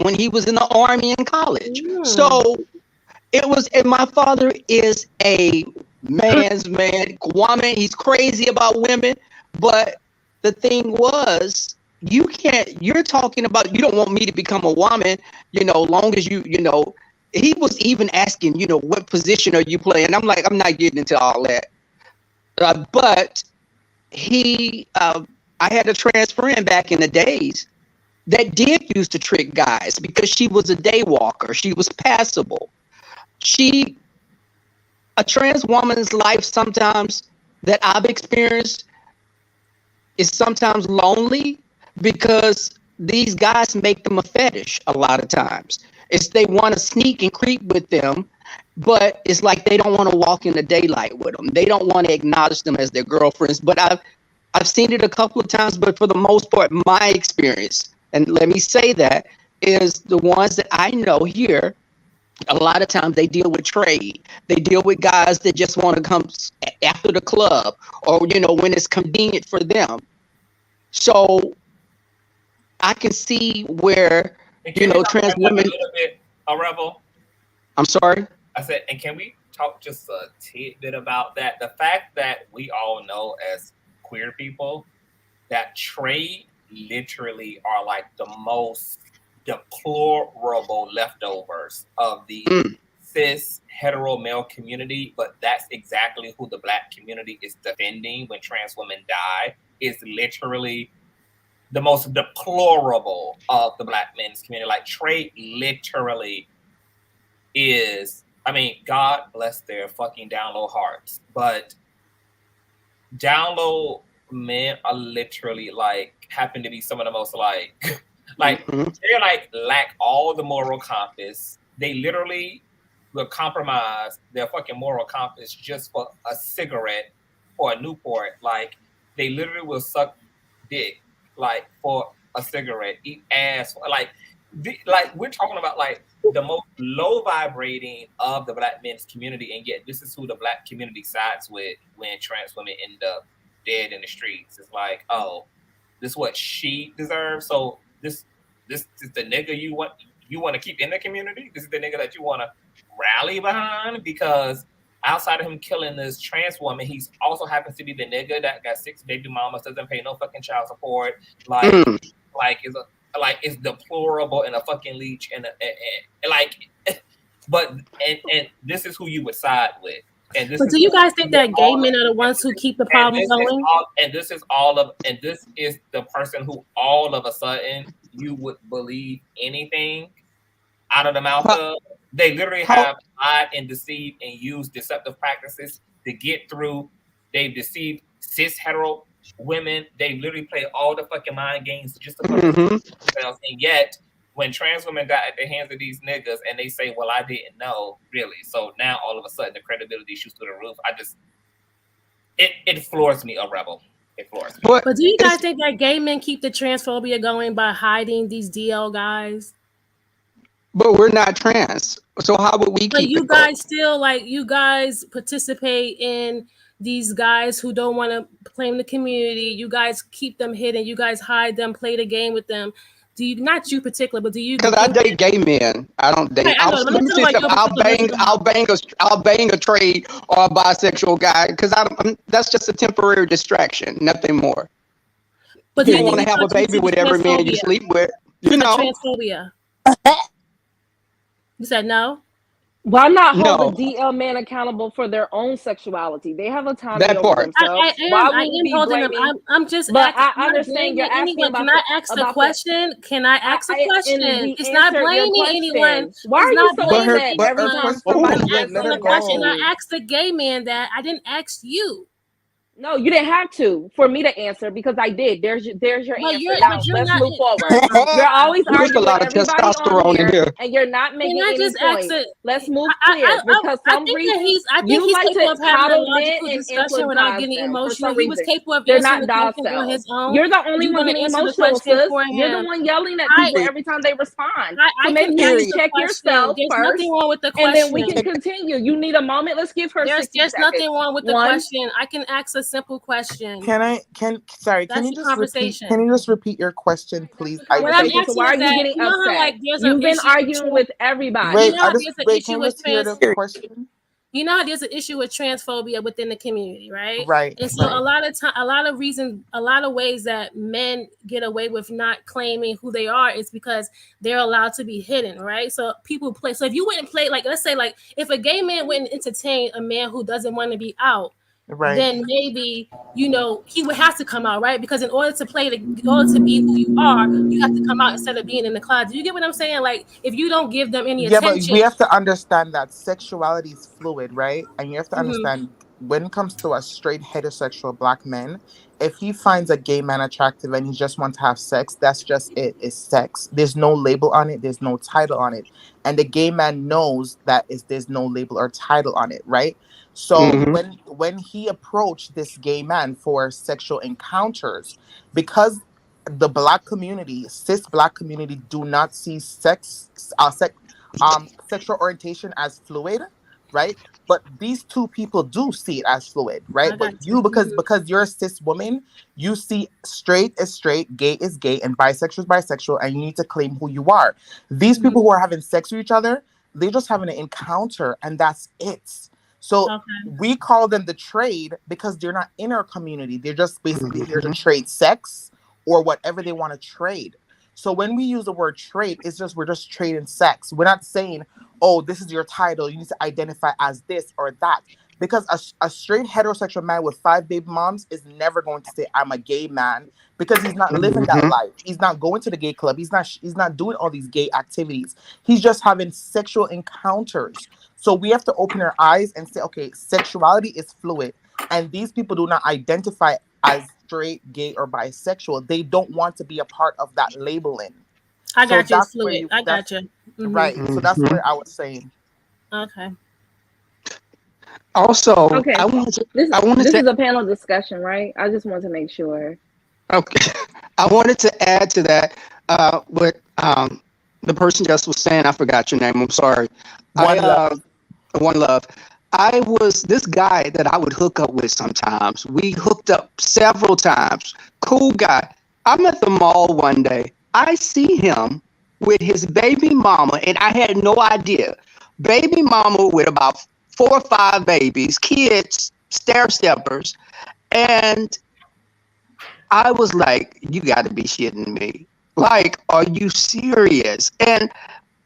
when he was in the army and college. So it was, and my father is a man's man, woman. He's crazy about women. But the thing was, you're talking about, you don't want me to become a woman, long as he was even asking, what position are you playing? I'm like, I'm not getting into all that. But I had a trans friend back in the days that did use to trick guys because she was a day walker. She was passable. A trans woman's life sometimes that I've experienced is sometimes lonely because these guys make them a fetish a lot of times. They want to sneak and creep with them, but it's like they don't want to walk in the daylight with them. They don't want to acknowledge them as their girlfriends. But I've seen it a couple of times, but for the most part, my experience, and let me say that, is the ones that I know here, a lot of times they deal with trade. They deal with guys that just want to come after the club or, when it's convenient for them. So I can see where, trans women. A Rebel. I'm sorry? I said, and can we talk just a tidbit about that? The fact that we all know as queer people that trade literally are like the most deplorable leftovers of the cis hetero male community, but that's exactly who the black community is defending when trans women die, is literally the most deplorable of the black men's community. Like trade literally is, God bless their fucking down low hearts, but down low men are literally happen to be some of the most they're lack all the moral compass. They literally will compromise their fucking moral compass just for a cigarette or a Newport. They literally will suck dick for a cigarette, eat ass. We're talking about the most low vibrating of the black men's community, and yet this is who the black community sides with when trans women end up dead in the streets. It's oh, this is what she deserves. So this is the nigga you want to keep in the community. This is the nigga that you want to rally behind, because outside of him killing this trans woman, he's also happens to be the nigga that got 6 baby mamas, doesn't pay no fucking child support. It's deplorable and a fucking leech and this is who you would side with. But do you guys think that gay men are the ones who keep the problem going? This is the person who all of a sudden you would believe anything out of the mouth of. They literally have lied and deceived and used deceptive practices to get through. They've deceived cis hetero women. They literally play all the fucking mind games just to put themselves. And yet, when trans women got at the hands of these niggas and they say, well, I didn't know, really. So now all of a sudden the credibility shoots through the roof. It floors me, a Rebel. It floors me. But do you guys think that gay men keep the transphobia going by hiding these DL guys? But we're not trans. So how would we But keep you it going? guys still like you guys participate in these guys who don't want to claim the community. You guys keep them hidden. You guys hide them, play the game with them. Do you, not you particular, but do you? Because I date gay men. I don't date. Right, I know, Let me tell you something. I'll bang a trade or a bisexual guy because that's just a temporary distraction, nothing more. But you don't want to have a baby with every man you sleep with. You know. Transphobia. You said no? Why not hold No. the DL man accountable for their own sexuality? They have autonomy That over part. themselves. I am holding them. I'm just. But I I'm understand you're asking anyone. about. Can I ask the question? Can I ask a question? It's not blaming anyone. Why are you so But her upset every time question somebody is, asks let her a question? go. I asked the gay man that. I didn't ask you. No, you didn't have to for me to answer because I did. There's your answer. Now let's not, move forward. You're always There's a arguing lot with of everybody testosterone on in here, here. and you're not making Can I any just ask points. it? Let's move clear because some reason you he's like capable to of having a coddle men logical and discussion without infantilize getting them for emotional. some He was reason. capable of They're answering not the question on docile. his own. You're the only You're one gonna getting answer the emotional, question sis. for You're the him. one yelling at people every time they respond. I So can maybe ask you the check question. yourself There's first, nothing wrong with the and then we question. can continue. You need a moment. Let's give her 60 There's seconds. nothing wrong with the One. question. I can ask a simple question. Can That's you the just conversation. can you just repeat your question, please? What I'm asking So why are is you that getting you know how upset? like there's You've an been issue arguing with everybody. Wait, you know how there's an issue can we with just hear the question? You know how there's an issue with transphobia within the community, right? Right. And so right. a lot of ways that men get away with not claiming who they are is because they're allowed to be hidden, right? So people play. So if you wouldn't play, like, let's say, like, if a gay man wouldn't entertain a man who doesn't want to be out, Right. then maybe, you know, he would have to come out, right? Because in order to be who you are, you have to come out instead of being in the closet. You get what I'm saying? Like, if you don't give them any attention. But we have to understand that sexuality is fluid, right? And you have to understand when it comes to a straight heterosexual black man, if he finds a gay man attractive and he just wants to have sex, that's just it. It's sex. There's no label on it. There's no title on it. And the gay man knows that there's no label or title on it, right? So when he approached this gay man for sexual encounters, because the black community, cis black community, do not see sexual orientation as fluid, right? But these two people do see it as fluid, right? But you, because you're a cis woman, you see straight is straight, gay is gay, and bisexual is bisexual, and you need to claim who you are. These people who are having sex with each other, they're just having an encounter, and that's it. So we call them the trade because they're not in our community. They're just basically here to trade sex or whatever they want to trade. So when we use the word trade, we're just trading sex. We're not saying, oh, this is your title. You need to identify as this or that. Because a straight heterosexual man with 5 baby moms is never going to say, I'm a gay man, because he's not living that life. He's not going to the gay club. He's not doing all these gay activities. He's just having sexual encounters. So we have to open our eyes and say, okay, sexuality is fluid. And these people do not identify as straight, gay, or bisexual. They don't want to be a part of that labeling. I got you. It's fluid. I got you. Right. So that's what I was saying. Okay. Also, okay. This is a panel discussion, right? I just want to make sure. Okay. I wanted to add to that what the person just was saying. I forgot your name. I'm sorry. One Love. I was this guy that I would hook up with sometimes. We hooked up several times. Cool guy. I'm at the mall one day. I see him with his baby mama, and I had no idea. Baby mama with about 4 or 5 babies, kids, stair-steppers. And I was like, you got to be shitting me. Like, are you serious? And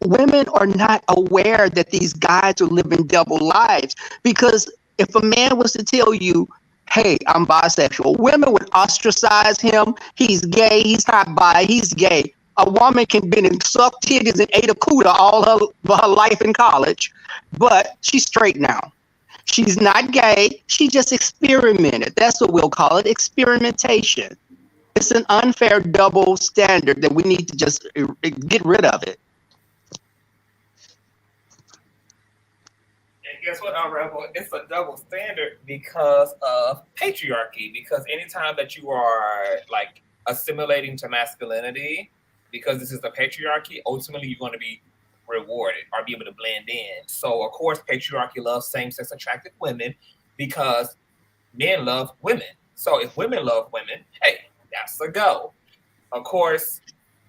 women are not aware that these guys are living double lives, because if a man was to tell you, hey, I'm bisexual, women would ostracize him. He's gay. He's not bi. He's gay. A woman can been and sucked titties and ate a cooter all her life in college, but she's straight now. She's not gay. She just experimented. That's what we'll call it, experimentation. It's an unfair double standard that we need to just get rid of it. Guess what, Rebel? It's a double standard because of patriarchy. Because anytime that you are like assimilating to masculinity, because this is the patriarchy, ultimately you're going to be rewarded or be able to blend in. So of course, patriarchy loves same-sex attracted women because men love women. So if women love women, hey, that's a go. Of course,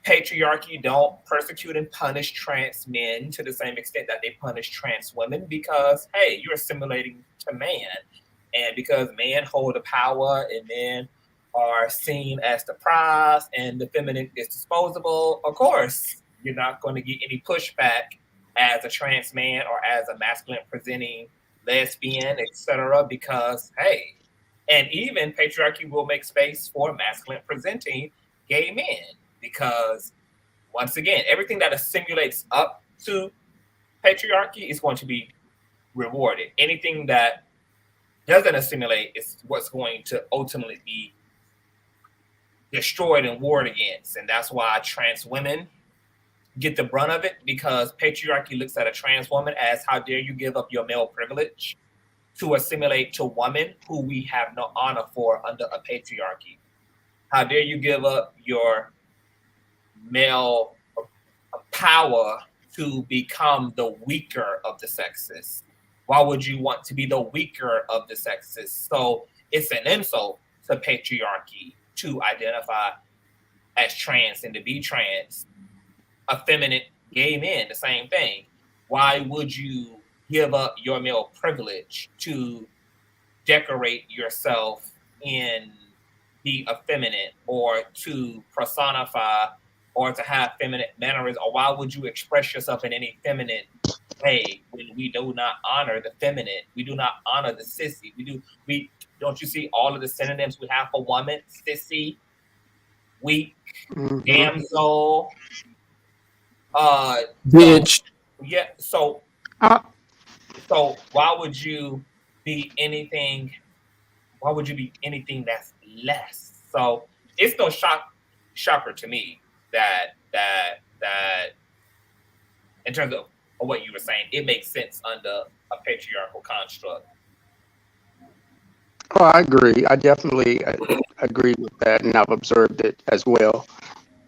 patriarchy don't persecute and punish trans men to the same extent that they punish trans women because, hey, you're assimilating to man. And because men hold the power and men are seen as the prize and the feminine is disposable, of course, you're not going to get any pushback as a trans man or as a masculine presenting lesbian, etc. because, hey, and even patriarchy will make space for masculine presenting gay men because, once again, everything that assimilates up to patriarchy is going to be rewarded. Anything that doesn't assimilate is what's going to ultimately be destroyed and warred against. And that's why trans women get the brunt of it, because patriarchy looks at a trans woman as, how dare you give up your male privilege to assimilate to women who we have no honor for under a patriarchy? How dare you give up your male power to become the weaker of the sexes? Why would you want to be the weaker of the sexes? So it's an insult to patriarchy to identify as trans and to be trans. Effeminate gay men, the same thing. Why would you give up your male privilege to decorate yourself in the effeminate or to personify or to have feminine mannerisms? Or why would you express yourself in any feminine way when we do not honor the feminine? We do not honor the sissy. We don't you see all of the synonyms we have for woman? Sissy, weak, damsel, bitch. So why would you be anything? Why would you be anything that's less? So it's no shocker to me that in terms of what you were saying, it makes sense under a patriarchal construct. Oh, I agree. I definitely agree with that, and I've observed it as well,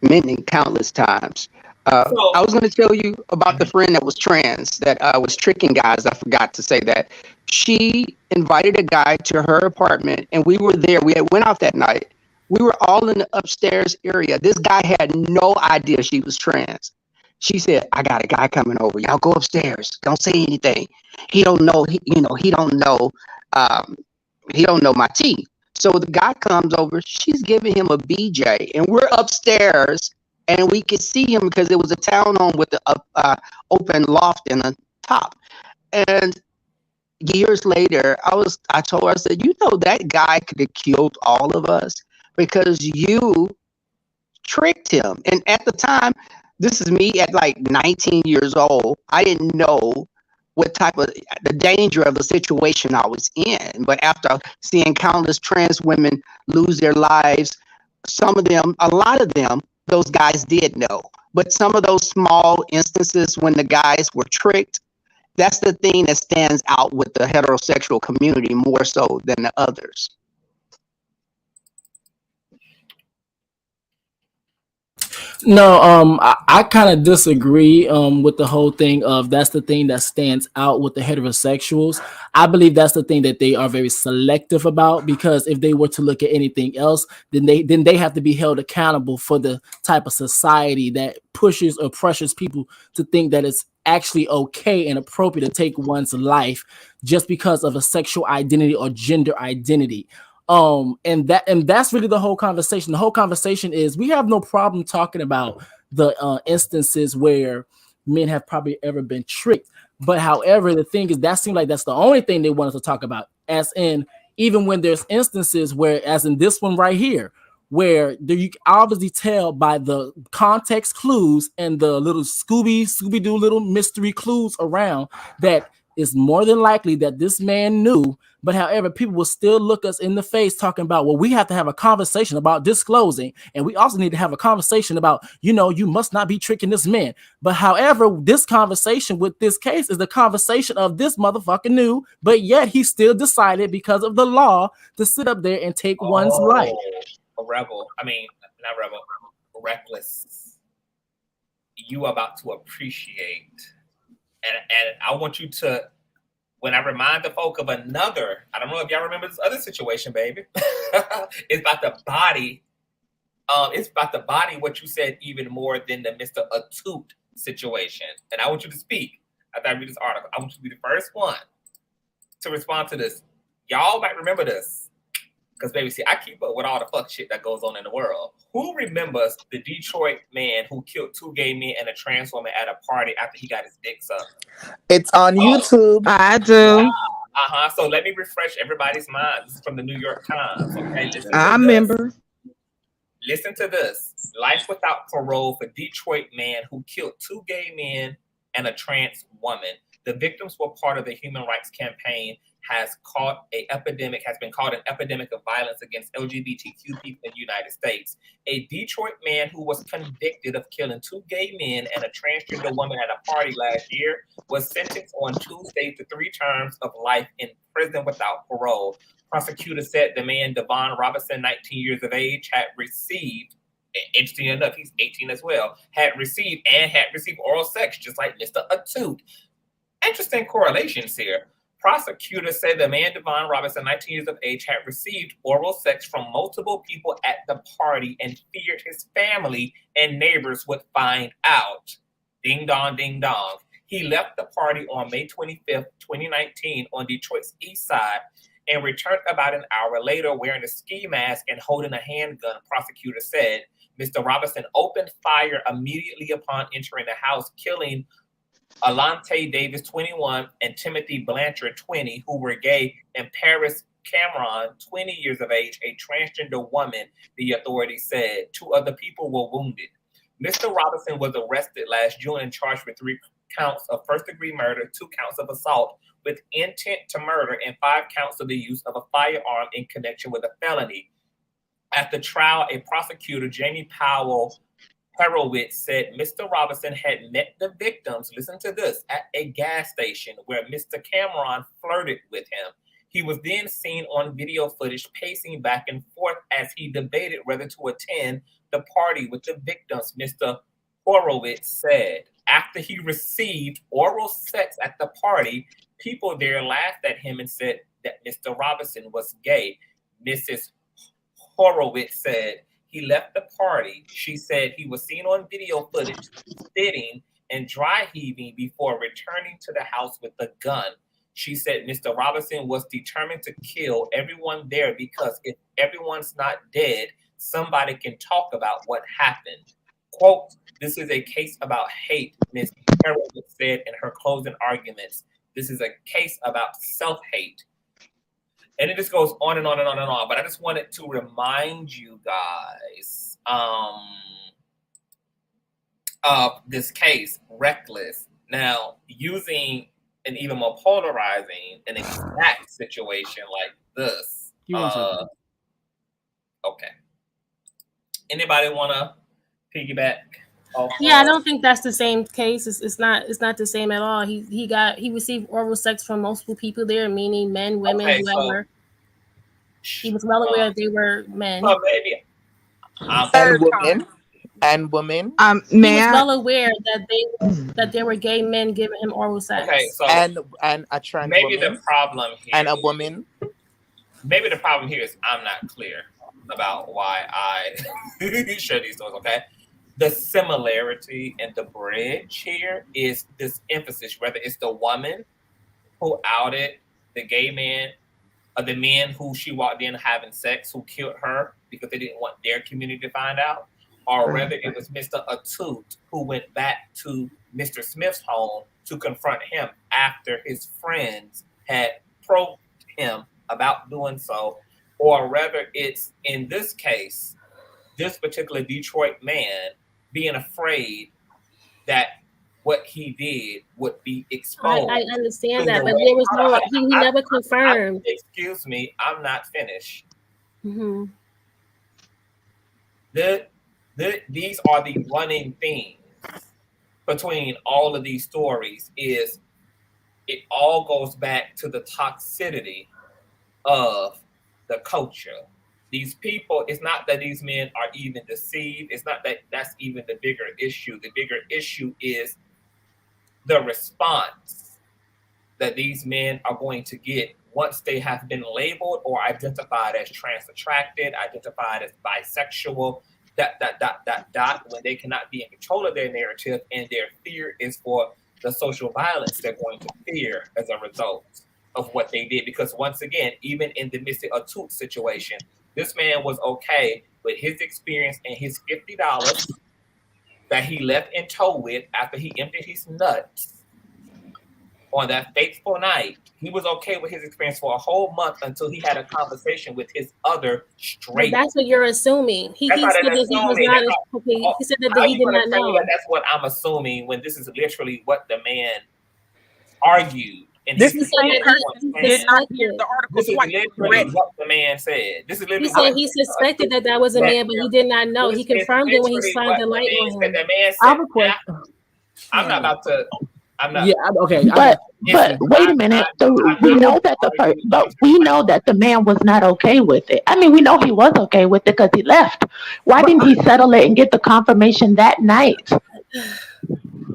many countless times. I was going to tell you about the friend that was trans that was tricking guys. I forgot to say that. She invited a guy to her apartment, and we were there. We had went out that night. We were all in the upstairs area. This guy had no idea she was trans. She said, "I got a guy coming over. Y'all go upstairs. Don't say anything. He don't know. He don't know. He don't know my tea." So the guy comes over. She's giving him a BJ, and we're upstairs. And we could see him because it was a townhome with the open loft in the top. And years later, I told her, I said, that guy could have killed all of us because you tricked him. And at the time, this is me at like 19 years old. I didn't know what type of the danger of the situation I was in. But after seeing countless trans women lose their lives, some of them, a lot of them, those guys did know. But some of those small instances when the guys were tricked, that's the thing that stands out with the heterosexual community more so than the others. No, I kind of disagree with the whole thing of that's the thing that stands out with the heterosexuals. I believe that's the thing that they are very selective about, because if they were to look at anything else, then they have to be held accountable for the type of society that pushes or pressures people to think that it's actually okay and appropriate to take one's life just because of a sexual identity or gender identity. And that's really the whole conversation. The whole conversation is we have no problem talking about the instances where men have probably ever been tricked. But however, the thing is, that seems like that's the only thing they want us to talk about. As in, even when there's instances where, as in this one right here, where you can obviously tell by the context clues and the little Scooby-Doo little mystery clues around that it's more than likely that this man knew. But however, people will still look us in the face talking about, well, we have to have a conversation about disclosing. And we also need to have a conversation about, you must not be tricking this man. But however, this conversation with this case is the conversation of this motherfucker knew, but yet he still decided because of the law to sit up there and take one's life. A rebel. I mean, not rebel, reckless. you about to appreciate. And I want you to, when I remind the folk of another, I don't know if y'all remember this other situation, baby. It's about the body. It's about the body what you said even more than the Mr. Etute situation. And I want you to speak after I read this article. I want you to be the first one to respond to this. Y'all might remember this. Because, baby, see, I keep up with all the fuck shit that goes on in the world. Who remembers the Detroit man who killed 2 gay men and a trans woman at a party after he got his dick sucked? It's on YouTube. I do. So let me refresh everybody's mind. This is from the New York Times. Okay, I remember. Listen to this. Life without parole for Detroit man who killed 2 gay men and a trans woman. The victims were part of the human rights campaign has been called an epidemic of violence against LGBTQ people in the United States. A Detroit man who was convicted of killing 2 gay men and a transgender woman at a party last year was sentenced on Tuesday to 3 terms of life in prison without parole. Prosecutors said the man, Devon Robinson, 19 years of age, had received, interesting enough, he's 18 as well, had received oral sex, just like Mr. Etute. Interesting correlations here. Prosecutors say the man, Devon Robinson, 19 years of age, had received oral sex from multiple people at the party and feared his family and neighbors would find out. Ding dong, ding dong. He left the party on May 25th, 2019 on Detroit's east side and returned about an hour later wearing a ski mask and holding a handgun, prosecutors said. Mr. Robinson opened fire immediately upon entering the house, killing Alante Davis, 21, and Timothy Blanchard, 20, who were gay, and Paris Cameron, 20 years of age, a transgender woman, the authorities said. 2 other people were wounded. Mr. Robinson was arrested last June and charged with 3 counts of first-degree murder, 2 counts of assault with intent to murder, and 5 counts of the use of a firearm in connection with a felony. At the trial, a prosecutor, Jamie Horowitz, said Mr. Robinson had met the victims, listen to this, at a gas station where Mr. Cameron flirted with him. He was then seen on video footage pacing back and forth as he debated whether to attend the party with the victims, Mr. Horowitz said. After he received oral sex at the party, people there laughed at him and said that Mr. Robinson was gay. Mrs. Horowitz said he left the party. She said he was seen on video footage spitting and dry heaving before returning to the house with a gun. She said Mr. Robinson was determined to kill everyone there because if everyone's not dead, somebody can talk about what happened. Quote, this is a case about hate, Ms. Horowitz said in her closing arguments. This is a case about self-hate. And it just goes on and on and on and on. But I just wanted to remind you guys of this case, Reckless. Now, using an even more polarizing, an exact situation like this. Okay. Anybody want to piggyback? Yeah, I don't think that's the same case. It's not the same at all. He received oral sex from multiple people there, meaning men, women, whoever. He was well aware they were men. Well, maybe. And women. He was well aware that there were gay men giving him oral sex. Okay, so and a trans maybe woman. The problem here and a woman. Maybe the problem here is I'm not clear about why I share these stories. Okay. The similarity and the bridge here is this emphasis, whether it's the woman who outed the gay man or the men who she walked in having sex who killed her because they didn't want their community to find out, or whether it was Mr. Etute who went back to Mr. Smith's home to confront him after his friends had probed him about doing so, or whether it's, in this case, this particular Detroit man being afraid that what he did would be exposed. I understand that, but there was no, he never confirmed. Excuse me, I'm not finished. Mm-hmm. These are the running themes between all of these stories. Is it all goes back to the toxicity of the culture. these people, it's not that these men are even deceived. It's not that that's even the bigger issue. The bigger issue is the response that these men are going to get once they have been labeled or identified as trans attracted, identified as bisexual, when they cannot be in control of their narrative, and their fear is for the social violence they're going to fear as a result of what they did. Because once again, even in the Isimemen Etute situation, this man was okay with his experience and his $50 that he left in tow with after he emptied his nuts on that fateful night. He was okay with his experience for a whole month until he had a conversation with his other straight. But that's what you're assuming. He said that he was not. He said that he did not know. That's what I'm assuming when this is literally what the man argued. And this is the same person did not hear the article. This is literally what the man said. This is literally. He said he suspected that was a man, but he did not know. He confirmed it when he signed the light on him. The man said, I'm not about to. I'm not. Yeah. Okay. But wait a minute. We know that the man was not okay with it. I mean, we know he was okay with it because he left. Why didn't he settle it and get the confirmation that night?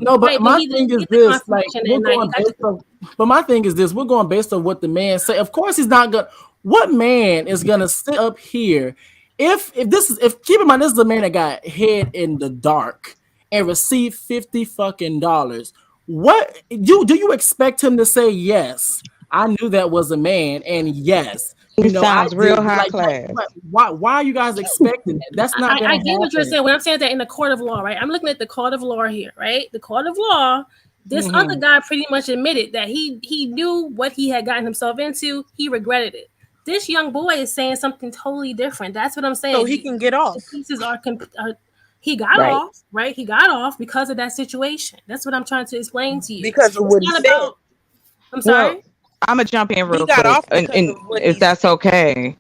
No, but my thing is this: like, we're going based on. But my thing is this: we're going based on what the man said. Of course, he's not gonna. What man is gonna sit up here? If keep in mind, this is the man that got hid in the dark and received $50 What do you expect him to say? Yes, I knew that was a man, and yes, he sounds real high class. Why are you guys expecting that? That's not going to happen. I get what you're saying. When I'm saying that in the court of law, right? I'm looking at the court of law here, right? The court of law. This other guy pretty much admitted that he knew what he had gotten himself into. He regretted it. This young boy is saying something totally different. That's what I'm saying. So he can get off. The pieces are. He got off, right? He got off because of that situation. That's what I'm trying to explain to you. Because of what he said. I'm sorry. Well, I'm gonna jump in real quick, and if that's okay.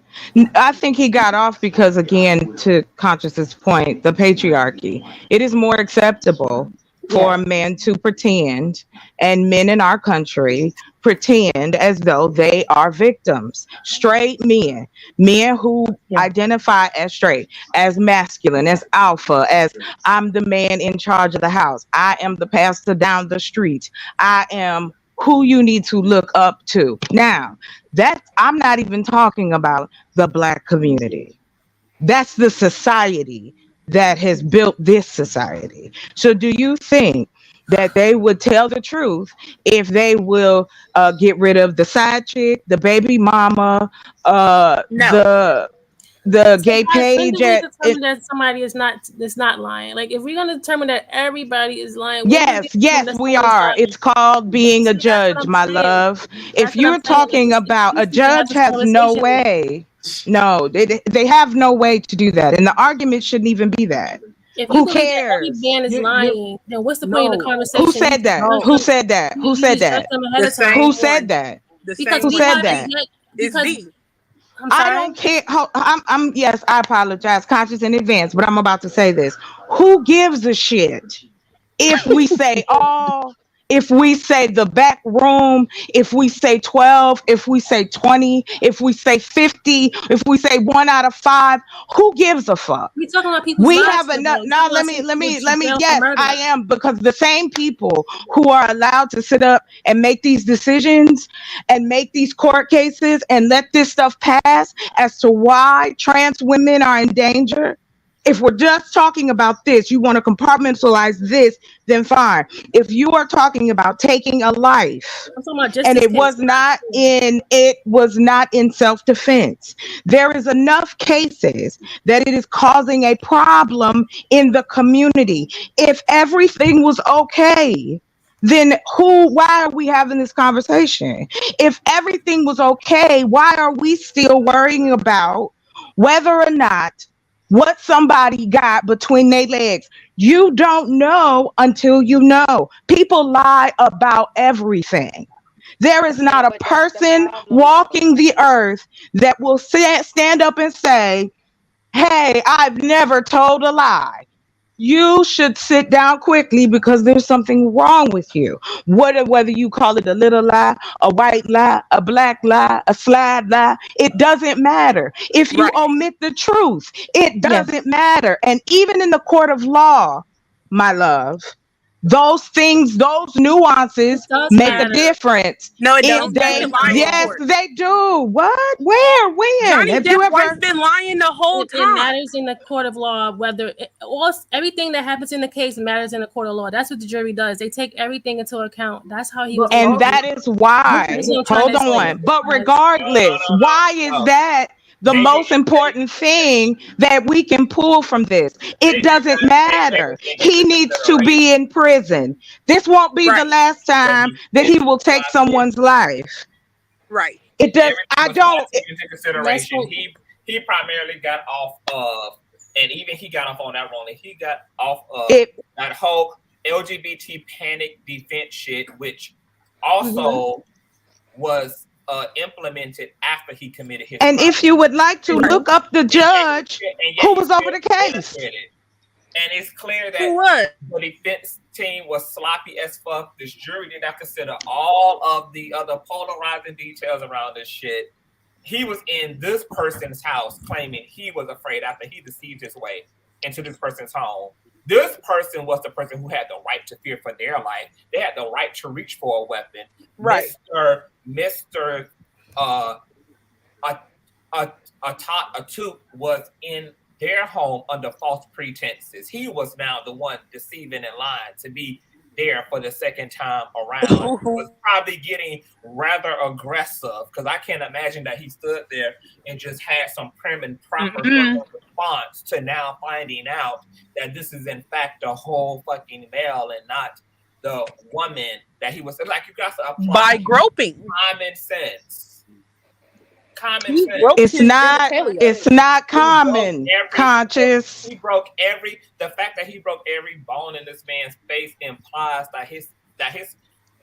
I think he got off because, again, to Conscious's point, the patriarchy. It is more acceptable for a man to pretend, and men in our country pretend as though they are victims. Straight men who identify as straight, as masculine, as alpha, as I'm the man in charge of the house. I am the pastor down the street. I am who you need to look up to. Now, I'm not even talking about the Black community. That's the society that has built this society. So do you think that they would tell the truth if they will get rid of the side chick, the baby mama, the gay page? Determine that somebody is not lying. Like, if we're gonna determine that everybody is lying, yes, we are. It's called being a judge, my love. If you're talking about a judge has no way. No, they have no way to do that, and the argument shouldn't even be that. If who cares? Every man is lying. Then what's the point of the conversation? Who said that? Who said that? Who said that? Who said that? Who said that? I don't care. I'm yes, I apologize, Conscious, in advance, but I'm about to say this. Who gives a shit if we say all? If we say the back room, if we say 12, if we say 20, if we say 50, if we say 1 out of 5, who gives a fuck? We talking about people. We have enough. Now let me. Yes, I am, because the same people who are allowed to sit up and make these decisions and make these court cases and let this stuff pass as to why trans women are in danger. If we're just talking about this, you want to compartmentalize this, then fine. If you are talking about taking a life, and it was not in self-defense, there is enough cases that it is causing a problem in the community. If everything was okay, then why are we having this conversation? If everything was okay, why are we still worrying about whether or not what somebody got between their legs? You don't know until you know. People lie about everything. There is not a person walking the earth that will stand up and say, hey, I've never told a lie. you should sit down quickly because there's something wrong with you. Whether you call it a little lie, a white lie, a black lie, a slide lie, it doesn't matter. If you omit the truth, it doesn't matter. And even in the court of law, my love, those things, those nuances make a difference. No, it don't. Yes, they do. What? Where? When? Johnny Have Depp's you ever? wife been lying the whole time. It matters in the court of law. Everything that happens in the case matters in the court of law. That's what the jury does. They take everything into account. That's how he was. And that is why. Hold on. But regardless, why is that the most important thing that we can pull from this? It doesn't matter. He needs to be in prison. This won't be the last time that he will take someone's life. Right. It does. I don't. Into consideration, he primarily got off of, and even he got off on that wrong. He got off of that whole LGBT panic defense shit, which also was implemented after he committed his and crime. If you would like to look up the judge who was over the case. And it's clear that the defense team was sloppy as fuck. This jury did not consider all of the other polarizing details around this shit. He was in this person's house claiming he was afraid after he deceived his way into this person's home. This person was the person who had the right to fear for their life. They had the right to reach for a weapon. Right. Mr. Etute was in their home under false pretenses. He was now the one deceiving and lying to be there for the second time around. He was probably getting rather aggressive because I can't imagine that he stood there and just had some prim and proper response to now finding out that this is in fact a whole fucking male and not the woman that he was. Like, you got to apply by groping common sense. It's not common. Conscious. The fact that he broke every bone in this man's face implies that his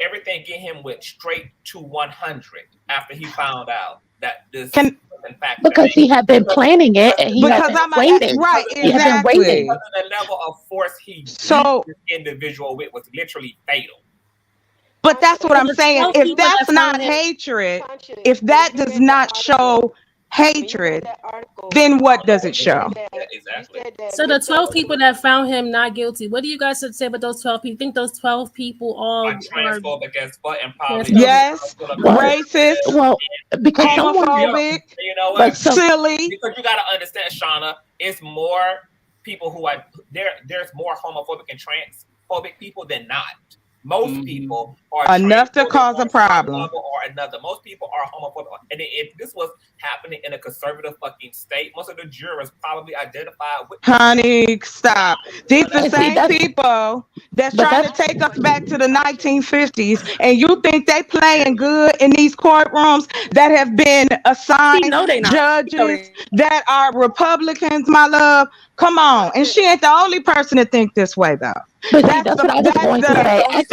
everything get him went straight to 100 after he found out that this in fact because he had been planning it and he had been waiting. Right, exactly. He had been waiting. The level of force he used this individual with was literally fatal. But that's what I'm saying. If that's not hatred, if that does not show hatred, then what does it show? Exactly. So the 12 people that found him not guilty, what do you guys say about those 12 people? Think those 12 people all are transphobic as fuck and probably racist, because homophobic, silly. Because you gotta understand, Shauna, it's more people who are there's more homophobic and transphobic people than not. Most people are enough to cause a problem or another. Most people are homophobic, and if this was happening in a conservative fucking state, most of the jurors probably identified with. Honey, stop! These the same people that's trying to take us back to the 1950s, and you think they playing good in these courtrooms that have been assigned judges that are Republicans, my love? Come on, and she ain't the only person to think this way, though. But that's what I was going to say. That's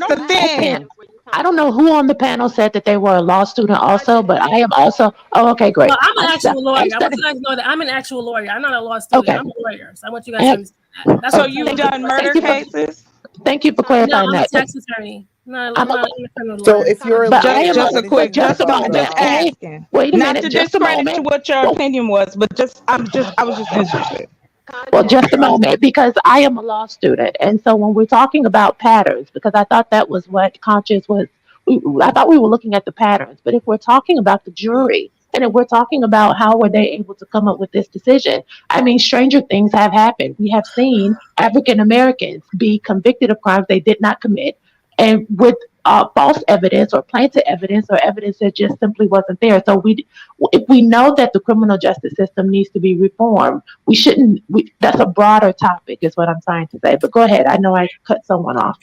the thing. I don't know who on the panel said that they were a law student also, but I am also. Oh, okay, great. Well, I'm an actual lawyer. I want you guys to know that I'm an actual lawyer. I'm not a law student. Okay. I'm a lawyer. So I want you guys to understand that. So you've done murder cases? Thank you for clarifying that. I'm a tax attorney. No, I'm not a criminal lawyer. So if you're just a quick, just asking. Wait a minute, not to discredit what your opinion was, but I was just interested. Well, just a moment, because I am a law student. And so when we're talking about patterns, because I thought that was what Conscious was, I thought we were looking at the patterns. But if we're talking about the jury, and if we're talking about how were they able to come up with this decision, I mean, stranger things have happened. We have seen African Americans be convicted of crimes they did not commit, and with false evidence or planted evidence or evidence that just simply wasn't there. So if we know that the criminal justice system needs to be reformed, we shouldn't, that's a broader topic is what I'm trying to say. But go ahead. I know I cut someone off.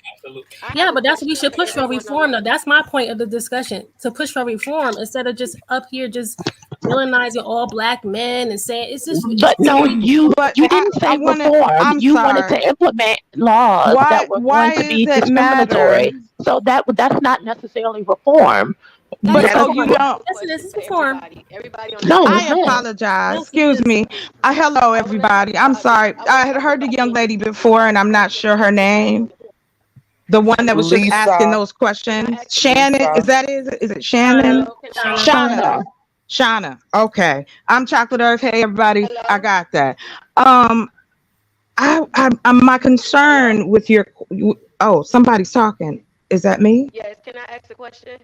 Yeah, but that's what we should push for reform, though. That's my point of the discussion, to push for reform instead of just up here just villainizing all black men and saying it's just. But no, you didn't say reform. You wanted to implement laws that were going to be discriminatory. So that's not necessarily reform. But so you don't. Yes, this is perform. Everybody on No, I apologize. Excuse me. Hello, everybody. I'm sorry. I had heard the young lady before, and I'm not sure her name. The one that was just asking those questions. Shannon, is that it? Is it Shannon? Shauna. Okay. I'm Chocolate Earth. Hey, everybody. Hello? I got that. I'm my concern with your. Oh, somebody's talking. Is that me? Yes. Can I ask a question?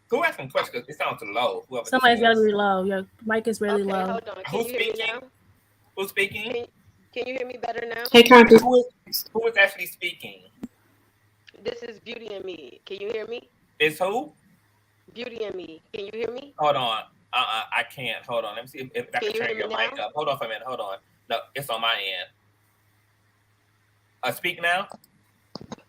Who asking questions? It sounds low. Somebody's got to be low. Your mic is really low. Hold on. Can you hear me now? Who's speaking? Can you hear me better now? Hey, Conti. Who is actually speaking? This is Beauty and Me. Can you hear me? Is who? Beauty and Me. Can you hear me? Hold on. I can't. Hold on. Let me see if I can turn your mic up. Hold on for a minute. Hold on. No, it's on my end. Speak now?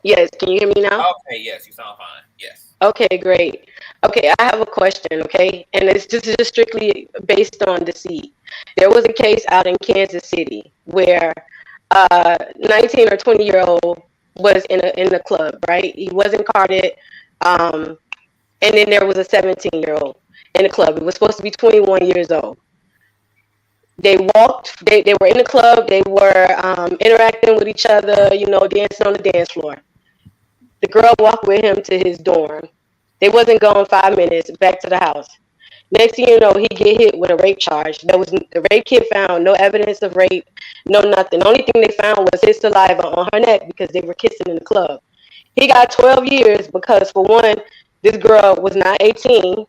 Yes. Can you hear me now? Okay, yes. You sound fine. Yes. Okay, great. Okay, I have a question, okay? And this is just strictly based on deceit. There was a case out in Kansas City where 19 or 20-year-old was in the club, right? He wasn't carded. And then there was a 17-year-old in the club. It was supposed to be 21 years old. They walked, they were in the club, they were interacting with each other, you know, dancing on the dance floor. The girl walked with him to his dorm. They wasn't gone 5 minutes, back to the house. Next thing you know, he get hit with a rape charge. The rape kit found no evidence of rape, no nothing. The only thing they found was his saliva on her neck because they were kissing in the club. He got 12 years because, for one, this girl was not 18.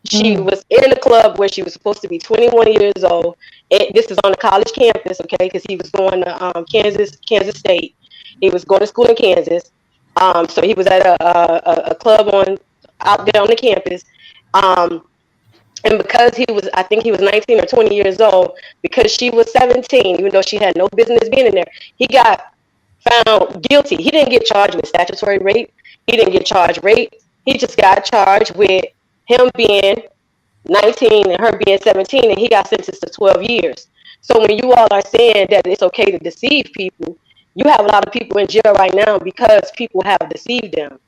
She was in the club where she was supposed to be 21 years old. This is on the college campus, okay, because he was going to Kansas State. He was going to school in Kansas. So he was at a club out there on the campus. And because I think he was 19 or 20 years old, because she was 17, even though she had no business being in there, he got found guilty. He didn't get charged with statutory rape. He didn't get charged rape. He just got charged with him being 19 and her being 17, and he got sentenced to 12 years. So when you all are saying that it's okay to deceive people, you have a lot of people in jail right now because people have deceived them.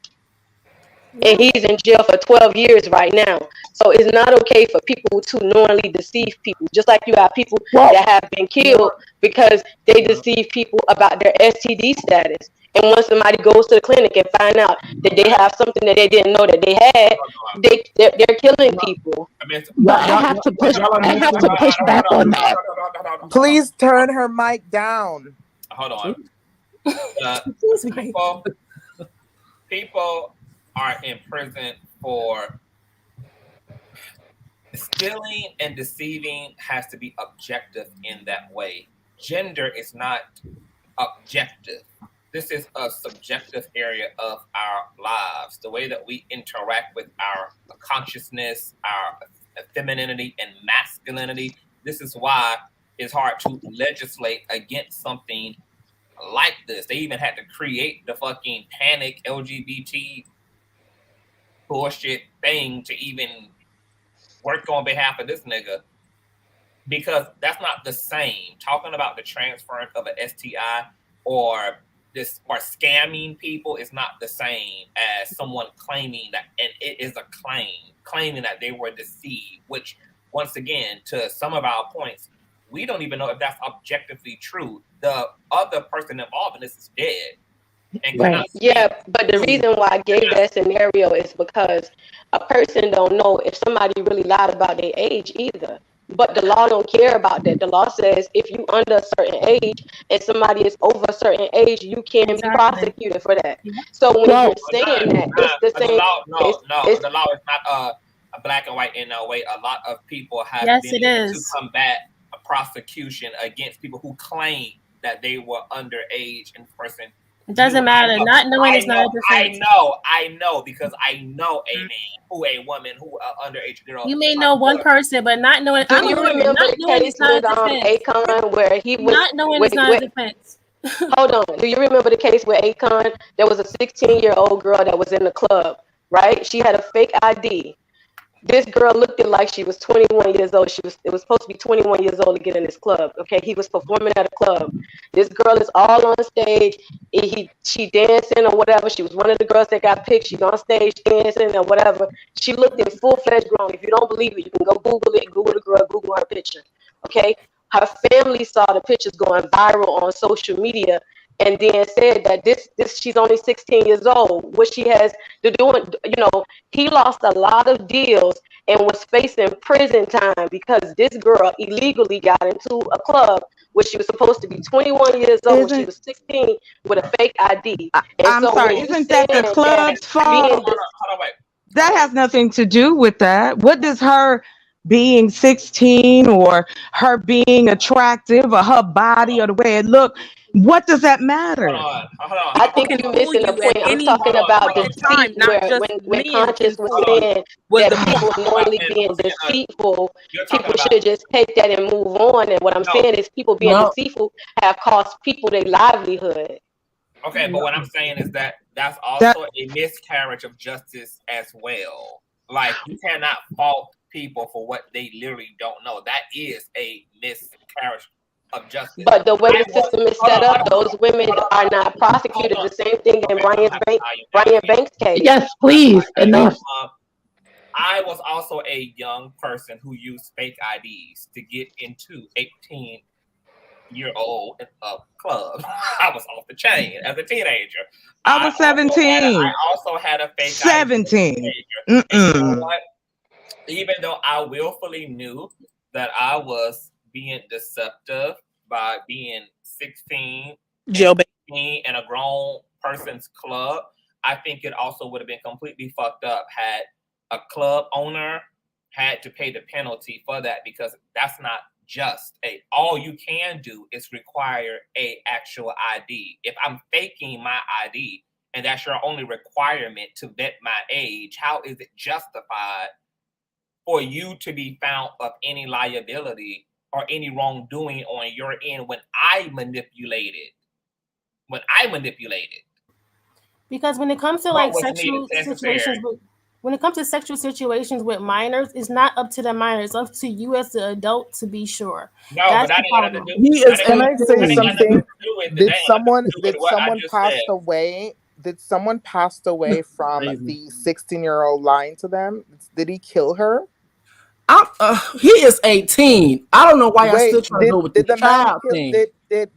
And he's in jail for 12 years right now. So it's not okay for people to knowingly deceive people. Just like you have people that have been killed because they deceive people about their STD status. And once somebody goes to the clinic and find out that they have something that they didn't know that they had, they're killing people. I have to push back on that. Please turn her mic down. Hold on. People are in prison for stealing and deceiving. Has to be objective in that way. Gender is not objective. This is a subjective area of our lives. The way that we interact with our consciousness, our femininity and masculinity. This is why it's hard to legislate against something like this. They even had to create the fucking panic LGBT bullshit thing to even work on behalf of this nigga, because that's not the same. Talking about the transference of an STI or scamming people is not the same as someone claiming that, and it is a claiming that they were deceived, which once again, to some of our points, we don't even know if that's objectively true. The other person involved in this is dead. Right. Yeah, but the reason why I gave that scenario is because a person don't know if somebody really lied about their age either. But the law don't care about that. The law says if you under a certain age and somebody is over a certain age, you can be prosecuted for that. So when you're saying that, it's the same. The law is not a black and white in no way. A lot of people have been able to combat a prosecution against people who claim that they were underage in person. It doesn't matter. Not knowing is not a defense. I know because I know a man who a woman who underage girl. You may know one person, but not knowing. Do you remember the case with Akon where he was not knowing is not a defense? Hold on. Do you remember the case with Akon? There was a 16-year-old girl that was in the club, right? She had a fake ID. This girl looked it like she was 21 years old. It was supposed to be 21 years old to get in this club. Okay, he was performing at a club. This girl is all on stage. She dancing or whatever. She was one of the girls that got picked. She's on stage dancing or whatever. She looked in full-fledged grown. If you don't believe it, you can go Google it. Google the girl. Google her picture. Okay, her family saw the pictures going viral on social media, and then said that this she's only 16 years old. What she has to do, he lost a lot of deals and was facing prison time because this girl illegally got into a club where she was supposed to be 21 years old when she was 16 with a fake ID. I'm sorry, isn't that the club's fault? That has nothing to do with that. What does her being 16 or her being attractive or her body or the way it looked, what does that matter? Hold on. I think you're missing the point. I'm talking about deceit, when Conscious was saying that people normally being deceitful, people should just take that and move on. And what I'm saying is people being deceitful have cost people their livelihood. Okay, but what I'm saying is that's also a miscarriage of justice as well. Like, you cannot fault people for what they literally don't know. That is a miscarriage of justice. But the way the system is set up, those women are not prosecuted. The same thing in Brian Banks' case. Yes, please. Enough. I was also a young person who used fake IDs to get into 18-year-old club. I was off the chain as a teenager. I was 17. I also had a fake 17. ID. And you know what? Even though I willfully knew that I was being deceptive by being 16 in a grown person's club, I think it also would have been completely fucked up had a club owner had to pay the penalty for that, because that's not just all you can do is require a actual ID. If I'm faking my ID and that's your only requirement to vet my age, how is it justified for you to be found of any liability or any wrongdoing on your end when I manipulated? Because when it comes to like sexual situations, when it comes to sexual situations with minors, it's not up to the minor. It's up to you as the adult to be sure. No, that's but the problem. Can I say something? Did someone pass away? Did someone pass away from the 16-year-old lying to them? Did he kill her? He is 18. I don't know why I still trying to go with the child thing. Did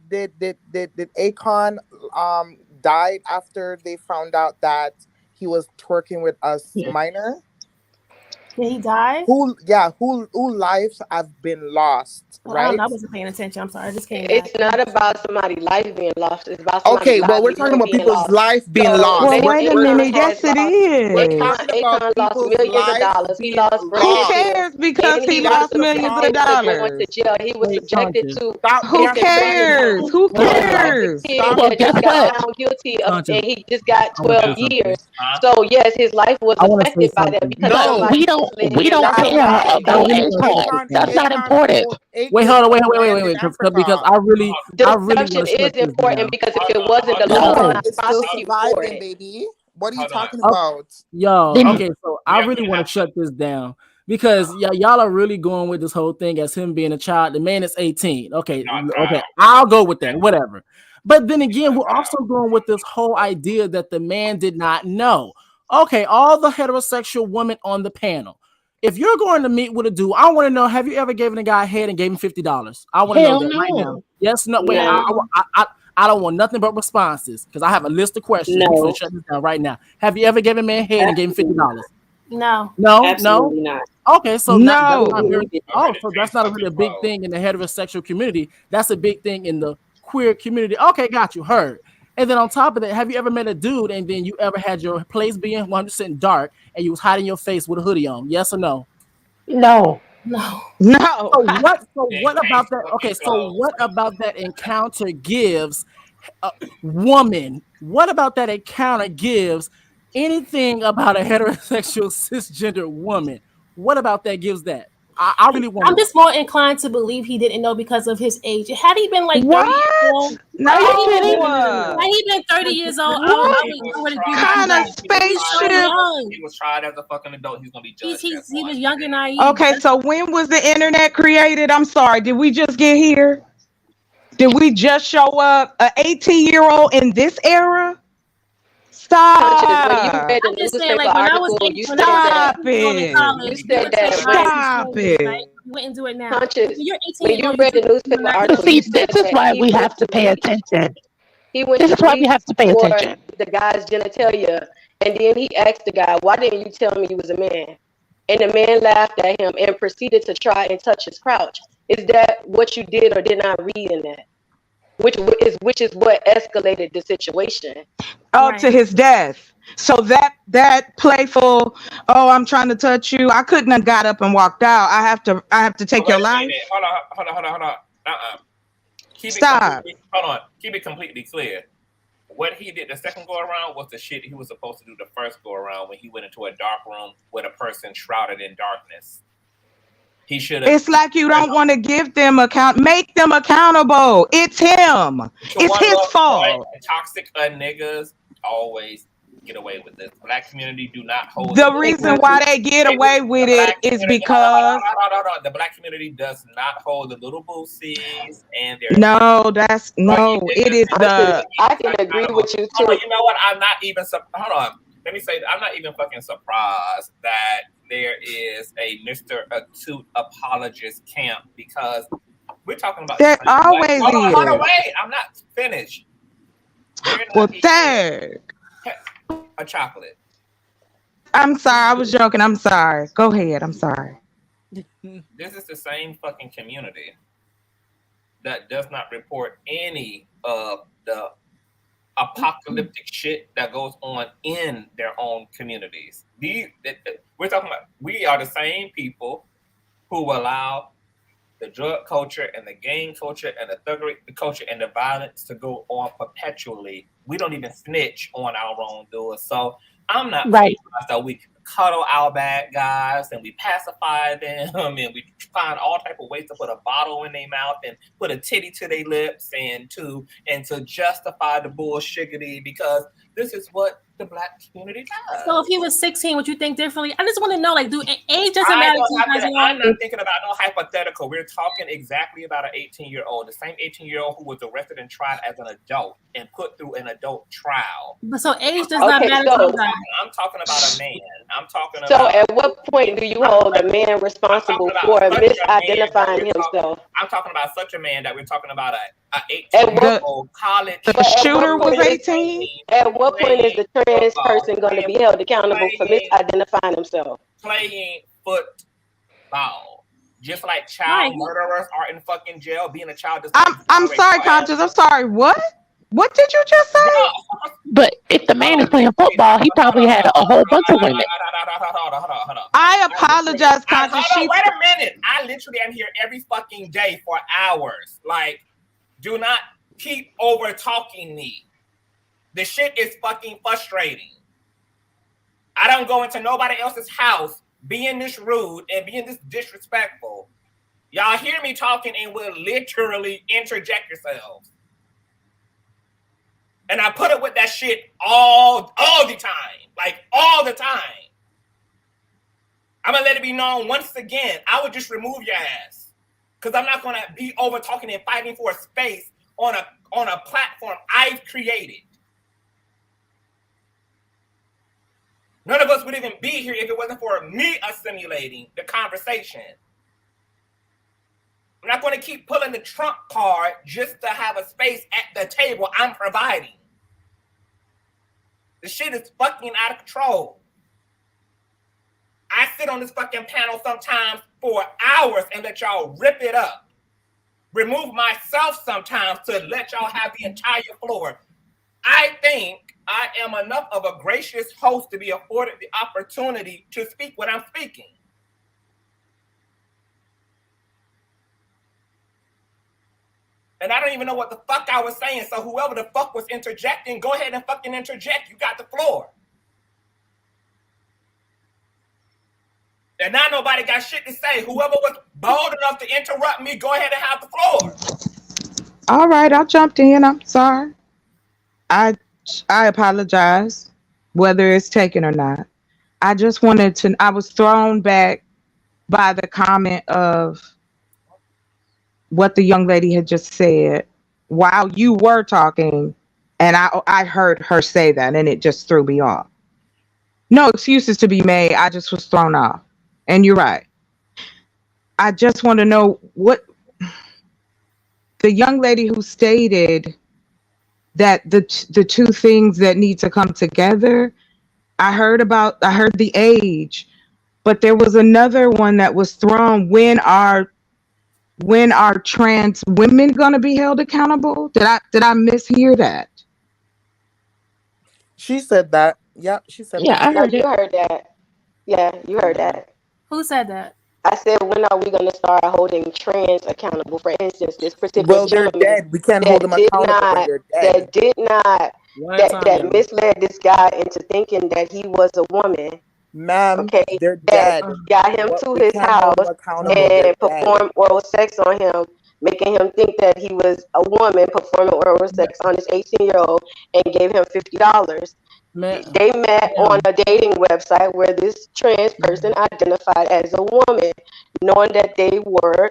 Akon died after they found out that he was twerking with a minor? Did he die? Who lives have been lost, right? I wasn't paying attention. I'm sorry. I just came It's not about somebody's life being lost. It's about somebody's well, we're talking about people's life being lost. Well, wait a minute. Yes, it is. We're talking about lost millions of dollars. He lost. Who cares? Because he lost millions of dollars. Went to jail. He was subjected to. Who cares? Who cares? He just got found guilty of, and he just got 12 years. So yes, his life was affected by that. Because we don't care about his home. That's not important. Wait, hold on, wait. Because I really Deception is important, because if it wasn't, the law would not prosecute for it. Baby. What are you talking about? Yo, okay, so I really want to shut this down because y'all are really going with this whole thing as him being a child. The man is 18. Okay, I'll go with that, whatever. But then again, we're also going with this whole idea that the man did not know. Okay, all the heterosexual women on the panel. If you're going to meet with a dude, I want to know, have you ever given a guy a head and gave him $50? I want to know that right now. Yes, no, wait, I don't want nothing but responses because I have a list of questions. No. Shut this down right now. Have you ever given a man a head and gave him $50? No. Absolutely not. Okay, so that's not really a big thing in the heterosexual community. That's a big thing in the queer community. Okay, got you, heard. And then on top of that, have you ever met a dude and then you ever had your place being 100% dark and you was hiding your face with a hoodie on? Yes or no? No. No. So what about that? Okay, so what about that encounter gives a woman? What about that encounter gives anything about a heterosexual cisgender woman? What about that gives that? I really want. I'm just more inclined to believe he didn't know because of his age. Had he been like 30 years old, No, had he been 30 years old, I would agree with kind of you. He's so spaceship? young. He was tried as a fucking adult. He's gonna be judged. He was young and naive. Okay, so when was the internet created? I'm sorry. Did we just get here? Did we just show up? An 18-year-old in this era? Stop. When you read the I'm just saying, newspaper like when I was article, 18, you when said I that. was in college, You said that. Stop it. right? You wouldn't do it now. Conscious. You're 18 When you read the newspaper article, See, you this said is that why he we went have to pay attention. He went This to is why we bleach have to pay for attention. the guy's genitalia, and then he asked the guy, "Why didn't you tell me you was a man?" And the man laughed at him and proceeded to try and touch his crotch. Is that what you did or did not read in that? Which is what escalated the situation. To his death. So that playful, oh, I'm trying to touch you. I couldn't have got up and walked out. I have to take your life. Hold on. Stop. Keep it completely clear. What he did the second go around was the shit he was supposed to do the first go around when he went into a dark room with a person shrouded in darkness. He should have. It's like you don't want to give them make them accountable. It's him. It's his fault. Toxic niggas always get away with this. Black community do not hold. The reason why they get away with it is because the black community does not hold the little boosies and their. It is the. I can agree with you too. You know what? I'm not even. Hold on. Let me say. I'm not even fucking surprised that there is a Mr. Etute apologist camp because we're talking about. There always is. Hold on, wait. I'm not finished. Well, thanks. A chocolate. I'm sorry. I was joking. I'm sorry. Go ahead. I'm sorry. This is the same fucking community that does not report any of the apocalyptic shit that goes on in their own communities. We're talking about, we are the same people who allow the drug culture and the gang culture and the thuggery culture and the violence to go on perpetually. We don't even snitch on our wrongdoers. So I'm not right. So we cuddle our bad guys and we pacify them and we find all type of ways to put a bottle in their mouth and put a titty to their lips and to justify the bullshiggity because this is what the black community does. So if he was 16, would you think differently? I just want to know, like, age doesn't matter to you guys? I'm not thinking about no hypothetical. We're talking exactly about an 18-year-old, the same 18-year-old who was arrested and tried as an adult and put through an adult trial. But so age does not matter to you guys. I'm talking about a man. I'm talking about. So at what point do you hold a man responsible for misidentifying himself? I'm talking about such a man that we're talking about a 18-year-old college. The shooter was 18. At what point is the trans person going to be held accountable for misidentifying himself? Playing football. Just like child murderers are in fucking jail, being a child. I'm sorry, Conscious. I'm sorry. What? What did you just say? But if the man is playing football, he probably had a whole bunch of women. Hold on. I apologize, Conscious. Wait a minute. I literally am here every fucking day for hours. Like, do not keep over talking me. The shit is fucking frustrating. I don't go into nobody else's house being this rude and being this disrespectful. Y'all hear me talking and will literally interject yourselves. And I put up with that shit all the time. Like, all the time. I'm going to let it be known once again. I would just remove your ass. Because I'm not going to be over talking and fighting for a space on a platform I've created. None of us would even be here if it wasn't for me assimilating the conversation. I'm not going to keep pulling the Trump card just to have a space at the table I'm providing. The shit is fucking out of control. I sit on this fucking panel sometimes for hours and let y'all rip it up. Remove myself sometimes to let y'all have the entire floor. I think I am enough of a gracious host to be afforded the opportunity to speak when I'm speaking. And I don't even know what the fuck I was saying. So whoever the fuck was interjecting, go ahead and fucking interject. You got the floor. And now nobody got shit to say. Whoever was bold enough to interrupt me, go ahead and have the floor. All right, I jumped in. I'm sorry. I apologize, whether it's taken or not. I just wanted to. I was thrown back by the comment of what the young lady had just said while you were talking, and I heard her say that, and it just threw me off. No excuses to be made. I just was thrown off, and you're right. I just want to know what the young lady who stated that the two things that need to come together. I heard the age, but there was another one that was thrown. When are trans women gonna be held accountable? Did I mishear that? She said that. Yeah, she said Yeah, that. I heard You it. heard that. Yeah, you heard that. Who said that? I said, when are we going to start holding trans accountable? For instance, this particular Well, they're gentleman dead. We can't hold them accountable when they're dead. that misled this guy into thinking that he was a woman. Ma'am, Okay, they're that dead. got him to We his can't hold them house accountable. They're and dead. performed oral sex on him, making him think that he was a woman, performing oral sex on his 18-year-old, and gave him $50. They met on a dating website where this trans person identified as a woman, knowing that they were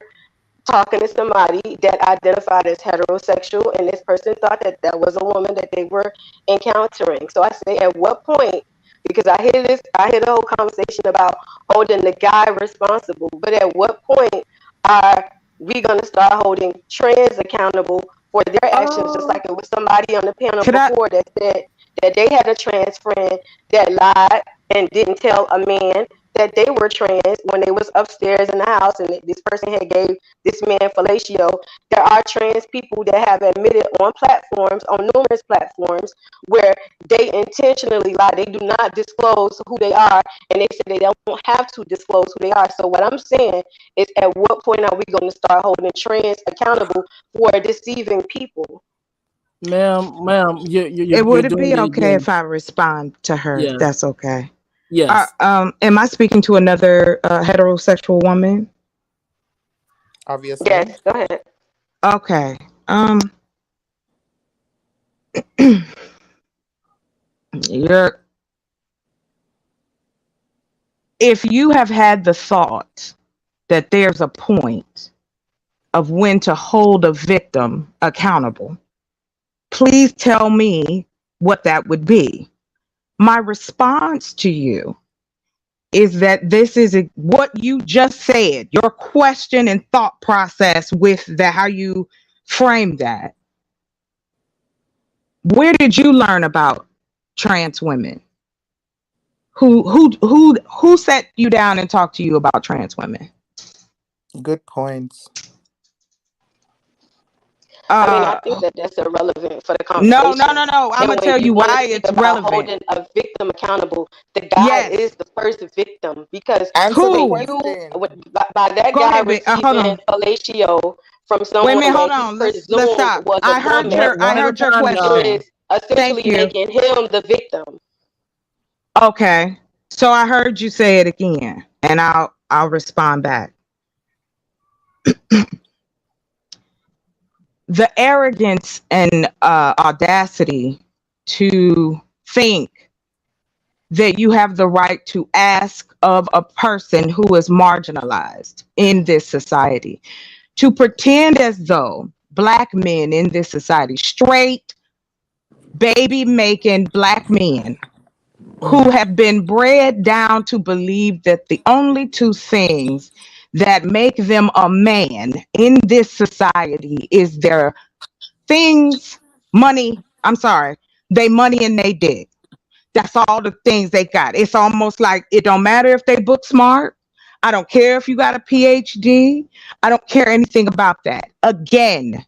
talking to somebody that identified as heterosexual, and this person thought that that was a woman that they were encountering. So I say, at what point? Because I hear the whole conversation about holding the guy responsible, but at what point are we going to start holding trans accountable for their actions? Just like it was somebody on the panel before that said that they had a trans friend that lied and didn't tell a man that they were trans when they was upstairs in the house, and this person had gave this man fellatio. There are trans people that have admitted on numerous platforms, where they intentionally lie. They do not disclose who they are, and they say they don't have to disclose who they are. So what I'm saying is, at what point are we going to start holding trans accountable for deceiving people? Ma'am, Would it be okay if I respond to her? Yeah. That's okay. Yes. Am I speaking to another heterosexual woman? Obviously. Yes, go ahead. Okay. If you have had the thought that there's a point of when to hold a victim accountable, please tell me what that would be. My response to you is that this is what you just said, your question and thought process with how you frame that. Where did you learn about trans women? Who sat you down and talked to you about trans women? Good points. I think that's irrelevant for the conversation. No. I'm gonna tell you why it's relevant. Holding a victim accountable, the guy is the first victim, because by that guy receiving fellatio from someone that presumed was a woman, I heard your question. Is essentially making him the victim. Okay, so I heard you say it again, and I'll respond back. The arrogance and audacity to think that you have the right to ask of a person who is marginalized in this society, to pretend as though Black men in this society, straight baby making Black men who have been bred down to believe that the only two things that make them a man in this society is their things, money. I'm sorry, they money and they dick. That's all the things they got. It's almost like it don't matter if they book smart. I don't care if you got a PhD. I don't care anything about that. Again,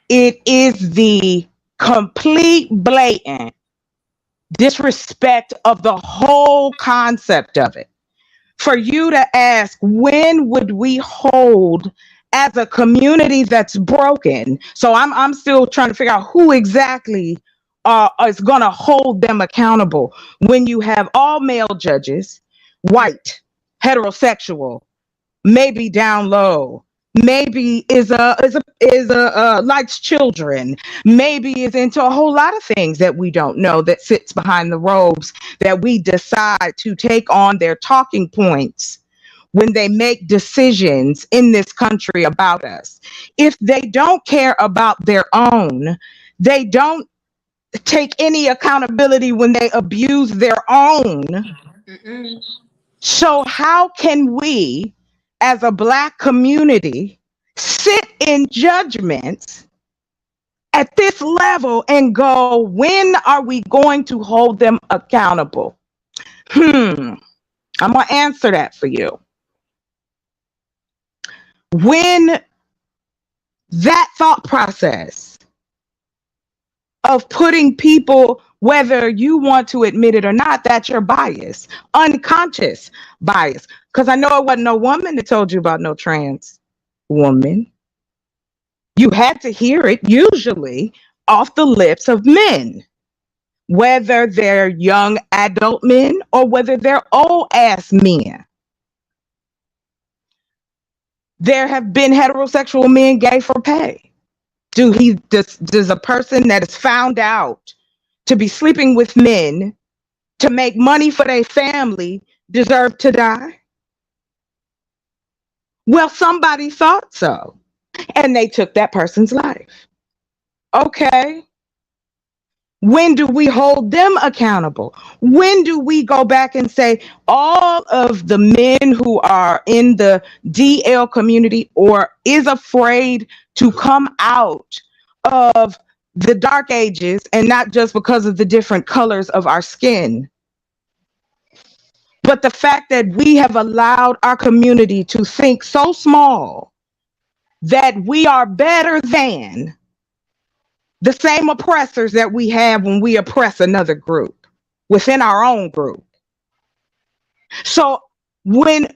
it is the complete blatant disrespect of the whole concept of it. For you to ask, when would we hold as a community that's broken? So I'm still trying to figure out who exactly is going to hold them accountable when you have all male judges, white, heterosexual, maybe down low, maybe is likes children, maybe is into a whole lot of things that we don't know, that sits behind the robes, that we decide to take on their talking points when they make decisions in this country about us. If they don't care about their own, they don't take any accountability when they abuse their own. So how can we, as a Black community, sit in judgment at this level and go, when are we going to hold them accountable? I'm going to answer that for you. When that thought process of putting people, whether you want to admit it or not, that's your bias, unconscious bias. Because I know it wasn't no woman that told you about no trans woman. You had to hear it usually off the lips of men, whether they're young adult men or whether they're old ass men. There have been heterosexual men gay for pay. Does a person that is found out to be sleeping with men to make money for their family deserve to die? Well, somebody thought so, and they took that person's life. Okay. When do we hold them accountable? When do we go back and say all of the men who are in the DL community or is afraid to come out of the dark ages, and not just because of the different colors of our skin, but the fact that we have allowed our community to think so small that we are better than the same oppressors that we have when we oppress another group within our own group. So when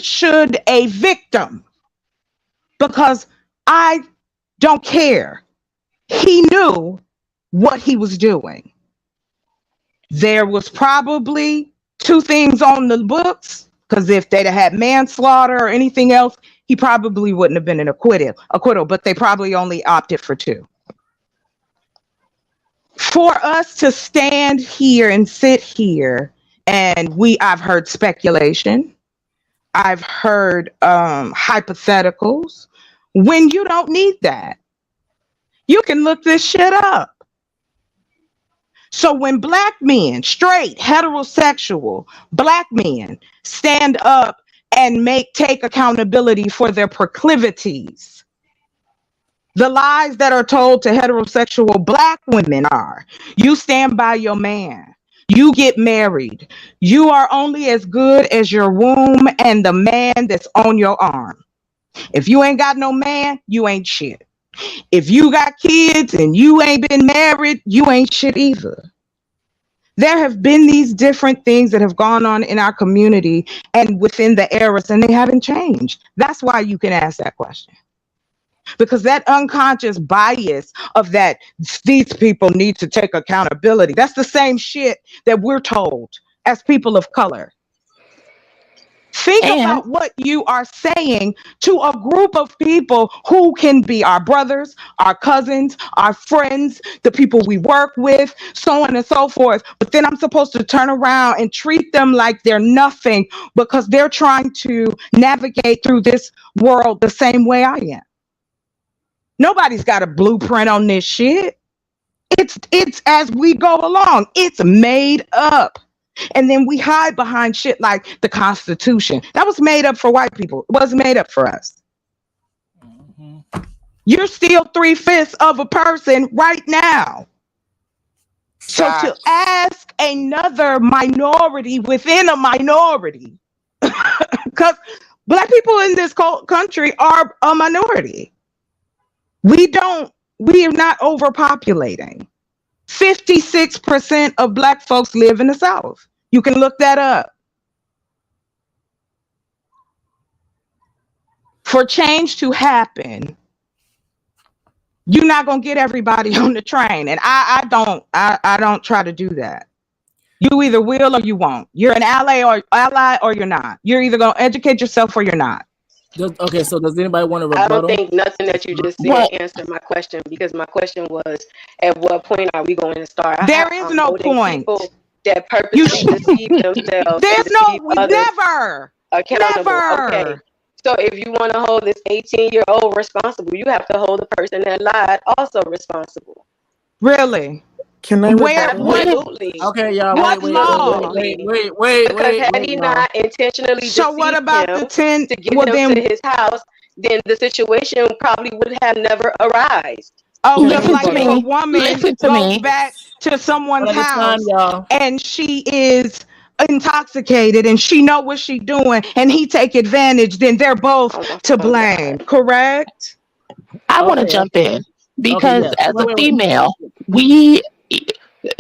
should a victim, because I don't care, he knew what he was doing. There was probably two things on the books, because if they'd have had manslaughter or anything else, he probably wouldn't have been an acquittal, but they probably only opted for two. For us to stand here and sit here, and I've heard speculation, I've heard hypotheticals, when you don't need that. You can look this shit up. So when Black men, straight, heterosexual, Black men stand up and take accountability for their proclivities, the lies that are told to heterosexual Black women are, you stand by your man, you get married, you are only as good as your womb and the man that's on your arm. If you ain't got no man, you ain't shit. If you got kids and you ain't been married, you ain't shit either. There have been these different things that have gone on in our community and within the eras, and they haven't changed. That's why you can ask that question. Because that unconscious bias of that these people need to take accountability, that's the same shit that we're told as people of color. Think about what you are saying to a group of people who can be our brothers, our cousins, our friends, the people we work with, so on and so forth. But then I'm supposed to turn around and treat them like they're nothing because they're trying to navigate through this world the same way I am. Nobody's got a blueprint on this shit. It's as we go along. It's made up. And then we hide behind shit like the Constitution. That was made up for white people. It wasn't made up for us. Mm-hmm. You're still 3/5 of a person right now. So to ask another minority within a minority, because Black people in this country are a minority. We are not overpopulating. 56% of Black folks live in the South. You can look that up. For change to happen, you're not gonna get everybody on the train, and I don't try to do that. You either will or you won't. You're an ally or you're not. You're either gonna educate yourself or you're not. Okay, so does anybody want to I don't rebuttal? think nothing that you just said answered my question, because my question was, at what point are we going to start There is no point. people that purposely deceive themselves and deceive others accountable? Okay. So if you want to hold this 18-year-old responsible, you have to hold the person that lied also responsible. Really? Can I Absolutely. Okay, y'all. What law? Wait. Because had he not intentionally so deceived what about him the 10? to get them to his house, then the situation probably would have never arisen. Oh, just like if a woman goes back to someone's house and she is intoxicated and she know what she's doing and he take advantage, then they're both to blame. Correct? I want to jump in because as a female,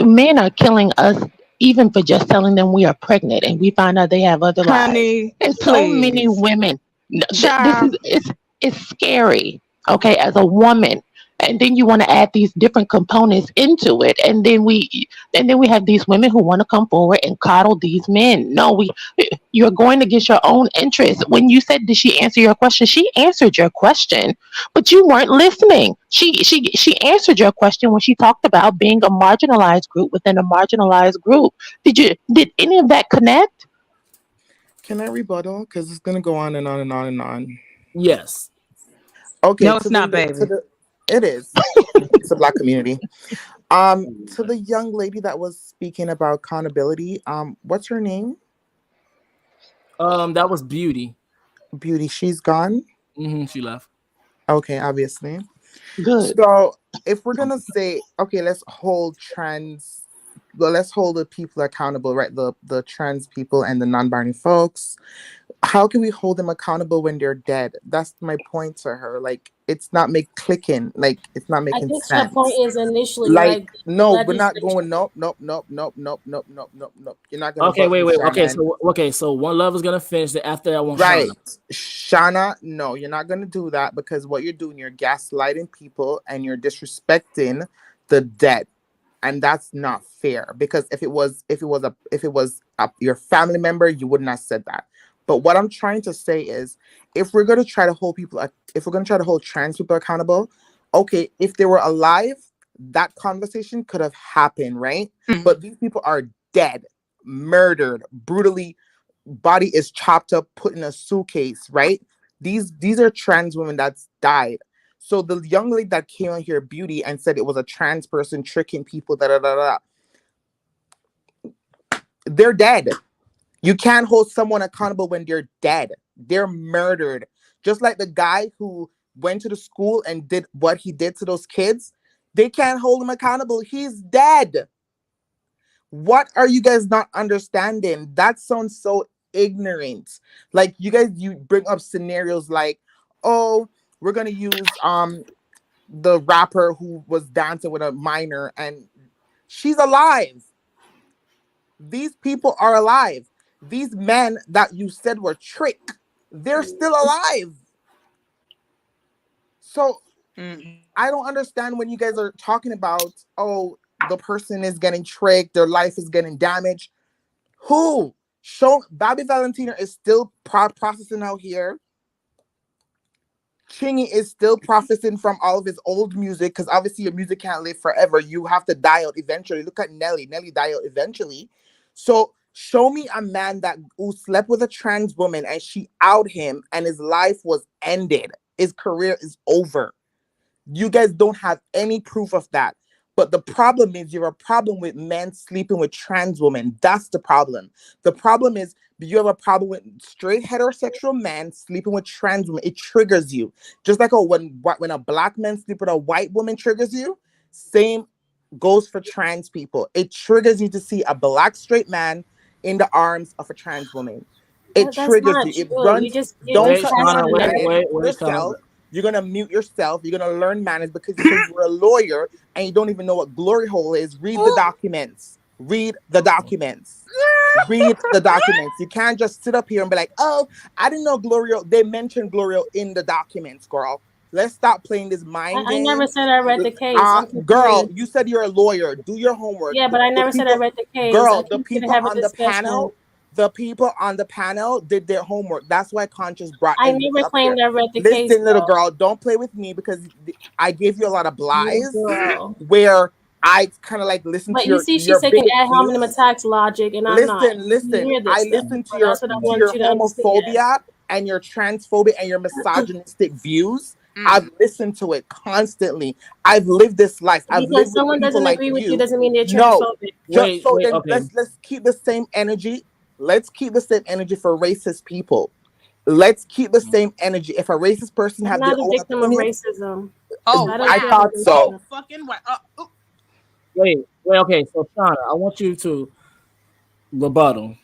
men are killing us even for just telling them we are pregnant, and we find out they have other lives. And so many women. It's scary. Okay, as a woman, and then you want to add these different components into it, and then we have these women who want to come forward and coddle these men. No, you're going against your own interest. When you said, did she answer your question? She answered your question, but you weren't listening. She answered your question when she talked about being a marginalized group within a marginalized group. Did any of that connect? Can I rebuttal? Because it's gonna go on and on and on and on. Yes. Okay. No, it's not, baby. It is. It's a Black community. To the young lady that was speaking about accountability, what's her name? That was Beauty. Beauty. She's gone. She left. Okay, obviously. Good. So if we're gonna say, okay, let's hold the people accountable, right? The trans people and the non-binary folks. How can we hold them accountable when they're dead? That's my point to her. Like, it's not clicking. Like, it's not making sense. I guess her point is initially no, we're not going. Nope. You're not gonna. Okay, so one love is gonna finish. Then after that one, right, Shauna. No, you're not gonna do that, because what you're doing, you're gaslighting people and you're disrespecting the dead, and that's not fair. Because if it was your family member, you wouldn't have said that. But what I'm trying to say is, if we're going to try to hold trans people accountable, okay, if they were alive, that conversation could have happened, right? But these people are dead, murdered, brutally, body is chopped up, put in a suitcase, right? These are trans women that's died. So the young lady that came on here, Beauty, and said it was a trans person tricking people, they're dead. You can't hold someone accountable when they're dead. They're murdered. Just like the guy who went to the school and did what he did to those kids, they can't hold him accountable. He's dead. What are you guys not understanding? That sounds so ignorant. Like, you bring up scenarios like, oh, we're gonna use the rapper who was dancing with a minor and she's alive. These people are alive. These men that you said were tricked, they're still alive. So I don't understand when you guys are talking about, oh, the person is getting tricked, their life is getting damaged. Who? Bobby Valentino is still processing out here. Chingy is still processing from all of his old music, because obviously your music can't live forever. You have to die out eventually. Look at Nelly. Nelly died out eventually. So show me a man who slept with a trans woman and she out him and his life was ended. His career is over. You guys don't have any proof of that. But the problem is, you have a problem with men sleeping with trans women. That's the problem. The problem is, you have a problem with straight heterosexual men sleeping with trans women. It triggers you. Just like when a Black man sleeps with a white woman triggers you, same goes for trans people. It triggers you to see a Black straight man in the arms of a trans woman. It triggers you. It runs. Don't cut me on yourself. You're going to mute yourself. You're going to learn manners because you're a lawyer and you don't even know what glory hole is. Read the documents. Read the documents. Read the documents. You can't just sit up here and be like, oh, I didn't know glory hole. They mentioned glory hole in the documents, girl. Let's stop playing this mind game. I never said I read the case. Girl, you said you're a lawyer. Do your homework. Yeah, but I never said I read the case. Girl, the people on the panel, did their homework. That's why Conscious brought. I never claimed I read the case. Listen, little girl, don't play with me because I gave you a lot of lies where I kind of like listen to your. But you see, she's taking ad hominem attacks logic, and I'm not. Listen. I listen to your homophobia and your transphobia and your misogynistic views. I've listened to it constantly. I've lived this life. Because someone doesn't agree with you doesn't mean they're transphobic. Let's keep the same energy. Let's keep the same energy for racist people. Let's keep the same energy. If a racist person has their own victim of racism. I thought so. Wait. Okay. So, Shauna, I want you to rebuttal.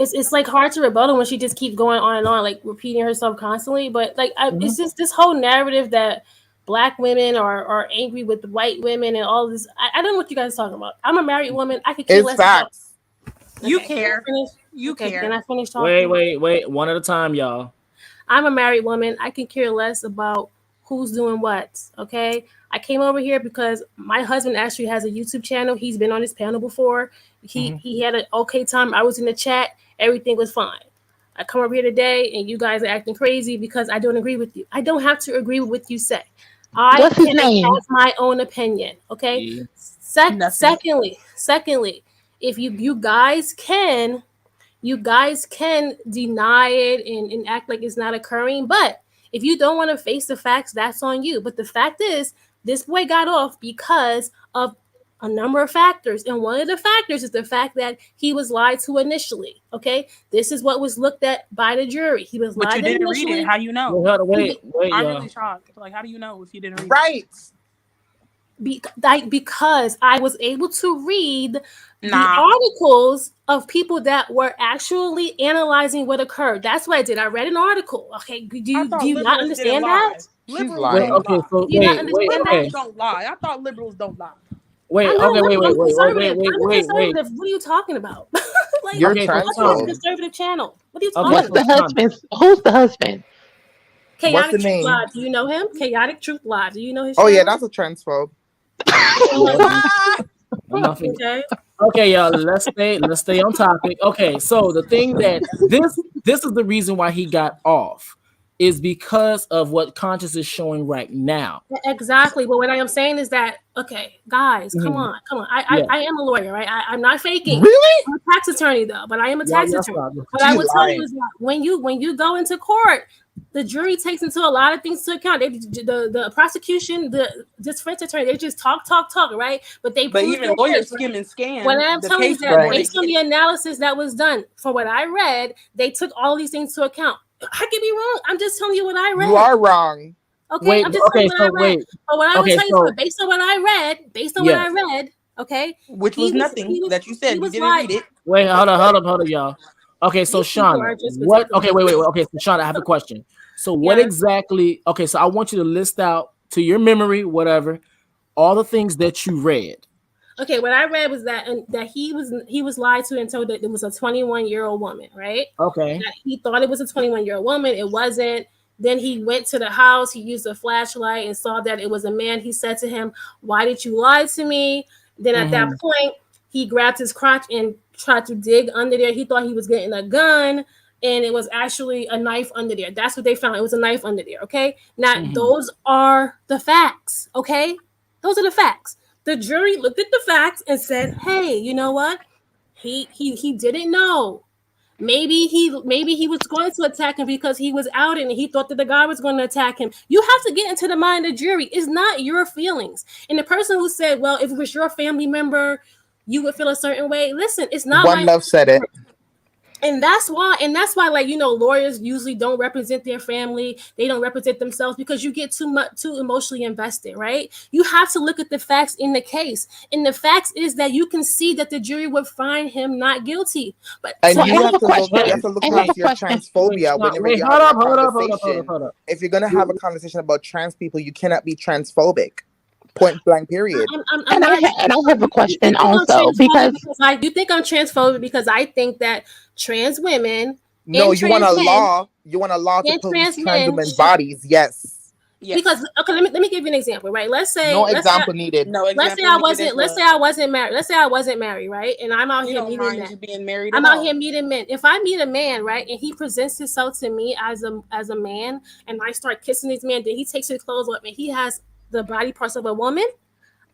It's like hard to rebuttal when she just keeps going on and on, like repeating herself constantly. But like, it's just this whole narrative that Black women are angry with white women and all this. I don't know what you guys are talking about. I'm a married woman. I could care less about. You care. You care. Can I finish talking? Wait. One at a time, y'all. I'm a married woman. I can care less about who's doing what. Okay. I came over here because my husband actually has a YouTube channel. He's been on this panel before. He had an okay time. I was in the chat. Everything was fine. I come over here today and you guys are acting crazy because I don't agree with you. I don't have to agree with what you say. I can have my own opinion. Okay. Secondly, if you guys can deny it and act like it's not occurring. But if you don't want to face the facts, that's on you. But the fact is, this boy got off because of a number of factors. And one of the factors is the fact that he was lied to initially. Okay. This is what was looked at by the jury. He was lied to initially. But you didn't read it. How do you know? Wait, I'm really shocked. Like, how do you know if you didn't read it? Right. Because I was able to read the articles of people that were actually analyzing what occurred. That's what I did. I read an article. Okay. Do you not understand that? Liberals don't lie. I thought liberals don't lie. Wait. What are you talking about? Like, you're a conservative channel. What are you talking about? What's the husband? Who's the husband? Chaotic Truth Live. Do you know him? Chaotic Truth Live. Do you know his channel? Yeah, that's a transphobe. Okay, y'all. Let's stay on topic. Okay, so the thing that this is the reason why he got off is because of what Conscious is showing right now. Exactly. But what I am saying is that, okay, guys, come on. I am a lawyer, right? I'm not faking. Really? I'm a tax attorney though, but I am a tax attorney. What I would tell you is that when you go into court, the jury takes into a lot of things to account. The prosecution, the defense attorney, they just talk, right? But even lawyers skim and scan. What I'm telling you is that based on the analysis that was done, from what I read, they took all these things to account. I could be wrong. I'm just telling you what I read. You are wrong. Okay, I'm just telling you what I read. But what I will tell you is, based on what I read, okay, which was nothing that you said. You didn't read it. Wait, hold on, y'all. Okay, so Sean, what? Okay, wait. Okay, so Sean, I have a question. So what exactly? Okay, so I want you to list out to your memory, whatever, all the things that you read. Okay, what I read was that he was lied to and told that it was a 21-year-old woman, right? Okay. That he thought it was a 21-year-old woman. It wasn't. Then he went to the house. He used a flashlight and saw that it was a man. He said to him, "Why did you lie to me?" Then at that point, he grabbed his crotch and tried to dig under there. He thought he was getting a gun, and it was actually a knife under there. That's what they found. It was a knife under there. Okay. Now those are the facts. Okay, those are the facts. The jury looked at the facts and said, "Hey, you know what? He didn't know. Maybe he was going to attack him because he was out and he thought that the guy was going to attack him." You have to get into the mind of the jury. It's not your feelings. And the person who said, "Well, if it was your family member, you would feel a certain way." Listen, it's not. One Love said it. And that's why, like, lawyers usually don't represent their family. They don't represent themselves because you get too emotionally invested, right? You have to look at the facts in the case. And the facts is that you can see that the jury would find him not guilty. But you have to look past your transphobia whenever you have a conversation. Hold up. If you're gonna have a conversation about trans people, you cannot be transphobic. Point blank, period. And I have a question also because I do think I'm transphobic because I think that trans women No, you want a law. You want a law to and police trans trans men women's bodies. Yes. Yes. Because okay, let me give you an example, right? Let's say no example needed. No let's say example I needed wasn't. as Let's say I wasn't married. Let's say I wasn't married, right? And I'm out We here don't meeting mind men. you being married I'm at out all. here meeting men. If I meet a man, right, and he presents himself to me as a man, and I start kissing this man, then he takes his clothes off and he has the body parts of a woman,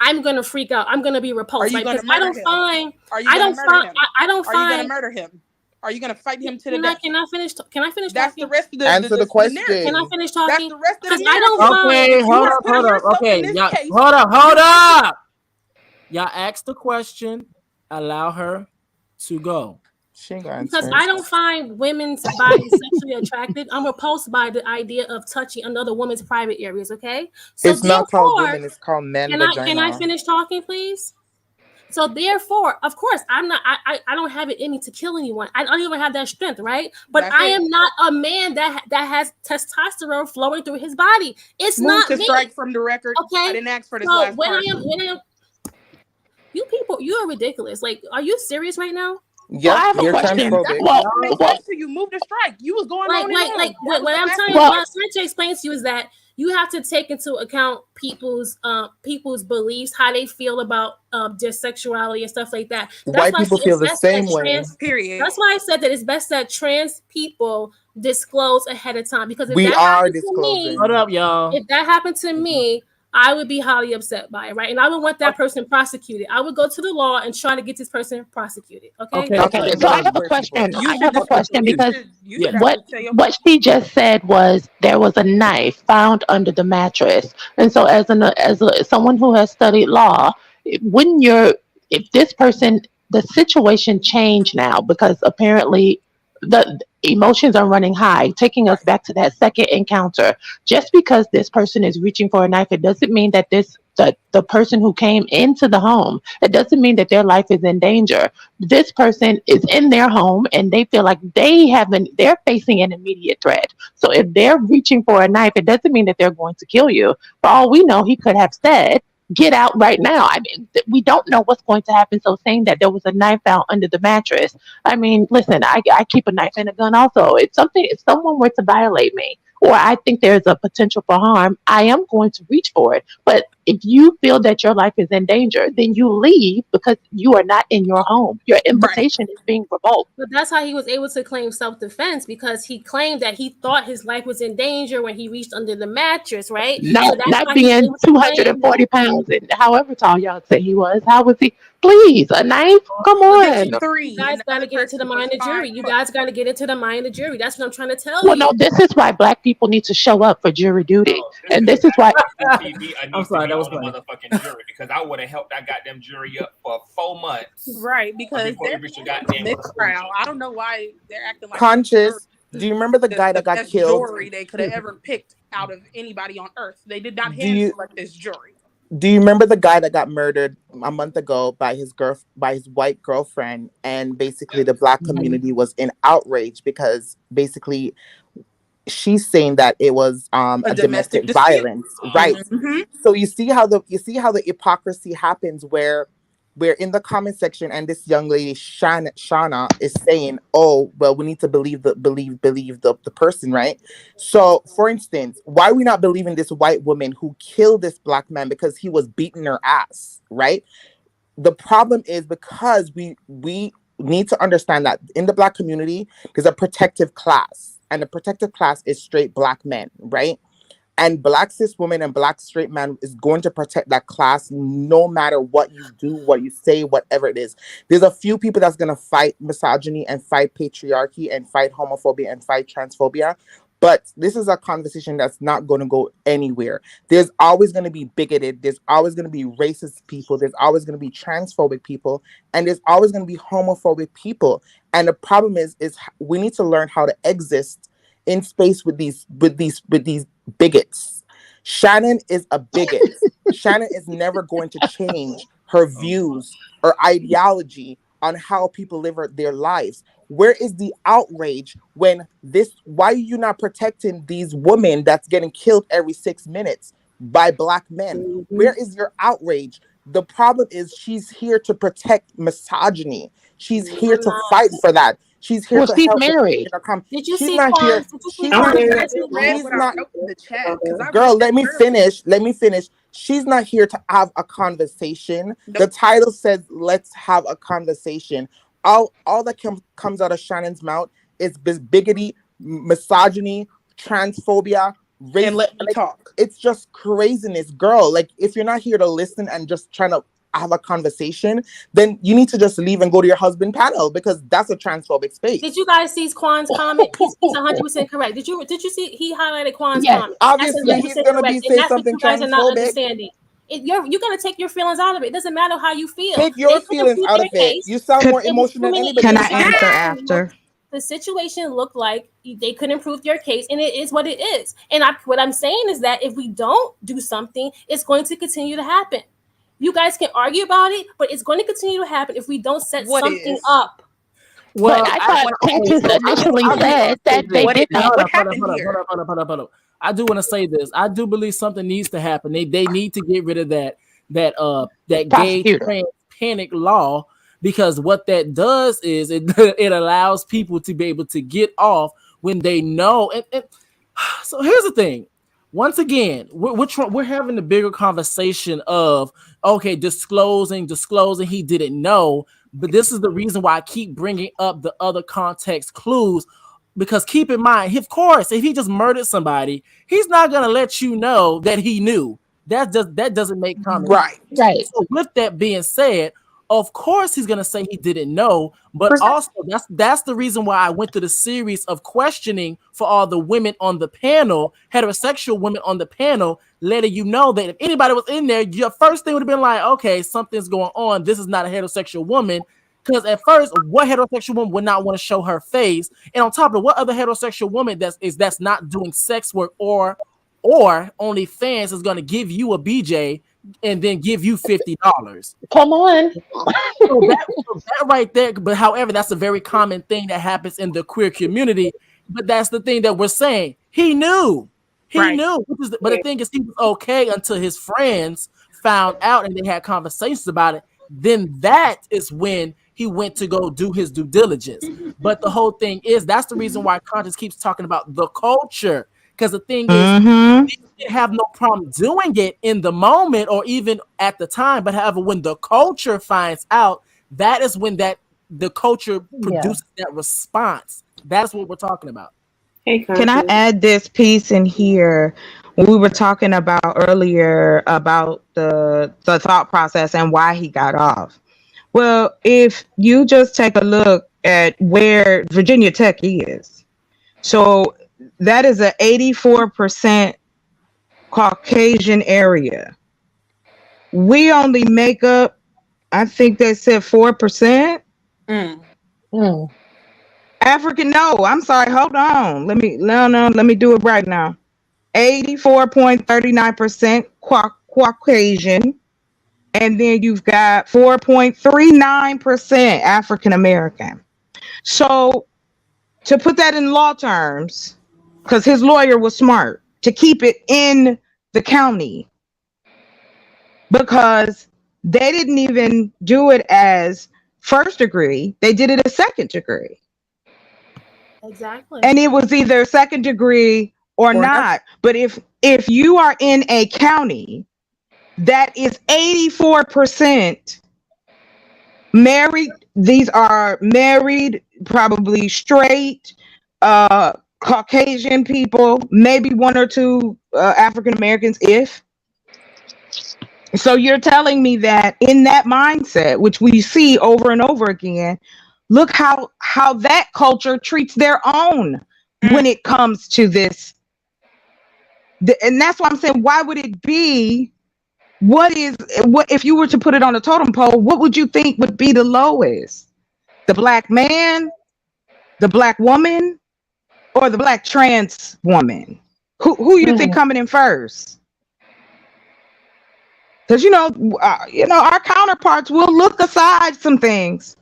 I'm gonna freak out. I'm gonna be repulsed, Are you right? gonna Because I murder don't him? find. Are you I gonna don't murder find. him? I don't Are you gonna find. murder him? Are you gonna fight him to the Can death? I finish? Can I finish That's talking? the rest of Answer the question. narrative. Can I finish That's talking? the rest of the Because I don't narrative. find. Okay, If you hold are up. putting yourself Okay, in this y'all, case, hold up. Y'all asked the question. Allow her to go. Because I don't find women's bodies sexually attractive. I'm repulsed by the idea of touching another woman's private areas. Okay, so It's not called therefore, women. It's called men. can vagina. I finish talking, please? So therefore, of course, I'm not. I don't have it in me to kill anyone. I don't even have that strength, right? But That's I it. am not a man that has testosterone flowing through his body. It's Move not to me. strike from the record. Okay. I didn't ask for this So last when part. you people, you are ridiculous. Like, are you serious right now? Yep, I have a you're question. transphobic. That makes sense to you. Move to strike. You was going on and on. What I'm telling you, what I'm trying to explain to you is that you have to take into account people's beliefs, how they feel about their sexuality and stuff like that. That's White why people it's feel the best same that way. Period. That's why I said that it's best that trans people disclose ahead of time, because if We that are happened disclosing. to me, Hold up, y'all. if that happened to me, I would be highly upset by it, right? And I would want that person prosecuted. I would go to the law and try to get this person prosecuted. Okay. Okay. So I have a question. I have a question because what she just said was there was a knife found under the mattress, and so as someone who has studied law, wouldn't if this person, the situation changed now because apparently the emotions are running high, taking us back to that second encounter. Just because this person is reaching for a knife, it doesn't mean that the person who came into the home, it doesn't mean that their life is in danger. This person is in their home and they feel like they're facing an immediate threat. So if they're reaching for a knife, it doesn't mean that they're going to kill you. For all we know, he could have said, "Get out right now." I mean, we don't know what's going to happen. So saying that there was a knife found under the mattress, I mean, listen, I keep a knife and a gun also. If someone were to violate me, or I think there's a potential for harm, I am going to reach for it. But if you feel that your life is in danger, then you leave because you are not in your home. Your invitation is being revoked. But that's how he was able to claim self-defense, because he claimed that he thought his life was in danger when he reached under the mattress, right? Not So that's why being he was able to claim 240 pounds and however tall y'all say he was. How was he? Please, a knife? Come on. You guys got to get into the mind of the jury. You guys got to get into the mind of the jury. That's what I'm trying to tell Well, you. no, this is why Black people need to show up for jury duty. And this is why. I'm sorry, that was funny. Motherfucking jury, because I would have helped that goddamn jury up for 4 months. Right, because they're mistrial. I don't know why they're acting like Conscious. Do you remember the guy that got best killed? jury they could have ever picked out of anybody on earth. They did not hand select this jury. Do you remember the guy that got murdered a month ago by his white girlfriend? And basically the Black community was in outrage because basically she's saying that it was a domestic violence, right? Mm-hmm. So you see how the hypocrisy happens where in the comment section, and this young lady Shauna is saying, "Oh, well, we need to believe the person, right?" So, for instance, why are we not believing this white woman who killed this Black man because he was beating her ass, right? The problem is because we need to understand that in the Black community, there's a protective class, and the protective class is straight Black men, right? And Black cis woman and Black straight man is going to protect that class no matter what you do, what you say, whatever it is. There's a few people that's going to fight misogyny and fight patriarchy and fight homophobia and fight transphobia. But this is a conversation that's not going to go anywhere. There's always going to be bigoted. There's always going to be racist people. There's always going to be transphobic people. And there's always going to be homophobic people. And the problem is we need to learn how to exist in space with these bigots. Shannon is a bigot. Shannon is never going to change her views or ideology on how people live their lives. Where is the outrage when why are you not protecting these women that's getting killed every 6 minutes by Black men? Mm-hmm. Where is your outrage? The problem is she's here to protect misogyny. She's here to fight for that. She's here to she's help. married. Did you She's see not here. Quan's? Did you see She's Quan's not here. attitude? She's not. Girl, let me finish. Let me finish. She's not here to have a conversation. The title says, "Let's have a conversation." All that comes out of Shannon's mouth is bigoty, misogyny, transphobia, race. And let me talk. It's just craziness, girl. Like, if you're not here to listen and just trying to have a conversation, then you need to just leave and go to your husband panel, because that's a transphobic space. Did you guys see Quan's comment? He's 100% correct. Did you see he highlighted Quan's comment? Obviously, he's gonna be saying something transphobic. You guys are not transphobic. understanding. You're gonna take your feelings out of it. It doesn't matter how you feel. Take your feelings out of it. You sound more emotional than anybody. Can I answer after? The situation looked like they couldn't prove their case, and it is what it is. And what I'm saying is that if we don't do something, it's going to continue to happen. You guys can argue about it, but it's going to continue to happen if we don't set something up. Well, I thought Conscious initially said that they did not. What happened here? Hold up. I do want to say this. I do believe something needs to happen. They need to get rid of that gay trans panic law, because what that does is it allows people to be able to get off when they know. And so here's the thing. Once again, we're having the bigger conversation of, okay, disclosing, he didn't know. But this is the reason why I keep bringing up the other context clues, because keep in mind, of course, if he just murdered somebody, he's not going to let you know that he knew. That doesn't make common sense. Right. So with that being said, of course he's gonna say he didn't know, but also that's the reason why I went through the series of questioning for all the women on the panel, heterosexual women on the panel, letting you know that if anybody was in there, your first thing would have been like, okay, something's going on. This is not a heterosexual woman. Because at first, what heterosexual woman would not want to show her face? And on top of it, what other heterosexual woman that's not doing sex work or OnlyFans is going to give you a BJ and then give you $50? Come on. So that right there. But however, that's a very common thing that happens in the queer community. But that's the thing that we're saying. He knew. He knew. But the thing is, he was okay until his friends found out and they had conversations about it. Then that is when he went to go do his due diligence. But the whole thing is, that's the reason why Conscious keeps talking about the culture. Because the thing is, they have no problem doing it in the moment or even at the time. But however, when the culture finds out, that is when the culture produces that response. That's what we're talking about. Can I add this piece in here? We were talking about earlier about the thought process and why he got off. Well, if you just take a look at where Virginia Tech is, so that is an 84% Caucasian area. We only make up, I think they said 4%. African, no, I'm sorry, hold on. Let me do it right now. 84.39% Caucasian, and then you've got 4.39% African American. So to put that in law terms, because his lawyer was smart to keep it in the county, because they didn't even do it as first degree, they did it as second degree. Exactly. And it was either second degree or not. But if you are in a county that is 84% married, these are married, probably straight, Caucasian people, maybe one or two African Americans, if. So you're telling me that in that mindset, which we see over and over again, look how that culture treats their own when it comes to this. And that's why I'm saying, why would it be? What if you were to put it on a totem pole, what would you think would be the lowest? The black man, the black woman, or the black trans woman? Who you think coming in first? Because our counterparts will look aside some things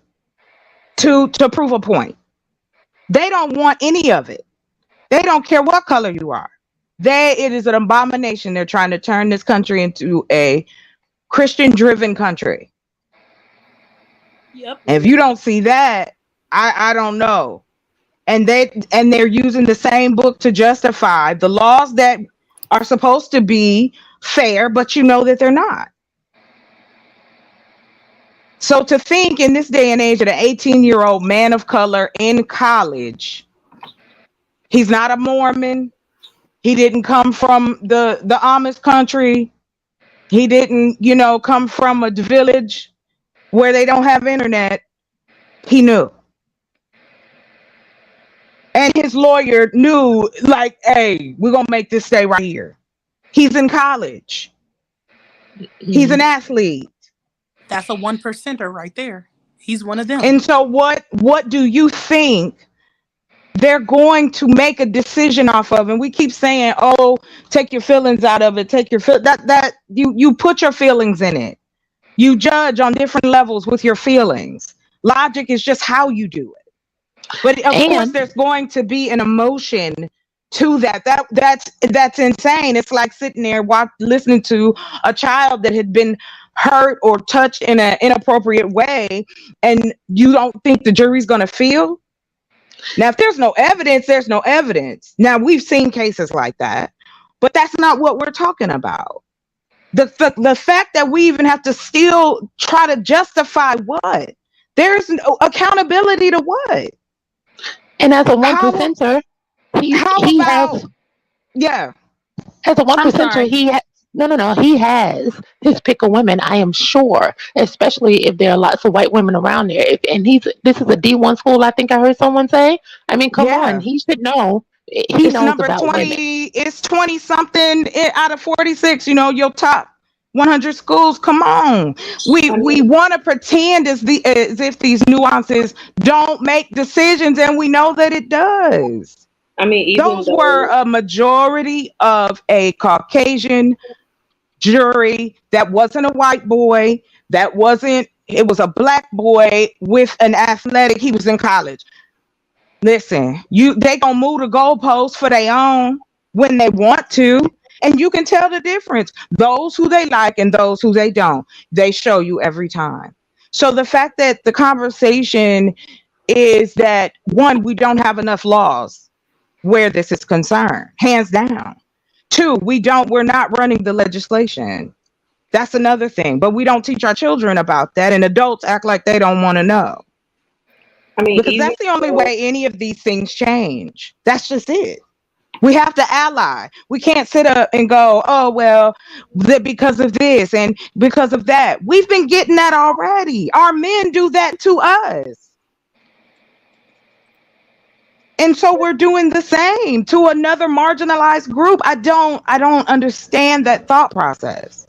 to prove a point. They don't want any of it. They don't care what color you are. It is an abomination. They're trying to turn this country into a Christian-driven country. Yep. And if you don't see that, I don't know. And they're using the same book to justify the laws that are supposed to be fair, but you know that they're not. So to think in this day and age that an 18-year-old man of color in college, he's not a Mormon, he didn't come from the Amish country, he didn't, come from a village where they don't have internet, he knew. And his lawyer knew, like, hey, we're going to make this stay right here. He's in college. He's an athlete. That's a 1%er right there. He's one of them. And so what do you think they're going to make a decision off of? And we keep saying, oh, take your feelings out of it. Take your that you put your feelings in it. You judge on different levels with your feelings. Logic is just how you do it. But of course, there's going to be an emotion to that. That's insane. It's like sitting there listening to a child that had been hurt or touched in an inappropriate way, and you don't think the jury's going to feel. Now, if there's no evidence, there's no evidence. Now, we've seen cases like that, but that's not what we're talking about. The fact that we even have to still try to justify what? There's no accountability to what? And as a 1%er, he has. Yeah. As a 1%er, he has his pick of women, I am sure, especially if there are lots of white women around there. This is a D1 school, I think I heard someone say. I mean, come on, he should know. He knows number about 20, women. It's 20 something out of 46, your top 100 schools. Come on. We want to pretend as if these nuances don't make decisions, and we know that it does. I mean, those were a majority of a Caucasian jury. That wasn't a white boy. It was a black boy with an athletic. He was in college. Listen, they gonna move the goalposts for their own when they want to, and you can tell the difference. Those who they like and those who they don't, they show you every time. So the fact that the conversation is that, one, we don't have enough laws where this is concerned, hands down. Two, we're not running the legislation. That's another thing, but we don't teach our children about that, and adults act like they don't want to know. I mean, because that's the only way any of these things change. That's just it. We have to ally. We can't sit up and go, oh, well, because of this and because of that. We've been getting that already. Our men do that to us. And so we're doing the same to another marginalized group. I don't understand that thought process.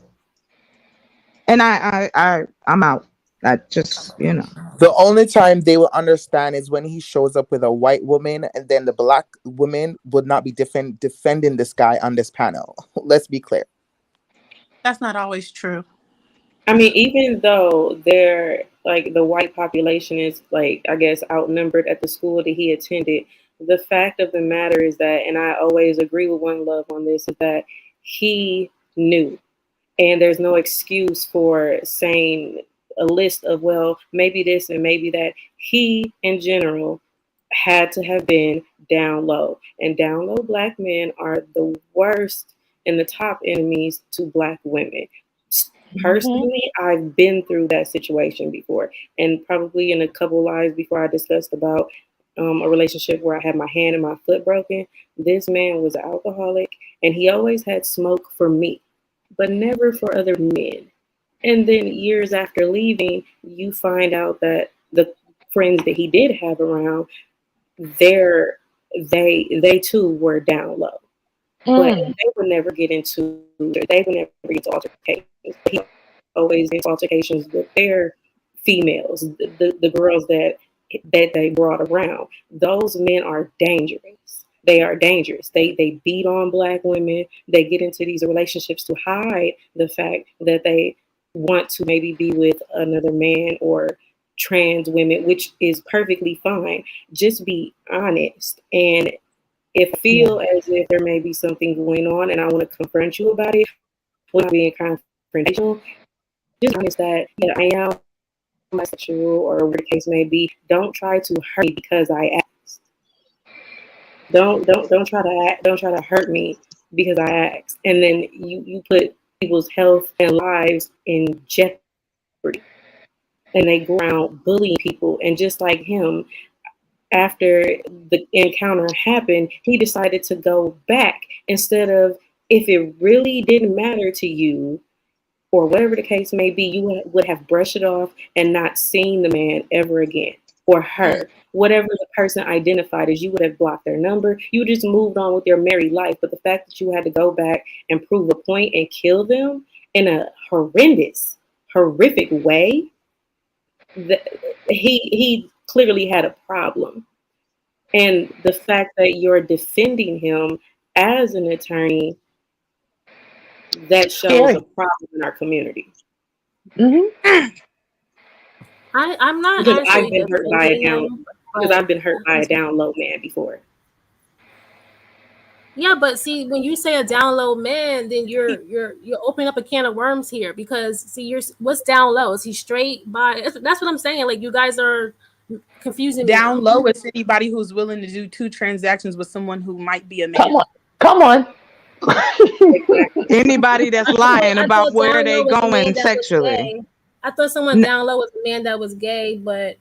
And I'm out. I just, The only time they will understand is when he shows up with a white woman, and then the black woman would not be defending this guy on this panel. Let's be clear. That's not always true. I mean, even though the white population is I guess outnumbered at the school that he attended, the fact of the matter is that, and I always agree with One Love on this, is that he knew. And there's no excuse for saying a list of, well, maybe this and maybe that. He, in general, had to have been down low. And down low black men are the worst and the top enemies to black women. Personally, I've been through that situation before. And probably in a couple lives before, I discussed about a relationship where I had my hand and my foot broken. This man was an alcoholic, and he always had smoke for me, but never for other men. And then years after leaving, you find out that the friends that he did have around, they too were down low. But they would never get into altercations. He always in altercations with their females, the girls that they brought around. Those men are dangerous. They are dangerous. They beat on black women. They get into these relationships to hide the fact that they want to maybe be with another man or trans women, which is perfectly fine. Just be honest. And if I feel as if there may be something going on and I want to confront you about it without being confrontational, just honest that I am bisexual or whatever the case may be, don't try to hurt me because I asked. Don't try to hurt me because I asked. And then you put people's health and lives in jeopardy. And they go around bullying people. And just like him, after the encounter happened, he decided to go back instead of, if it really didn't matter to you, or whatever the case may be, you would have brushed it off and not seen the man ever again, or her. Whatever the person identified as, you would have blocked their number. You just moved on with your married life. But the fact that you had to go back and prove a point and kill them in a horrific way, he clearly had a problem. And the fact that you're defending him as an attorney, that shows a problem in our community. I'm not because actually I've been hurt by a down low man before. Yeah, but see, when you say a down low man, then you're opening up a can of worms here, because see, what's down low? Is he straight by? That's what I'm saying. Like, you guys are confusing. Down low is anybody who's willing to do 2 transactions with someone who might be a man. Come on. Anybody that's lying about where they going sexually. I thought someone down low was a man that was gay, but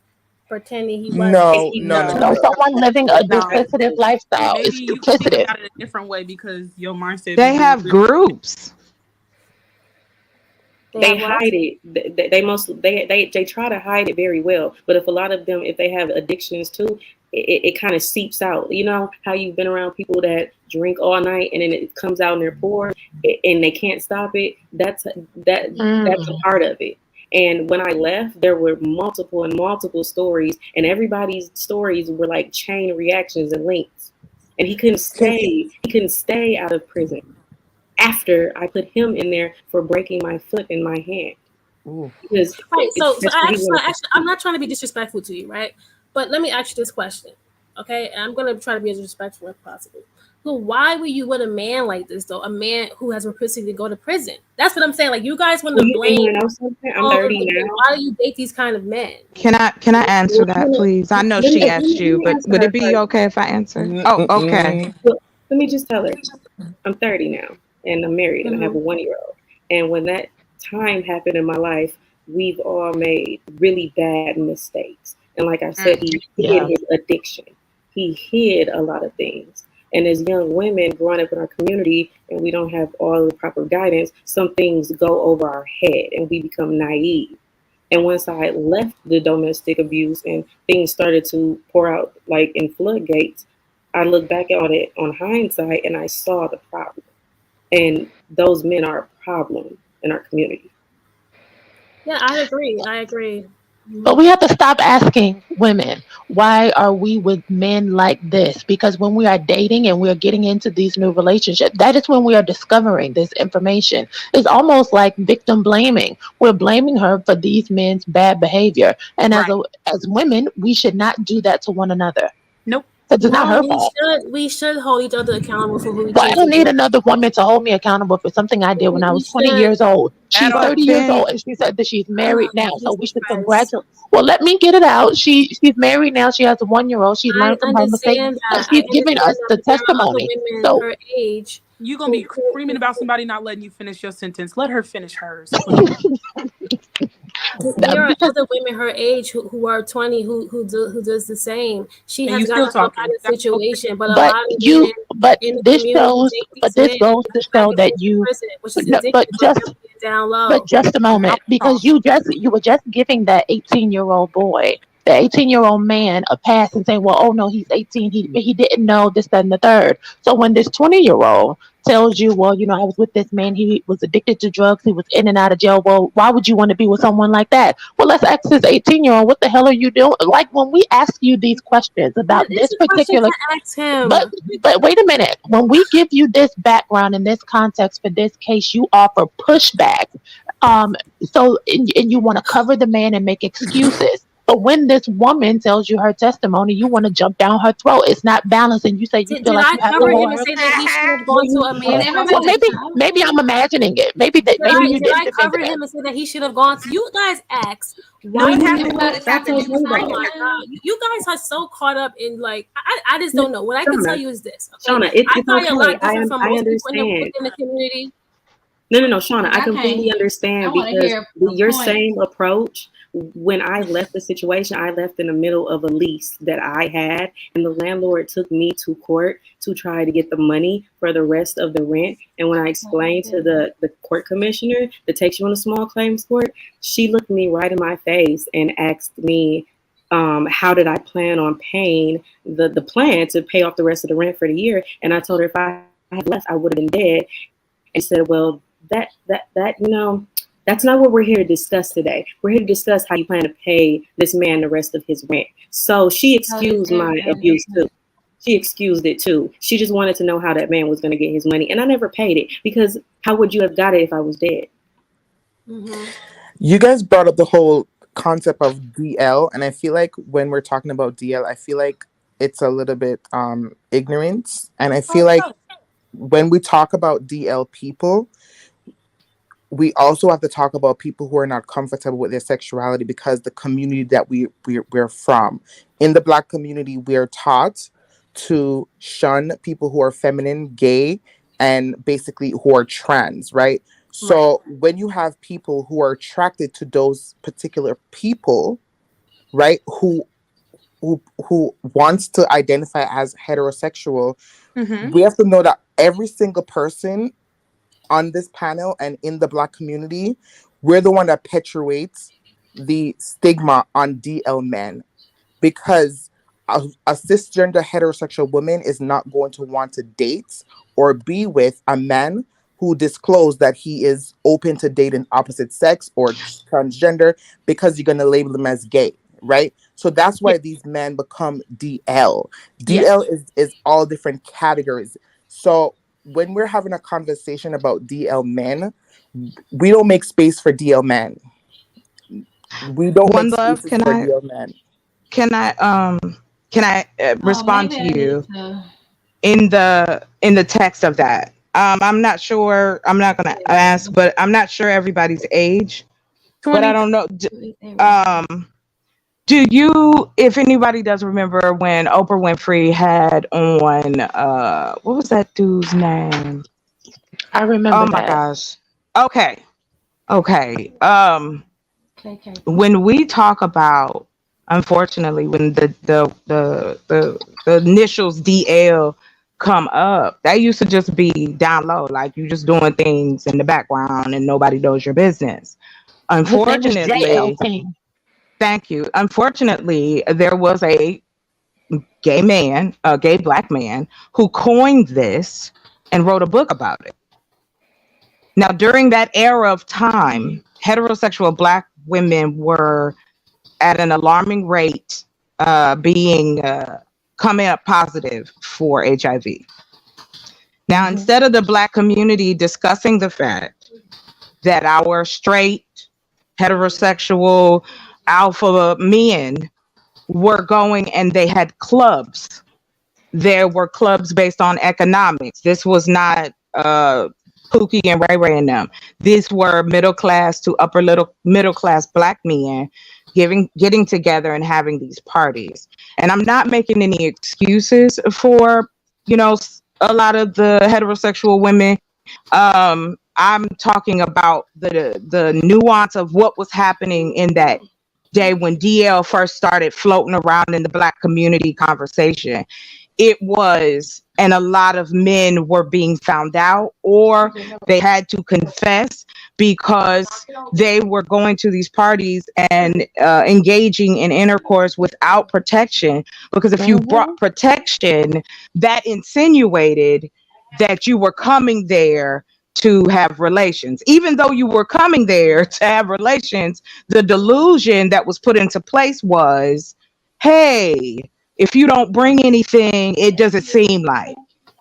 pretending he wasn't. No. Someone living a duplicitous lifestyle is Maybe you duplicitous. think about it a different way because your mindset. They have groups. They hide it. They try to hide it very well. But if a lot of them, if they have addictions too, it kind of seeps out. You know how you've been around people that drink all night and then it comes out in their pores and they can't stop it. That's a part of it. And when I left, there were multiple stories, and everybody's stories were like chain reactions and links. And he couldn't stay out of prison after I put him in there for breaking my foot and my hand. Because so actually, I'm not trying to be disrespectful to you, right? But let me ask you this question, okay? And I'm gonna try to be as respectful as possible. So why were you with a man like this, though? A man who has propensity to go to prison. That's what I'm saying. Like, you guys want to blame. I'm 30 now. Why do you date these kind of men? Can I answer that, please? I know she asked you, but would it be okay if I answer? Oh, okay. Let me just tell her. I'm 30 now, and I'm married, and I have a 1-year-old. And when that time happened in my life, we've all made really bad mistakes. And like I said, he hid his addiction. He hid a lot of things. And as young women growing up in our community, and we don't have all the proper guidance, some things go over our head and we become naive. And once I left the domestic abuse and things started to pour out like in floodgates, I look back on it on hindsight and I saw the problem. And those men are a problem in our community. Yeah, I agree. But we have to stop asking women, why are we with men like this? Because when we are dating and we're getting into these new relationships, that is when we are discovering this information. It's almost like victim blaming. We're blaming her for these men's bad behavior. And as women, we should not do that to one another. Nope. It's not her fault. We should hold each other accountable for who we Well, I don't need another woman to hold me accountable for something I did when I was 20 years old. She's 30 years old, and she said that she's married now, so we should congratulate. Well, let me get it out. She's married now. She has a 1-year-old. She's learned from her mistakes. She's giving us the testimony. So her age. You're gonna be screaming about somebody not letting you finish your sentence. Let her finish hers. There are other women her age who are 20 who does the same. She has got some kind of situation, but a lot of women in the this goes to show that you. But just a moment, because you were just giving that 18-year-old boy, the 18-year-old man, a pass and saying, well, oh no, he's 18. He didn't know this, that, and the third. So when this 20-year-old tells you, well, I was with this man, he was addicted to drugs, he was in and out of jail. Well, why would you want to be with someone like that? Well, let's ask this 18-year-old, what the hell are you doing? Like, when we ask you these questions about this particular, but wait a minute, when we give you this background and this context for this case, you offer pushback. So you want to cover the man and make excuses. So when this woman tells you her testimony, you want to jump down her throat. It's not balanced, and you say you feel Did like I you have to cover him hold and her. say that he should have gone to a man? Well, maybe I'm imagining it. Maybe you Did I didn't think cover of that. him and say that he should have gone to? You guys asked No, why you did didn't. you That's okay Oh my though. god, you guys are so caught up in like I just don't know. What I can tell you is this. Okay? Shauna, I it's probably a okay. lot different from I most people understand. within the community. No, Shauna, I Okay. completely I understand want to because hear a your point. same approach, when I left the situation, I left in the middle of a lease that I had, and the landlord took me to court to try to get the money for the rest of the rent. And when I explained to the court commissioner that takes you on a small claims court, she looked me right in my face and asked me, how did I plan on paying the plan to pay off the rest of the rent for the year? And I told her if I had left, I would have been dead. And she said, well, that that's not what we're here to discuss today. We're here to discuss how you plan to pay this man the rest of his rent. So she excused my abuse too. She excused it too. She just wanted to know how that man was going to get his money. And I never paid it because how would you have got it if I was dead? Mm-hmm. You guys brought up the whole concept of DL. And I feel like when we're talking about DL, I feel like it's a little bit ignorance. And I feel like when we talk about DL people, we also have to talk about people who are not comfortable with their sexuality, because the community that we're from. In the Black community, we're taught to shun people who are feminine, gay, and basically who are trans, right? So when you have people who are attracted to those particular people, right, who wants to identify as heterosexual, we have to know that every single person on this panel and in the Black community, we're the one that perpetuates the stigma on DL men, because a cisgender heterosexual woman is not going to want to date or be with a man who disclosed that he is open to dating opposite sex or transgender, because you're going to label them as gay, right? So that's why these men become DL. DL is all different categories. So when we're having a conversation about DL men, we don't make space for DL men. We don't make spaces for DL men. Can I respond to you in the text of that? I'm not sure. I'm not gonna ask, but I'm not sure everybody's age. But I don't know. Do you, if anybody does remember when Oprah Winfrey had on what was that dude's name? I remember. Oh my gosh. Okay. When we talk about, unfortunately, when the initials DL come up, that used to just be down low, like you just doing things in the background and nobody knows your business. Unfortunately, thank you. Unfortunately, there was a gay Black man who coined this and wrote a book about it. Now, during that era of time, heterosexual Black women were at an alarming rate being coming up positive for HIV. Now, instead of the Black community discussing the fact that our straight, heterosexual, alpha men were going and they had clubs. There were clubs based on economics. This was not Pookie and Ray Ray and them. These were middle class to upper middle class Black men getting together and having these parties. And I'm not making any excuses for, a lot of the heterosexual women. I'm talking about the nuance of what was happening in that day when DL first started floating around in the Black community conversation. It was, and a lot of men were being found out, or they had to confess because they were going to these parties and engaging in intercourse without protection. Because if you brought protection, that insinuated that you were coming there to have relations. Even though you were coming there to have relations, the delusion that was put into place was, hey, if you don't bring anything, it doesn't seem like.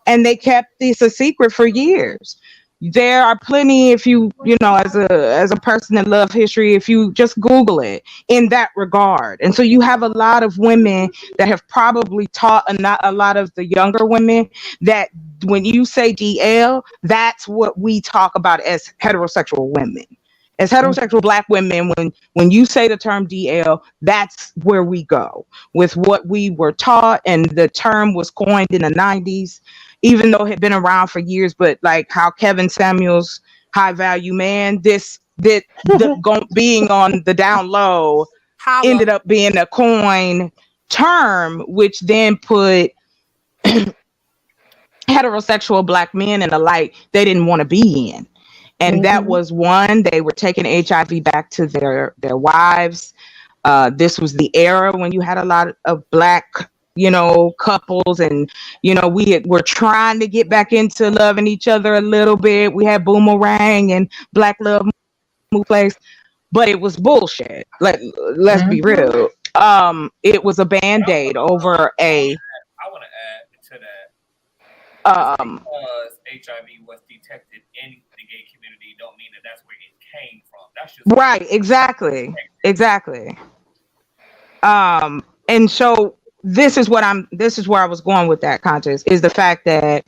And they kept this a secret for years. There are plenty, if you know, as a person that loves history, if you just Google it in that regard. And so you have a lot of women that have probably taught a lot of the younger women that when you say DL, that's what we talk about as heterosexual women. As heterosexual Black women, when you say the term DL, that's where we go with what we were taught. And the term was coined in the 90s, even though it had been around for years. But like how Kevin Samuels, High Value Man, being on the down low ended up being a coin term, which then put heterosexual Black men in a light they didn't want to be in. And that was one, they were taking HIV back to their wives. This was the era when you had a lot of Black, couples, and, we're trying to get back into loving each other a little bit. We had Boomerang and Black Love Move Place, but it was bullshit. Let's be real. It was a Band-Aid over a... I want to add to that. Because HIV was detected in the gay community don't mean that that's where it came from. That's just right. Exactly. And so this is where I was going with that context, is the fact that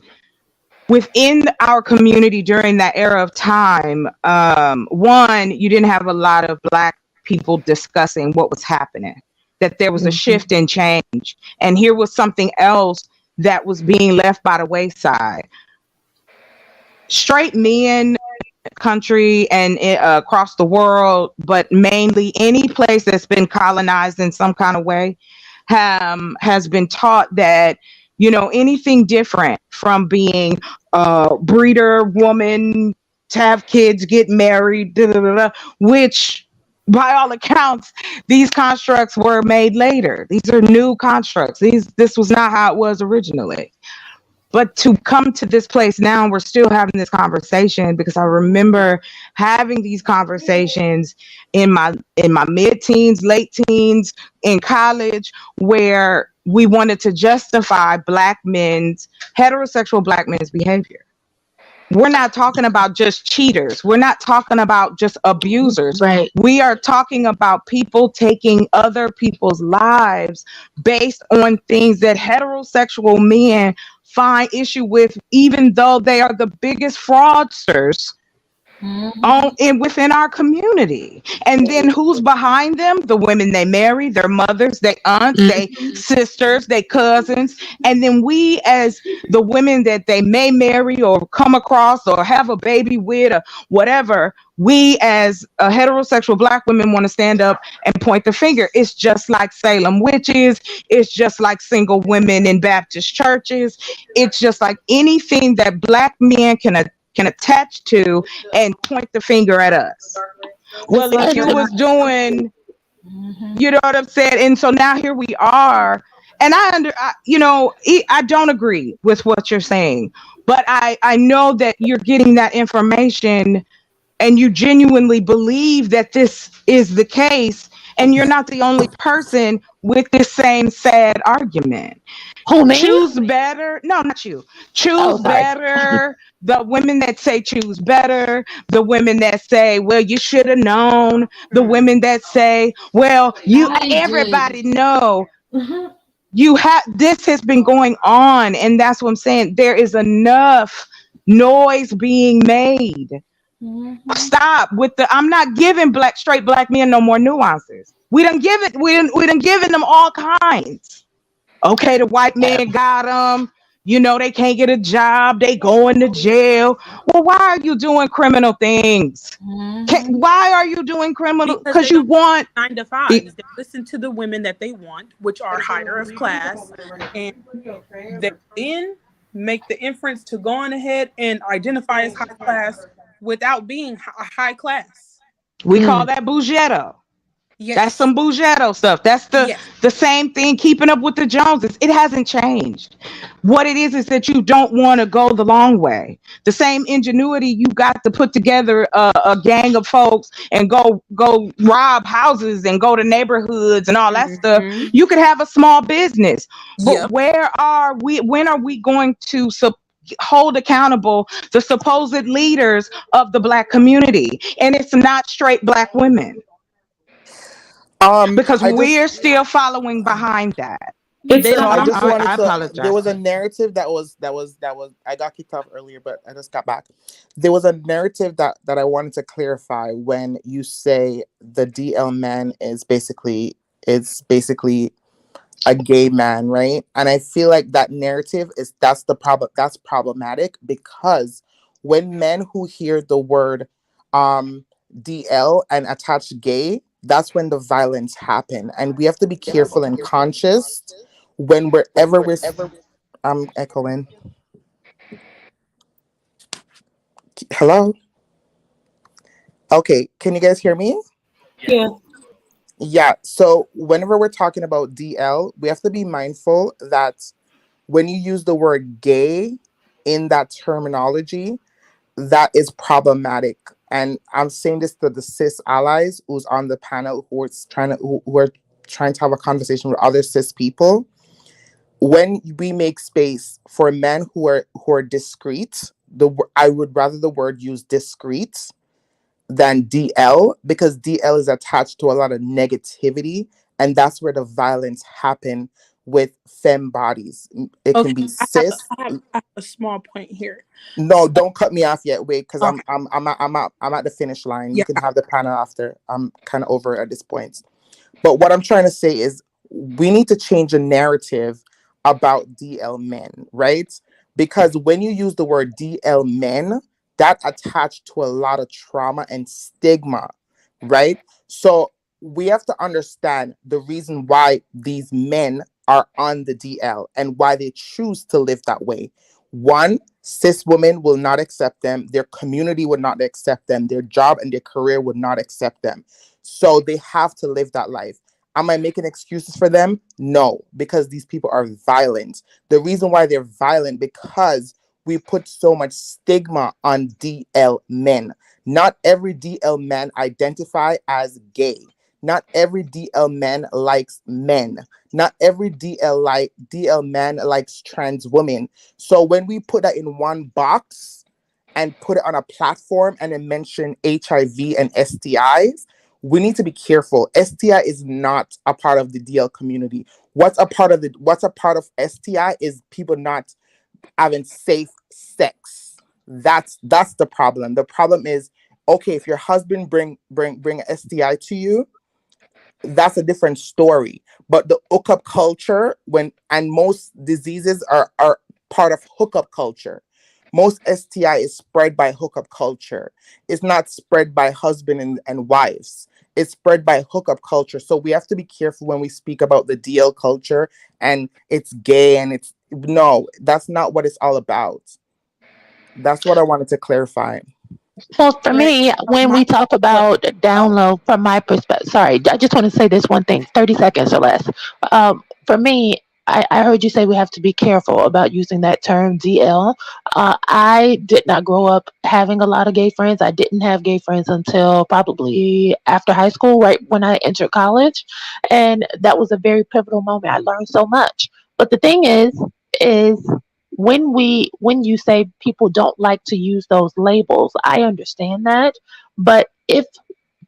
within our community during that era of time, one, you didn't have a lot of Black people discussing what was happening, that there was a shift and change. And here was something else that was being left by the wayside. Straight men, country and across the world, but mainly any place that's been colonized in some kind of way, has been taught that, anything different from being a breeder woman, to have kids, get married, which by all accounts, these constructs were made later. These are new constructs. This was not how it was originally. But to come to this place now, we're still having this conversation, because I remember having these conversations in my mid-teens, late teens, in college, where we wanted to justify heterosexual Black men's behavior. We're not talking about just cheaters. We're not talking about just abusers. Right. We are talking about people taking other people's lives based on things that heterosexual men find issue with, even though they are the biggest fraudsters within our community. And then who's behind them? The women they marry, their mothers, their aunts, their sisters, their cousins. And then we, as the women that they may marry or come across or have a baby with or whatever, we as heterosexual Black women want to stand up and point the finger. It's just like Salem witches. It's just like single women in Baptist churches. It's just like anything that Black men can attach to and point the finger at us. Well, if you was doing, you know what I'm saying? And so now here we are. And I don't agree with what you're saying, but I know that you're getting that information and you genuinely believe that this is the case, and you're not the only person with this same sad argument. Who, me? Choose better. No, not you. Choose better. The women that say choose better. The women that say, well, you should have known. The women that say, well, everybody know. This has been going on, and that's what I'm saying. There is enough noise being made. Stop with I'm not giving straight black men no more nuances. We done given them all kinds. Okay, the white man got them. They can't get a job. They going to jail. Well, why are you doing criminal things? Why are you doing criminal? Because you want 9 to 5. They listen to the women that they want, which are higher of class, and they then make the inference to go on ahead and identify as high class without being a high class. We call that bougetto. Yes. That's some bougetto stuff. That's the same thing, keeping up with the Joneses. It hasn't changed. What it is that you don't want to go the long way. The same ingenuity you got to put together a gang of folks and go rob houses and go to neighborhoods and all that stuff. You could have a small business. But when are we going to hold accountable the supposed leaders of the Black community, and it's not straight Black women. Because we're still following behind that. So I just wanted I to. apologize. There was a narrative that was. I got kicked off earlier, but I just got back. There was a narrative that I wanted to clarify when you say the DL man is basically a gay man, right? And I feel like that narrative that's the problem. That's problematic because when men who hear the word DL and attach gay, that's when the violence happen, and we have to be careful and conscious when wherever we're. I'm echoing. Hello. Okay, can you guys hear me? Yeah. Yeah. So whenever we're talking about DL, we have to be mindful that when you use the word gay in that terminology, that is problematic. And I'm saying this to the cis allies who's on the panel who are trying to have a conversation with other cis people. When we make space for men who are discreet, I would rather the word use discreet than DL, because DL is attached to a lot of negativity, and that's where the violence happen with femme bodies. It can be cis. I have a small point here. No, don't cut me off yet. Wait, because I'm at the finish line. You can have the panel after. I'm kind of over at this point. But what I'm trying to say is we need to change the narrative about DL men, right? Because when you use the word DL men, that attached to a lot of trauma and stigma, right? So we have to understand the reason why these men are on the DL and why they choose to live that way. One, cis women will not accept them. Their community would not accept them. Their job and their career would not accept them. So they have to live that life. Am I making excuses for them? No, because these people are violent. The reason why they're violent, because we put so much stigma on DL men. Not every DL man identify as gay. Not every DL man likes men. Not every DL man likes trans women. So when we put that in one box and put it on a platform and then mention HIV and STIs, we need to be careful. STI is not a part of the DL community. What's a part of STI is people not having safe sex. That's the problem. The problem is, okay, if your husband bring an STI to you, that's a different story. But the hookup culture, and most diseases are part of hookup culture. Most STI is spread by hookup culture. It's not spread by husband and wives. It's spread by hookup culture. So we have to be careful when we speak about the DL culture and it's gay and no, that's not what it's all about. That's what I wanted to clarify. Well, for me, when we talk about download, from my perspective, sorry, I just want to say this one thing, 30 seconds or less. For me, I heard you say we have to be careful about using that term DL. I did not grow up having a lot of gay friends. I didn't have gay friends until probably after high school, right when I entered college. And that was a very pivotal moment. I learned so much. But the thing is when you say people don't like to use those labels, I understand that. But if,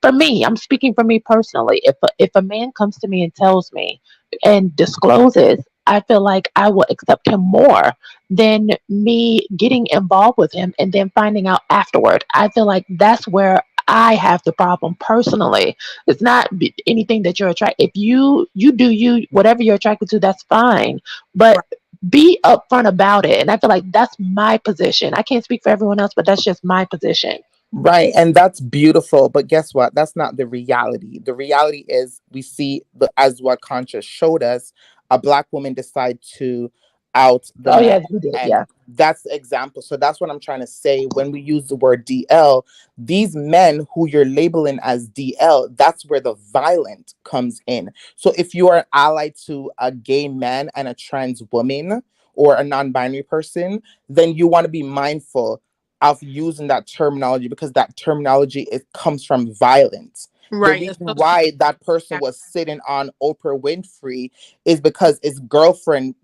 for me, I'm speaking for me personally, if a man comes to me and tells me and discloses, I feel like I will accept him more than me getting involved with him and then finding out afterward. I feel like that's where I have the problem personally. It's not anything that you're attracted. If you do you, whatever you're attracted to, that's fine. But be upfront about it. And I feel like that's my position. I can't speak for everyone else, but that's just my position. Right. And that's beautiful. But guess what? That's not the reality. The reality is we see, as what Conscious showed us, a Black woman decide to out the man. Yes, we did. Yeah. That's the example. So that's what I'm trying to say. When we use the word DL, these men who you're labeling as DL, that's where the violence comes in. So if you are allied to a gay man and a trans woman or a non-binary person, then you want to be mindful of using that terminology, because that terminology, it comes from violence. Right. The reason why that person was sitting on Oprah Winfrey is because his girlfriend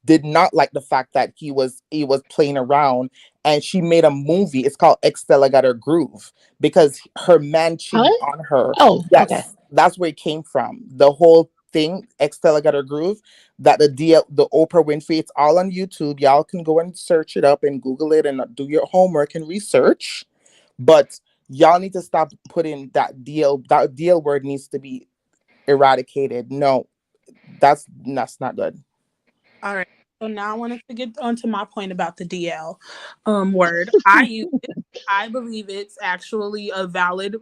did not like the fact that he was playing around, and she made a movie. It's called Estella Got Her Groove, because her man cheated on her. Oh, yes, okay. That's where it came from. The whole thing, Estella Got Her Groove, that the Oprah Winfrey, it's all on YouTube. Y'all can go and search it up and Google it and do your homework and research. But y'all need to stop putting that deal word needs to be eradicated. No, that's not good. All right. So now I wanted to get onto my point about the DL word. I use it. I believe it's actually a valid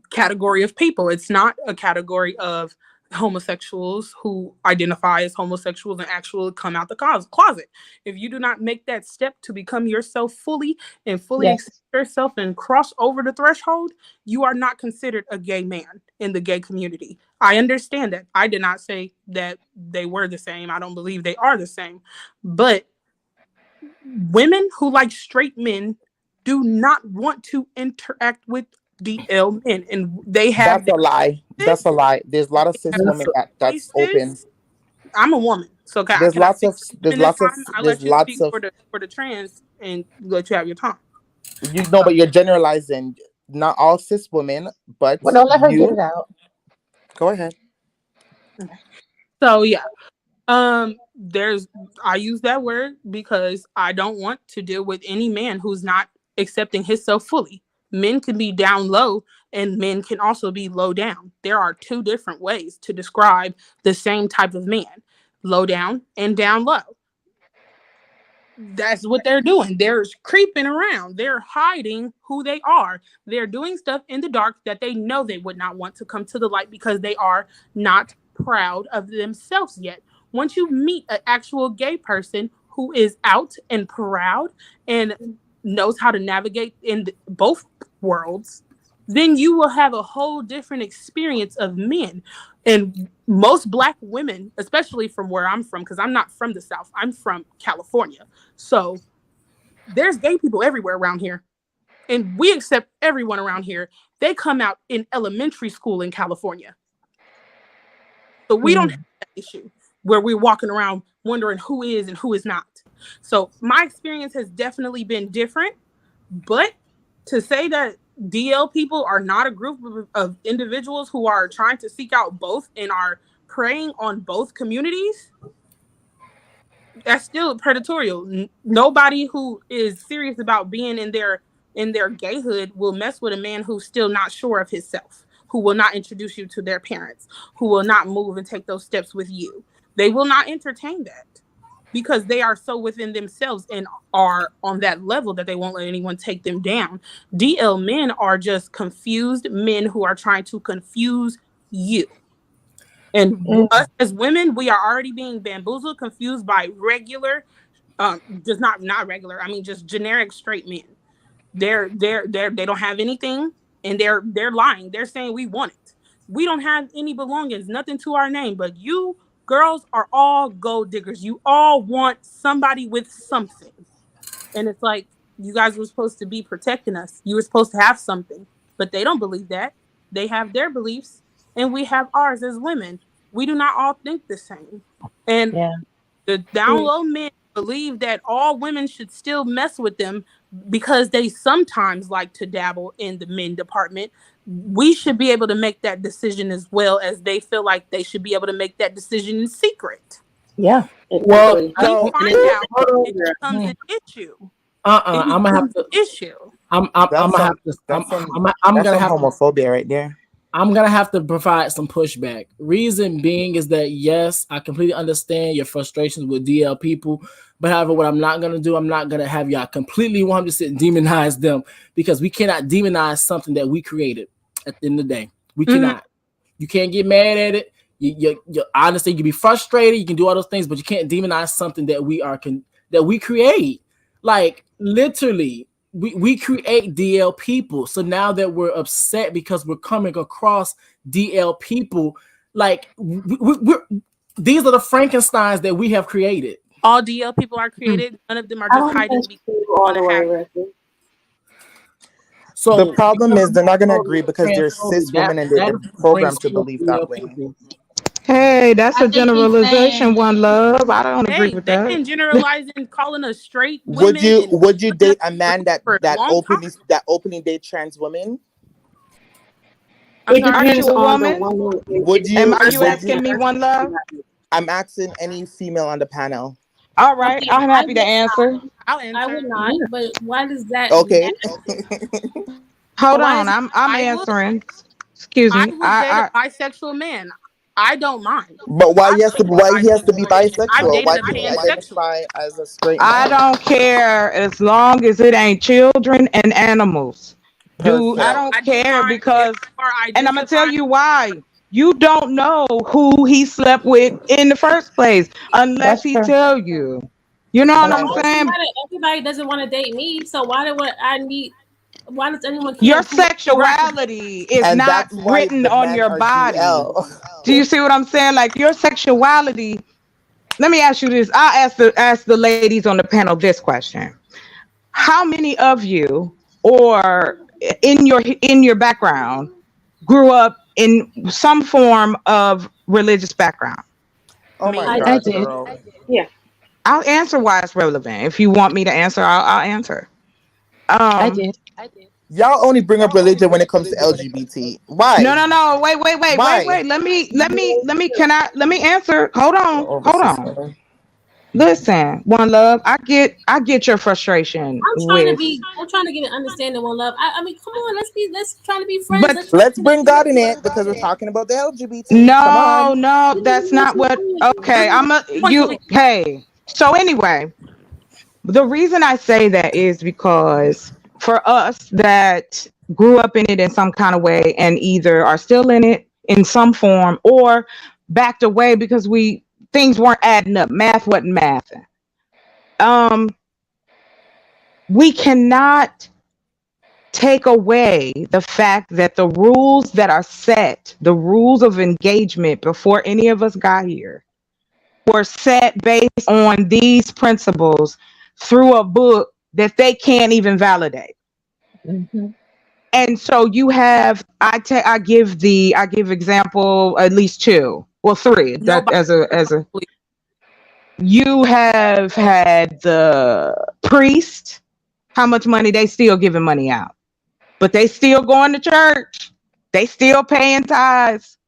category of people. It's not a category of homosexuals who identify as homosexuals and actually come out the closet. If you do not make that step to become yourself fully and fully accept yourself and cross over the threshold, you are not considered a gay man in the gay community. I understand that. I did not say that they were the same. I don't believe they are the same. But women who like straight men do not want to interact with DL men, and they have. That's a lie. That's a lie. There's a lot of cis women that's open. I'm a woman, so there's lots of I let you speak for the trans and let you have your time. You know, but you're generalizing. Not all cis women, but well, don't let her get it out. Go ahead. Okay. So yeah, I use that word because I don't want to deal with any man who's not accepting himself fully. Men can be down low and men can also be low down. There are two different ways to describe the same type of man: low down and down low. That's what they're doing. They're creeping around. They're hiding who they are. They're doing stuff in the dark that they know they would not want to come to the light because they are not proud of themselves yet. Once you meet an actual gay person who is out and proud and knows how to navigate in both worlds, then you will have a whole different experience of men. And most Black women, especially from where I'm from, because I'm not from the South, I'm from California. So there's gay people everywhere around here. And we accept everyone around here. They come out in elementary school in California. So we don't have that issue where we're walking around wondering who is and who is not. So my experience has definitely been different. But to say that DL people are not a group of individuals who are trying to seek out both and are preying on both communities, that's still predatorial. Nobody who is serious about being in their gayhood will mess with a man who's still not sure of himself, who will not introduce you to their parents, who will not move and take those steps with you. They will not entertain that because they are so within themselves and are on that level that they won't let anyone take them down. DL men are just confused men who are trying to confuse you. And us as women, we are already being bamboozled, confused by regular, just not regular. I mean, just generic straight men. They don't have anything, and they're lying. They're saying we want it. We don't have any belongings, nothing to our name. But you girls are all gold diggers. You all want somebody with something, and it's like you guys were supposed to be protecting us. You were supposed to have something, but they don't believe that. They have their beliefs, and we have ours as women. We do not all think the same, and the down low men believe that all women should still mess with them because they sometimes like to dabble in the men department. We should be able to make that decision as well as they feel like they should be able to make that decision in secret. Yeah. Well, we find out it becomes an issue. I'm gonna have to issue. I'm gonna have to. I'm gonna have homophobia right there. I'm gonna have to provide some pushback. Reason being is that yes, I completely understand your frustrations with DL people, but however, what I'm not gonna do, I'm not gonna have y'all completely 100% demonize them because we cannot demonize something that we created. At the end of the day, we cannot. You can't get mad at it. You honestly, you can be frustrated. You can do all those things, but you can't demonize something that we create. Like literally. We create DL people. So now that we're upset because we're coming across DL people, like these are the Frankensteins that we have created. All DL people are created. None of them are just hiding all the way. So the problem is they're not going to agree because they're cis women and they're programmed to believe that way. Hey. Hey, that's a generalization. One love. I don't agree with They've that. been generalizing, calling us straight Would women. you date a man that for a long time. openly date trans women? It depends on the woman. Would you? Are you asking me, One Love? I'm asking any female on the panel. All right, Okay, I'm happy to answer. I'll answer. I would not, but why does that Okay. Hold Why on, is I'm answering. Excuse I me. would date a bisexual man. I don't mind. But why he has to be I've bisexual? dated Why a can't he pansexual. identify as a straight I man? don't care as long as it ain't children and animals. Dude, I don't care because, and I'm gonna tell you why. You don't know who he slept with in the first place unless he tell you. You know what I'm saying? Everybody doesn't want to date me, so why does anyone care? Your sexuality is And not that's why written the on men your are body. GL. Do you see what I'm saying? Like your sexuality. Let me ask you this. I'll ask the ladies on the panel this question. How many of you or in your background grew up in some form of religious background? Oh my God, I did. girl. Yeah. I'll answer why it's relevant. If you want me to answer, I'll answer. I did. Y'all only bring up religion when it comes to LGBT. Why? No. Wait. Let me answer. Hold on. Listen, One Love, I get your frustration I'm trying to get an understanding. One Love. I mean, come on, let's try to be friends. But let's bring God in it because we're talking about the LGBT. Come on. No, that's not what. Okay, Hey, so anyway, the reason I say that is because for us that grew up in it in some kind of way and either are still in it in some form or backed away because things weren't adding up. Math wasn't mathing. We cannot take away the fact that the rules that are set, the rules of engagement before any of us got here, were set based on these principles through a book that they can't even validate. Mm-hmm. And so you have, I give example at least two, well three. That as a you have had the priest. How much money they still giving money out, but they still going to church. They still paying tithes,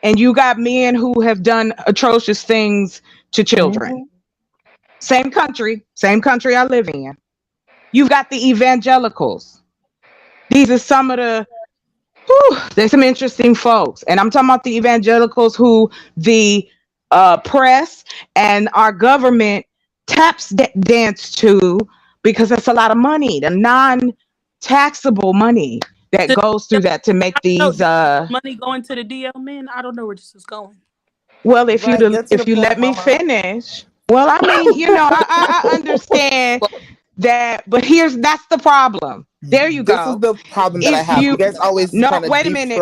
and you got men who have done atrocious things to children. Mm-hmm. Same country I live in. You've got the evangelicals. These are some of there's some interesting folks. And I'm talking about the evangelicals who the press and our government dance to because that's a lot of money, the non-taxable money that goes through that to make these money going to the DL men. I don't know where this is going. Well, if you let me finish. Well, I mean, I understand that, but that's the problem. There you go. This is the problem that I have. You guys always wait a minute.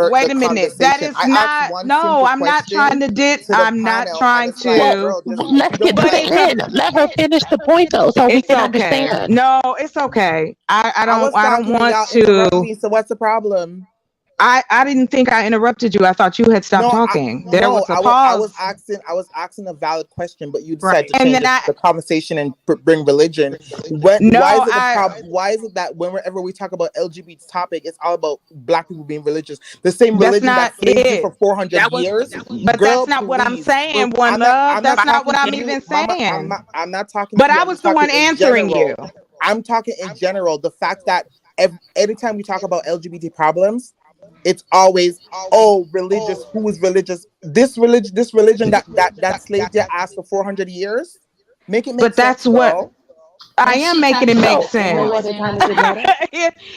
That is not. No, I'm not trying to I'm not trying to. Let's get to the end. Let her finish the point though, so we can understand. No, it's okay. I don't want to. So what's the problem? I didn't think I interrupted you. I thought you had stopped talking. There was a pause. I was asking a valid question, but you decided to change the conversation and bring religion. Why is it that whenever we talk about LGBT topic, it's all about Black people being religious? The same religion that slaved you for 400 years. But that's not what I'm saying. One Love. That's not what I'm even saying. I'm not talking. But I was the one answering you. I'm talking in general. The fact that every time we talk about LGBT problems, it's always religious. Who is religious? This religion that slaved your ass for 400 years. Make it make sense. But that's what I am making it make sense.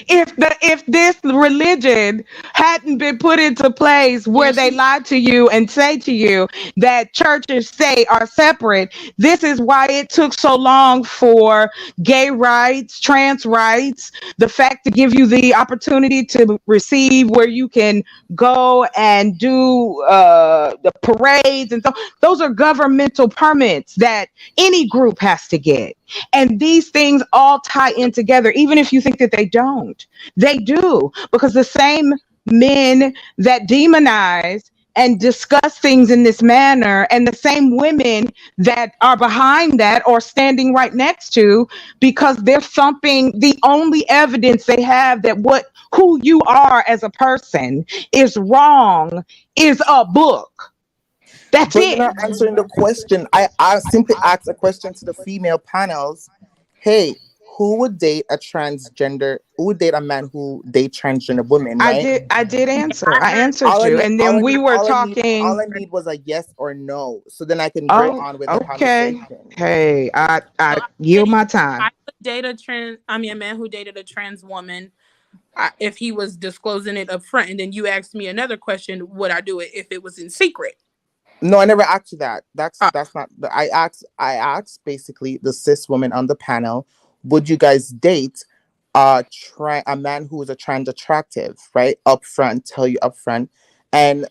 If this religion hadn't been put into place where they lie to you and say to you that church and state are separate, this is why it took so long for gay rights, trans rights, the fact to give you the opportunity to receive where you can go and do the parades and so those are governmental permits that any group has to get. And these things all tie in together, even if you think that they don't. They do, because the same men that demonize and discuss things in this manner, and the same women that are behind that or standing right next to, because they're thumping the only evidence they have that who you are as a person is wrong is a book. That's But it. you're not answering the question. I simply asked a question to the female panels. Hey, who would date a transgender? Who would date a man who dates transgender women? Right? I did answer. I answered All I you, need, and all then I we need, were all I need, talking. all I need was a yes or no, so then I can go Oh, on with the okay. conversation. Hey, I yield my time. I would date a man who dated a trans woman. If he was disclosing it up front, and then you asked me another question, would I do it if it was in secret? No, I never asked you that. That's not. I asked basically the cis woman on the panel. Would you guys date a man who is a trans attractive, right? Up front, tell you up front, and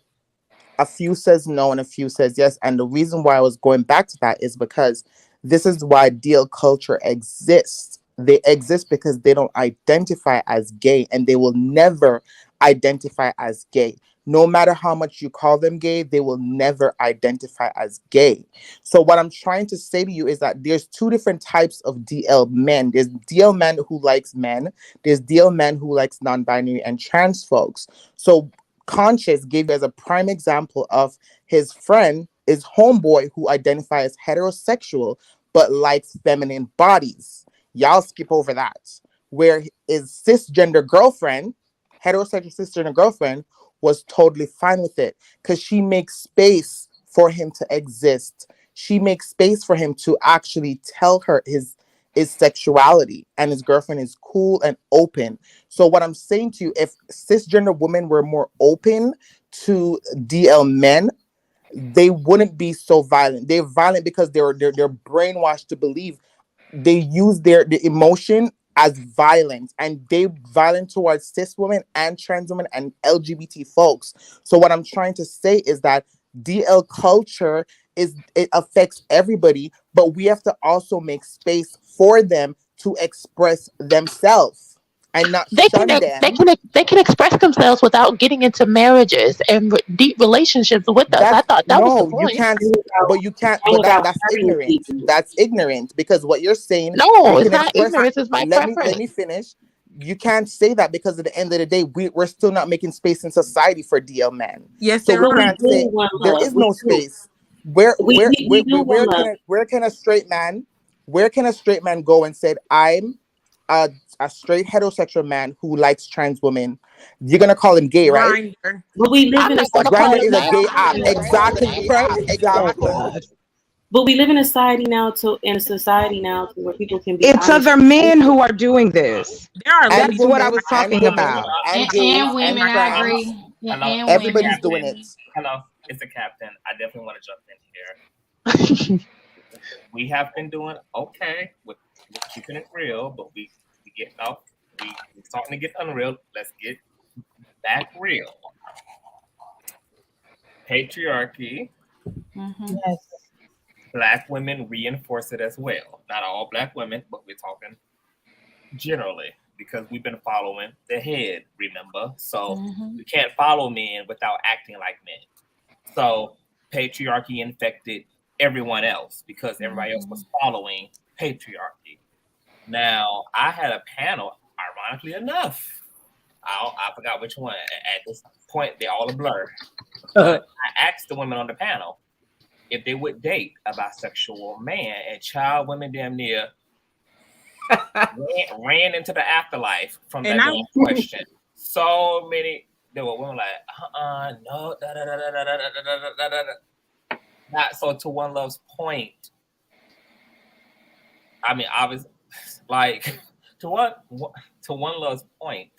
a few says no and a few says yes. And the reason why I was going back to that is because this is why DL culture exists. They exist because they don't identify as gay, and they will never identify as gay. No matter how much you call them gay, they will never identify as gay. So what I'm trying to say to you is that there's two different types of DL men. There's DL men who likes men. There's DL men who likes non-binary and trans folks. So Conscious gave as a prime example of his friend, his homeboy, who identifies heterosexual but likes feminine bodies. Y'all skip over that. Where his cisgender girlfriend, heterosexual cisgender girlfriend, was totally fine with it because she makes space for him to exist. She makes space for him to actually tell her his sexuality, and his girlfriend is cool and open. So what I'm saying to you, if cisgender women were more open to DL men, they wouldn't be so violent. They're violent because they're brainwashed to believe. They use the emotion as violence, and they violent towards cis women and trans women and LGBT folks. So what I'm trying to say is that DL culture it affects everybody, but we have to also make space for them to express themselves and not shun them. They can express themselves without getting into marriages and deep relationships with us. I thought that was the point. You can't. But that's ignorant. That's ignorant because what you're saying. No, it's not ignorance. It's my preference. Let me finish. You can't say that because at the end of the day, we're still not making space in society for DL men. Yes, so we can't say there is no space. Where can a straight man go and say, I'm a straight heterosexual man who likes trans women? You're gonna call him gay, right? But we live in a Grindr is a gay app. Exactly. But we live in a society now to where people can be. It's other men who are doing this. That's what I was talking about. And women, I agree. Everybody's doing it. Hello, it's the captain. I definitely want to jump in here. We have been doing okay with keeping it real, but we getting off. We're starting to get unreal. Let's get back real. Patriarchy. Yes. Black women reinforce it as well. Not all Black women, but we're talking generally because we've been following the head, remember? So you can't follow men without acting like men. So patriarchy infected everyone else because everybody else was following patriarchy. Now, I had a panel, ironically enough. I forgot which one. At this point, they all are blurred. But I asked the women on the panel if they would date a bisexual man, and child women damn near ran into the afterlife from that damn question. So many, there were women like, no, Not so. To One Love's point, I mean, obviously, like to One Love's point,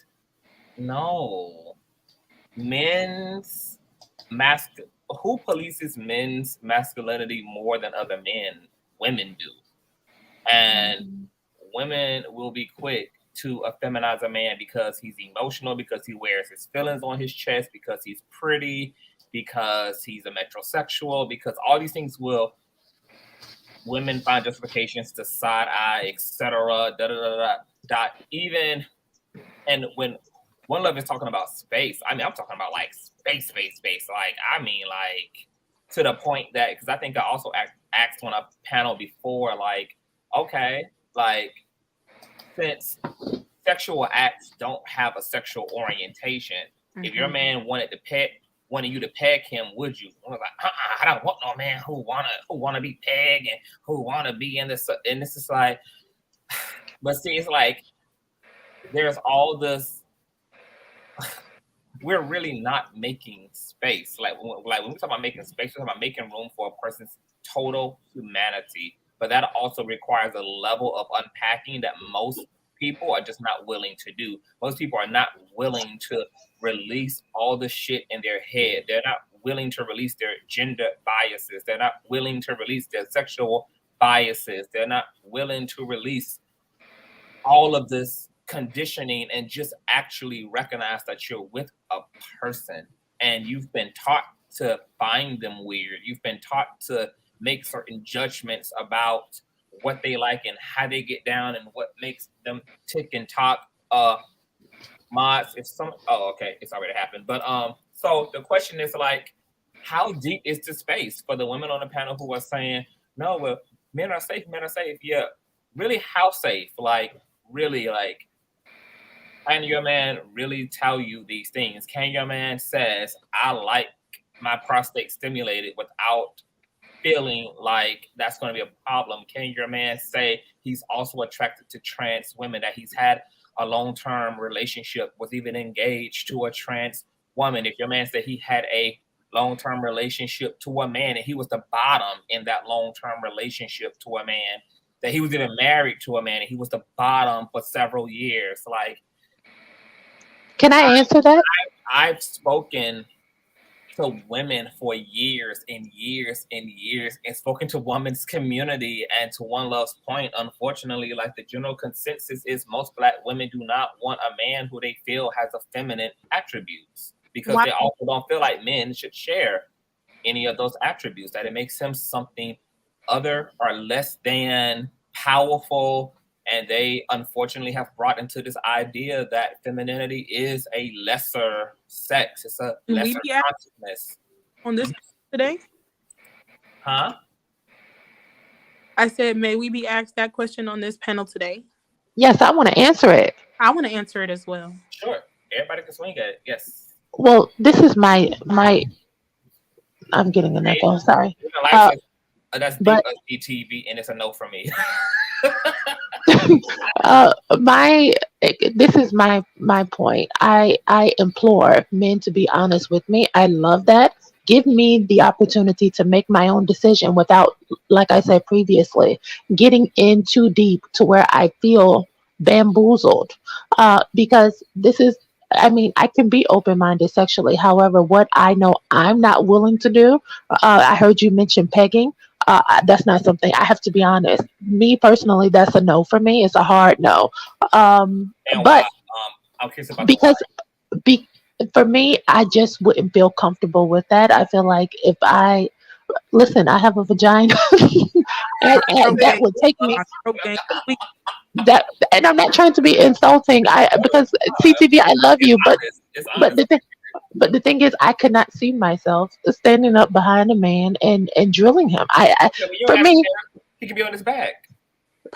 no, who polices men's masculinity more than other men? Women do. And women will be quick to effeminize a man because he's emotional, because he wears his feelings on his chest, because he's pretty, because he's a metrosexual, because all these things will women find justifications to side eye, etc. Even and when One Love is talking about space, I mean, I'm talking about like space. Like, I mean, like, to the point that, because I think I also asked on a panel before, like, okay, like, since sexual acts don't have a sexual orientation, if your man wanted you to peg him, would you? I was like, I don't want no man who wanna be pegged and who wanna be in this. And this is like, but see, it's like there's all this. We're really not making space. Like when we talk about making space, we're talking about making room for a person's total humanity. But that also requires a level of unpacking that most people are just not willing to do. Most people are not willing to release all the shit in their head. They're not willing to release their gender biases. They're not willing to release their sexual biases. They're not willing to release all of this conditioning and just actually recognize that you're with a person and you've been taught to find them weird. You've been taught to make certain judgments about what they like and how they get down and what makes them tick and talk. Mods, it's already happened. But so the question is, like, how deep is the space for the women on the panel who are saying, no, well, men are safe. Yeah, really, how safe? Like, really, like, can your man really tell you these things? Can your man says, I like my prostate stimulated without feeling like that's going to be a problem? Can your man say he's also attracted to trans women, that he's had a long-term relationship, was even engaged to a trans woman? If your man said he had a long-term relationship to a man and he was the bottom in that long-term relationship to a man, that he was even married to a man and he was the bottom for several years, like, can I answer that? I've spoken to women for years and years and years and spoken to women's community. And to One Love's point, unfortunately, like, the general consensus is most Black women do not want a man who they feel has effeminate attributes, because they also don't feel like men should share any of those attributes, that it makes him something other or less than powerful. And they unfortunately have brought into this idea that femininity is a lesser sex. It's a lesser consciousness. On this today? Huh? I said, may we be asked that question on this panel today? Yes, I want to answer it. I want to answer it as well. Sure. Everybody can swing at it. Yes. Well, this is my I'm getting an echo. Sorry. That's DTV, and it's a no from me. This is my point. I implore men to be honest with me. I love that. Give me the opportunity to make my own decision without, like I said previously, getting in too deep to where I feel bamboozled. Because this is, I mean, I can be open-minded sexually. However, what I know I'm not willing to do, I heard you mention pegging. That's not something, I have to be honest. Me personally, that's a no for me. It's a hard no. But because for me, I just wouldn't feel comfortable with that. I feel like if I have a vagina, and that would take me. That, and I'm not trying to be insulting. Because CTV, I love you, but the thing is, I could not see myself standing up behind a man and drilling him. For me, he can be on his back.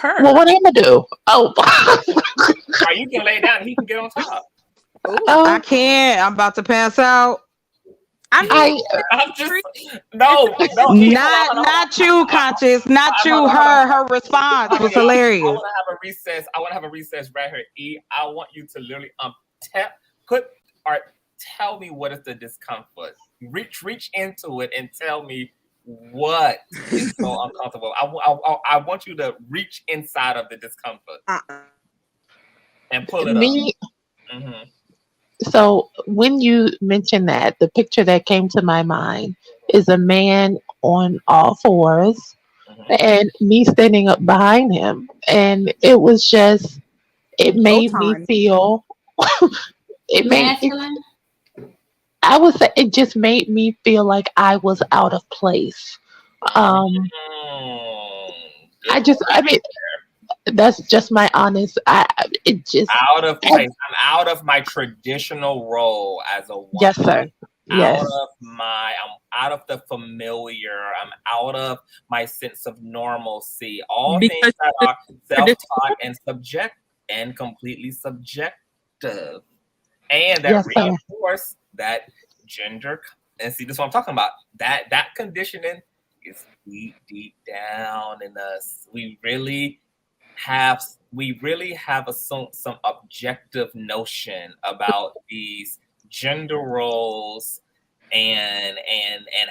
Well, what am I gonna do? Oh, or you can lay down and he can get on top. I can't. I'm about to pass out. I'm just no, not you, Conscious, not you. Her response was hilarious. I want to have a recess right here. E, I want you to literally tell me what is the discomfort. Reach into it and tell me what is so uncomfortable. I want you to reach inside of the discomfort and pull it up. Mm-hmm. So when you mentioned that, the picture that came to my mind is a man on all fours and me standing up behind him. And it was just, it made me feel, I would say it just made me feel like I was out of place. That's just my honest. It just out of place. I'm out of my traditional role as a woman. Yes, sir. out of the familiar. I'm out of my sense of normalcy. All things that are self-taught and completely subjective. And that reinforce that gender. And see, this is what I'm talking about. That conditioning is deep down in us. We really have some objective notion about these gender roles and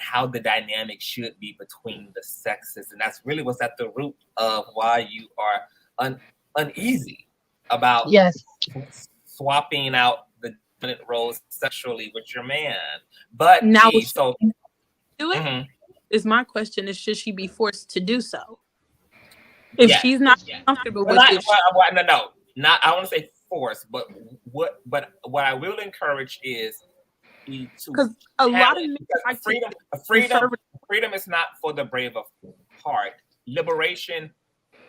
how the dynamic should be between the sexes, and that's really what's at the root of why you are uneasy about swapping out the dominant roles sexually with your man. But now, is my question: is should she be forced to do so? If she's not comfortable with it, not I want to say force, but what I will encourage is because a lot of freedom is not for the brave of heart. Liberation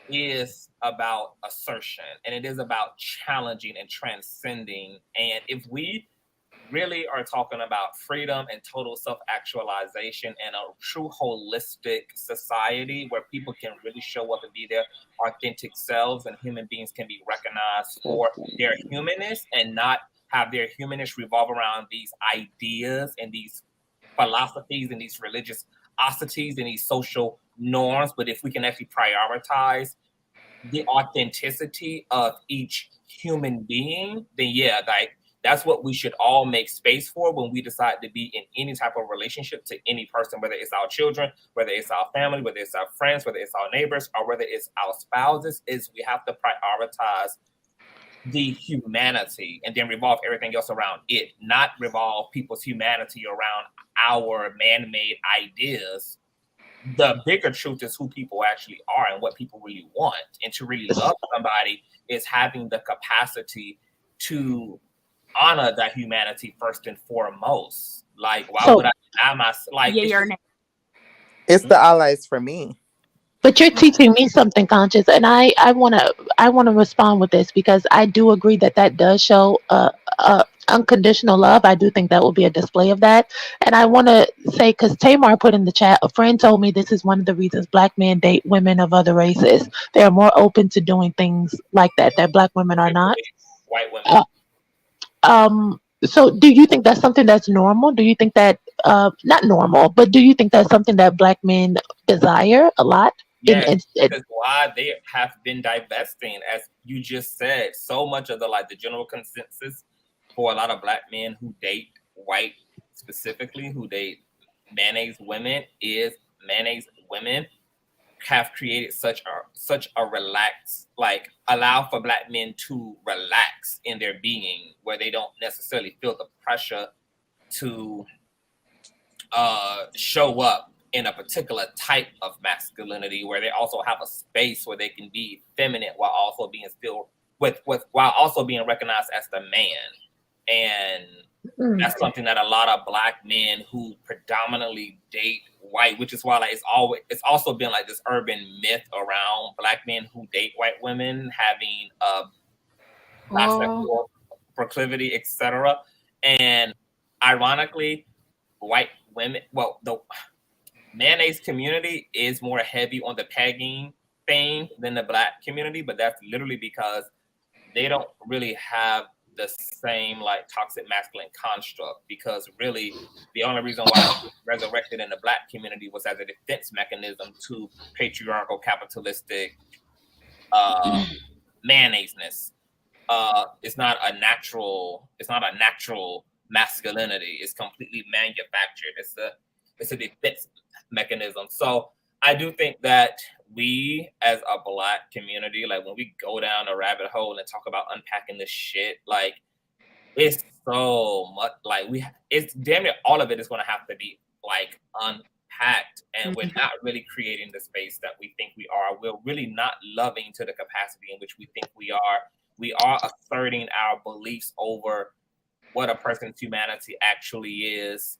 is about assertion, and it is about challenging and transcending. And if we really are talking about freedom and total self-actualization and a true holistic society where people can really show up and be their authentic selves, and human beings can be recognized for their humanness and not have their humanness revolve around these ideas and these philosophies and these religious osities and these social norms. But if we can actually prioritize the authenticity of each human being, then that's what we should all make space for when we decide to be in any type of relationship to any person, whether it's our children, whether it's our family, whether it's our friends, whether it's our neighbors, or whether it's our spouses. Is we have to prioritize the humanity and then revolve everything else around it, not revolve people's humanity around our man-made ideas. The bigger truth is who people actually are and what people really want. And to really love somebody is having the capacity to honor that humanity first and foremost. Like, why would I deny myself? Like, it's the allies for me. But you're teaching me something, Conscious, and I wanna respond with this, because I do agree that does show unconditional love. I do think that will be a display of that, and I want to say, because Tamar put in the chat, a friend told me this is one of the reasons Black men date women of other races. They are more open to doing things like that Black women are not. White women. So do you think that's something that's normal? Do you think that not normal, but do you think that's something that Black men desire a lot? Yes, because why they have been divesting, as you just said, so much of the general consensus for a lot of Black men who date white, specifically who date mayonnaise women, is mayonnaise women have created such a relaxed, allow for Black men to relax in their being, where they don't necessarily feel the pressure to show up in a particular type of masculinity, where they also have a space where they can be feminine while also being while also being recognized as the man. And that's something that a lot of Black men who predominantly date white, which is why it's also been this urban myth around Black men who date white women having a bisexual proclivity, etc. And ironically, white women, the mayonnaise community is more heavy on the pegging thing than the Black community, but that's literally because they don't really have the same toxic masculine construct, because really the only reason why it was resurrected in the Black community was as a defense mechanism to patriarchal capitalistic mayonnaise-ness. It's not a natural masculinity. It's completely manufactured. It's a defense mechanism. So I do think that we as a Black community, when we go down a rabbit hole and talk about unpacking this shit, it's so much it's damn near all of it is going to have to be unpacked, and we're not really creating the space that we think we are. We're really not loving to the capacity in which we think we are. We are asserting our beliefs over what a person's humanity actually is,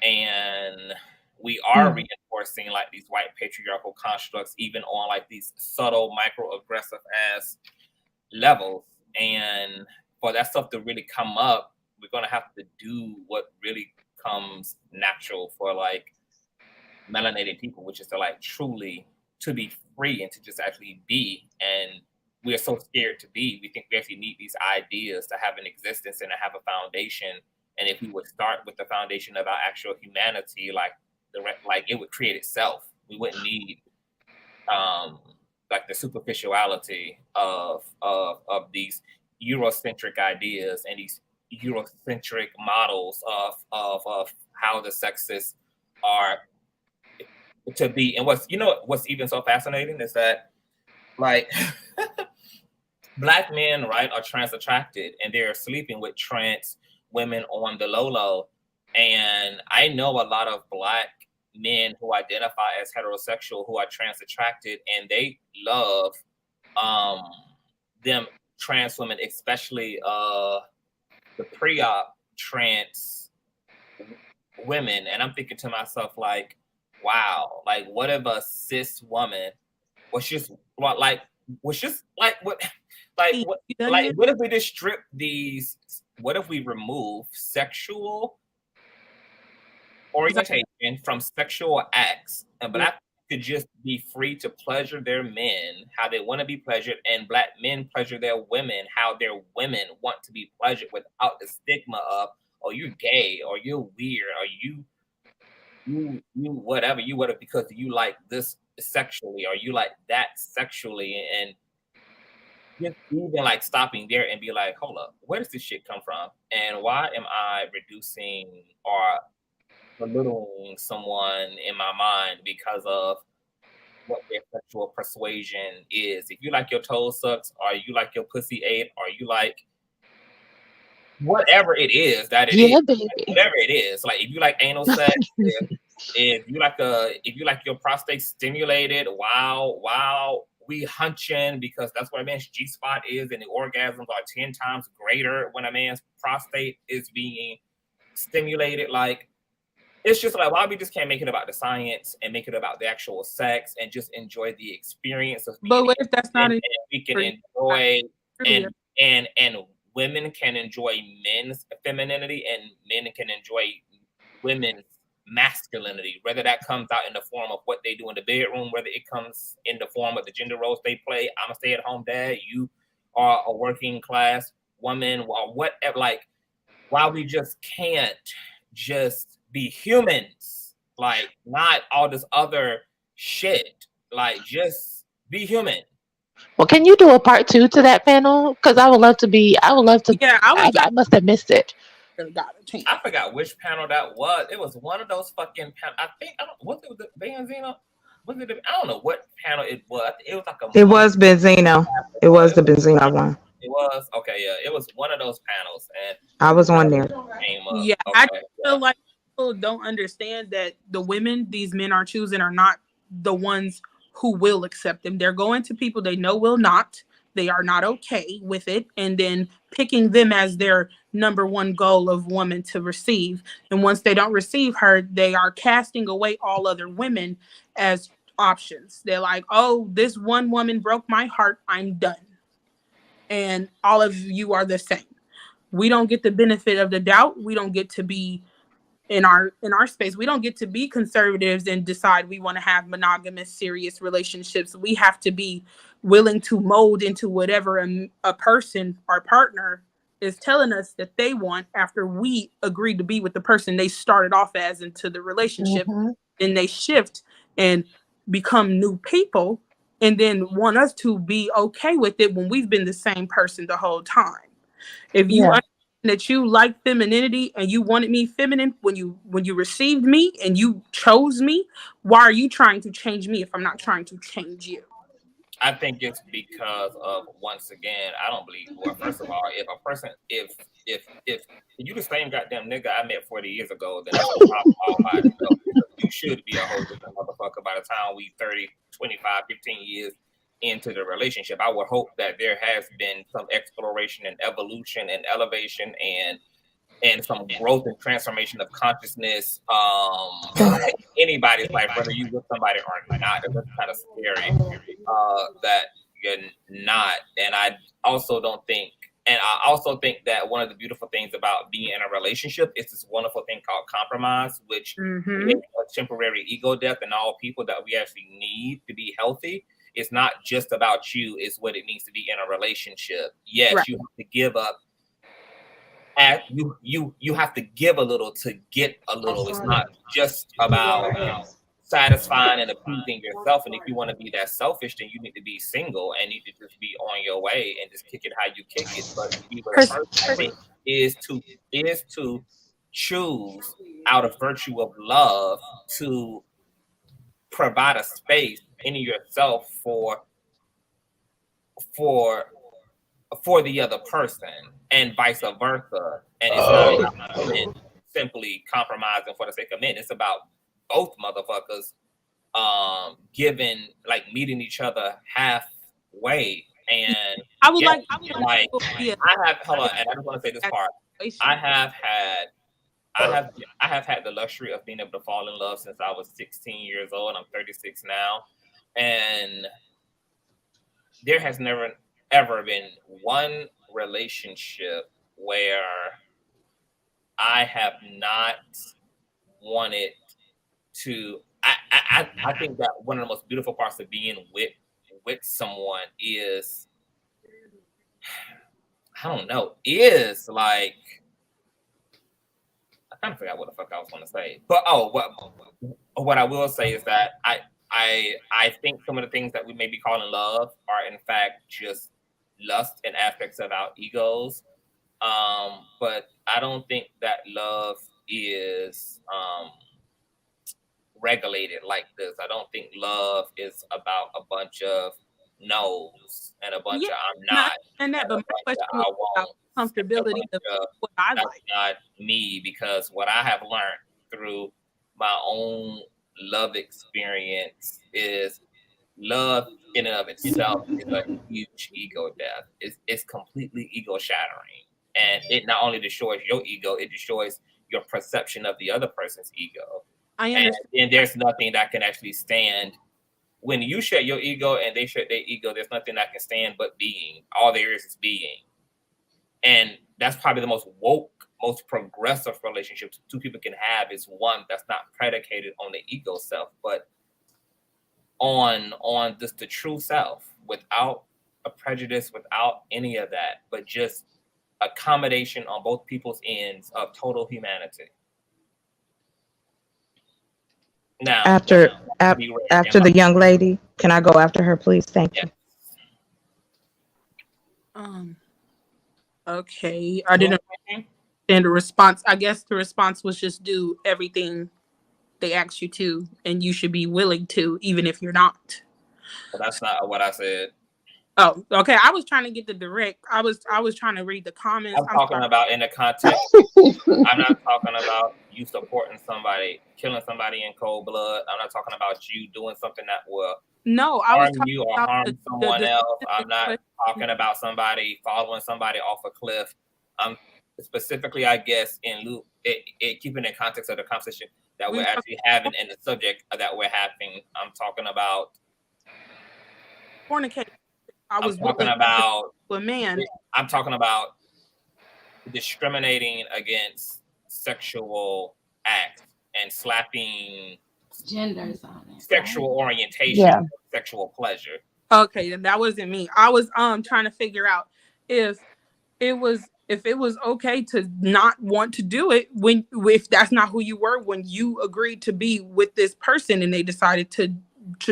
and we are reinforcing these white patriarchal constructs, even on these subtle microaggressive ass levels. And for that stuff to really come up, we're gonna have to do what really becomes natural for like melanated people, which is to like truly to be free and to just actually be. And we're so scared to be. We think we actually need these ideas to have an existence and to have a foundation. And if we would start with the foundation of our actual humanity, like it would create itself. We wouldn't need like the superficiality of these Eurocentric ideas and these Eurocentric models of how the sexes are to be. And what's even so fascinating is that like Black men, right, are trans attracted and they're sleeping with trans women on the low. And I know a lot of Black men who identify as heterosexual who are trans attracted, and they love them trans women, especially the pre-op trans women. And I'm thinking to myself, like, wow, like what if a cis woman what if we just strip these, what if we remove sexual orientation from sexual acts, and Black could just be free to pleasure their men how they want to be pleasured, and Black men pleasure their women how their women want to be pleasured, without the stigma of, oh, you're gay, or you're weird, or you whatever because you like this sexually, or you like that sexually. And just even like stopping there and be like, hold up, where does this shit come from? And why am I reducing or belittling someone in my mind because of what their sexual persuasion is? If you like your toes sucked, or you like your pussy ate, or you like whatever it is that it is, baby. whatever it is, like if you like anal sex, if you like your prostate stimulated while we hunching, because that's what a man's G-spot is, and the orgasms are 10 times greater when a man's prostate is being stimulated. Like, it's just like, why we just can't make it about the science and make it about the actual sex and just enjoy the experience of being. But what if that's not and we can enjoy and women can enjoy men's femininity, and men can enjoy women's masculinity, whether that comes out in the form of what they do in the bedroom, whether it comes in the form of the gender roles they play. I'm a stay-at-home dad, you are a working class woman, or whatever. Like, why we just can't just be humans, like not all this other shit, like just be human. Well, can you do a part 2 to that panel? Because I would love to. Yeah, I must have missed it. I forgot which panel that was. It was one of those fucking panels. Was it the Benzino? I don't know what panel it was. It was like It was Benzino. It was the Benzino one. It was okay. Yeah, it was one of those panels, and I was on there. Yeah, okay, I feel like people don't understand that the women these men are choosing are not the ones who will accept them. They're going to people they know will not. They are not okay with it, and then picking them as their number one goal of woman to receive. And once they don't receive her, they are casting away all other women as options. They're like, oh, this one woman broke my heart, I'm done. And all of you are the same. We don't get the benefit of the doubt. We don't get to be in our space. We don't get to be conservatives and decide we want to have monogamous, serious relationships. We have to be willing to mold into whatever a person, our partner, is telling us that they want after we agreed to be with the person they started off as into the relationship. Mm-hmm. And they shift and become new people, and then want us to be okay with it when we've been the same person the whole time. If you understand that you like femininity and you wanted me feminine when you received me and you chose me, why are you trying to change me if I'm not trying to change you? I think it's because of, once again, I don't believe, well, first of all, if a person, if you the same goddamn nigga I met 40 years ago, then that's a problem all by itself. You should be a whole different motherfucker by the time we 30, 25, 15 years into the relationship. I would hope that there has been some exploration and evolution and elevation and some growth and transformation of consciousness in anybody's life, whether you with somebody or not. It's kind of scary that you're not. And I also don't think And I also think that one of the beautiful things about being in a relationship is this wonderful thing called compromise, which is a temporary ego death in all people that we actually need to be healthy. It's not just about you, it's what it means to be in a relationship. Yes, you have to give up. You have to give a little to get a little. It's not just about satisfying and appeasing yourself. And if you want to be that selfish, then you need to be single and need to just be on your way and just kick it how you kick it. But to be with a person is to choose out of virtue of love to provide a space in yourself for the other person and vice versa. And it's not about men simply compromising for the sake of men. It's about both motherfuckers meeting each other halfway. And I just want to say this part. I have had the luxury of being able to fall in love since I was 16 years old, and I'm 36 now. And there has never ever been one relationship where I have not wanted to. I think that one of the most beautiful parts of being with someone is, I don't know, is like, I kind of forgot what the fuck I was going to say. But what I will say is that I think some of the things that we may be calling love are in fact just lust and aspects of our egos. But I don't think that love is regulated like this. I don't think love is about a bunch of no's and a bunch of I'm not. And that, but my question was about comfortability of what I like. Not me, because what I have learned through my own love experience is love in and of itself is a huge ego death. It's completely ego shattering. And it not only destroys your ego, it destroys your perception of the other person's ego. I understand. And there's nothing that can actually stand. When you share your ego and they share their ego, there's nothing that can stand but being. All there is being. And that's probably the most woke, most progressive relationship two people can have, is one that's not predicated on the ego self, but on just the true self, without a prejudice, without any of that, but just accommodation on both people's ends of total humanity. Now, after the young lady, can I go after her, please? Thank you. Okay, I didn't understand the response. I guess the response was just do everything they asked you to, and you should be willing to, even if you're not. But that's not what I said. Oh, okay. I was trying to get the direct. I was trying to read the comments. I'm talking about in the context. I'm not talking about you supporting somebody, killing somebody in cold blood. I'm not talking about you doing something that will harm you or harm someone else. I'm not talking about somebody following somebody off a cliff. I'm specifically, I guess, keeping in context of the conversation that we're actually having and the subject that we're having. I'm talking about fornication. I'm talking about discriminating against sexual acts and slapping genders on it. Sexual orientation, sexual pleasure. Okay, then that wasn't me. I was trying to figure out if it was okay to not want to do it if that's not who you were when you agreed to be with this person and they decided to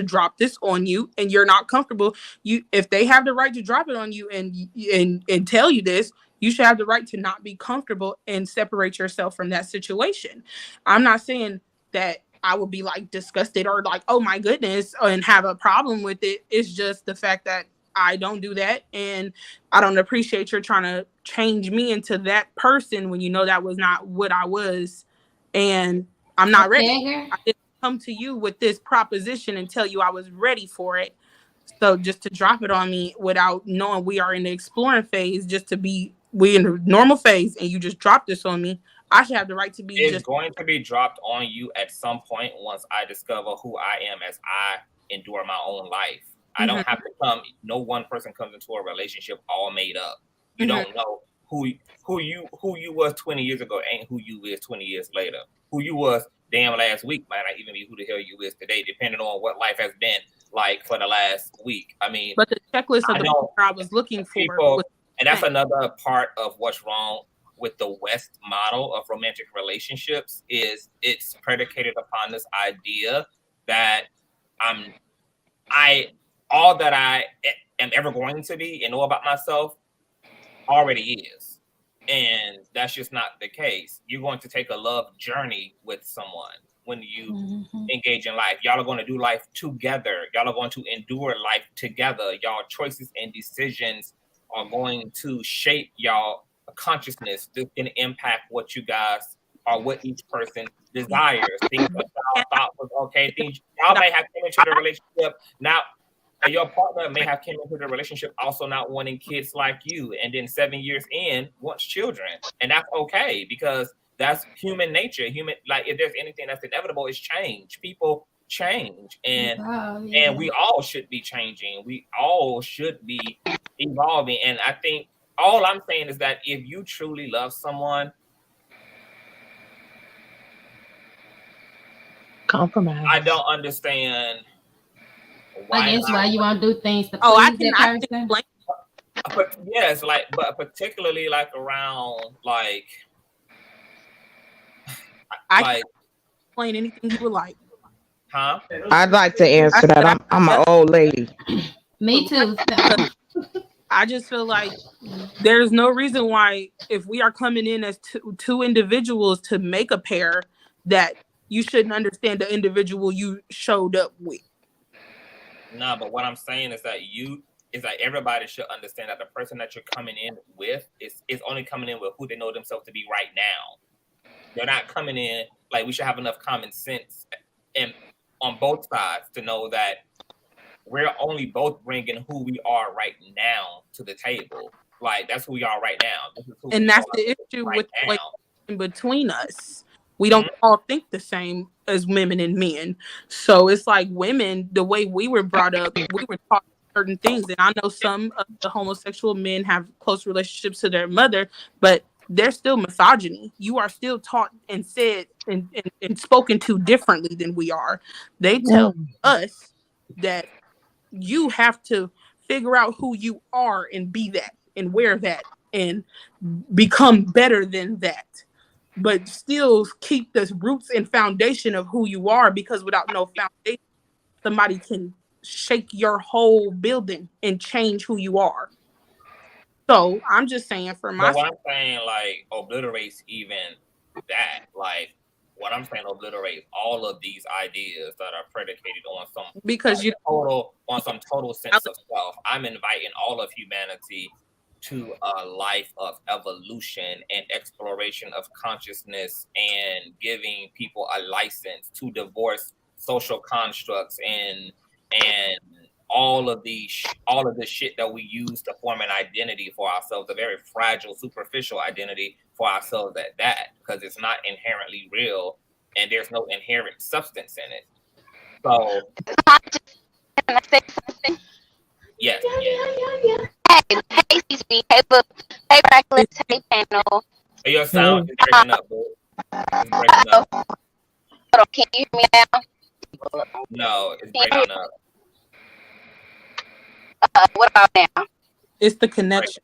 drop this on you and you're not comfortable. If they have the right to drop it on you and tell you this, you should have the right to not be comfortable and separate yourself from that situation. I'm not saying that I would be like disgusted or like, oh my goodness, and have a problem with it. It's just the fact that I don't do that, and I don't appreciate you're trying to change me into that person when you know that was not what I was, and I'm not ready. I didn't come to you with this proposition and tell you I was ready for it. So just to drop it on me without knowing we are in the exploring phase, we in the normal phase, and you just dropped this on me, I should have the right to be. It's going to be dropped on you at some point once I discover who I am as I endure my own life. I don't have to come. No one person comes into a relationship all made up. You don't know who you was 20 years ago ain't who you is 20 years later. Who you was damn last week might not even be who the hell you is today, depending on what life has been like for the last week. I mean, but the checklist of the I was looking for people, and that's another part of what's wrong with the West model of romantic relationships is it's predicated upon this idea that all that I am ever going to be and know about myself already is. And that's just not the case. You're going to take a love journey with someone when you engage in life. Y'all are going to do life together. Y'all are going to endure life together. Y'all choices and decisions are going to shape y'all consciousness. This can impact what you guys or what each person desires. Things that y'all thought was okay. Things y'all may have came into the relationship now. Your partner may have came into the relationship also not wanting kids like you, and then 7 years in wants children, and that's okay because that's human nature. Like if there's anything that's inevitable, it's change. People change, and we all should be changing. We all should be evolving, and I think all I'm saying is that if you truly love someone, compromise. I don't understand. I guess why you want to do things to please that person. But yes, but particularly around I can explain anything you would like. Huh? I'd like to answer that. I'm an old lady. Me too. I just feel like there's no reason why, if we are coming in as two individuals to make a pair, that you shouldn't understand the individual you showed up with. No, but what I'm saying is that everybody should understand that the person that you're coming in with is only coming in with who they know themselves to be right now. They're not coming in we should have enough common sense and on both sides to know that we're only both bringing who we are right now to the table. That's who we are right now. And that's the issue with in between us. We don't all think the same as women and men. So it's like women, the way we were brought up, we were taught certain things. And I know some of the homosexual men have close relationships to their mother, but there's still misogyny. You are still taught and said and spoken to differently than we are. They tell us that you have to figure out who you are and be that and wear that and become better than that. But still keep the roots and foundation of who you are, because without no foundation, somebody can shake your whole building and change who you are. So I'm just saying for myself. What I'm saying obliterates even that. What I'm saying obliterates all of these ideas that are predicated on some total sense of self. I'm inviting all of humanity to a life of evolution and exploration of consciousness and giving people a license to divorce social constructs and all of the shit that we use to form an identity for ourselves, a very fragile, superficial identity for ourselves at that, because it's not inherently real and there's no inherent substance in it. So, can I say something? Yes. Hey, CCB. Hey, book. Hey, Reckless. Hey, panel. Your sound is breaking up, boo. It's breaking up. Hold on, can you hear me now? No, it's breaking up. What about now? It's the connection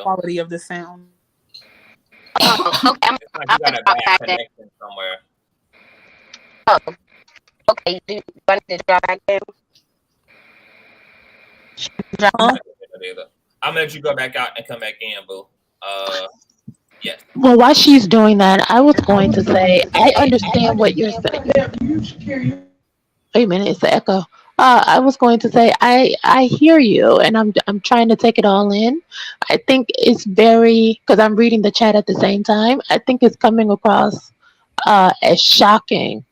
quality of the sound. Oh, okay. You got a bad connection somewhere. Oh, okay. Do you want to drop back in? I'm gonna let you go back out and come back in, boo. Yes. Well, while she's doing that, I was going to say I understand what you're saying. Wait a minute, it's the echo. I was going to say I hear you, and I'm trying to take it all in. I think it's because I'm reading the chat at the same time. I think it's coming across as shocking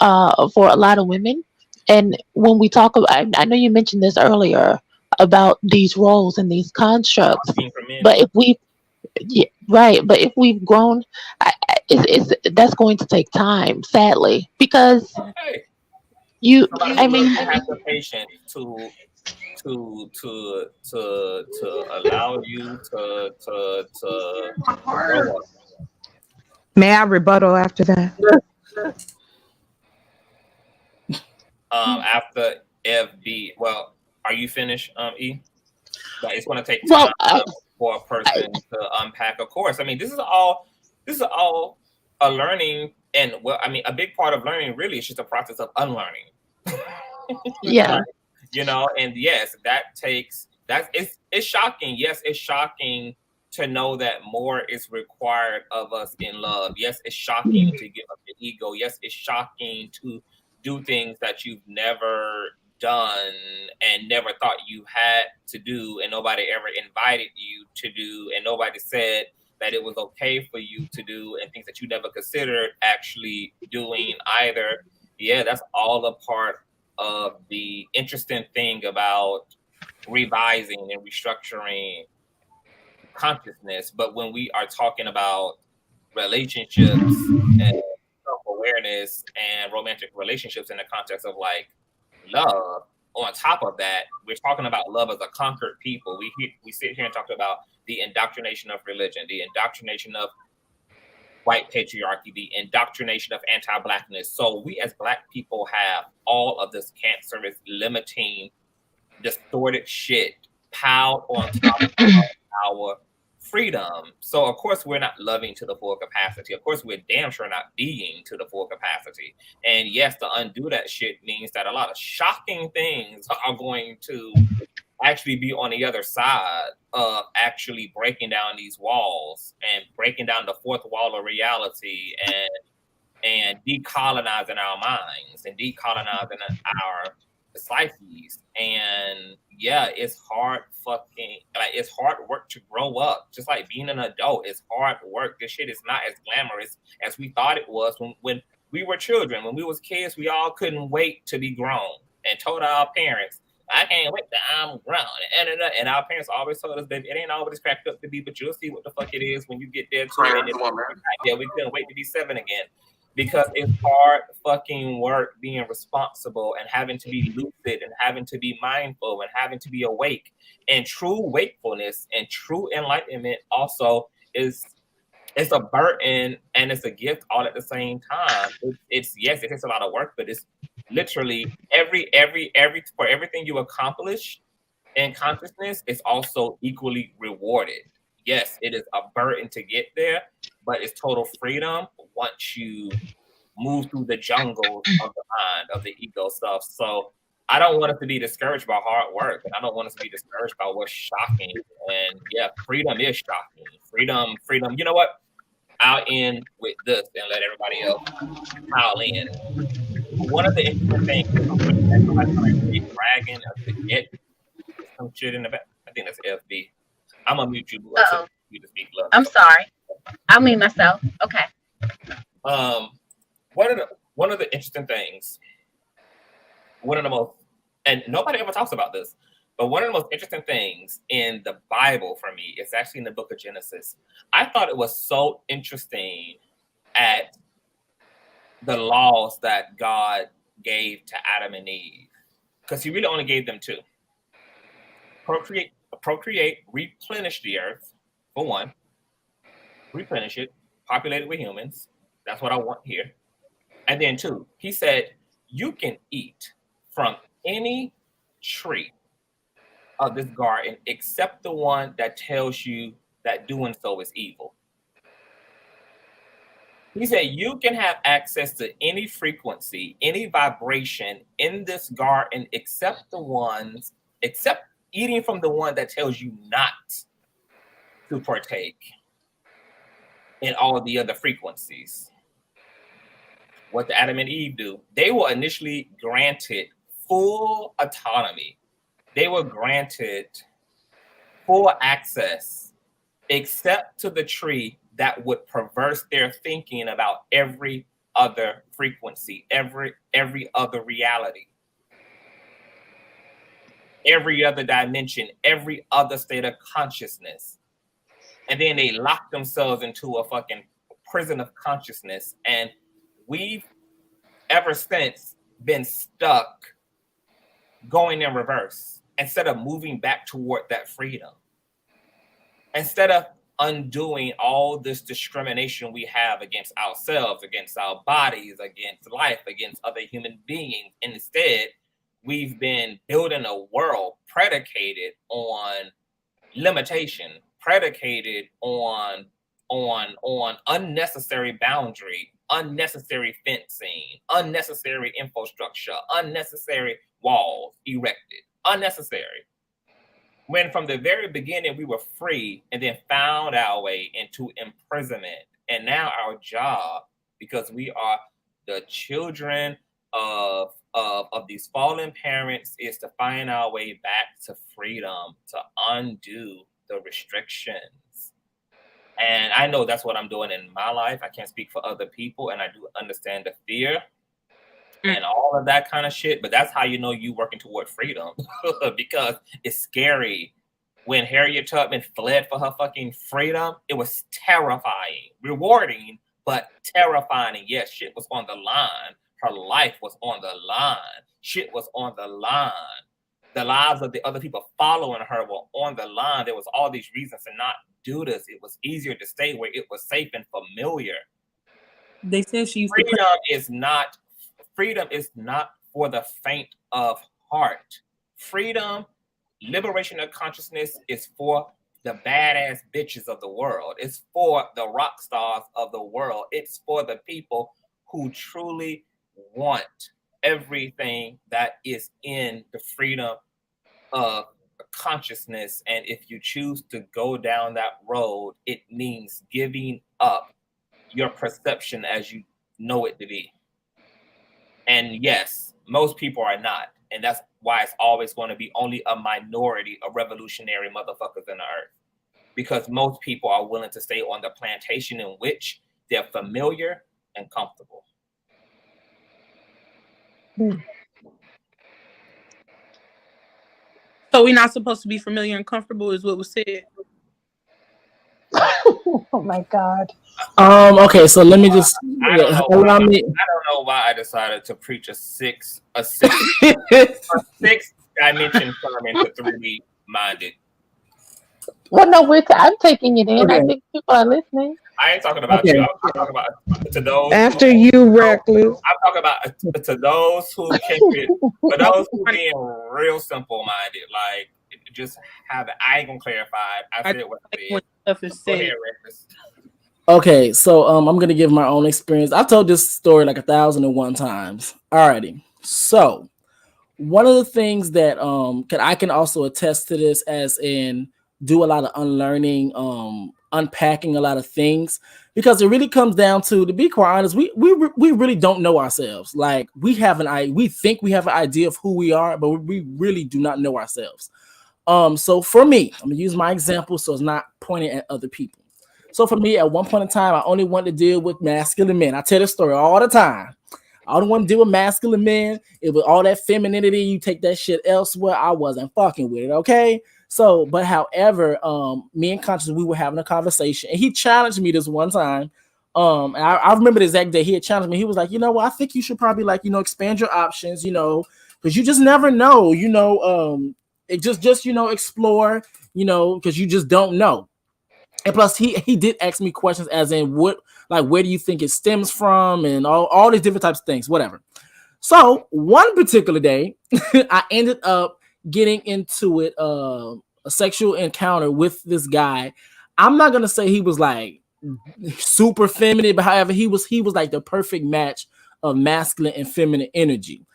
for a lot of women. And when we talk about, I know you mentioned this earlier about these roles and these constructs, but if we've grown, that's going to take time, sadly, because. I mean, have the patience to to allow you to grow up. May I rebuttal after that? After FB, well, are you finished, E? Like, it's going to take time for a person to unpack. Of course, I mean, this is all a learning, and well, I mean, a big part of learning really is just a process of unlearning. Yeah. You know, and yes, it's shocking. Yes, it's shocking to know that more is required of us in love. Yes, it's shocking to give up your ego. Yes, it's shocking to do things that you've never done and never thought you had to do, and nobody ever invited you to do, and nobody said that it was okay for you to do, and things that you never considered actually doing either. Yeah, that's all a part of the interesting thing about revising and restructuring consciousness. But when we are talking about relationships and self-awareness and romantic relationships in the context of like love, on top of that, we're talking about love as a conquered people. We sit here and talk about the indoctrination of religion, the indoctrination of white patriarchy, the indoctrination of anti-Blackness. So we as Black people have all of this cancerous, limiting, distorted shit piled on top of our freedom. So of course we're not loving to the full capacity. Of course we're damn sure not being to the full capacity. And yes, to undo that shit means that a lot of shocking things are going to actually be on the other side of actually breaking down these walls and breaking down the fourth wall of reality and decolonizing our minds and decolonizing our psyches. And yeah, it's hard work to grow up. Just like being an adult, it's hard work. This shit is not as glamorous as we thought it was when we were children. When we was kids, we all couldn't wait to be grown and told our parents, I can't wait till I'm grown. And our parents always told us that it ain't always cracked up to be, but you'll see what the fuck it is when you get there too. And yeah, we couldn't wait to be 7 again. Because it's hard fucking work being responsible and having to be lucid and having to be mindful and having to be awake. And true wakefulness and true enlightenment also is a burden and it's a gift all at the same time. It's yes, it takes a lot of work, but it's literally for everything you accomplish in consciousness, it's also equally rewarded. Yes, it is a burden to get there, but it's total freedom once you move through the jungle of the mind, of the ego stuff. So I don't want us to be discouraged by hard work, and I don't want us to be discouraged by what's shocking. And yeah, freedom is shocking. Freedom. You know what? I'll end with this and let everybody else pile in. One of the interesting things, somebody bragging or forget some shit in the back. I think that's FB. I'm gonna mute you. You to speak, love. I'm sorry. I'll mute myself. Okay. One of the interesting things, one of the most, and nobody ever talks about this, but one of the most interesting things in the Bible for me is actually in the book of Genesis. I thought it was so interesting at the laws that God gave to Adam and Eve, because he really only gave them 2. Procreate, replenish the earth, for one. Replenish it, populate it with humans. That's what I want here. And then 2, he said, you can eat from any tree of this garden except the one that tells you that doing so is evil. He said, you can have access to any frequency, any vibration in this garden except eating from the one that tells you not to partake in all of the other frequencies. What did Adam and Eve do? They were initially granted full autonomy. They were granted full access, except to the tree that would perverse their thinking about every other frequency, every other reality, every other dimension, every other state of consciousness. And then they locked themselves into a fucking prison of consciousness. And we've ever since been stuck going in reverse. instead of moving back toward that freedom, instead of undoing all this discrimination we have against ourselves, against our bodies, against life, against other human beings. Instead, we've been building a world predicated on limitation, predicated on unnecessary boundary, unnecessary fencing, unnecessary infrastructure, unnecessary walls erected, unnecessary. When from the very beginning we were free and then found our way into imprisonment. And now our job, because we are the children of these fallen parents, is to find our way back to freedom, to undo the restrictions. And I know that's what I'm doing in my life. I can't speak for other people, and I do understand the fear and all of that kind of shit, but that's how you know you working toward freedom because it's scary. When Harriet Tubman fled for her fucking freedom, it was terrifying, rewarding, but terrifying. And yes, shit was on the line. Her life was on the line. Shit was on the line. The lives of the other people following her were on the line. There was all these reasons to not do this. It was easier to stay where it was safe and familiar. They said she used Freedom is not for the faint of heart. Freedom, liberation of consciousness is for the badass bitches of the world. It's for the rock stars of the world. It's for the people who truly want everything that is in the freedom of consciousness. And if you choose to go down that road, it means giving up your perception as you know it to be. And yes, most people are not. And that's why it's always going to be only a minority of revolutionary motherfuckers in the earth. Because most people are willing to stay on the plantation in which they're familiar and comfortable. So we're not supposed to be familiar and comfortable is what was said. Oh my God. Okay, so let me just I don't know why I decided to preach a six dimension sermon to 3D minded. Well, no, I'm taking it in. Okay. I think people are listening. I ain't talking about you. I'm talking about to those after you reckless. I'm talking about to those who can for those who being real simple minded, like just have it. I ain't gonna clarify it. I said what I said. Go ahead, Reckless. Okay, so I'm gonna give my own experience. I've told this story like 1,001 times. Alrighty. So one of the things that I can also attest to this as in do a lot of unlearning, unpacking a lot of things, because it really comes down to be quite honest, we really don't know ourselves. Like we think we have an idea of who we are, but we really do not know ourselves. So for me, I'm gonna use my example so it's not pointing at other people. So for me, at one point in time, I only wanted to deal with masculine men. I tell this story all the time. I don't want to deal with masculine men. It was all that femininity. You take that shit elsewhere. I wasn't fucking with it. Okay. So, but however, me and Conscious, we were having a conversation, and he challenged me this one time. And I remember the exact day he had challenged me. He was like, you know what? I think you should probably expand your options, because you just never know, it just explore, because you just don't know. And plus, he did ask me questions as in where do you think it stems from, and all these different types of things, whatever. So one particular day, I ended up getting into it, a sexual encounter with this guy. I'm not gonna say he was like super feminine, but however, he was like the perfect match of masculine and feminine energy.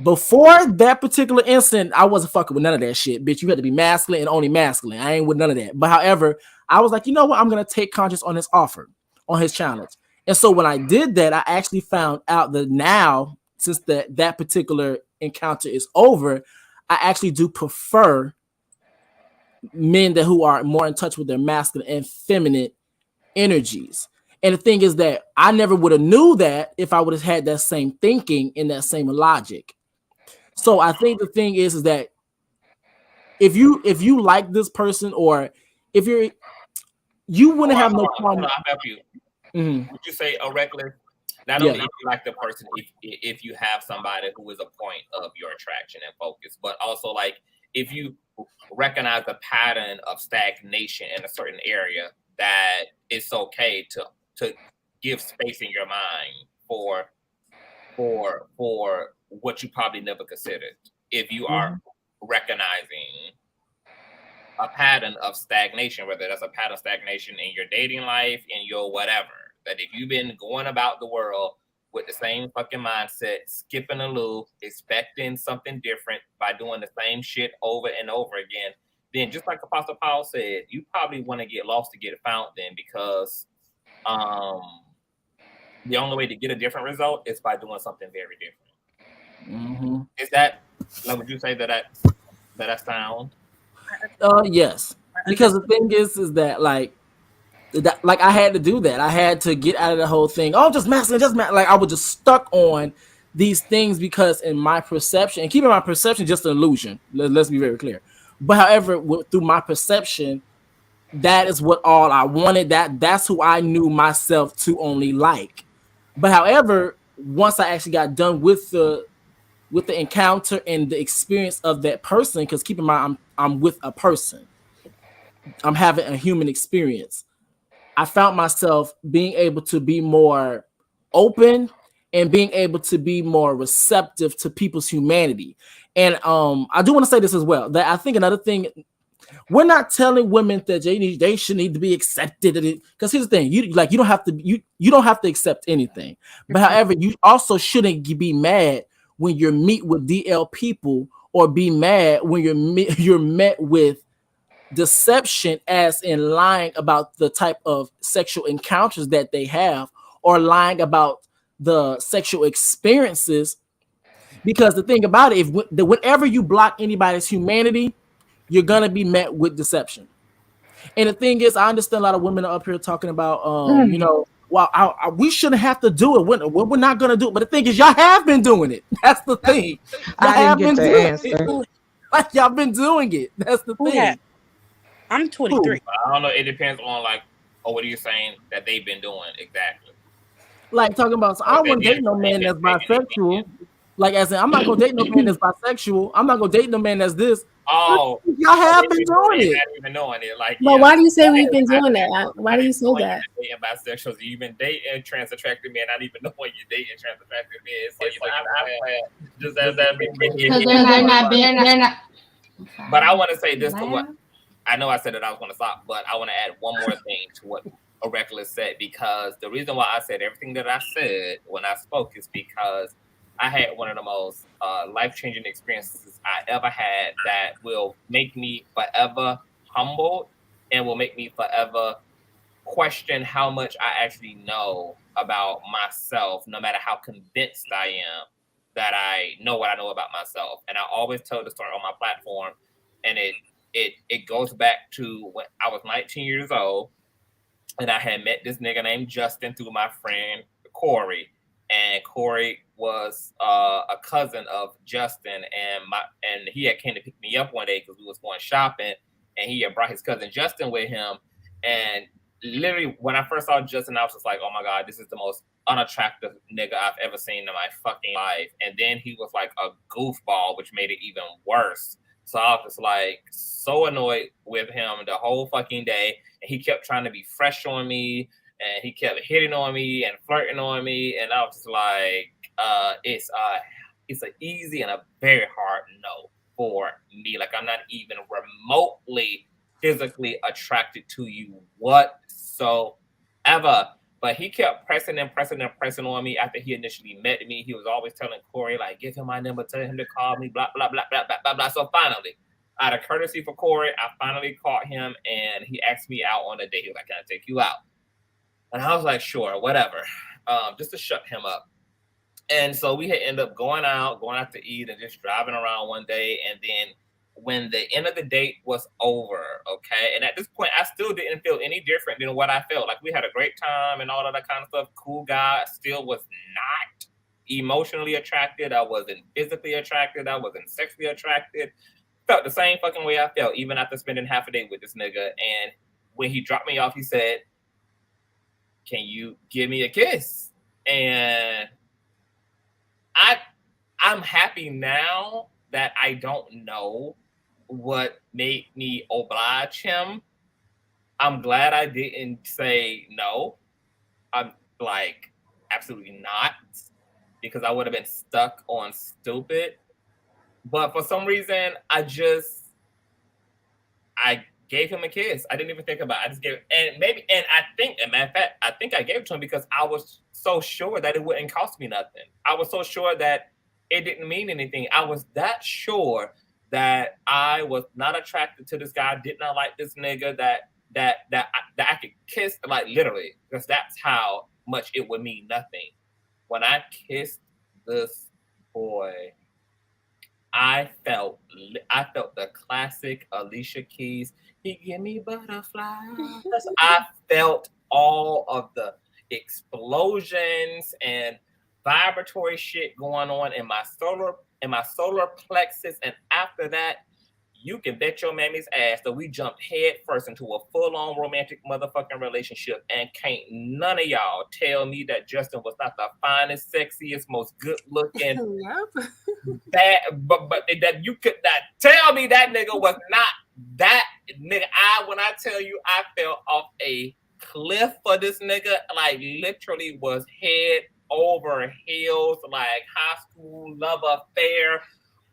Before that particular incident, I wasn't fucking with none of that shit, bitch. You had to be masculine and only masculine. I ain't with none of that. But however, I was like, you know what? I'm gonna take Conscious on his offer, on his challenge. And so when I did that, I actually found out that now, since that particular encounter is over, I actually do prefer men who are more in touch with their masculine and feminine energies. And the thing is that I never would have knew that if I would have had that same thinking and that same logic. So I think the thing is that if you like this person, or if you wouldn't have no problem. I'll help you. Mm-hmm. Would you say a reckless? Not only if you like the person, if you have somebody who is a point of your attraction and focus, but also like if you recognize a pattern of stagnation in a certain area, that it's okay to give space in your mind for what you probably never considered. If you are recognizing a pattern of stagnation, whether that's a pattern of stagnation in your dating life, in your whatever, that if you've been going about the world with the same fucking mindset, skipping a loop, expecting something different by doing the same shit over and over again, then just like Apostle Paul said, you probably want to get lost to get found then, because the only way to get a different result is by doing something very different. Is that, like, would you say that that's sound? Yes, because the thing is that like I had to do that. I had to get out of the whole thing. Oh, just masculine, like I was just stuck on these things because in my perception, and keeping my perception just an illusion. Let's be very clear. But however, through my perception, that is what all I wanted. That's who I knew myself to only like. But however, once I actually got done with the encounter and the experience of that person, because keep in mind I'm with a person, I'm having a human experience, I found myself being able to be more open and being able to be more receptive to people's humanity. And I do want to say this as well, that I think another thing, we're not telling women that they should need to be accepted, because here's the thing, you don't have to accept anything. But however, you also shouldn't be mad when you meet with DL people, or be mad when you're met with deception, as in lying about the type of sexual encounters that they have, or lying about the sexual experiences. Because the thing about it, whenever you block anybody's humanity, you're gonna be met with deception. And the thing is, I understand a lot of women are up here talking about, well, we shouldn't have to do it. We're not gonna do it. But the thing is, y'all have been doing it. That's the thing. Y'all have been doing it. Like, y'all been doing it. That's the thing. I'm 23. I don't know. It depends on what are you saying that they've been doing exactly? Like talking about, so I wouldn't date no man that's bisexual. Like, as in, I'm not gonna date no man that's bisexual. I'm not gonna date no man that's this. Oh, y'all have been doing it. Not even knowing it. Like, but why do you say we've been doing that? Why do you say that? Dating bisexuals, you've been dating trans attracted men, not even knowing you're dating trans attracted men. So just as that. They're not. But I want to say this to what I know. I said that I was going to stop, but I want to add one more thing to what Reckless said, because the reason why I said everything that I said when I spoke is because I had one of the most life-changing experiences I ever had, that will make me forever humbled and will make me forever question how much I actually know about myself, no matter how convinced I am that I know what I know about myself. And I always tell the story on my platform, and it goes back to when I was 19 years old, and I had met this nigga named Justin through my friend Corey. And Corey was a cousin of Justin, and he had came to pick me up one day because we was going shopping, and he had brought his cousin Justin with him. And literally, when I first saw Justin, I was just like, oh my God, this is the most unattractive nigga I've ever seen in my fucking life. And then he was like a goofball, which made it even worse. So I was just like so annoyed with him the whole fucking day. And he kept trying to be fresh on me, and he kept hitting on me and flirting on me. And I was just like, it's an easy and a very hard no for me. Like, I'm not even remotely physically attracted to you whatsoever. But he kept pressing on me after he initially met me. He was always telling Corey, like, give him my number, tell him to call me, blah, blah, blah, blah, blah, blah, blah. So finally, out of courtesy for Corey, I finally caught him, and he asked me out on a date. He was like, can I take you out? And I was like, sure, whatever, just to shut him up. And so we had ended up going out to eat and just driving around one day. And then when the end of the date was over, okay, and at this point, I still didn't feel any different than what I felt. Like, we had a great time and all of that kind of stuff. Cool guy. I still was not emotionally attracted. I wasn't physically attracted. I wasn't sexually attracted. Felt the same fucking way I felt, even after spending half a day with this nigga. And when he dropped me off, he said, can you give me a kiss? And I'm happy now that I don't know what made me oblige him. I'm glad I didn't say no. I'm like, absolutely not, because I would have been stuck on stupid. But for some reason, I gave him a kiss. I didn't even think about it. I just gave it. And I think, as a matter of fact, I think I gave it to him because I was so sure that it wouldn't cost me nothing. I was so sure that it didn't mean anything. I was that sure that I was not attracted to this guy, did not like this nigga, that I could kiss, like literally, because that's how much it would mean nothing. When I kissed this boy, I felt the classic Alicia Keys. He give me butterflies. I felt all of the explosions and vibratory shit going on in my solar plexus, and after that, you can bet your mammy's ass that we jumped head first into a full-on romantic motherfucking relationship, and can't none of y'all tell me that Justin was not the finest, sexiest, most good-looking, but that you could not tell me that nigga was not that nigga. When I tell you I fell off a cliff for this nigga, like literally was head over heels, like high school love affair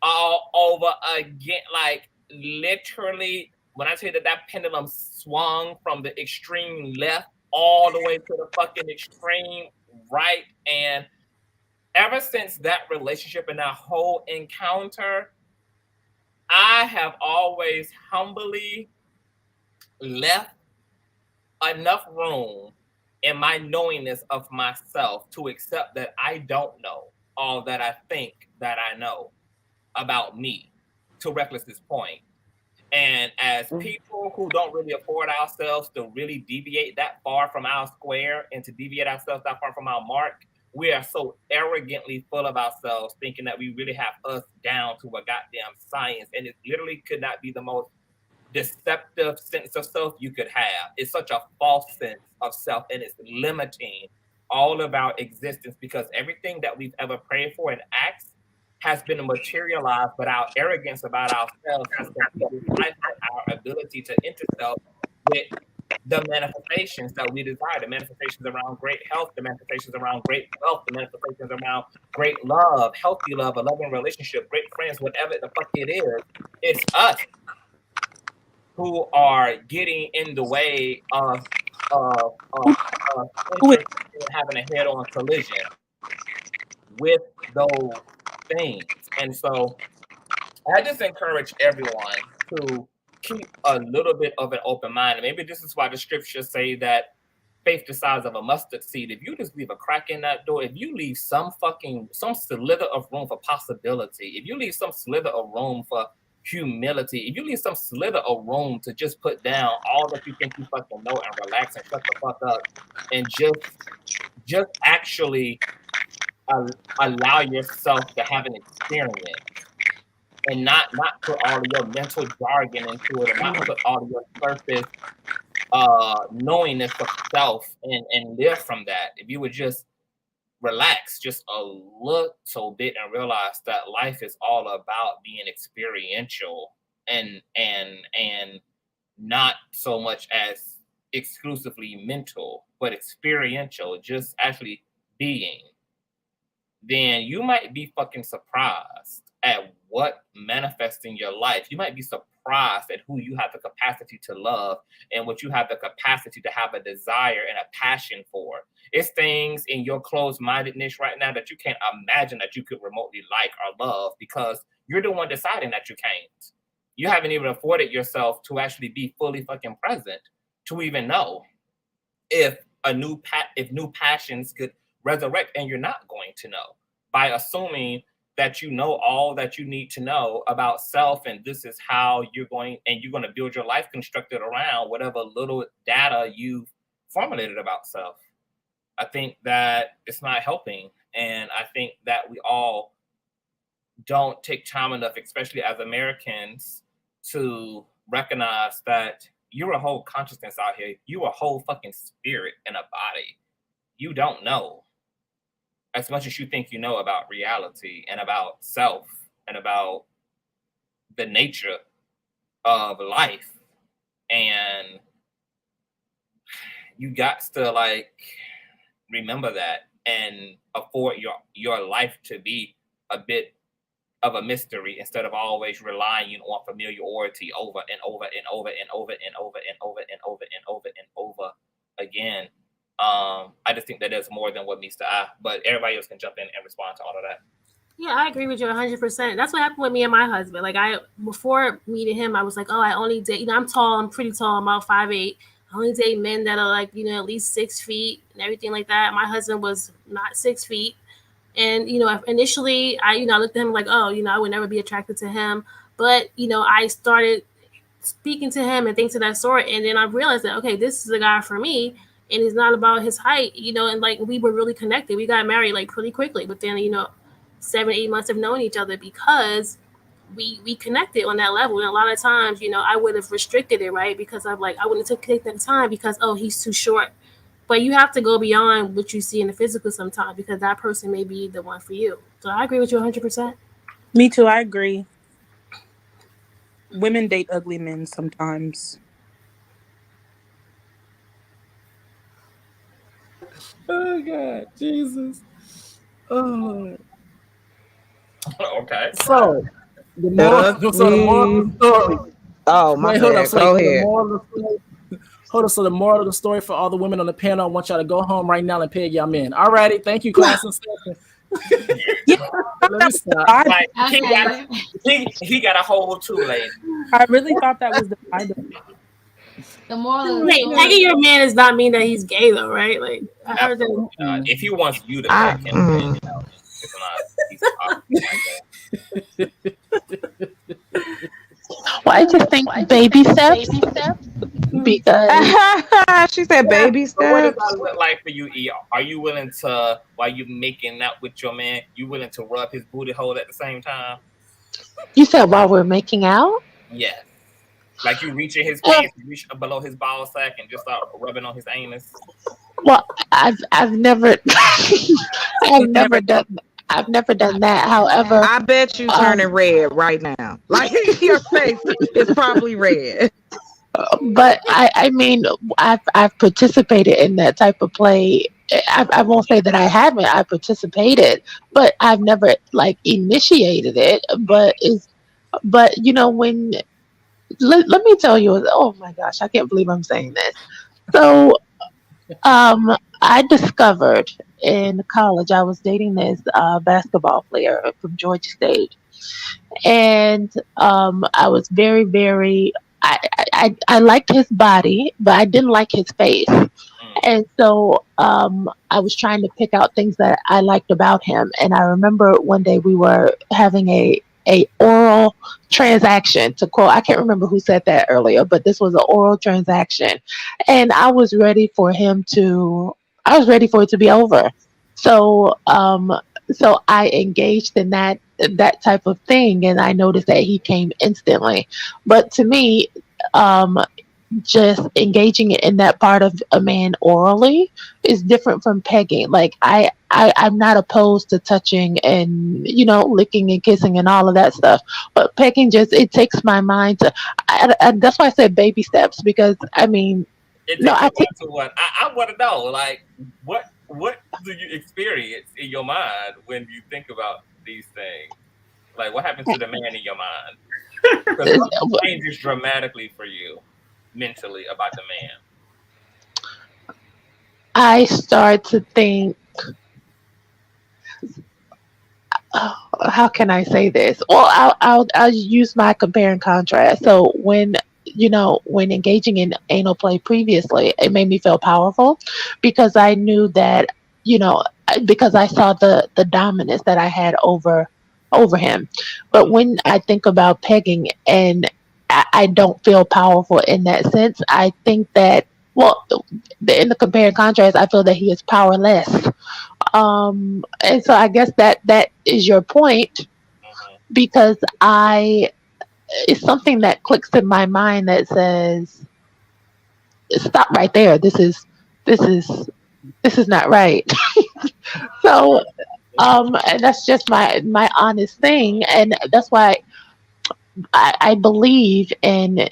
all over again, like literally, when I tell you that pendulum swung from the extreme left all the way to the fucking extreme right, and ever since that relationship and that whole encounter, I have always humbly left enough room in my knowingness of myself to accept that I don't know all that I think that I know about me, to Reckless's point. And as people who don't really afford ourselves to really deviate that far from our square and to deviate ourselves that far from our mark, we are so arrogantly full of ourselves, thinking that we really have us down to a goddamn science. And it literally could not be the most deceptive sense of self you could have. It's such a false sense of self, and it's limiting all of our existence, because everything that we've ever prayed for and asked has been materialized, but our arrogance about ourselves has completely stifled our ability to interself with the manifestations that we desire, the manifestations around great health, the manifestations around great wealth, the manifestations around great love, healthy love, a loving relationship, great friends, whatever the fuck it is. It's us who are getting in the way of having a head-on collision with those things. And so I just encourage everyone to keep a little bit of an open mind. And maybe this is why the scriptures say that faith the size of a mustard seed, if you just leave a crack in that door, if you leave some slither of room for possibility, if you leave some slither of room for humility, if you leave some slither of room to just put down all that you think you fucking know and relax and shut the fuck up and just actually allow yourself to have an experience, and not put all of your mental jargon into it, and not put all of your surface knowingness of self and live from that. If you would just relax just a little bit and realize that life is all about being experiential and not so much as exclusively mental, but experiential, just actually being, then you might be fucking surprised at what manifests in your life. You might be surprised at who you have the capacity to love and what you have the capacity to have a desire and a passion for. It's things in your closed-mindedness right now that you can't imagine that you could remotely like or love, because you're the one deciding that you can't. You haven't even afforded yourself to actually be fully fucking present to even know if new passions could resurrect, and you're not going to know by assuming that you know all that you need to know about self, and this is how you're going to build your life constructed around whatever little data you've formulated about self. I think that it's not helping, and I think that we all don't take time enough, especially as Americans, to recognize that you're a whole consciousness out here. You're a whole fucking spirit in a body. You don't know as much as you think you know about reality and about self and about the nature of life, and you got to like remember that and afford your life to be a bit of a mystery instead of always relying on familiarity over and over and over and over and over and over and over and over and over again. I just think that there's more than what meets the eye, but everybody else can jump in and respond to all of that. Yeah, I agree with you 100%. That's what happened with me and my husband. Like before meeting him, I was like, oh, I only date, I'm tall, I'm pretty tall, I'm about 5'8". I only date men that are like, at least 6 feet and everything like that. My husband was not 6 feet. And, initially I looked at him like, oh, I would never be attracted to him. But, I started speaking to him and things of that sort. And then I realized that, okay, this is a guy for me. And it's not about his height, and like we were really connected. We got married like pretty quickly. But then, 7-8 months of knowing each other because we connected on that level. And a lot of times, I would have restricted it, right? Because I'm like, I wouldn't have taken that time because, oh, he's too short. But you have to go beyond what you see in the physical sometimes because that person may be the one for you. So I agree with you 100%. Me too. I agree. Women date ugly men sometimes. Oh God, Jesus. Oh. Okay. So the moral of the story. Oh my God. Go ahead. Hold on. So the moral of the story for all the women on the panel, I want y'all to go home right now and peg y'all men. All righty. Thank you, class and session. Let me stop. Like, he got a whole too late. I really thought that was the Bible. The moral of the Wait, story. pegging your man does not mean that he's gay, though, right? Like, I heard that. If he wants you to peg him, then, it's not. He's Well, I just think baby steps. Because she said baby steps. What does that look like for you, E? Are you willing to, while you making out with your man, you willing to rub his booty hole at the same time? You said while we're making out? Yeah. Like you reach in his pants, reach below his ball sack, and just start rubbing on his anus. Well, I've never done that. However, I bet you turning red right now. Like your face is probably red. But I mean, I've participated in that type of play. I won't say that I haven't. I participated, but I've never like initiated it. But when let me tell you, oh my gosh, I can't believe I'm saying this. So, I discovered in college I was dating this basketball player from Georgia State, and I was very, very. I liked his body, but I didn't like his face. And so I was trying to pick out things that I liked about him. And I remember one day we were having a oral transaction, to quote, I can't remember who said that earlier, but this was an oral transaction. And I was ready for it to be over. So I engaged in that type of thing, and I noticed that he came instantly. But to me, just engaging in that part of a man orally is different from pegging. Like I'm not opposed to touching and licking and kissing and all of that stuff, but pegging it takes my mind to. That's why I said baby steps, because I mean, I want to know, like, what do you experience in your mind when you think about these things? Like, what happens to the man in your mind? Because what changes dramatically for you mentally about the man? I start to think, how can I say this? Well, I'll use my compare and contrast. So when engaging in anal play previously, it made me feel powerful because I knew that, because I saw the dominance that I had over him. But when I think about pegging, and I don't feel powerful in that sense, I think that, well, in the compare and contrast, I feel that he is powerless. And so I guess that is your point, because it's something that clicks in my mind that says, stop right there. This is not right. So, and that's just my honest thing. And that's why I believe in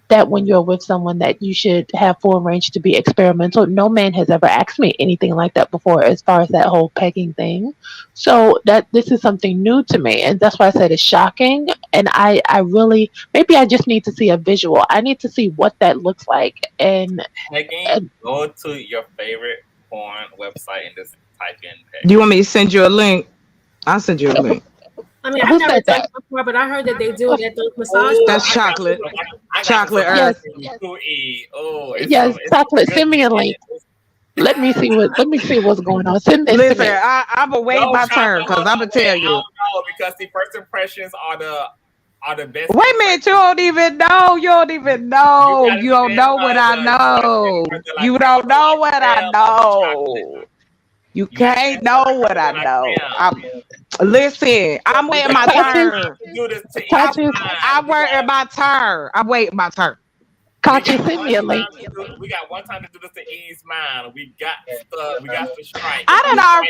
that when you're with someone that you should have full range to be experimental. No man has ever asked me anything like that before as far as that whole pegging thing. So that this is something new to me. And that's why I said it's shocking. And I really, maybe I just need to see a visual. I need to see what that looks like. And Pegging, go to your favorite porn website and just type in pegging. Do you want me to send you a link? I'll send you a link. I mean, I've never done it before, but I heard that they do it at those massage. That's chocolate. Chocolate Earth. Yes, chocolate. Send me a link. Let me see what's going on. Send this Listen, to me. I'm gonna wait my turn because I'm gonna tell you. No, because the first impressions are the best. Wait a minute, you don't even know. You don't know what I know. You don't know what I know. You can't know what I know. Listen, I'm waiting my turn. I'm waiting my turn. I'm waiting my turn. Conscious, send me a link. We got one time to do this to ease mine. We got the strike.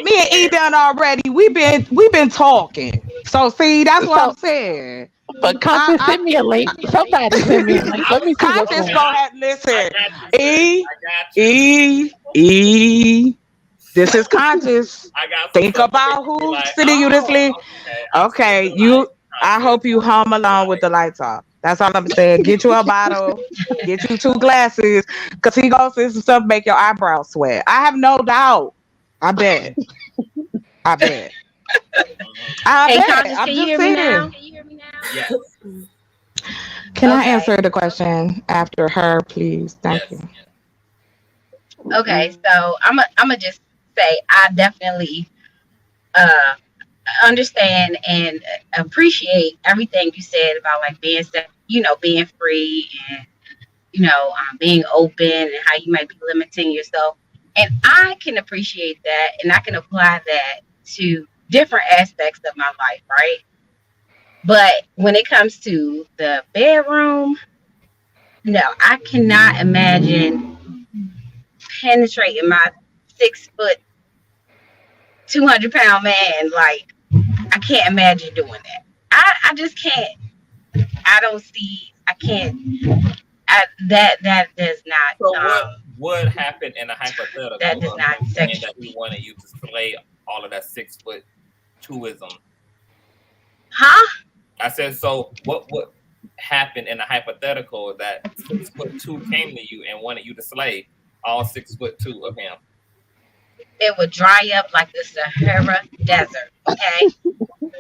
Me and E done already. We've been talking. So see, that's what I'm saying. But Conscious, send me a link. Somebody send me a link. Let me see what's going on. Listen. E. This is Conscious. Think about who's sending you this link. Okay, I hope you hum along with the lights off. That's all I'm saying. Get you a bottle, get you 2 glasses, because he goes to some stuff make your eyebrows sweat. I have no doubt. I bet. Hey, Conscious, can you hear me now? Yes. Can I answer the question after her, please? Thank you. Okay, so I'm gonna just say I definitely understand and appreciate everything you said about like being free and being open and how you might be limiting yourself. And I can appreciate that and I can apply that to different aspects of my life, right? But when it comes to the bedroom, no, I cannot imagine penetrating my 6 foot, 200-pound man. Like, I can't imagine doing that. I just can't. I don't see. I can't. That does not. So what would happen in a hypothetical? That does not. And that we wanted you to slay all of that 6 foot 2ism. Huh? I said, so what would happen in a hypothetical that 6 foot 2 came to you and wanted you to slay all 6 foot 2 of him? It would dry up like the Sahara Desert. Okay,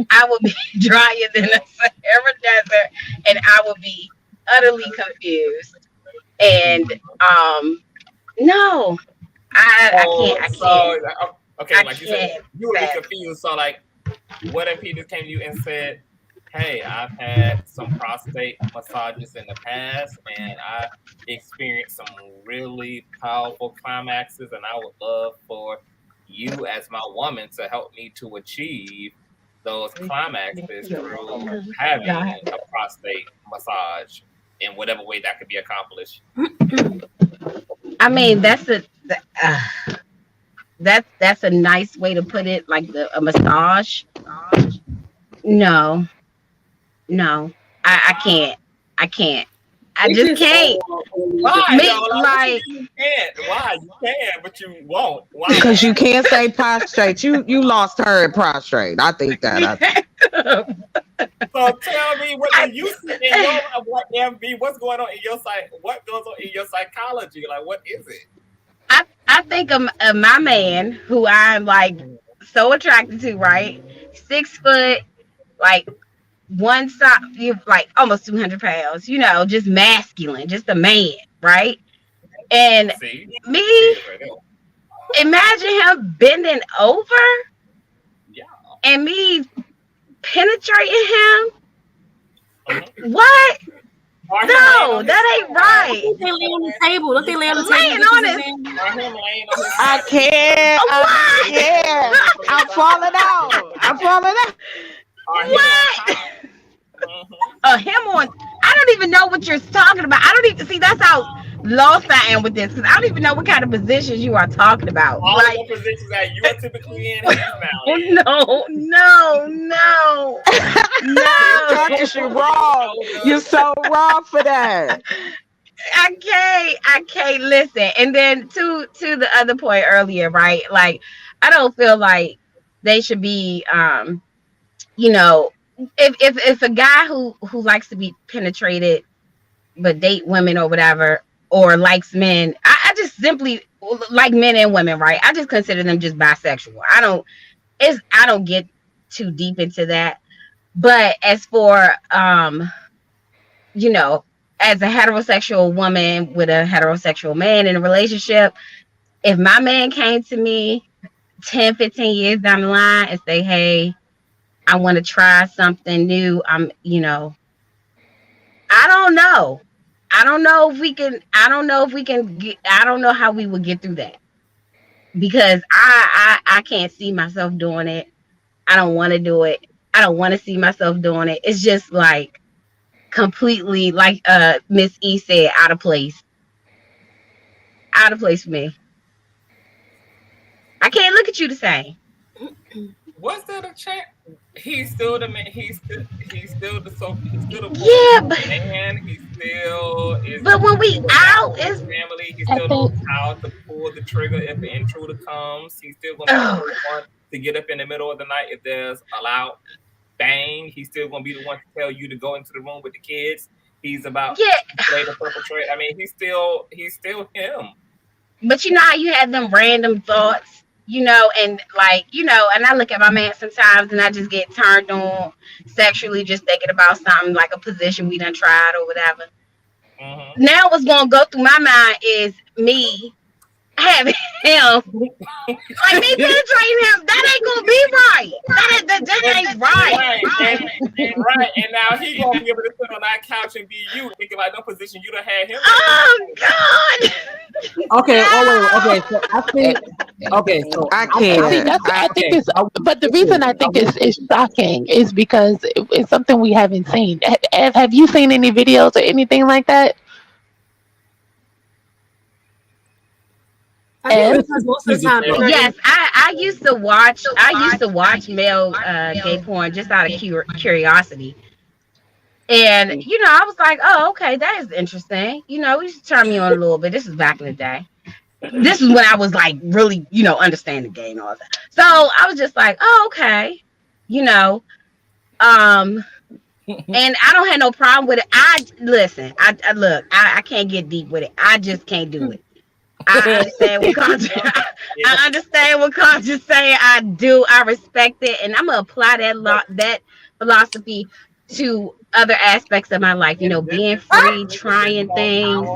I would be drier than the Sahara Desert, and I would be utterly confused. And no, I can't. So, okay, like you said, you would be confused. So, like, what if he just came to you and said, "Hey, I've had some prostate massages in the past, and I experienced some really powerful climaxes, and I would love for you as my woman to help me to achieve those climaxes through having a prostate massage in whatever way that could be accomplished." I mean, that's a nice way to put it, like a massage. No, I can't. I just can't. Why? You can't. Why? You can, but you won't. Why? Because you can't say prostrate. You lost her at prostrate. I think that. So tell me, what do you see in your what's going on in your what goes on in your psychology? Like, what is it? I think of my man, who I'm like so attracted to, right? 6 foot, like one side, like almost 200 pounds, just masculine, just a man, right? And me, imagine him bending over and me penetrating him. What? No, that ain't right. Don't they lay on the table? Don't they lay on the table? Laying on it. I can't. I'm falling out. What? Him on? I don't even know what you're talking about. I don't even see. That's how lost I am with this because I don't even know what kind of positions you are talking about. All Like, the positions that you are typically in, he's now in. No. Marcus, you're wrong. You're so wrong for that. I can't listen. And then to the other point earlier, right? Like, I don't feel like they should be if a guy who likes to be penetrated but date women or whatever, or likes men, I just simply like men and women, right? I just consider them just bisexual. I don't get too deep into that. But as for as a heterosexual woman with a heterosexual man in a relationship, if my man came to me 10, 15 years down the line and say, hey, I want to try something new, I don't know. I don't know if we can I don't know how we would get through that, because I can't see myself doing it. I don't want to do it. I don't want to see myself doing it. It's just like completely, like Miss E said, out of place. Out of place for me. I can't look at you the same. Was that a check? He's still the man. He's still the man. He still is. But when we out, it's family. He still knows how to pull the trigger if the intruder comes. He's still gonna be the one to get up in the middle of the night if there's a loud bang. He's still gonna be the one to tell you to go into the room with the kids. He's about to play the perpetrator. I mean, he's still him. But you know how you have them random thoughts, and like, and I look at my man sometimes and I just get turned on sexually just thinking about something, like a position we done tried or whatever. Mm-hmm. Now what's going to go through my mind is me having him, like me penetrating him. That ain't gonna be right. That ain't right. Right. And now he gonna be able to sit on that couch and be you, thinking like no position you done had him. Oh God. Okay. Okay. So I think. Okay. So I can't. I think it's. But the reason I think it's shocking is because it's something we haven't seen. Have you seen any videos or anything like that? Yes, I used to watch male gay porn just out of curiosity, and I was like, oh, okay, that is interesting. We used to turn me on a little bit. This is back in the day. This is when I was like really, understanding gay and all that. So I was just like, oh, okay, and I don't have no problem with it. I can't get deep with it. I just can't do it. I understand what Conscious saying. I do. I respect it, and I'm gonna apply that philosophy to other aspects of my life. Being free, trying things.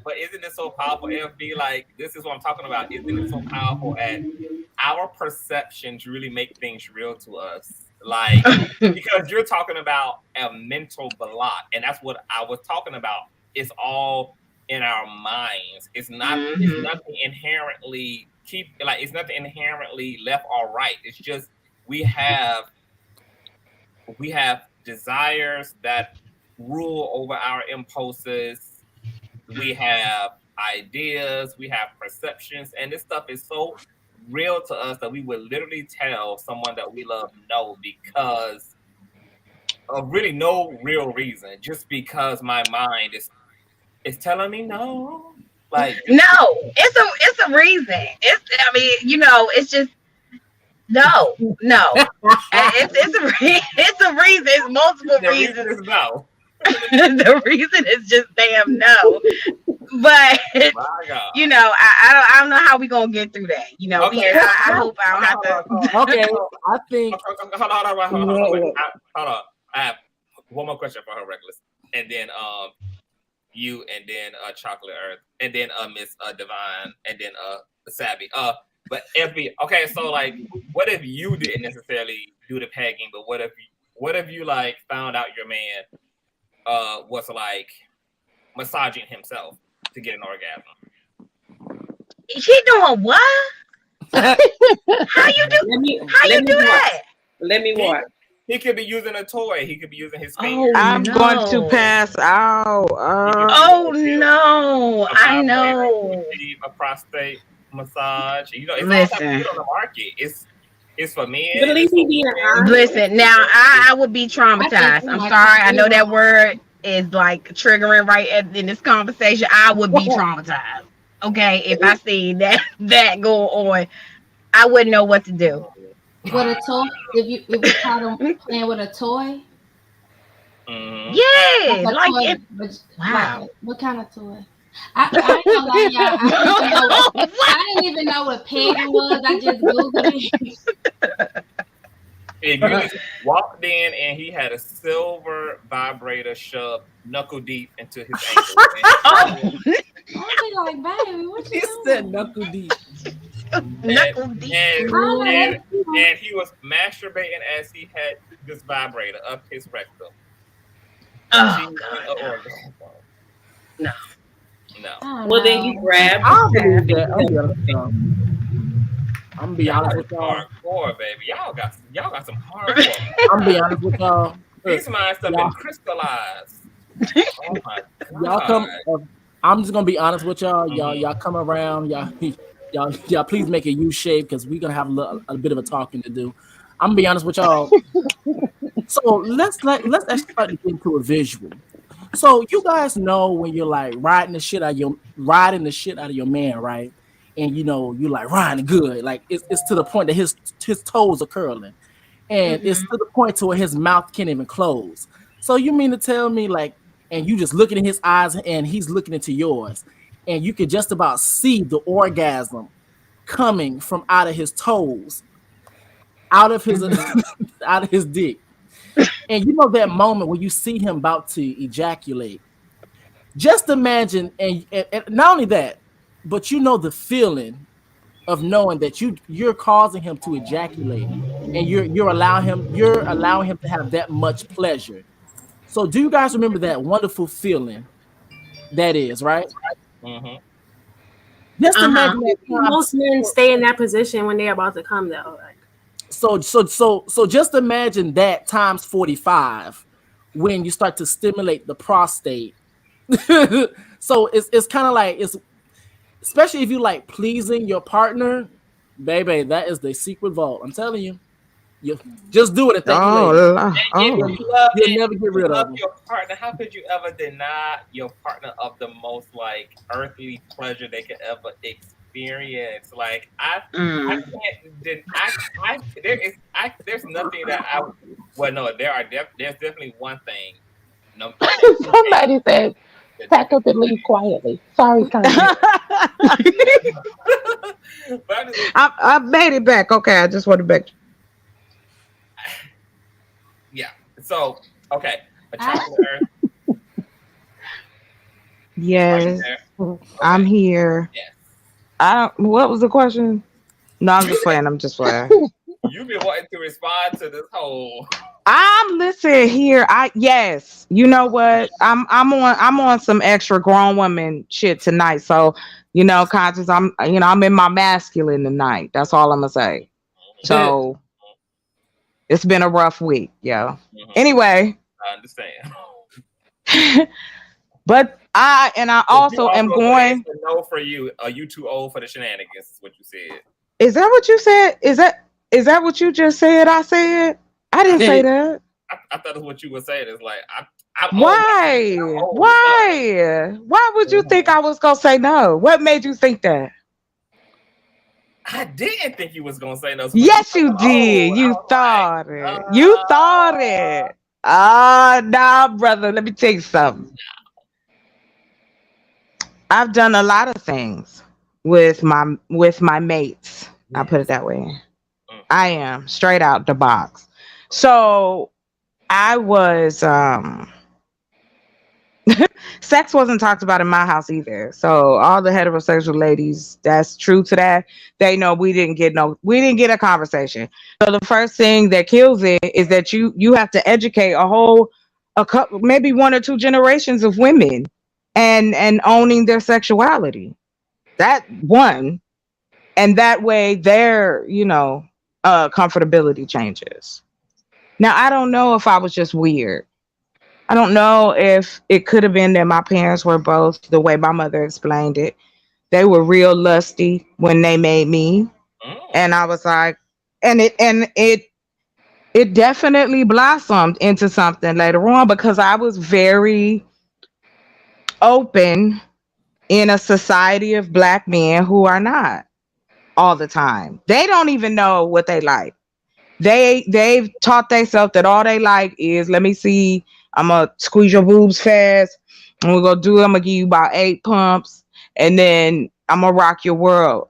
But isn't it so powerful, FB? Like, this is what I'm talking about. Isn't it so powerful? And our perceptions really make things real to us. Like, because you're talking about a mental block, and that's what I was talking about. It's all in our minds. It's not. Mm-hmm. It's nothing inherently it's nothing inherently left or right. It's just we have desires that rule over our impulses. We have ideas. We have perceptions, and this stuff is so real to us that we would literally tell someone that we love no, because of really no real reason, just because my mind is telling me no. Like, no, it's a reason. It's just no. it's a reason. It's multiple reasons. The reason is no. The reason is just damn no. But I don't know how we gonna get through that. Okay. I hope I don't have to. Okay, I think. Hold on. I have one more question for her, Reckless, and then you, and then Chocolate Earth, and then Miss Divine, and then Savvy. But okay, so like, what if you didn't necessarily do the pegging, but what if you like found out your man was like massaging himself to get an orgasm? He doing what? How you do that? Let me watch. He could be using a toy. He could be using his Oh, fingers. I'm going to no. pass out. Oh, no. I know. A prostate massage. You know, it's all type of Listen. shit on the market. It's for men. But at least he being honest. Listen, now I would be traumatized. I'm sorry. I know that word is like triggering right in this conversation. I would be traumatized. Okay, if I see that go on, I wouldn't know what to do. With a toy, if we caught him playing with a toy. Yeah, like wow. Like, what kind of toy? I ain't gonna lie, y'all. I didn't even know what pegging was. I just googled it. If you just walked in and he had a silver vibrator shoved knuckle deep into his ankle. I'll be like, baby, what you doing? Said knuckle deep. Knuckle deep. And he was masturbating as he had this vibrator up his rectum. Oh, No. Well, then you grab. I'll believe that. I'm gonna be honest with y'all. Hardcore, baby. Y'all got some hardcore. I'm gonna be honest with y'all. These minds have been crystallized. Oh my God. Y'all come. I'm just gonna be honest with y'all. Y'all come around. Y'all please make a U shape because we're gonna have a bit of a talking to do. I'm gonna be honest with y'all. So let's actually start to get into a visual. So you guys know when you're like riding the shit out of your man, right? And you know you like riding good, like it's to the point that his toes are curling, and it's to the point to where his mouth can't even close. So you mean to tell me like, and you just looking in his eyes and he's looking into yours, and you could just about see the orgasm coming from out of his toes, out of his out of his dick. And you know that moment when you see him about to ejaculate. Just imagine, and not only that, but you know the feeling of knowing that you're causing him to ejaculate, and you're allowing him to have that much pleasure. So do you guys remember that wonderful feeling that is, right? Mm-hmm. Just imagine that. Most men stay in that position when they're about to come, though. Like. So just imagine that times 45 when you start to stimulate the prostate. So it's kind of like, it's especially if you like pleasing your partner, baby, that is the secret vault. I'm telling you. You just do it and thank you later. You'll never get rid of your partner. How could you ever deny your partner of the most like earthly pleasure they could ever experience? Like I can't. There's nothing that I. Well, no, there's definitely one thing. No, somebody said, "Pack up and leave quietly." Sorry, I made it back. Okay, I just want to back. Yeah. So, okay. A child on Earth. Yes. Okay. I'm here. Yes. What was the question? No, I'm just playing. You've been wanting to respond to this whole. I'm listening here. Yes. You know what? I'm on some extra grown woman shit tonight. So, you know, conscious. I'm in my masculine tonight. That's all I'm gonna say. So. It's been a rough week, yo. Anyway. I understand. But I also am going. No for you. Are you too old for the shenanigans? Is what you said. Is that what you said? Is that what you just said? I said. I didn't say that. I thought that's what you were saying. It's like I'm why? Why would you think I was gonna say no? What made you think that? I didn't think you was gonna say no. Yes, you did. You thought it. You thought it. Nah, brother. Let me tell you something. I've done a lot of things with my mates. I'll put it that way. I am straight out the box. So I was sex wasn't talked about in my house either. So all the heterosexual ladies that's true to that, they know we didn't get a conversation. So the first thing that kills it is that you have to educate a couple, maybe one or two generations of women and owning their sexuality. That one, and that way their comfortability changes. Now, I don't know if I was just weird. I don't know if it could have been that my parents were both, the way my mother explained it. They were real lusty when they made me. And I was like, and it definitely blossomed into something later on because I was very open in a society of Black men who are not all the time. They don't even know what they like. They've taught themselves that all they like is, let me see, I'm gonna squeeze your boobs fast, and we're gonna do it. I'm gonna give you about 8 pumps, and then I'm gonna rock your world.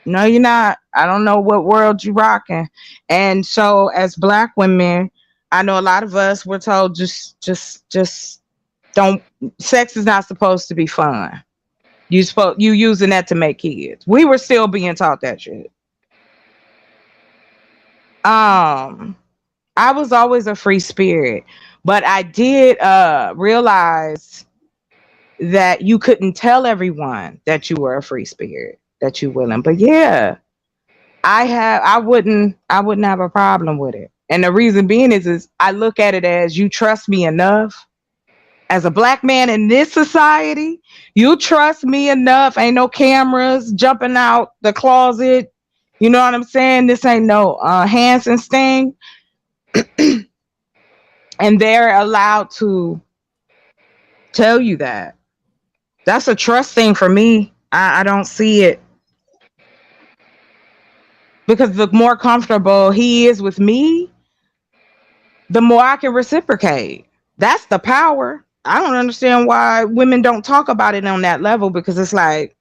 No, you're not. I don't know what world you rocking. And so, as Black women, I know a lot of us were told just don't. Sex is not supposed to be fun. You using that to make kids. We were still being taught that shit. I was always a free spirit, but I did realize that you couldn't tell everyone that you were a free spirit, that you willing. But yeah, I wouldn't have a problem with it. And the reason being is I look at it as, you trust me enough as a Black man in this society. You trust me enough. Ain't no cameras jumping out the closet. You know what I'm saying? This ain't no Hansen sting. And they're allowed to tell you that. That's a trust thing for me. I don't see it. Because the more comfortable he is with me, the more I can reciprocate. That's the power. I don't understand why women don't talk about it on that level, because it's like,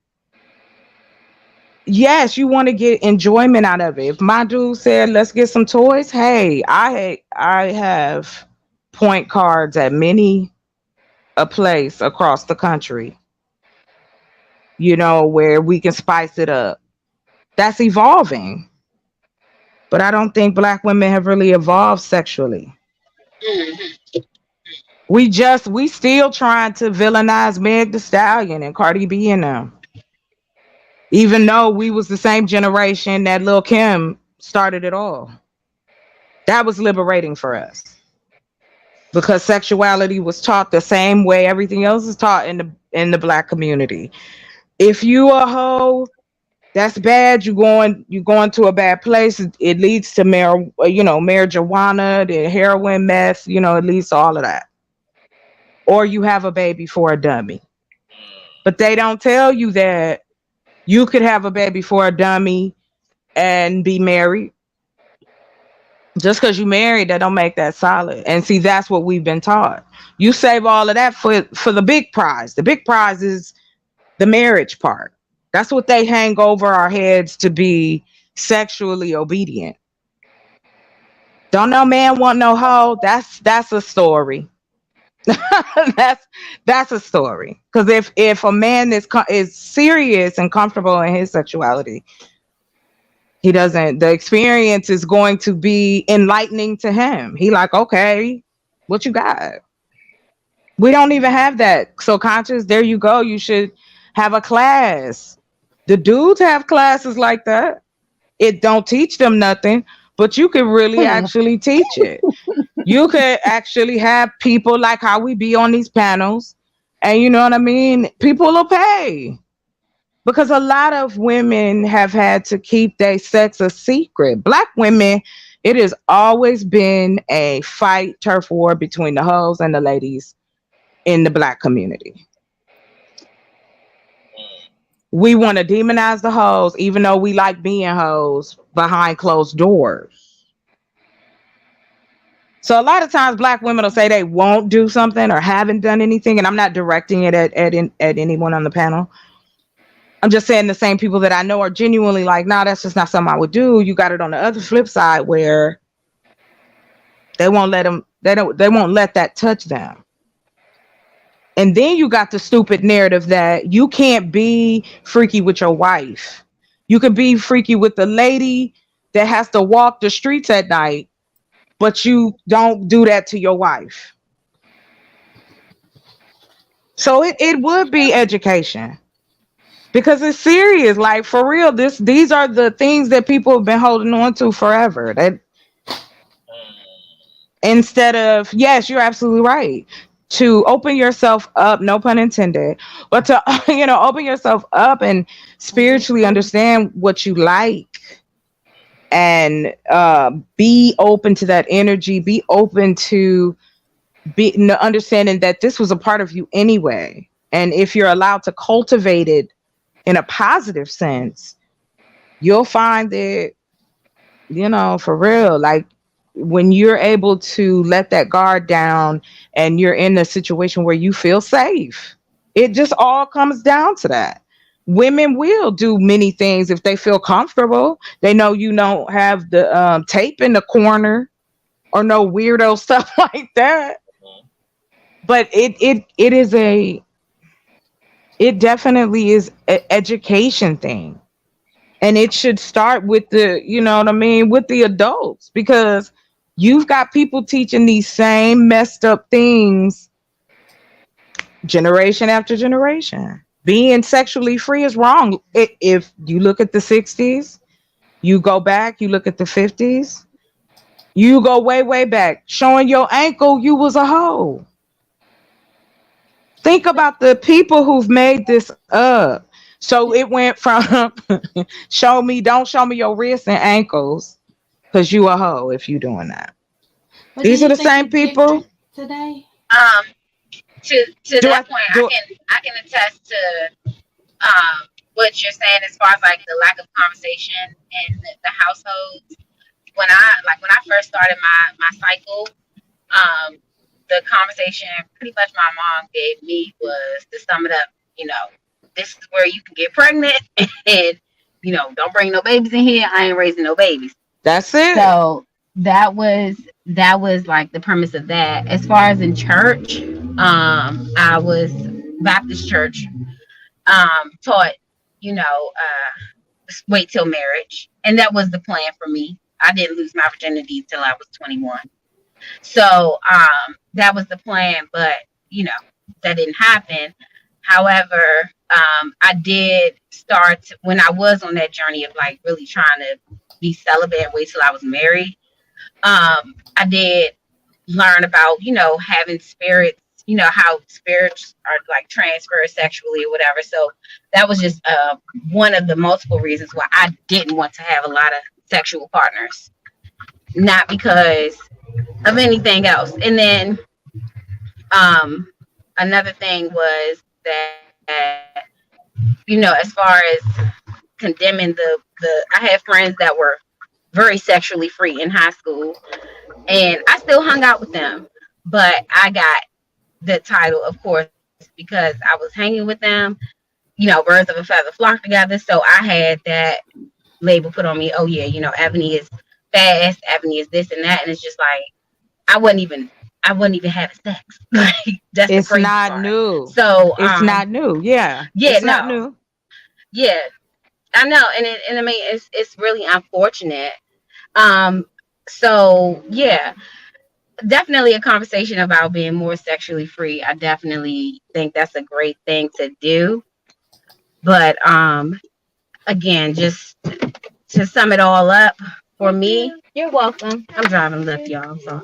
yes, you want to get enjoyment out of it. If my dude said, let's get some toys, hey, I have point cards at many a place across the country, you know, where we can spice it up. That's evolving. But I don't think Black women have really evolved sexually. We still trying to villainize Meg Thee Stallion and Cardi B and them. Even though we was the same generation that Lil Kim started it all. That was liberating for us. Because sexuality was taught the same way everything else is taught in the Black community. If you a hoe, that's bad. You going to a bad place. It leads to marijuana, the heroin, meth. You know, it leads to all of that. Or you have a baby for a dummy. But they don't tell you that you could have a baby for a dummy and be married. Just because you married, that don't make that solid. And see, that's what we've been taught. You save all of that for the big prize. The big prize is the marriage part. That's what they hang over our heads, to be sexually obedient. Don't no man want no hoe. That's a story. that's a story. Because if a man is serious and comfortable in his sexuality, the experience is going to be enlightening to him. He like, okay, what you got? We don't even have that. So Conscious, there you go. You should have a class. The dudes have classes like that. It don't teach them nothing, but you can really actually teach it. You could actually have people like how we be on these panels, and you know what I mean? People will pay. Because a lot of women have had to keep their sex a secret. Black women, it has always been a fight, turf war between the hoes and the ladies in the Black community. We want to demonize the hoes, even though we like being hoes behind closed doors. So a lot of times Black women will say they won't do something or haven't done anything, and I'm not directing it at anyone on the panel. I'm just saying the same people that I know are genuinely like, nah, that's just not something I would do. You got it on the other flip side where they won't let that touch them. And then you got the stupid narrative that you can't be freaky with your wife. You could be freaky with the lady that has to walk the streets at night, but you don't do that to your wife. So it would be education. Because it's serious, like for real. These are the things that people have been holding on to forever. instead of, yes, you're absolutely right, to open yourself up, no pun intended, but to open yourself up and spiritually understand what you like, and be open to that energy, be open to understanding that this was a part of you anyway. And if you're allowed to cultivate it in a positive sense, you'll find that, for real, like when you're able to let that guard down and you're in a situation where you feel safe, it just all comes down to that. Women will do many things if they feel comfortable. They know you don't have the tape in the corner or no weirdo stuff like that. But it definitely is an education thing. And it should start with with the adults, because you've got people teaching these same messed up things generation after generation. Being sexually free is wrong. If you look at the 60s, you go back, you look at the 50s, you go way, way back, showing your ankle, you was a hoe. Think about the people who've made this up. So it went from don't show me your wrists and ankles, because you a hoe if you doing that. But These do are you the think same it's people. different today? To that point, I can attest to what you're saying as far as like the lack of conversation in the households. When I first started my cycle, the conversation pretty much my mom gave me was, to sum it up, this is where you can get pregnant, and don't bring no babies in here. I ain't raising no babies. That's it. So that was like the premise of that. As far as in church, I was Baptist church, taught, wait till marriage. And that was the plan for me. I didn't lose my virginity till I was 21. So that was the plan, but that didn't happen. However, I did start when I was on that journey of like really trying to be celibate and wait till I was married. I did learn about, having spirits, how spirits are like transferred sexually or whatever. So that was just one of the multiple reasons why I didn't want to have a lot of sexual partners, not because of anything else. And then another thing was that, as far as condemning I had friends that were very sexually free in high school, and I still hung out with them, but I got the title, of course, because I was hanging with them. Birds of a feather flock together. So I had that label put on me. Oh yeah, Ebony is fast, Ebony is this and that, and it's just like I wasn't even having sex. That's it's the crazy not part. new. So it's not new. Yeah, it's not new. Yeah, I know, and I mean it's really unfortunate. So yeah, definitely a conversation about being more sexually free. I definitely think that's a great thing to do. But again, just to sum it all up for me, you're welcome. I'm driving Lyft, y'all. So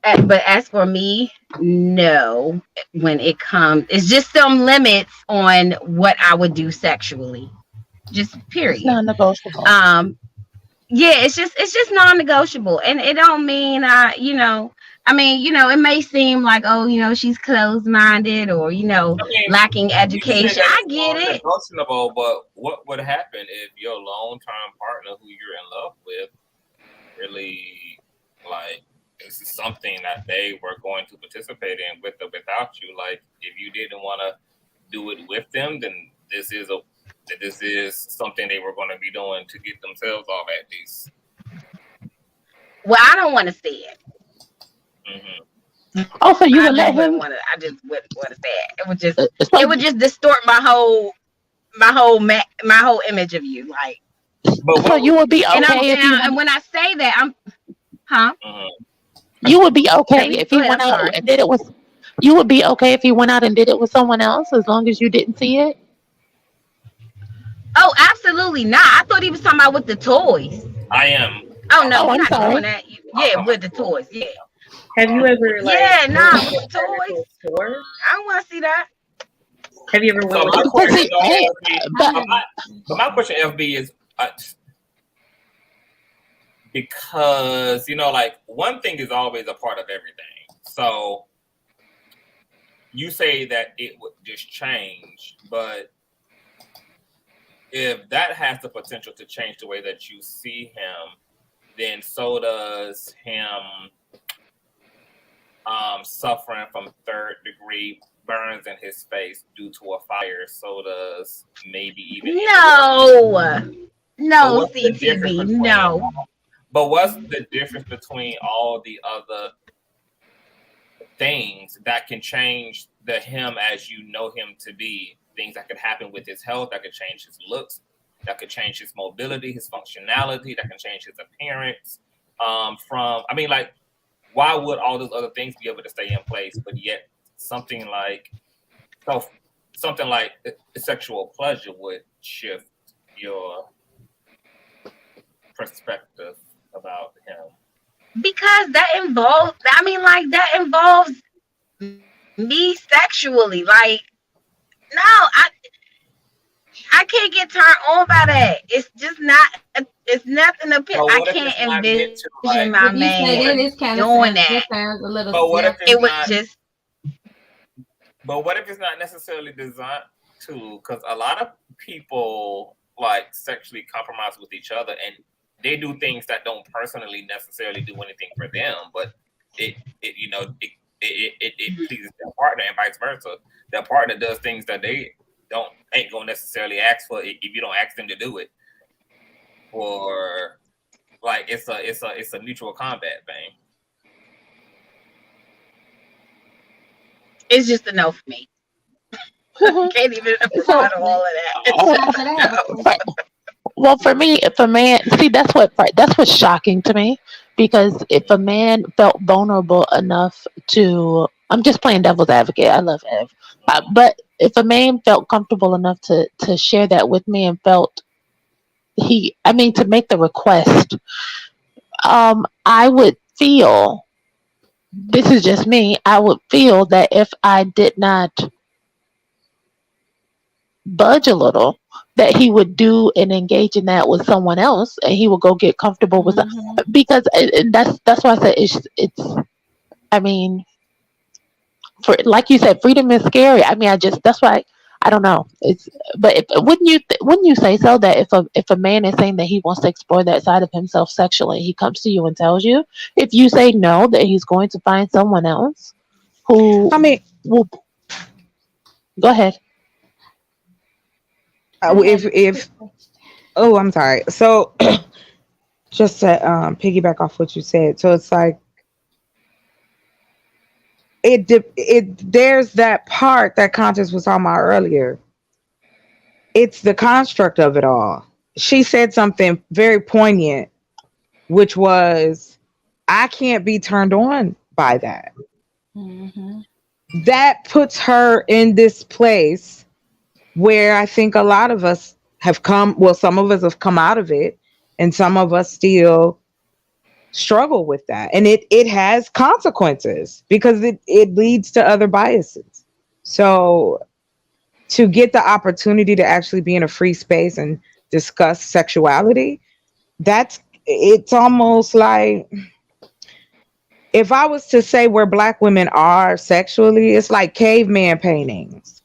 but as for me, no, when it comes, it's just some limits on what I would do sexually. Just period. It's non-negotiable. Yeah, it's just non-negotiable, and it don't mean it may seem like, oh, she's closed-minded or lacking education. I get it. Negotiable, but what would happen if your long-term partner who you're in love with really like this is something that they were going to participate in with or without you? Like if you didn't want to do it with them, then this is something they were going to be doing to get themselves off at least. Well, I don't want to see it. Mm-hmm. Oh, so you would let him? I just wouldn't want to say it. It would just distort my whole image of you. Like, so you would be okay and when I say that, you would be okay if he went out and did it with. You would be okay if he went out and did it with someone else, as long as you didn't see it. Oh, absolutely not. I thought he was talking about with the toys. I am. Oh no, we're not doing that. Yeah, with the toys. Yeah. Have you ever Yeah, like nah, with the toys. tour? I don't want to see that. Have you ever So went my with question, but my question, FB, is because like one thing is always a part of everything. So you say that it would just change, but if that has the potential to change the way that you see him, then so does him suffering from third degree burns in his face due to a fire. So does maybe even no CTV, no. But what's the difference between all the other things that can change the him as you know him to be? Things that could happen with his health, that could change his looks, that could change his mobility, his functionality, that can change his appearance. Why would all those other things be able to stay in place, but yet something like sexual pleasure would shift your perspective about him? Because that involves me sexually. Like, no, I can't get turned on by that. It's just not. It's nothing to. I can't envision my man doing that. Sounds a little. But what if it was just? But what if it's not necessarily designed to? Because a lot of people like sexually compromise with each other, and they do things that don't personally necessarily do anything for them, but it pleases their partner, and vice versa. Their partner does things that they ain't gonna necessarily ask for if you don't ask them to do it. Or like it's a mutual combat thing. It's just a no for me. Can't even afford all of that. Well, for me, if a man, see, that's what's shocking to me, because if a man felt vulnerable enough to, I'm just playing devil's advocate. I love Ev, but if a man felt comfortable enough to share that with me and felt to make the request, I would feel. This is just me. I would feel that if I did not budge a little, that he would do and engage in that with someone else, and he would go get comfortable with because that's why I said it's. I mean, for like you said, freedom is scary. I mean, that's why I don't know. But wouldn't you say so that if a man is saying that he wants to explore that side of himself sexually, he comes to you and tells you, if you say no, that he's going to find someone else who will. Go ahead. I'm sorry. So just to piggyback off what you said, so it's like there's that part that Conscious was talking about earlier. It's the construct of it all. She said something very poignant, which was, I can't be turned on by that. That puts her in this place where I think a lot of us have come, well, some of us have come out of it, and some of us still struggle with that. And it has consequences because it leads to other biases. So to get the opportunity to actually be in a free space and discuss sexuality, it's almost like, if I was to say where Black women are sexually, it's like caveman paintings.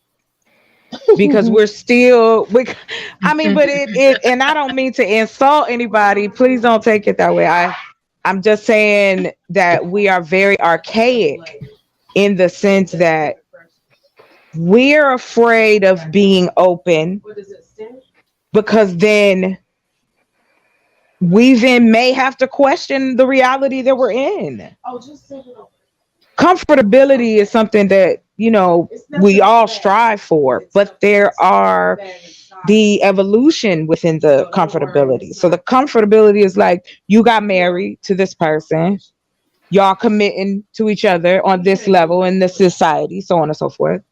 Because we're still, but and I don't mean to insult anybody. Please don't take it that way. I'm just saying that we are very archaic in the sense that we're afraid of being open, because then we may have to question the reality that we're in. Comfortability is something that, we all strive for, but there are the evolution within the comfortability. So the comfortability is like, you got married to this person, y'all committing to each other on this level in this society, so on and so forth.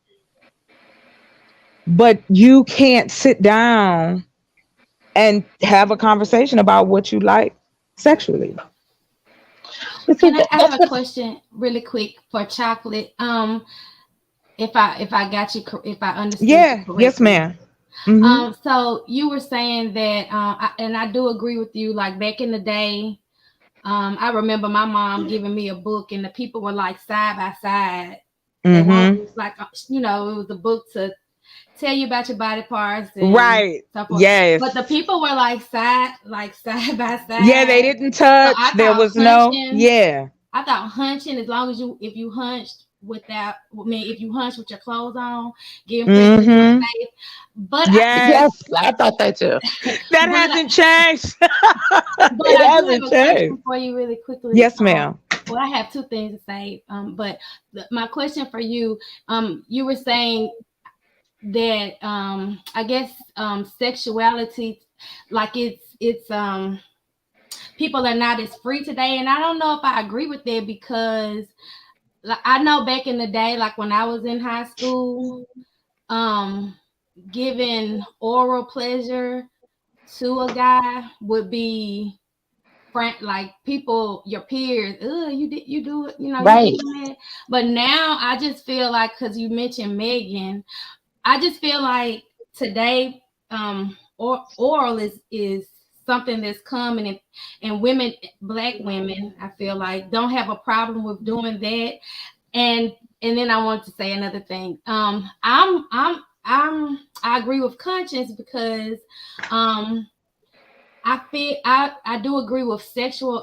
But you can't sit down and have a conversation about what you like sexually. I have a question really quick for Chocolate. If I got you, if I understood you correctly. Yes, ma'am. Mm-hmm. So you were saying that, and I do agree with you. Like back in the day, I remember my mom giving me a book, and the people were like side by side. They weren't like, it was a book to tell you about your body parts, and stuff. Yes. But the people were like side by side. Yeah, they didn't touch. So there was hunching, no. I thought hunching, as long as if you hunched if you hunched with your clothes on, getting safe. But yes, I thought that too. That hasn't changed. But I do have a question for you really quickly. Yes, ma'am. Well, I have two things to say. But my question for you, you were saying that I guess sexuality, like it's people are not as free today, and I don't know if I agree with that, because like, I know back in the day, like when I was in high school, giving oral pleasure to a guy would be like people, your peers, you do it, right. You doing that. But now I just feel like, because you mentioned Megan, I just feel like today oral is something that's common, and women, Black women, I feel like don't have a problem with doing that. And then I want to say another thing. I agree with Conscience, because I feel I do agree with sexual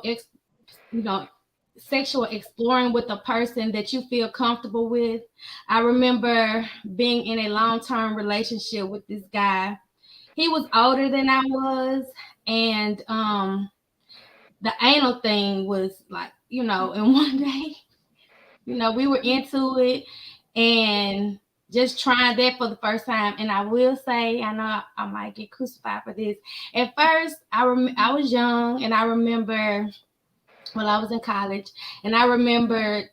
exploring with a person that you feel comfortable with. I remember being in a long-term relationship with this guy. He was older than I was, and the anal thing was like, and one day, we were into it and just trying that for the first time. And I will say, I know I might get crucified for this. At first, I was young, and I remember, I was in college, and I remember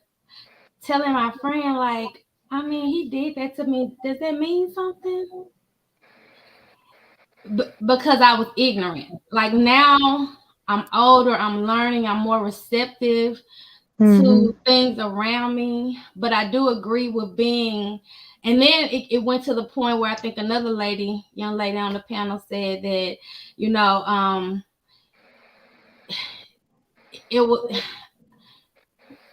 telling my friend, like, I mean, he did that to me. Does that mean something? Because I was ignorant. Like now, I'm older, I'm learning, I'm more receptive to things around me. But I do agree with being, and then it went to the point where I think another young lady on the panel said that, it was.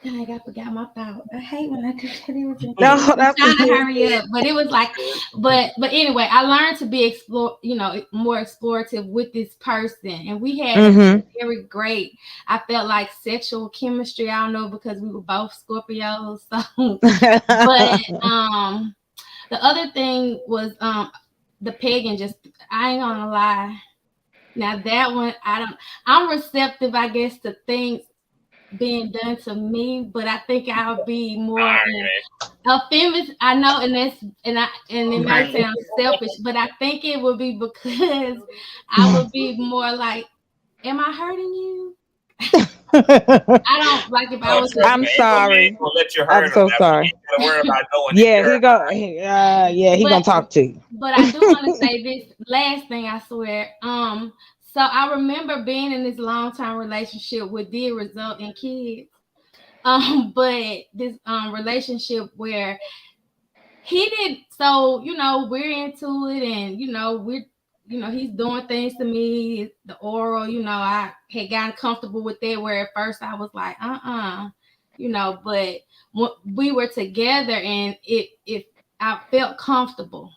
I forgot my thought. I hate when I do that. I'm trying to hurry up, but it was like, but anyway, I learned to be more explorative with this person, and we had very great. I felt like sexual chemistry. I don't know, because we were both Scorpios. So, but the other thing was the pagan. I ain't gonna lie. Now that one, I'm receptive, I guess, to things being done to me, but I think I'll be more a feminist. I know, and it might sound selfish, but I think it would be because I would be more like, am I hurting you? I don't like if I was. I'm sorry. I'm so sorry. Yeah, he gonna talk to you. But I do want to say this last thing, I swear. So I remember being in this long-term relationship which did result in kids. But this relationship where he did, so we're into it, and he's doing things to me, the oral, I had gotten comfortable with that, where at first I was like, but when we were together, and I felt comfortable.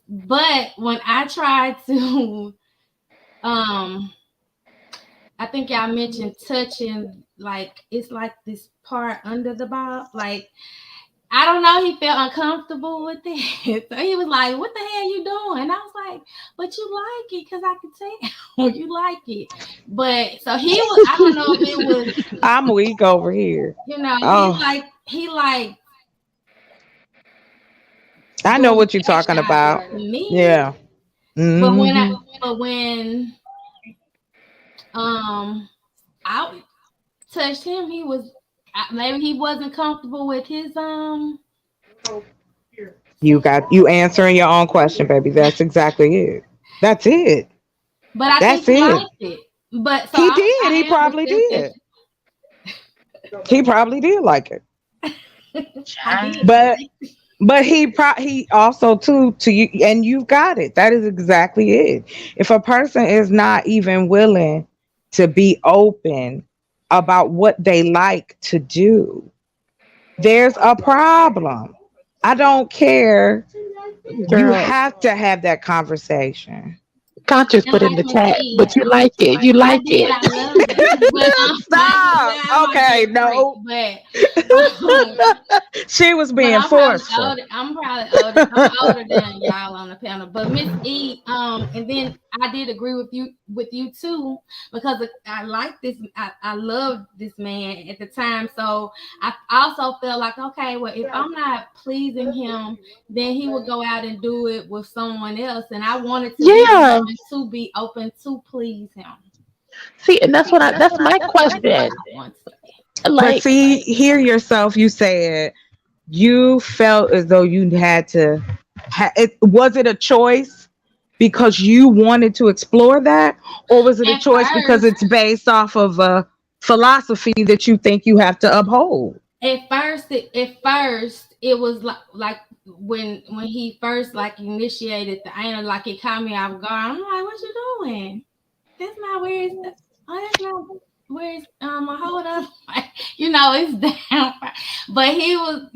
But when I tried to I think y'all mentioned touching, like it's like this part under the bob. Like, I don't know, he felt uncomfortable with it. So he was like, what the hell you doing? And I was like, but you like it, because I could tell you like it. But so he was, I don't know if it was I'm weak over here. He like I know what you're talking about. Me. Yeah. But when I touched him, he was, maybe he wasn't comfortable with his You answering your own question, baby. That's exactly it. That's it. But I think he liked it. But so he did. He probably did. He probably did like it. But he also to you, and you've got it. That is exactly it. If a person is not even willing to be open about what they like to do, there's a problem. I don't care. You have to have that conversation. Conscious put in the chat, but you like it. You like it. I love it. But, Stop. Okay, no. She was being forceful. I'm probably older. I'm older than y'all on the panel. But Miss E, and then I did agree with you too, because I like this. I loved this man at the time. So I also felt like, okay, well, if I'm not pleasing him, then he would go out and do it with someone else. And I wanted to be open to please him. See, and that's my question. But see, hear yourself. You said you felt as though you had to. Was it a choice because you wanted to explore that, or was it a choice because it's based off of a philosophy that you think you have to uphold? At first, it was like when he first initiated the anal, like it caught me off guard. I'm like, what you doing? That's not where it's. Oh, that's not where it's. Hold up, it's down. But he was,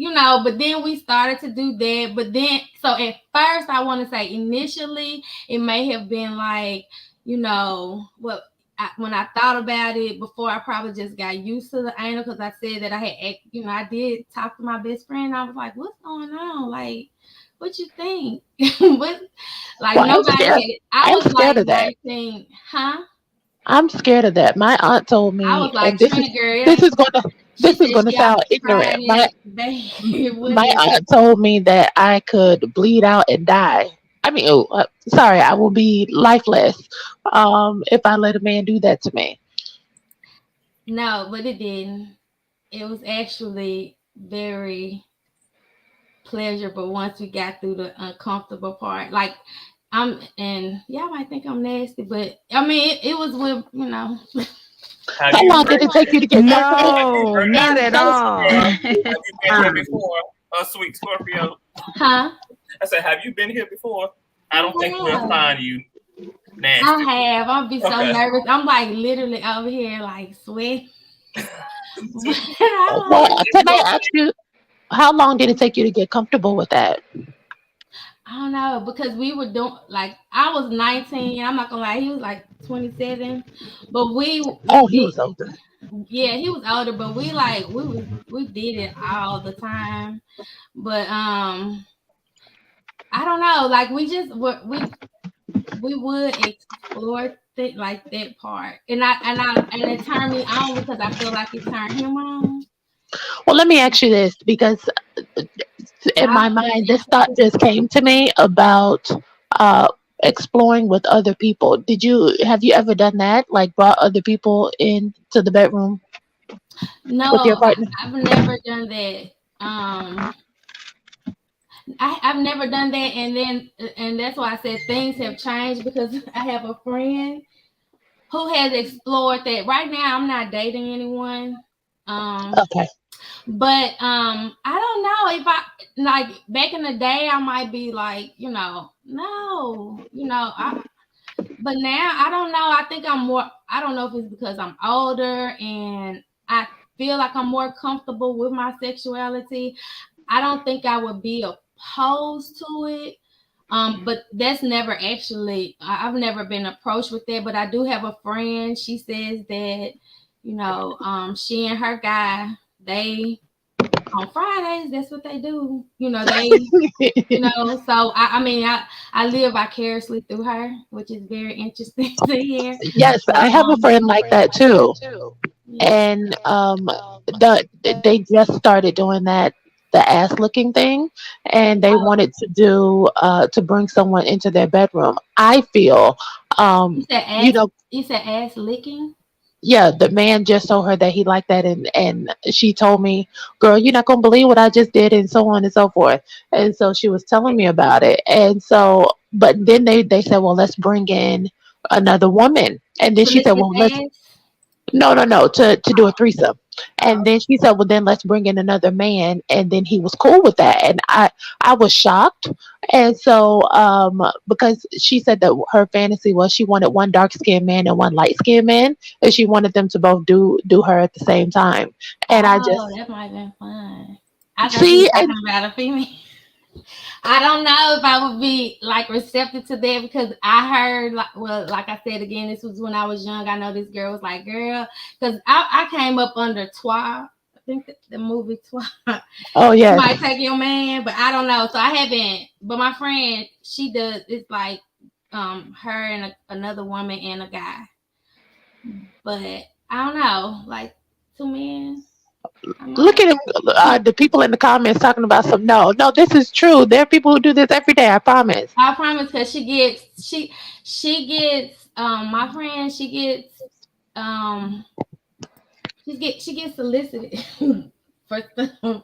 But then we started to do that. But then, so at first, I want to say initially, it may have been like, when I thought about it before, I probably just got used to the anal because I said that I had, I did talk to my best friend. I was like, what's going on? Like, what you think? What? Like, nobody. I was scared of that. 19, huh? I'm scared of that. My aunt told me, I was like, this is gonna sound ignorant. My aunt told me that I could bleed out and die. I mean, sorry, I will be lifeless if I let a man do that to me. No, but it didn't. It was actually very pleasurable once we got through the uncomfortable part. Like, and y'all might think I'm nasty, but I mean, it was with, How long did it take you to get No, not at all. Have you been here before? Sweet Scorpio. Huh? I said, have you been here before? I don't think we'll find you nasty. I have. I'll be so nervous. I'm like literally over here like sweating. Well, can I ask you, how long did it take you to get comfortable with that? I don't know, because we were doing, like, I was 19. I'm not gonna lie, he was like 27. But he was older. Yeah, he was older, but we did it all the time. But I don't know, like we would explore like that part, and it turned me on because I feel like it turned him on. Well, let me ask you this, because in my mind, this thought just came to me about exploring with other people. Have you ever done that? Like brought other people into the bedroom? No, with your partner? I've never done that. I've never done that, and that's why I said things have changed, because I have a friend who has explored that. Right now, I'm not dating anyone. Okay. But I don't know if I, like, back in the day, I might be like, no, but now I don't know. I think I'm more, I don't know if it's because I'm older and I feel like I'm more comfortable with my sexuality. I don't think I would be opposed to it. But that's never actually, I've never been approached with that, but I do have a friend. She says that, she and her guy, they on Fridays, that's what they do. So I live vicariously through her, which is very interesting to hear. Yes, I have a friend like that too. And they just started doing that, the ass licking thing, and they wanted to do to bring someone into their bedroom. I feel you said ass licking? Yeah, the man just told her that he liked that, and she told me, girl, you're not gonna believe what I just did, and so on and so forth. And so she was telling me about it. And so, but then they said, well, let's bring in another woman And then she said, well, let's no, to do a threesome. And then she said, well, then let's bring in another man. And then he was cool with that. And I was shocked. And so, because she said that her fantasy was she wanted one dark skinned man and one light skinned man, and she wanted them to both do her at the same time. And I just, that might have been fun. I thought you were talking about a female. I don't know if I would be like receptive to that because I heard like I said again, this was when I was young. I know this girl was like, girl, because I came up under Twa. I think the movie Twa. Oh yeah, you might take your man, but I don't know. So I haven't. But my friend, she does. It's like her and another woman and a guy. But I don't know, like 2 men. look at him, the people in the comments talking about some. No, this is true. There are people who do this every day. I promise. I promise, because she gets my friend. She gets solicited for stuff,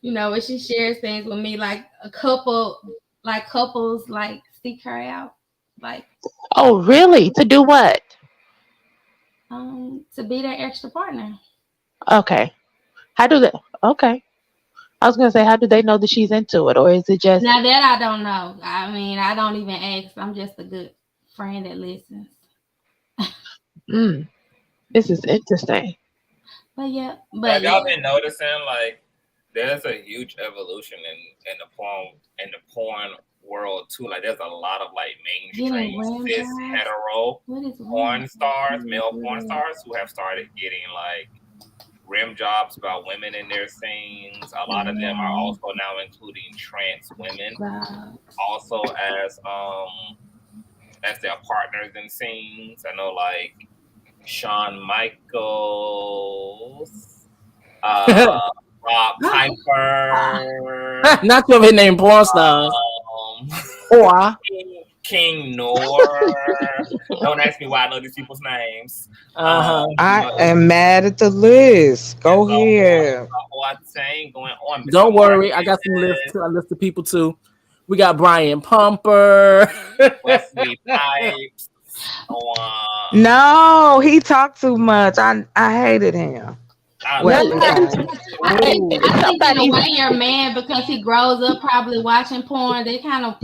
when she shares things with me, like couples like seek her out, like. Oh really? To do what? To be their extra partner. Okay. How do they? Okay. I was gonna say, how do they know that she's into it, or is it just? Now that I don't know. I mean, I don't even ask. I'm just a good friend that listens. This is interesting. But yeah, have y'all been noticing like there's a huge evolution in the porn world too? Like there's a lot of like mainstream cis hetero porn stars, male porn stars who have started getting like rim jobs about women in their scenes. A lot of them are also now including trans women, also as their partners in scenes. I know like Shawn Michaels, Rob Piper, not your name porn stars, or King Noor. Don't ask me why I know these people's names. I am mad at the list. Go ahead. Going on. Don't worry, I got some lists. I list of people too. We got Brian Pumper, Wesley Pipes. No, he talked too much. I hated him. I think in a way you're mad because he grows up probably watching porn. They kind of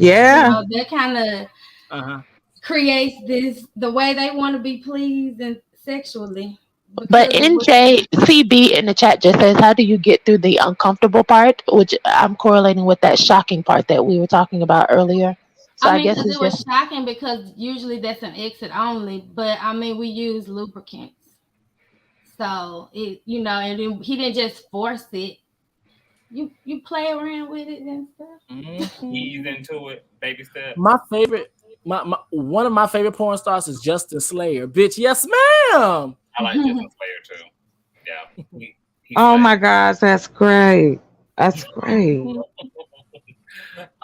creates the way they want to be pleased and sexually. But NJCB in the chat just says, how do you get through the uncomfortable part? Which I'm correlating with that shocking part that we were talking about earlier. So I guess it was shocking because usually that's an exit only. But I mean, we use lubricants. So and then he didn't just force it. You play around with it and stuff. Ease into it, baby step. My favorite, one of my favorite porn stars is Justin Slayer. Bitch, yes, ma'am. I like Justin Slayer too. Yeah. Oh my gosh, that's great. That's great.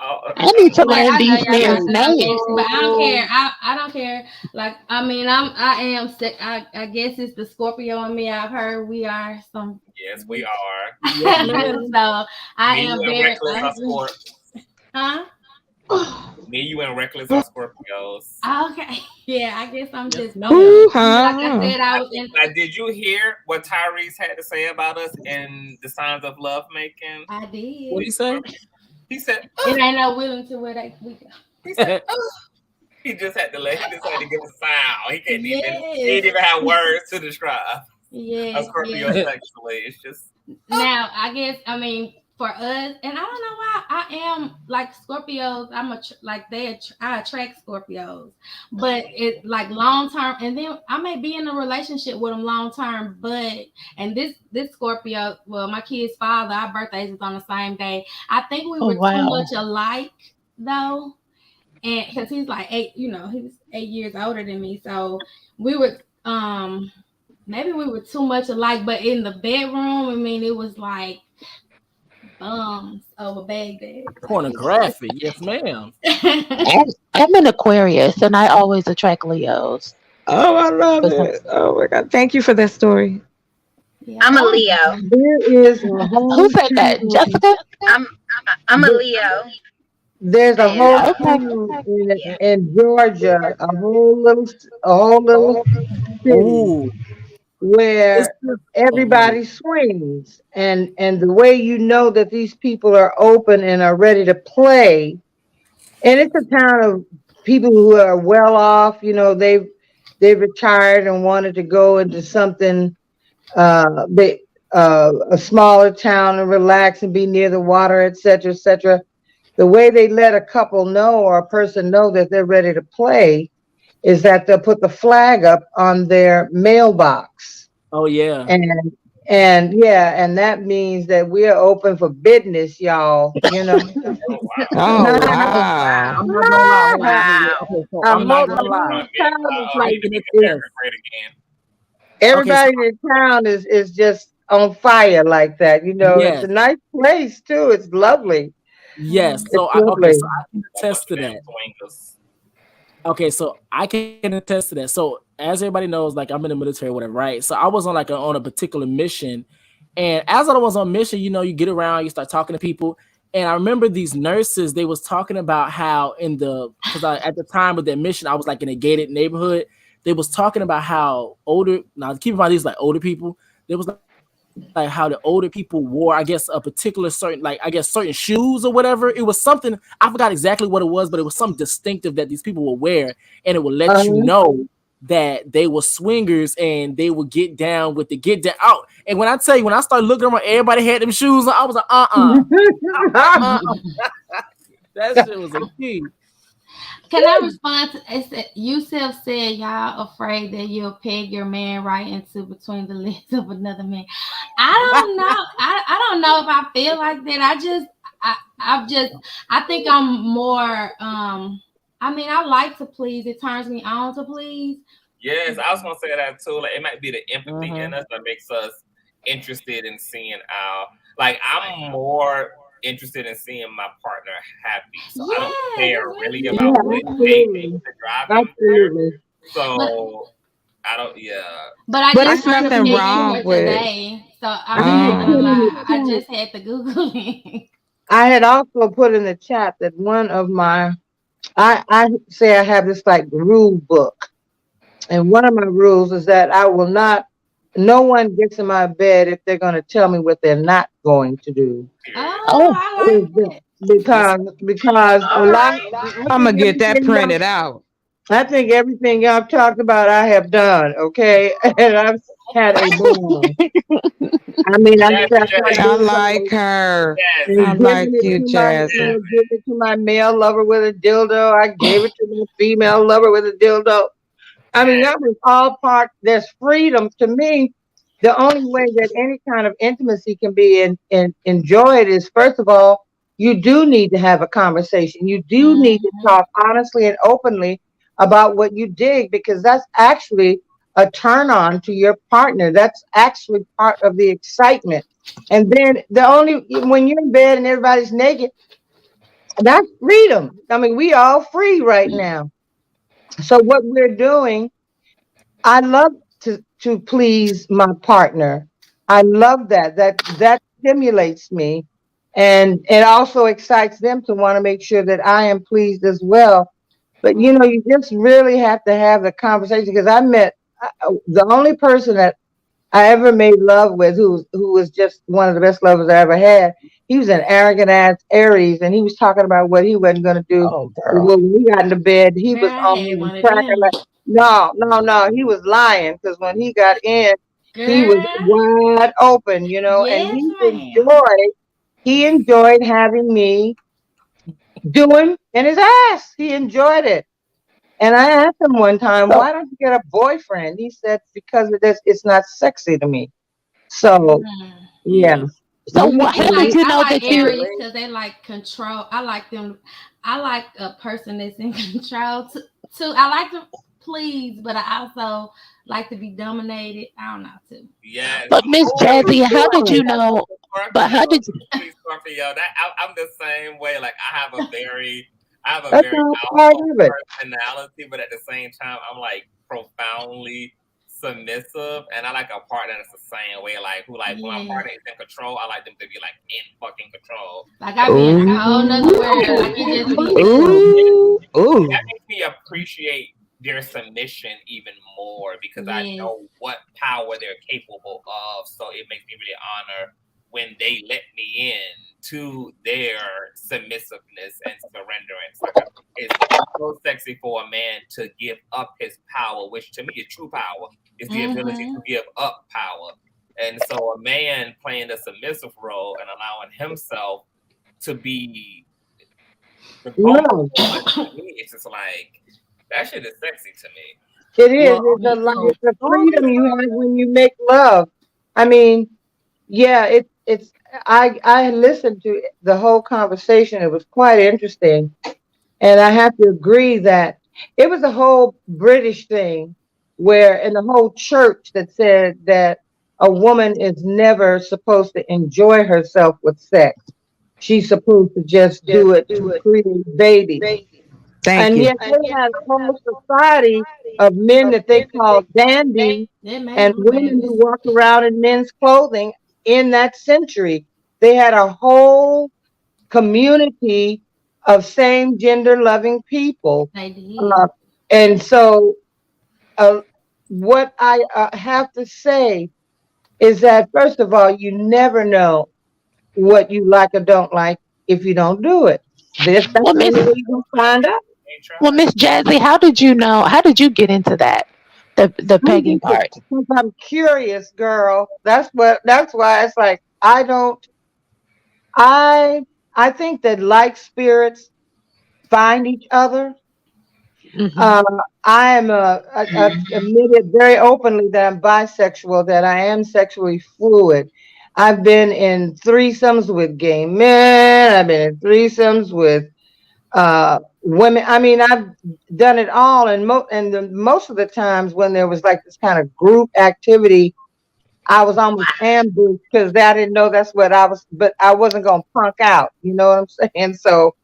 I need to learn these men's names. But I don't care. I don't care. Like, I mean, I guess it's the Scorpio in me. I've heard we are some. Yes, we are. So I am very. Huh? Me, you, and Reckless are Scorpios. Okay. Yeah, I guess I'm just. Like I said, I was in. Did you hear what Tyrese had to say about us in the signs of love making? I did. What did he say? He said, "It ain't no willing to where we go." He said, he just had to give a sound. He can't even. He didn't even have words to describe. Yeah. A Scorpio sexually. It's just. Now, I guess for us, and I don't know why I am like Scorpios. I attract Scorpios, but it's like long term. And then I may be in a relationship with them long term, and this Scorpio, well, my kid's father, our birthdays is on the same day. I think we were too much alike though, and because he's like 8, he was 8 years older than me, so we were maybe we were too much alike. But in the bedroom, I mean, it was like. Over Baghdad. Pornography, yes, ma'am. I'm an Aquarius, and I always attract Leos. Oh, I love it! Oh my God, thank you for that story. Yeah. I'm a Leo. There is a whole who said that, Jessica? I'm a Leo. There's a whole town in Georgia, a whole little city Ooh. where everybody swings, and the way you know that these people are open and are ready to play, and it's a town of people who are well off. You know, they've retired and wanted to go into something big, a smaller town and relax and be near the water, etc., etc. The way they let a couple know or a person know that they're ready to play is that they'll put the flag up on their mailbox. Oh yeah. And yeah, and that means that we are open for business, y'all. You know. Oh wow. I'm not gonna lie. Wow. Okay, so I'm not gonna lie. Everybody in town is just on fire like that. You know, it's a nice place too. It's lovely. Yes. So I can attest to that. Okay, so I can attest to that. So as everybody knows, like I'm in the military, or whatever, right? So I was on on a particular mission, and as I was on mission, you know, you get around, you start talking to people, and I remember these nurses. They was talking about how because at the time of that mission, I was like in a gated neighborhood. They was talking about how keep in mind these like older people. There was like how the older people wore, I guess, a particular certain, like, I guess, certain shoes or whatever. It was something, I forgot exactly what it was, but it was something distinctive that these people would wear, and it would let you know that they were swingers and they would get down with the get down out. And when I tell you, when I started looking around, everybody had them shoes on, I was like, that shit was a key. Can I respond to Yusuf said y'all afraid that you'll peg your man right into between the legs of another man? I don't know. I don't know if I feel like that. I think I'm more I mean, I like to please. It turns me on to please. Yes, I was gonna say that too. Like, it might be the empathy in us that makes us interested in seeing I'm more interested in seeing my partner happy. So I don't care really about what they think to drive them there. So I don't, But I just nothing wrong with today. So I'm not gonna lie. I just had to Google it. I had also put in the chat that one of my I say I have this like rule book. And one of my rules is that no one gets in my bed if they're going to tell me what they're not going to do. I like because a lot, I'm going to get that printed out. I think everything y'all talked about, I have done. Okay. And I've had a ball. I mean, I like her. I like you, Jazz. Give it to my male lover with a dildo. I gave it to my female lover with a dildo. I mean, that was all part. There's freedom. To me, the only way that any kind of intimacy can be enjoyed is, first of all, you do need to have a conversation. You do need to talk honestly and openly about what you dig, because that's actually a turn on to your partner. That's actually part of the excitement. And then when you're in bed and everybody's naked, that's freedom. I mean, we all free right now. So what we're doing, I love to please my partner. I love that. That stimulates me, and it also excites them to want to make sure that I am pleased as well. But you know, you just really have to have the conversation, because I met the only person that I ever made love with, who was just one of the best lovers I ever had. He was an arrogant ass Aries, and he was talking about what he wasn't going to do. When we got into bed, he was on cracking like, no, he was lying, because when he got in, he was wide open, you know, and he enjoyed having me do him in his ass. He enjoyed it. And I asked him one time, why don't you get a boyfriend? He said, because of this, it's not sexy to me. So, yeah. So how did you know that Aries, because they like control. I like them. I like a person that's in control too. I like to please, but I also like to be dominated. I don't know too. Yeah. But Miss Jazzy, how did you know? But how did you? I'm the same way. Like, I have a very alpha personality, but at the same time, I'm like profoundly submissive, and I like a partner that's the same way. Like who, like when my partner is in control, I like them to be like in fucking control. Like I be in a whole nother world. Like it just be that makes me appreciate their submission even more because I know what power they're capable of. So it makes me really honor when they let me in to their submissiveness and surrenderance. Like it's so sexy for a man to give up his power, which to me is true power, is the ability to give up power. And so a man playing the submissive role and allowing himself to be the vulnerable one, to me, it's just like, that shit is sexy to me. It is. It's a freedom you have when you make love. I mean, yeah, it's I listened to the whole conversation. It was quite interesting. And I have to agree that it was a whole British thing where in the whole church that said that a woman is never supposed to enjoy herself with sex. She's supposed to just do it to create babies. And yet they had a whole society of men that they call dandies and women who walk around in men's clothing in that century. They had a whole community of same gender loving people. And so what I have to say is that, first of all, you never know what you like or don't like if you don't do it. That's the only way you can find out. Well, Miss Jazzy, how did you know? How did you get into that? The pegging part. Because I'm curious, girl. That's why it's like I think that like spirits find each other. I am I've admitted very openly that I'm bisexual, that I am sexually fluid. I've been in threesomes with gay men. I've been in threesomes with women. I mean, I've done it all, and most of the times when there was like this kind of group activity, I was almost ambushed because I didn't know that's what I was, but I wasn't gonna punk out. You know what I'm saying? So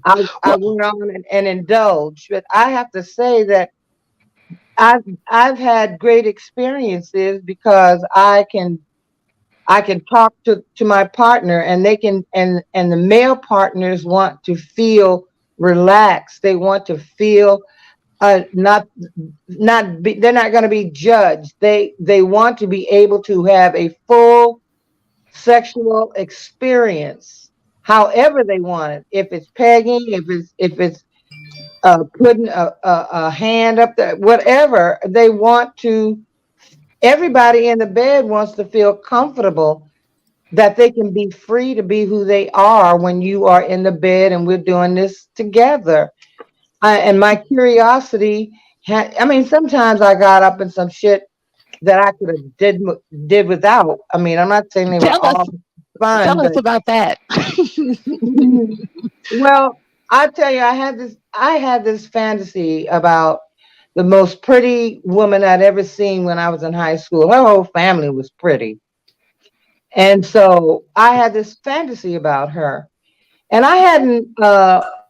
I went on and indulged. But I have to say that I've had great experiences because I can talk to my partner, and they can, and the male partners want to feel relaxed. They want to feel they're not going to be judged. They want to be able to have a full sexual experience, however they want it. If it's pegging, if it's putting a hand up there, whatever they want to. Everybody in the bed wants to feel comfortable that they can be free to be who they are when you are in the bed and we're doing this together. And my curiosity, I mean, sometimes I got up in some shit that I could have did without. I mean, I'm not saying they were all fun. Tell us about that. Well, I tell you, I had this fantasy about the most pretty woman I'd ever seen when I was in high school. Her whole family was pretty. And so I had this fantasy about her. And I hadn't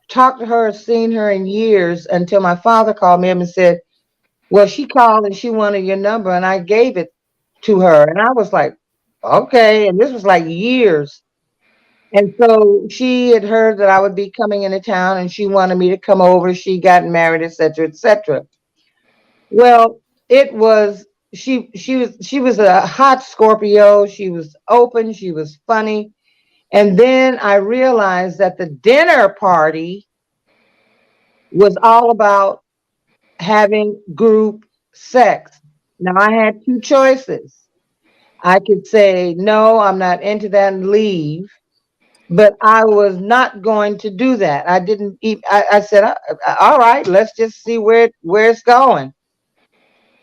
talked to her, seen her in years until my father called me up and said, well, she called and she wanted your number, and I gave it to her. And I was like, okay. And this was like years. And so she had heard that I would be coming into town and she wanted me to come over. She got married, et cetera, et cetera. Well, it was, she was a hot Scorpio. She was open. She was funny. And then I realized that the dinner party was all about having group sex. Now I had two choices. I could say, no, I'm not into that and leave. But I was not going to do that. I didn't even, I said, all right, let's just see where it's going.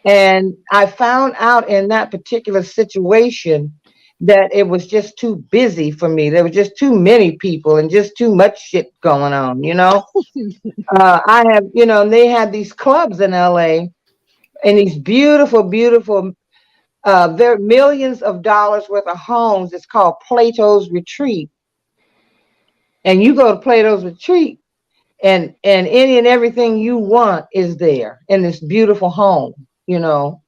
And I found out in that particular situation that it was just too busy for me. There were just too many people and just too much shit going on, you know. I have, you know, they had these clubs in LA and these beautiful, beautiful, there are millions of dollars worth of homes. It's called Plato's Retreat. And you go to Plato's Retreat and any and everything you want is there in this beautiful home, you know.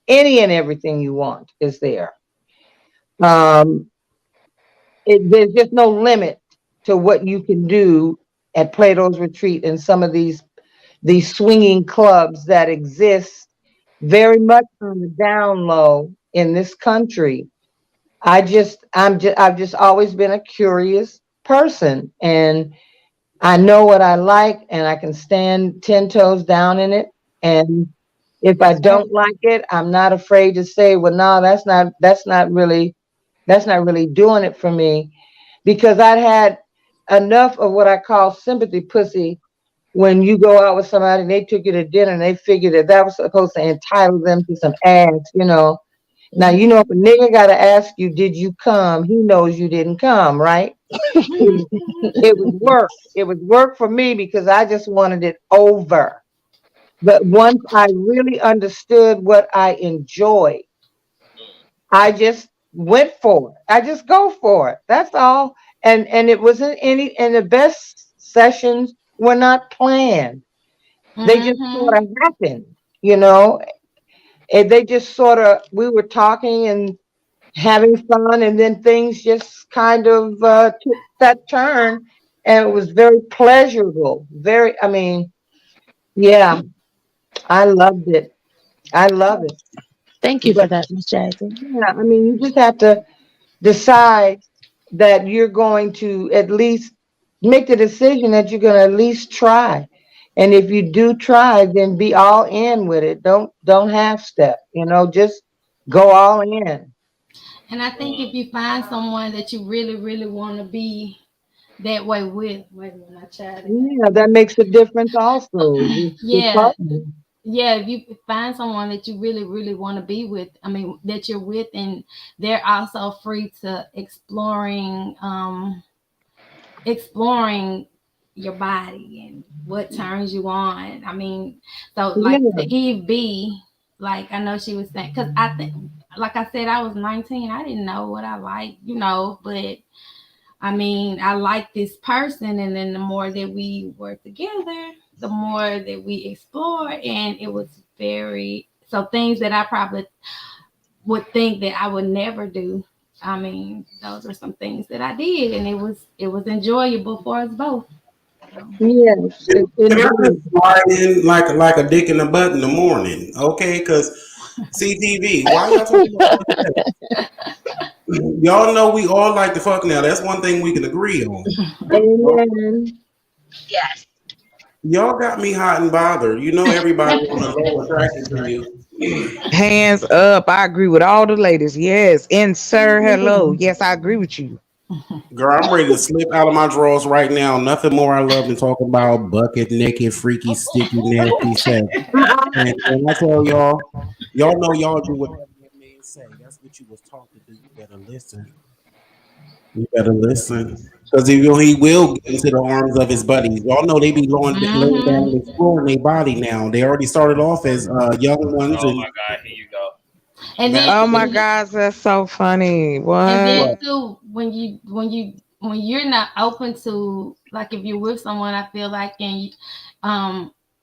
Any and everything you want is there. There's just no limit to what you can do at Plato's Retreat and some of these swinging clubs that exist very much on the down low in this country. I've just always been a curious person, and I know what I like, and I can stand 10 toes down in it. And if I don't like it, I'm not afraid to say, well, no, that's not really doing it for me, because I'd had enough of what I call sympathy pussy. When you go out with somebody and they took you to dinner and they figured that was supposed to entitle them to some ass, Now, if a nigga got to ask you, did you come? He knows you didn't come, right? It was work. It was work for me because I just wanted it over. But once I really understood what I enjoyed, I just went for it. I just go for it. That's all. And it wasn't any, and the best sessions were not planned. They just sort of happened, and they just we were talking and having fun, and then things just kind of took that turn, and it was very pleasurable. Yeah, I loved it. I love it. Thank you for that, Miss Jazzy. Yeah, you just have to decide that you're going to at least make the decision that you're going to at least try. And if you do try, then be all in with it. Don't half step, just go all in. And I think if you find someone that you really, really want to be that way with, yeah, that makes a difference also. Yeah. Yeah, if you find someone that you really, really want to be with, that you're with, and they're also free to exploring your body and what turns you on. The Eve B, like I know she was saying, because I think, like I said, I was 19. I didn't know what I liked, but I like this person, and then the more that we were together, the more that we explored, and it was things that I probably would think that I would never do. Those are some things that I did, and it was enjoyable for us both. Yes, slide in like a dick in the butt in the morning, okay? Because CTV, why y'all talking about that? Y'all know we all like to fuck now. That's one thing we can agree on. Amen. Yes. Y'all got me hot and bothered. Everybody on the low attracted to you. Hands up. I agree with all the ladies. Yes. And sir, hello. Yes, I agree with you. Girl, I'm ready to slip out of my drawers right now. Nothing more I love than talking about bucket naked, freaky, sticky, nasty sex. And I tell y'all know y'all do whatever that man say. That's what you was taught to do. You better listen. Because he will get into the arms of his buddies. Y'all know they be laying down and exploring their body now. They already started off as young ones. Oh my God, here you go. And then, oh my gosh, that's so funny. What? And then too, when you're not open to, like, if you're with someone, I feel like, and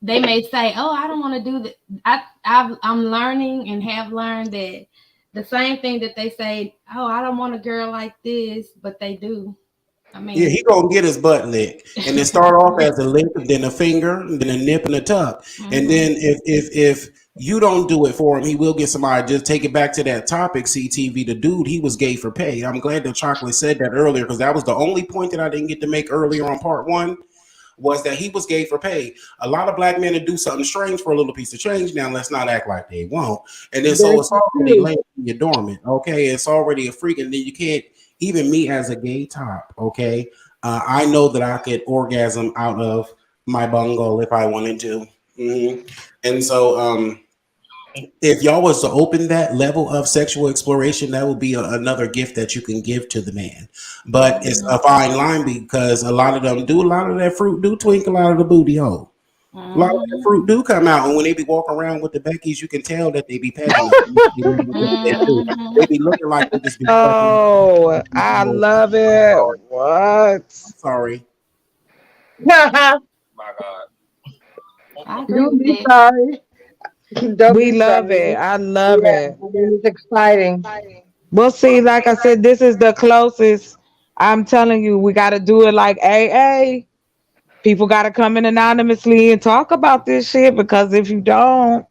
they may say, "Oh, I don't want to do that." I'm learning and have learned that the same thing that they say, "Oh, I don't want a girl like this," but they do. Yeah, he gonna get his butt licked, and then start off as a lick, then a finger, then a nip and a tuck, and then if you don't do it for him, he will get somebody. Just take it back to that topic, CTV. The dude, he was gay for pay. I'm glad that Chocolate said that earlier, because that was the only point that I didn't get to make earlier on part one, was that he was gay for pay. A lot of black men to do something strange for a little piece of change. Now let's not act like they won't. And then so it's already laying in your dormant. Okay, it's already a freak, and then you can't. Even me as a gay top, okay, I know that I could orgasm out of my bungle if I wanted to. And so if y'all was to open that level of sexual exploration, that would be another gift that you can give to the man. But it's a fine line, because a lot of them do, a lot of that fruit do twinkle out of the booty hole. A lot of that fruit do come out, and when they be walking around with the Beckies, you can tell that they be pegging them. They be looking like they just be. Oh, I love it. What? Sorry. My God. Don't be sorry. We love it. I love it. It's exciting. Well, see, like I said, this is the closest. I'm telling you, we got to do it like AA. People got to come in anonymously and talk about this shit, because if you don't,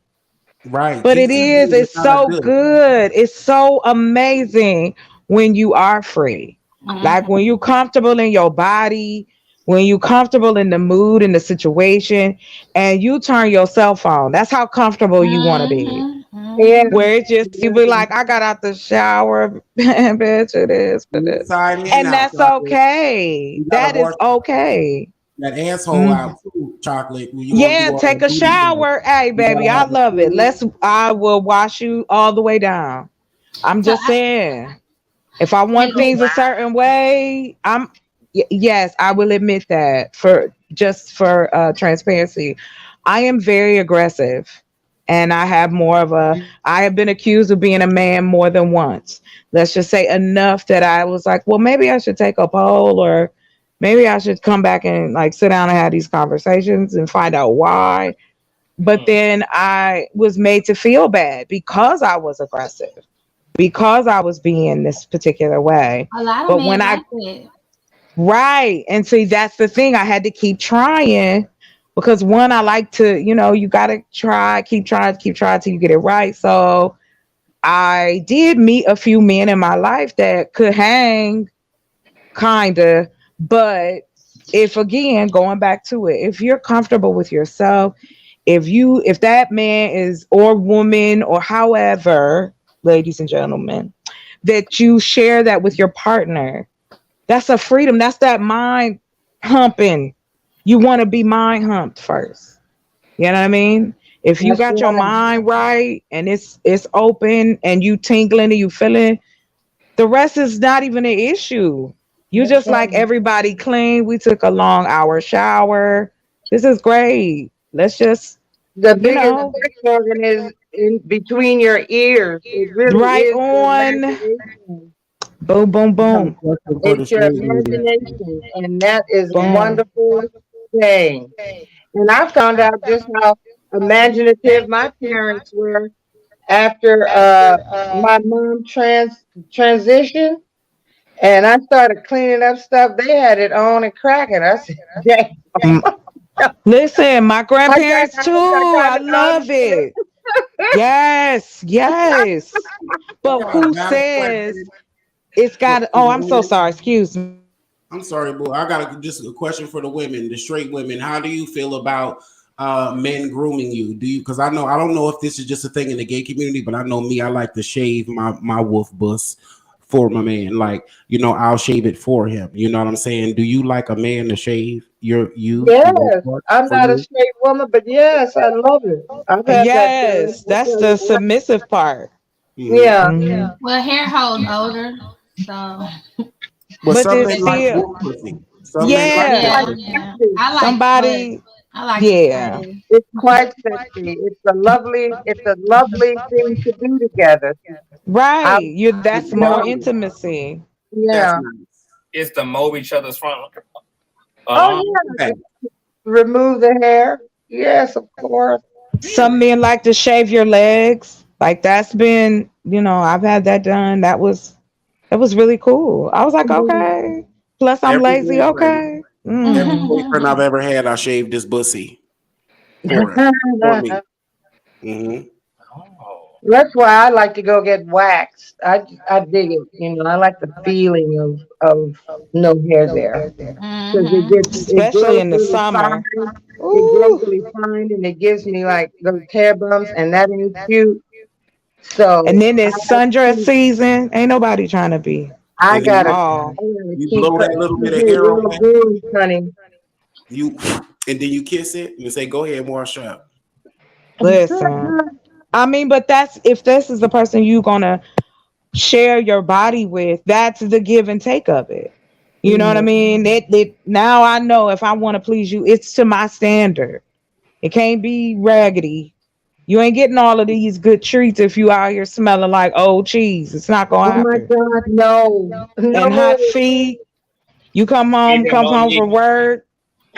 right. But it's so good. It's so amazing when you are free. Like when you're comfortable in your body, when you're comfortable in the mood and the situation, and you turn your cell phone. That's how comfortable you want to be. Yeah. Where it's just, you be like, I got out the shower, bitch, it is for this. And that's okay. That is okay. That asshole out too, chocolate. Yeah, take a shower. Hey, baby, I love it. I will wash you all the way down. I'm just saying, if I want things a certain way, yes, I will admit that for transparency. I am very aggressive, and I have I have been accused of being a man more than once. Let's just say enough that I was like, well, maybe I should take a poll, or maybe I should come back and like sit down and have these conversations and find out why. But then I was made to feel bad because I was aggressive, because I was being this particular way. A lot of men like it. Right. And see, that's the thing. I had to keep trying because one, I like to, you got to keep trying till you get it right. So I did meet a few men in my life that could hang, kind of. But again, going back to it, if you're comfortable with yourself, if that man is, or woman, or however, ladies and gentlemen, that you share that with your partner, that's a freedom. That's that mind humping. You want to be mind humped first. You know what I mean? If you got your mind right and it's open and you tingling and you feeling, the rest is not even an issue. You just like everybody clean. We took a long hour shower. This is great. Let's just the biggest sex organ is in between your ears. It really right is on. Boom, boom, boom. It's your imagination, and that is a wonderful thing. And I found out just how imaginative my parents were after my mom transitioned, and I started cleaning up stuff. They had it on and cracking. I said, "Damn." Listen, my grandparents too. I love it. Yes. But who says it's got? Oh, I'm so sorry. Excuse me. I'm sorry, boy. I got just a question for the women, the straight women. How do you feel about men grooming you? Do you? Because I don't know if this is just a thing in the gay community, but I know me. I like to shave my wolf bus for my man. Like, I'll shave it for him. You know what I'm saying? Do you like a man to shave you? Yes, I'm not a straight woman, but yes, I love it. Yes, that's the submissive part. Yeah. Mm-hmm. Well, hair holds older, so. But some men like wolf pussy. Some men I like somebody. I like It's quite sexy. It's a lovely thing to do together. Right. That's more intimacy. Yeah. It's to mow each other's front. Yeah. Remove the hair. Yes, of course. Some men like to shave your legs. Like that's been, I've had that done. That was really cool. I was like, okay. Plus I'm lazy. Okay. Every boyfriend I've ever had, I shaved his bussy for me. Mm-hmm. That's why I like to go get waxed. I dig it. I like the feeling of no hair there. Especially in the summer. It grows really fine, and it gives me like those hair bumps, and that ain't cute. So, and then it's sundress season. Ain't nobody trying to be. I gotta. You blow that little bit of hair away, honey. And then you kiss it and say, "Go ahead, wash up." Listen, I mean, but if this is the person you gonna share your body with, that's the give and take of it. You know what I mean? Now I know if I want to please you, it's to my standard. It can't be raggedy. You ain't getting all of these good treats if you out here smelling like old cheese. It's not gonna happen. Oh my God, no. And hot feet. You come home from work.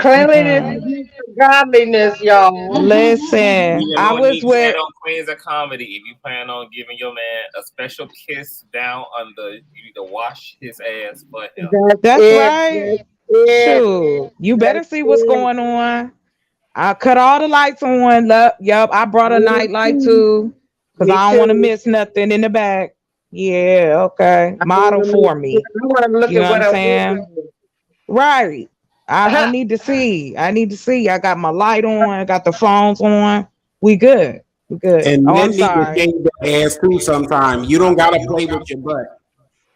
Cleanliness is next to godliness, y'all. Listen, You I know, was need with. on Queens of Comedy. If you plan on giving your man a special kiss down under, you need to wash his ass for him. That's right. Shoot, you better see what's going on. I cut all the lights on. Yup, I brought a night light too, because I don't want to miss nothing in the back. Yeah, okay. Model for me. I want to look You at know what what I'm I'm saying? Right. I need to see. I need to see. I got my light on. I got the phones on. We good. We good. And Oh, men I'm need to sorry. shave their ass too sometime. You don't gotta play with your butt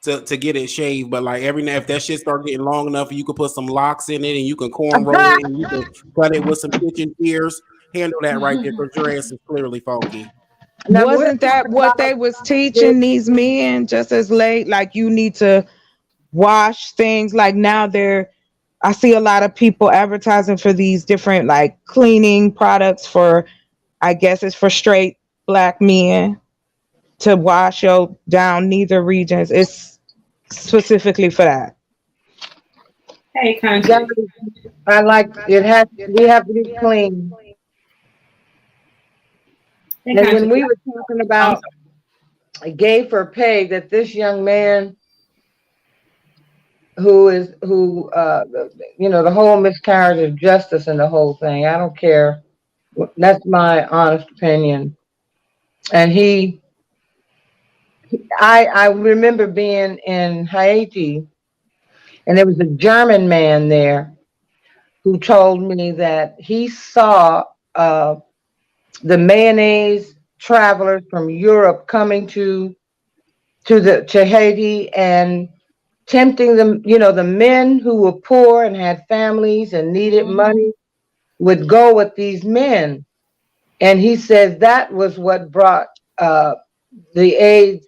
to get it shaved, but like every now if that shit start getting long enough, you can put some locks in it and you can cornrow it and you can cut it with some kitchen shears. Handle that right there because your ass is clearly funky. Wasn't that what they was teaching these men just as late? Like you need to wash things. Like now I see a lot of people advertising for these different like cleaning products for, I guess it's for straight black men to wash your down neither regions. It's specifically for that. Hey, Conscious. I like it. We have to be clean. Hey, And when Conscious. we were talking about gay for pay, that this young man the whole miscarriage of justice and the whole thing, I don't care. That's my honest opinion. And I remember being in Haiti, and there was a German man there who told me that he saw the mayonnaise travelers from Europe coming to Haiti and tempting them. You know, the men who were poor and had families and needed money would go with these men. And he says that was what brought the AIDS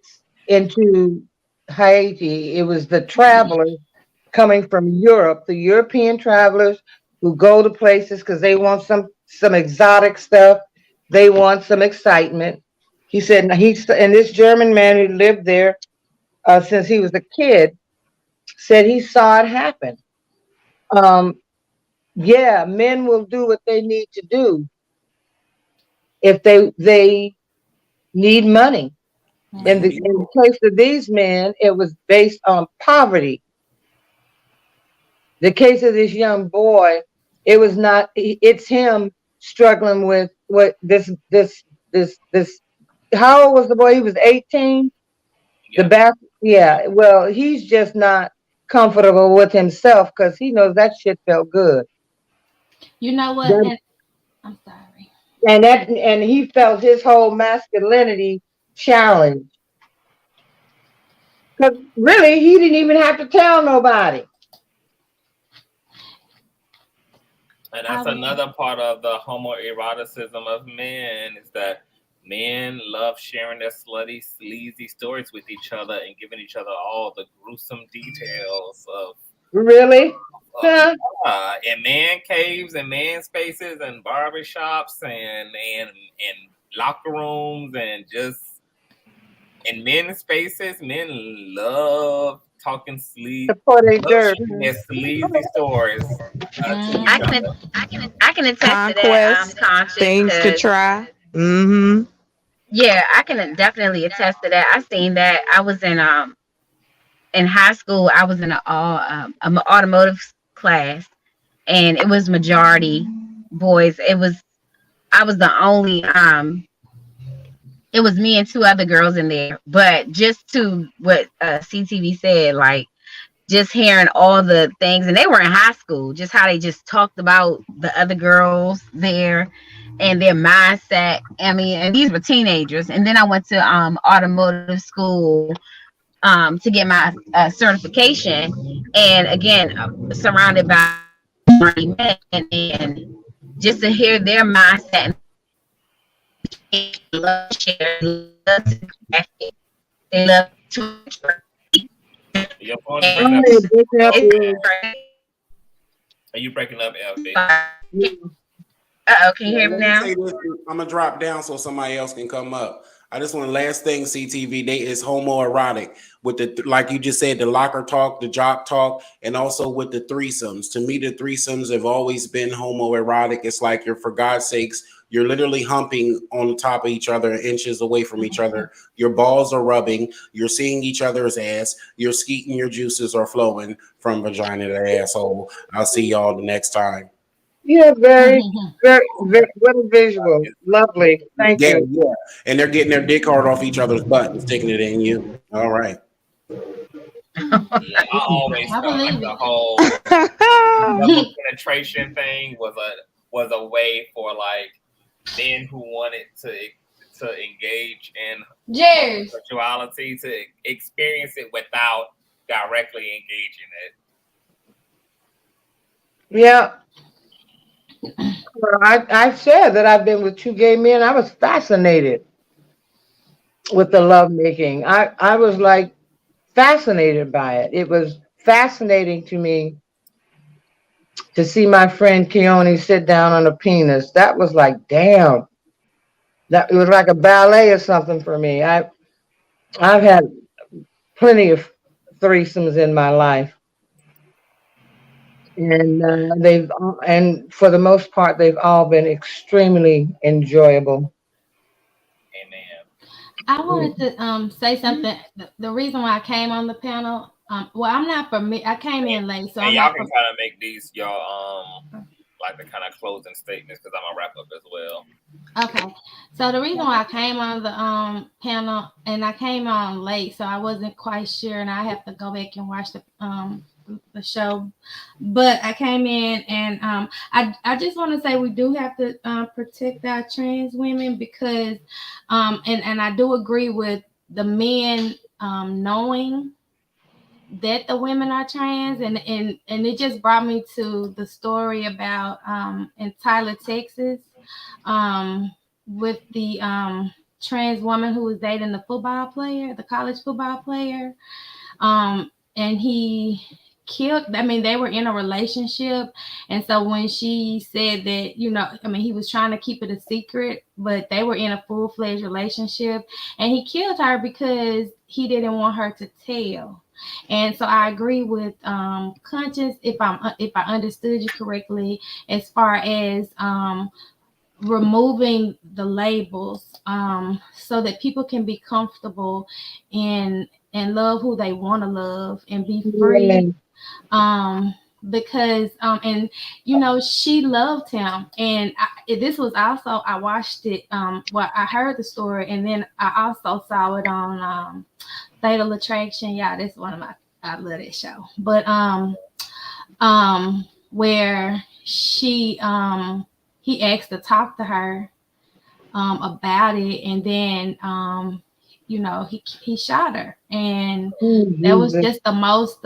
into Haiti. It was the travelers coming from Europe, the European travelers who go to places because they want some exotic stuff. They want some excitement. He said, and this German man who lived there since he was a kid said he saw it happen. Yeah, men will do what they need to do if they need money. In the case of these men, it was based on poverty. The case of this young boy, it was not. It's him struggling with what this. How old was the boy? He was 18. Yeah. Well, he's just not comfortable with himself because he knows that shit felt good. You know what? I'm sorry. And he felt his whole masculinity challenged. Because really, he didn't even have to tell nobody. And that's another part of the homoeroticism of men is that men love sharing their slutty, sleazy stories with each other and giving each other all the gruesome details of really in man caves and man spaces and barbershops and locker rooms and just in men's spaces. Men love talking sleazy stories. I can attest Conquest, to that. Conscious things to try. Yeah, I can definitely attest to that. I seen that. I was in high school. I was in an automotive class, and it was majority boys. I was the only it was me and two other girls in there. But just to what CTV said, like just hearing all the things, and they were in high school, just how they just talked about the other girls there and their mindset. I mean, and these were teenagers. And then I went to automotive school to get my certification, and again surrounded by men, and just to hear their mindset. They love to share, they love to craft it, they love to Your phone is breaking up. Are you breaking up, LB? Can you hear me now? I'm gonna drop down so somebody else can come up. I just want last thing, CTV. They is homoerotic with the like you just said, the locker talk, the jock talk, and also with the threesomes. To me, the threesomes have always been homoerotic. It's like you're, for God's sakes, you're literally humping on top of each other, inches away from each other. Your balls are rubbing. You're seeing each other's ass. You're skeeting. Your juices are flowing from vagina to asshole. I'll see y'all the next time. Yeah, very, very, what a visual. Lovely. Thank Yeah, you. yeah. And they're getting their dick hard off each other's butt and sticking it in you. All right. Yeah, I always I felt like believe the it. whole double penetration thing was a way for like men who wanted to engage in Jerry. sexuality to experience it without directly engaging it. Yeah. I said that I've been with 2 gay men. I was fascinated with the lovemaking. I was like fascinated by it. It was fascinating to me to see my friend Keone sit down on a penis. That was like, damn. That it was like a ballet or something for me. I've had plenty of threesomes in my life, and and for the most part they've all been extremely enjoyable. I wanted to say something. The reason why I came on the panel, well, I'm not for me. I came in late, so And I'm y'all not. can kind of make these your like the kind of closing statements because I'm gonna wrap up as well. Okay, so the reason why I came on the panel, and I came on late, so I wasn't quite sure, and I have to go back and watch the show. But I came in, and I just want to say we do have to protect our trans women because, and I do agree with the men knowing that the women are trans, and it just brought me to the story about in Tyler, Texas, with the trans woman who was dating the football player, the college football player, and he killed. I mean, they were in a relationship, and so when she said that, he was trying to keep it a secret, but they were in a full-fledged relationship, and he killed her because he didn't want her to tell. And so I agree with Conscious, if I understood you correctly, as far as removing the labels so that people can be comfortable and love who they want to love and be free. Because and she loved him, and this was also, I watched it, I heard the story, and then I also saw it on Fatal Attraction. Yeah, that's one of I love that show. But where he asked to talk to her about it, and then he shot her, and that was just the most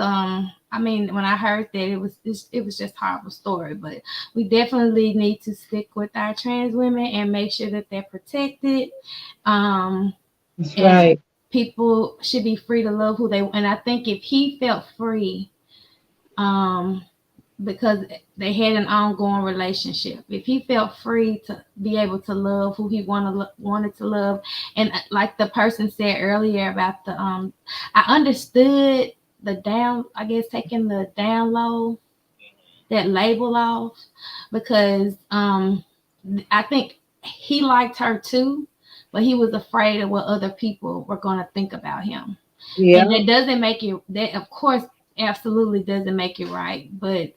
when I heard that, it was just horrible story. But we definitely need to stick with our trans women and make sure that they're protected. That's right. People should be free to love who they, and I think if he felt free, because they had an ongoing relationship, if he felt free to be able to love who he wanted to love, and like the person said earlier about the I understood taking the down low, that label off, because I think he liked her too, but he was afraid of what other people were going to think about him. Yeah. And that doesn't make it, that of course absolutely doesn't make it right, but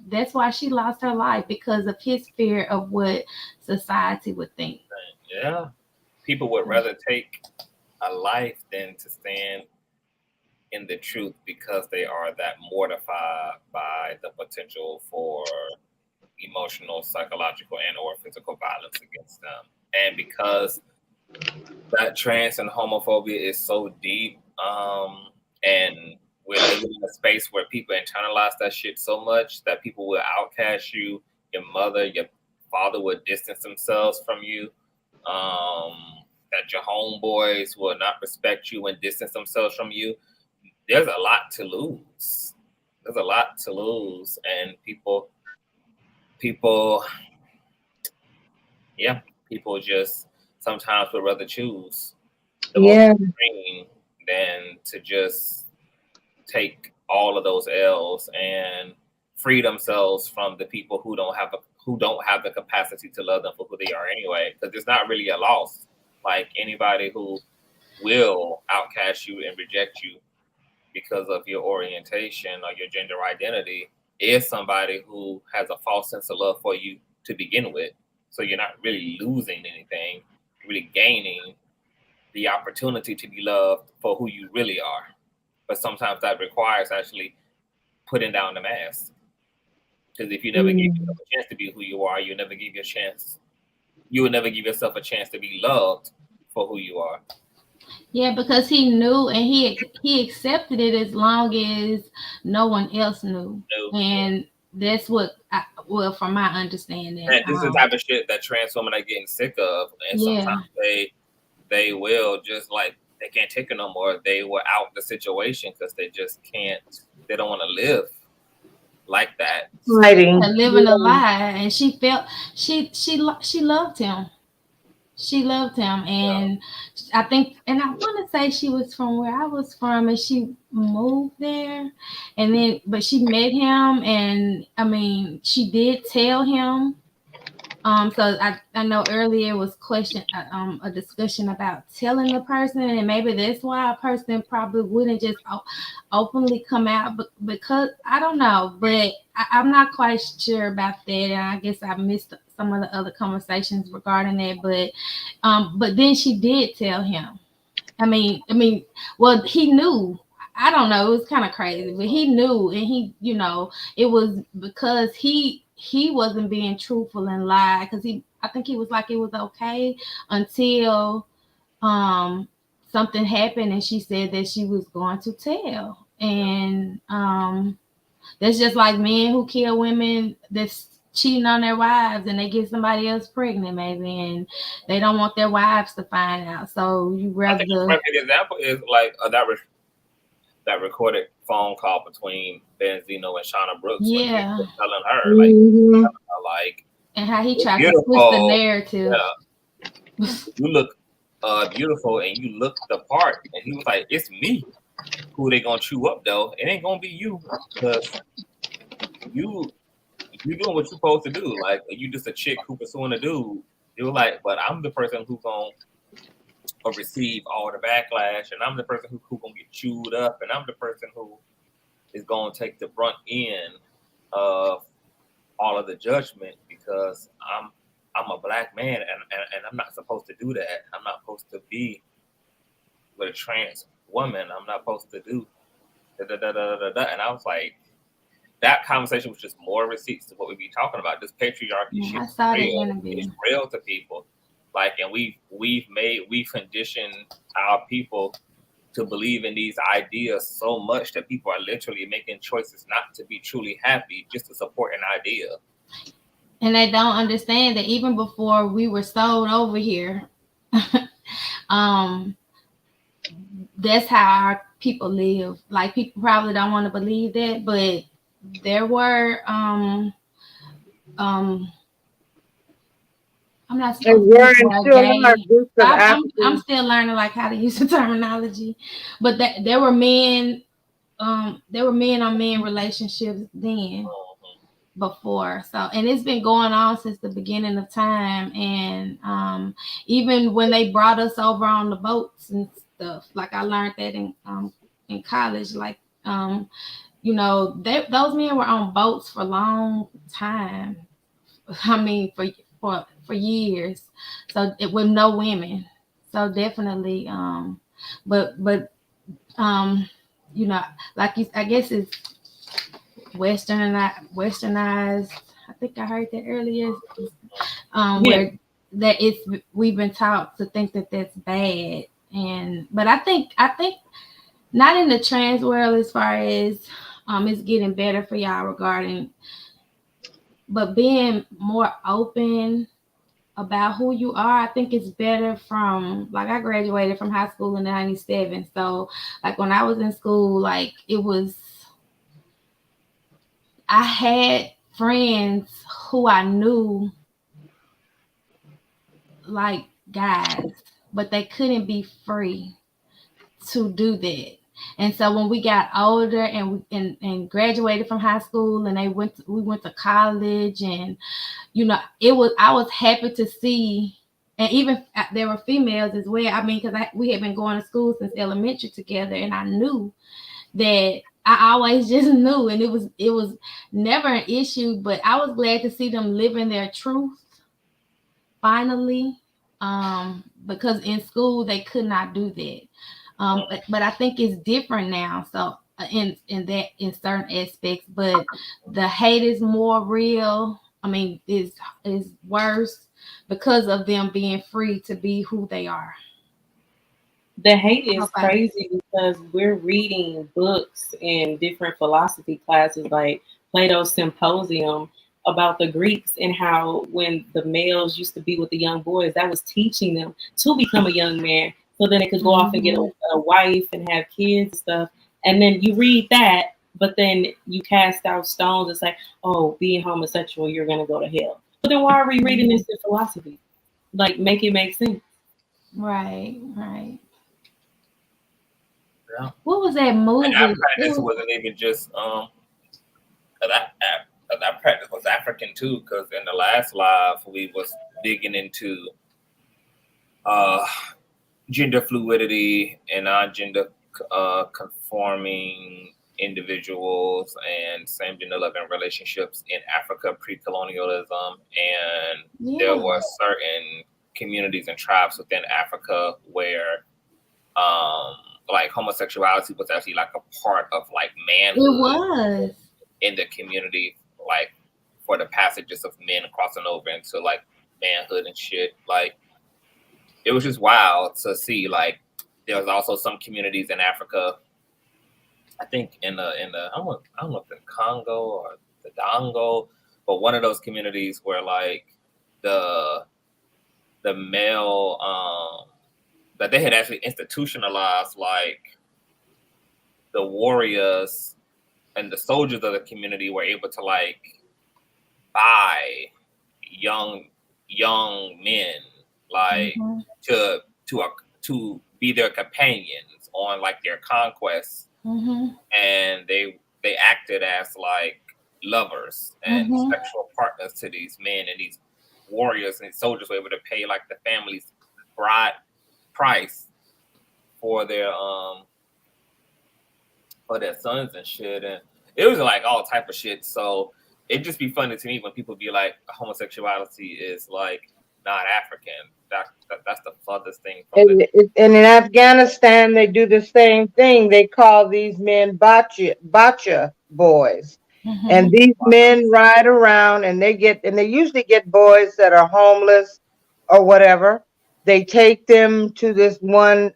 that's why she lost her life, because of his fear of what society would think. Yeah, people would rather take a life than to stand in the truth, because they are that mortified by the potential for emotional, psychological, and or physical violence against them. And because that trans and homophobia is so deep, and we're living in a space where people internalize that shit so much that people will outcast you, your mother, your father will distance themselves from you, that your homeboys will not respect you and distance themselves from you. There's a lot to lose. There's a lot to lose, and people just sometimes would rather choose the most extreme than to just take all of those L's and free themselves from the people who don't have the capacity to love them for who they are anyway. Because it's not really a loss. Like anybody who will outcast you and reject you because of your orientation or your gender identity is somebody who has a false sense of love for you to begin with. So you're not really losing anything, you're really gaining the opportunity to be loved for who you really are. But sometimes that requires actually putting down the mask. Because if you never give yourself a chance to be who you are, you will never give yourself a chance to be loved for who you are. Yeah, because he knew and he accepted it as long as no one else knew. And that's what, from my understanding. And this is the type of shit that trans women are getting sick of. And sometimes they will just like, they can't take it no more. They will out the situation because they just can't, they don't want to live like that. Living a lie. And she felt, she loved him. She loved him, and I think, and I want to say she was from where I was from, and she moved there, and then, but she met him, and I mean, she did tell him. So I know earlier was a discussion about telling the person, and maybe that's why a person probably wouldn't just openly come out, but because I don't know, but I'm not quite sure about that, and I guess I missed some of the other conversations regarding that, but then she did tell him. I mean, well, he knew. I don't know. It was kind of crazy, but he knew, and he, it was because he wasn't being truthful and lied, because I think he was like, it was okay until something happened, and she said that she was going to tell, and that's just like men who kill women that's cheating on their wives, and they get somebody else pregnant maybe, and they don't want their wives to find out. So you rather. I think a perfect example is like that recorded phone call between Benzino and Shauna Brooks. Yeah. When he was telling her like, and how he tried to twist the narrative. Yeah. You look beautiful and you look the part, and he was like, it's me. Who they gonna chew up though? It ain't gonna be you, because you doing what you're supposed to do. Like, you just a chick who pursuing a dude. You're like, but I'm the person who's gonna receive all the backlash, and I'm the person who gonna get chewed up, and I'm the person who is gonna take the brunt end of all of the judgment, because I'm a black man, and I'm not supposed to do that. I'm not supposed to be with a trans woman. I'm not supposed to do da da da da da. And I was like, that conversation was just more receipts to what we be talking about. This patriarchy shit is real. It's real to people. Like, and we've conditioned our people to believe in these ideas so much that people are literally making choices not to be truly happy, just to support an idea. And they don't understand that even before we were sold over here, that's how our people live. Like, people probably don't want to believe that, but there were I'm not supposed to I'm still learning like how to use the terminology, but there were men on men relationships then before. So, and it's been going on since the beginning of time, and even when they brought us over on the boats and stuff, like I learned that in college, like those men were on boats for a long time. I mean, for years. So with no women. So definitely, but like I guess it's westernized. I think I heard that earlier. Where that we've been taught to think that that's bad, but I think not in the trans world as far as it's getting better for y'all regarding, but being more open about who you are. I think it's better from, like, I graduated from high school in '97. So like when I was in school, like I had friends who I knew like guys. but they couldn't be free to do that. And so when we got older and graduated from high school and we went to college, and I was happy to see, and even there were females as well. I mean, because we had been going to school since elementary together, and I knew that I always just knew, and it was never an issue. But I was glad to see them living their truth finally, because in school they could not do that. But I think it's different now. So in certain aspects, but the hate is more real. I mean, is worse because of them being free to be who they are. The hate is crazy because we're reading books in different philosophy classes like Plato's Symposium about the Greeks and how when the males used to be with the young boys, that was teaching them to become a young man so then they could go off and get a wife and have kids and stuff. And then you read that, but then you cast out stones and say, oh, being homosexual, you're going to go to hell. But then why are we reading this in philosophy? Like, make it make sense. Right. Yeah. What was that movie? And our practice wasn't even just that practice was African too, because in the last live we was digging into gender fluidity and non-gender conforming individuals and same gender loving relationships in Africa pre-colonialism, and there were certain communities and tribes within Africa where like homosexuality was actually like a part of like manhood. It was in the community, like for the passages of men crossing over into like manhood and shit. Like it was just wild to see. Like there was also some communities in Africa, I think in the I don't know if in Congo or the Dongo, but one of those communities where like the male that they had actually institutionalized like the warriors and the soldiers of the community were able to like buy young men like to be their companions on like their conquests, and they acted as like lovers and sexual partners to these men, and these warriors and soldiers were able to pay like the family's bride price for their sons and shit, and it was like all type of shit. So it'd just be funny to me when people be like homosexuality is like not African. That's the farthest thing from and in Afghanistan they do the same thing. They call these men bacha boys. And these men ride around and they usually get boys that are homeless or whatever. They take them to this one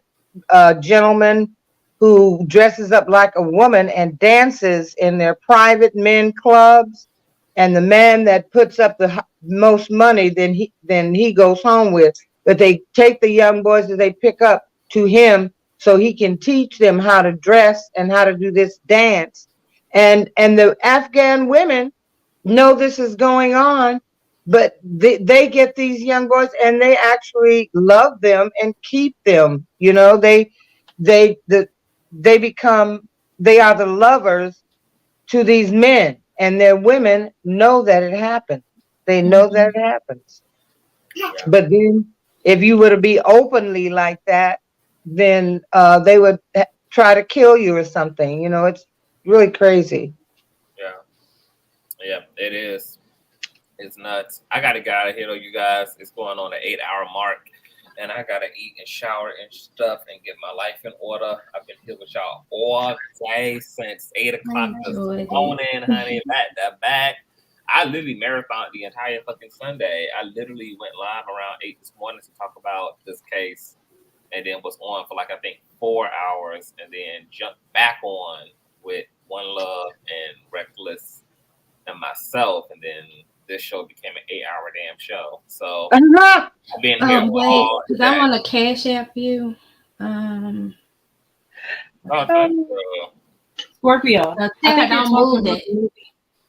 gentleman who dresses up like a woman and dances in their private men clubs. And the man that puts up the most money, then he goes home with. But they take the young boys that they pick up to him so he can teach them how to dress and how to do this dance. And the Afghan women know this is going on, but they get these young boys and they actually love them and keep them. You know, they are the lovers to these men, and their women know that it happens. They know that it happens. But then if you were to be openly like that, then they would try to kill you or something. You know, it's really crazy. Yeah, it is. It's nuts. I gotta get out of here though, you guys. It's going on the 8-hour mark, and I gotta eat and shower and stuff and get my life in order. I've been here with y'all all day since 8 o'clock this morning, honey. Back to back. I literally marathoned the entire fucking Sunday. I literally went live around 8 this morning to talk about this case, and then was on for like I think 4 hours, and then jumped back on with One Love and Reckless and myself, and then this show became an 8-hour damn show. So I've been here all day. I want to cash app you. Scorpio. I think don't move it.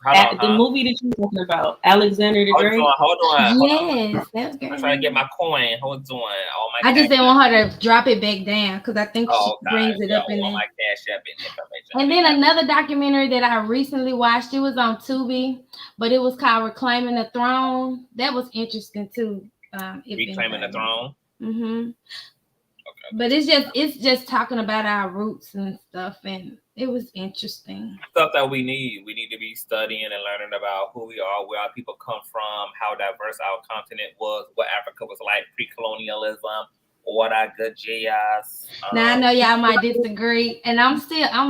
The movie that you were talking about, Alexander the Great. Hold on. Yes, that's great. I'm trying to get my coin. Hold on. All my I just didn't want her to drop it back down because I think she brings it up in there. My cash app information. And then another documentary that I recently watched, it was on Tubi, but it was called Reclaiming the Throne. That was interesting too. Reclaiming the Throne. Mm-hmm. Okay. But it's just talking about our roots and stuff, and it was interesting. Stuff that we need. We need to be studying and learning about who we are, where our people come from, how diverse our continent was, what Africa was like pre-colonialism, what our good GIs. Now I know y'all might disagree, and I'm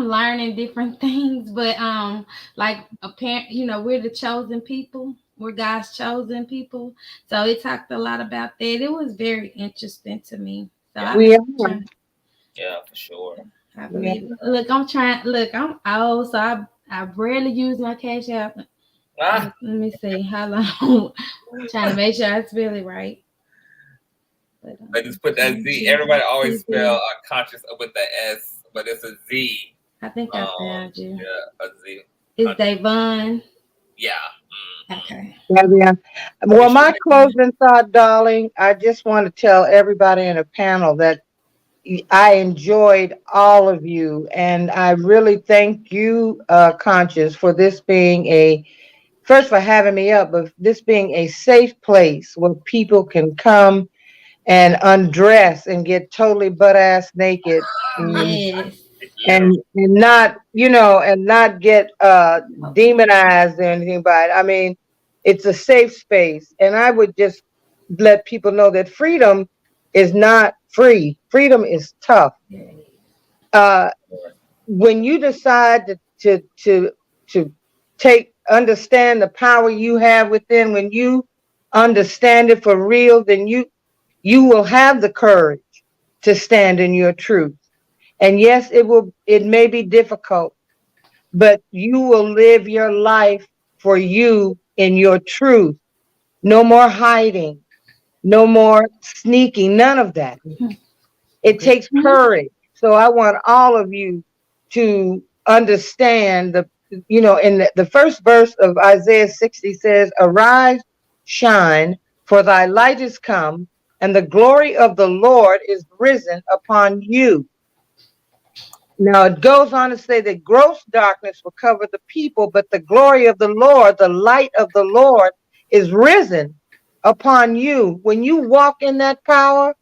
learning different things, but like apparently, we're the chosen people. We're God's chosen people. So it talked a lot about that. It was very interesting to me. So yeah, for sure. I believe it. Look, I'm old, so I rarely use my cash app. Let me see how long. I'm trying to make sure I spell it right. I just put that Z. Everybody always spell conscious with the S, but it's a Z. I think I found you. Yeah, a Z. Is Davon? Yeah. Okay. Yeah. Well, my closing thought, darling, I just want to tell everybody in the panel that I enjoyed all of you, and I really thank you, Conscious, for this being first for having me up, but this being a safe place where people can come and undress and get totally butt ass naked. Yes. And not, and not get demonized or anything by it. I mean, it's a safe space. And I would just let people know that freedom is not free. Freedom is tough. When you decide to understand the power you have within, when you understand it for real, then you will have the courage to stand in your truth. And yes, it may be difficult, but you will live your life for you in your truth. No more hiding, no more sneaking, none of that. It takes courage. So I want all of you to understand in the first verse of Isaiah 60 says, "Arise, shine, for thy light is come, and the glory of the Lord is risen upon you." Now it goes on to say that gross darkness will cover the people, but the glory of the Lord, the light of the Lord is risen upon you. When you walk in that power,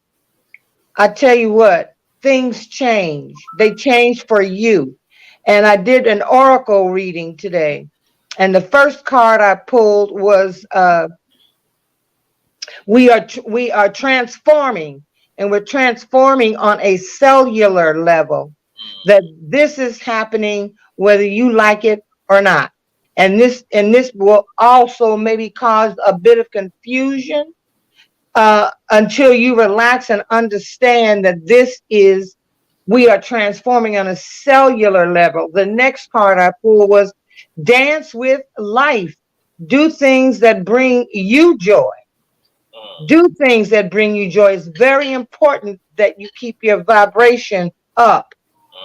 I tell you what, things change. They change for you. And I did an oracle reading today. And the first card I pulled was we are transforming, and we're transforming on a cellular level. That this is happening whether you like it or not. And this will also maybe cause a bit of confusion until you relax and understand that we are transforming on a cellular level. The next card I pulled was dance with life. Do things that bring you joy. Do things that bring you joy. It's very important that you keep your vibration up.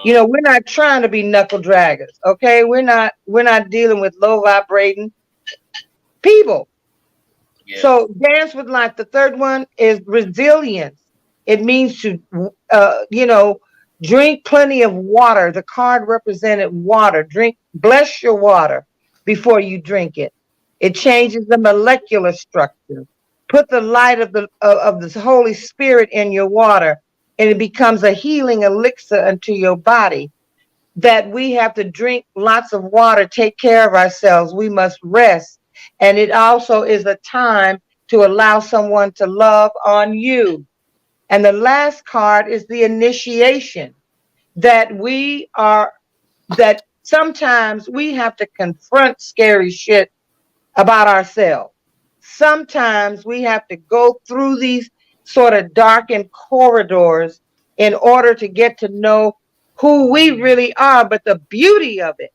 We're not trying to be knuckle draggers, okay? We're not dealing with low vibrating people. Yes. So dance with life. The third one is resilience. It means to, drink plenty of water. The card represented water. Bless your water before you drink it. It changes the molecular structure. Put the light of the Holy Spirit in your water, and it becomes a healing elixir unto your body. That we have to drink lots of water, take care of ourselves. We must rest. And it also is a time to allow someone to love on you. And the last card is the initiation. That sometimes we have to confront scary shit about ourselves. Sometimes we have to go through these sort of darkened corridors in order to get to know who we really are. But the beauty of it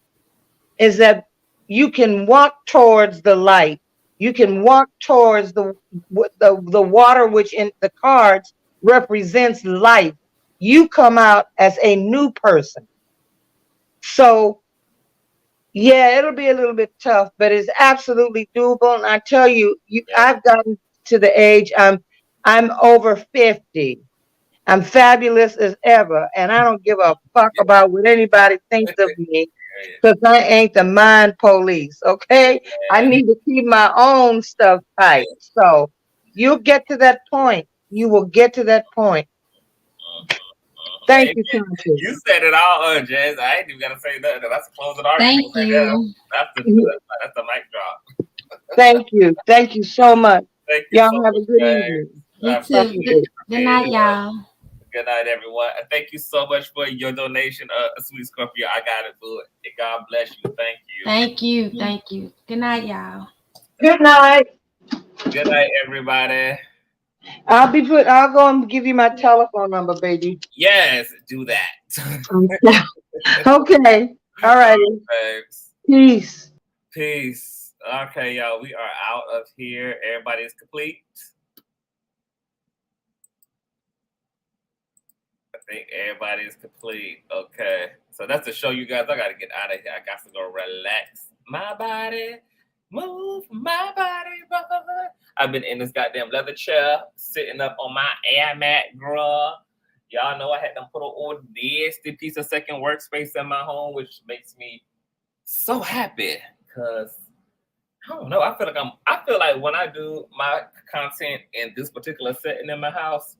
is that you can walk towards the light. You can walk towards the water, which in the cards represents life. You come out as a new person. So, Yeah, it'll be a little bit tough, but it's absolutely doable. And I tell you, I've gotten to the age I'm over 50. I'm fabulous as ever, and I don't give a fuck about what anybody thinks of me, because I ain't the mind police. Okay, I need to keep my own stuff tight. So you'll get to that point. You will get to that point. Thank you, Conscious. You said it all, Jazz. I ain't even gotta say nothing. That's closing argument. Thank you. That's the mic drop. Thank you. Thank you so much. Thank you Y'all so have much, a good guys. evening. You too. Good night, y'all. Good night, everyone. And thank you so much for your donation, Sweet Scorpio. I got it, boo. And God bless you. Thank you. Thank you. Thank you. Good night, y'all. Good night. Good night, everybody. I'll go and give you my telephone number, baby. Yes, do that. Okay. All right. Peace. Peace. Okay, y'all. We are out of here. Everybody is complete. I think everybody is complete. Okay. So that's the show, you guys. I got to get out of here. I got to go relax my body. Move my body, brother. I've been in this goddamn leather chair, sitting up on my air mat, girl. Y'all know I had to put an old nasty piece of second workspace in my home, which makes me so happy. Because I don't know. I feel like when I do my content in this particular setting in my house,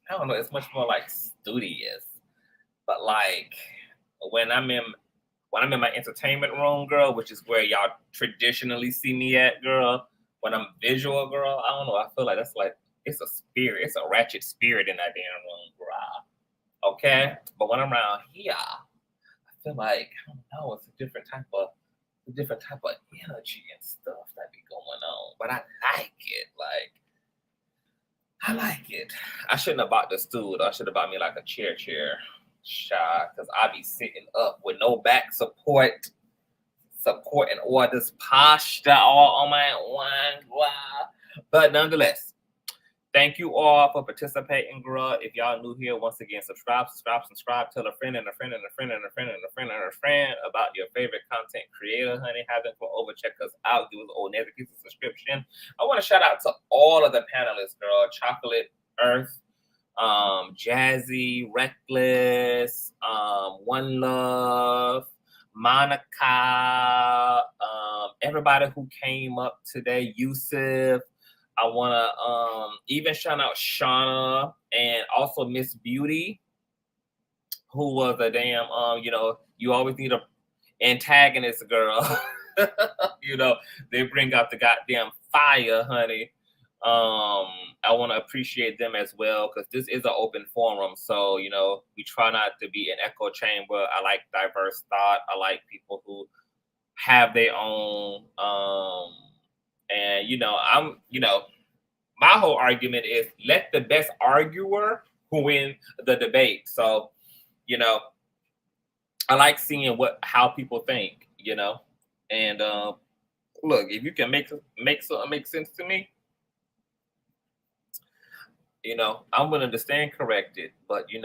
I don't know, it's much more like studious. But like when I'm in my entertainment room, girl, which is where y'all traditionally see me at, girl, when I'm visual, girl, I don't know. I feel like that's like, it's a spirit. It's a ratchet spirit in that damn room, girl. Okay? But when I'm around here, I feel like, I don't know, it's a different type of energy and stuff that be going on. But I like it. I like it. I shouldn't have bought the stool, though. I should have bought me like a chair. Shy, because I be sitting up with no back support and all this posture all on my one. Wow. But nonetheless, thank you all for participating, girl. If y'all new here, once again, subscribe. Tell a friend and a friend and a friend and a friend and a friend and a friend about your favorite content creator, honey. Have them come over, check us out, give us an old Netflix subscription. I want to shout out to all of the panelists, girl. Chocolate Earth, Jazzy, Reckless, One Love, Monica, everybody who came up today, Yusuf. I want to even shout out Shauna and also Miss Beauty, who was a damn, you always need a antagonist, girl. They bring out the goddamn fire, honey. I want to appreciate them as well, because this is an open forum. So, we try not to be an echo chamber. I like diverse thought. I like people who have their own, and, my whole argument is let the best arguer win the debate. So, I like seeing how people think, and, look, if you can make something make sense to me, I'm willing to stand corrected, but you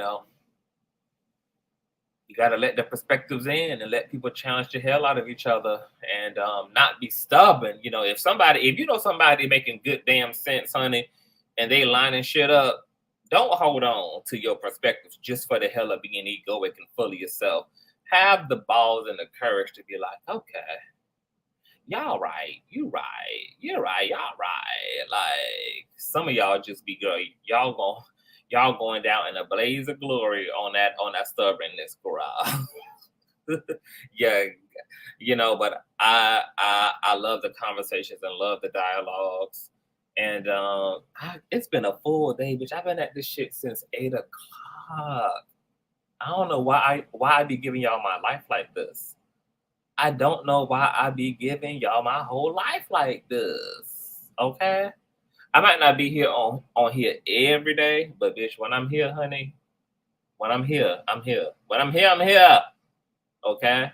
got to let the perspectives in and let people challenge the hell out of each other and not be stubborn. If you know somebody making good damn sense, honey, and they lining shit up, don't hold on to your perspectives just for the hell of being egoic and full of yourself. Have the balls and the courage to be like, okay, y'all right, you're right, y'all right. Like, some of y'all just be girl, y'all going down in a blaze of glory on that stubbornness, girl. Yeah, but I love the conversations and love the dialogues. And it's been a full day, bitch. I've been at this shit since 8 o'clock. I don't know why I be giving y'all my life like this. I don't know why I be giving y'all my whole life like this. Okay? I might not be here on here every day, but bitch, when I'm here, honey, when I'm here, I'm here. When I'm here, I'm here. Okay?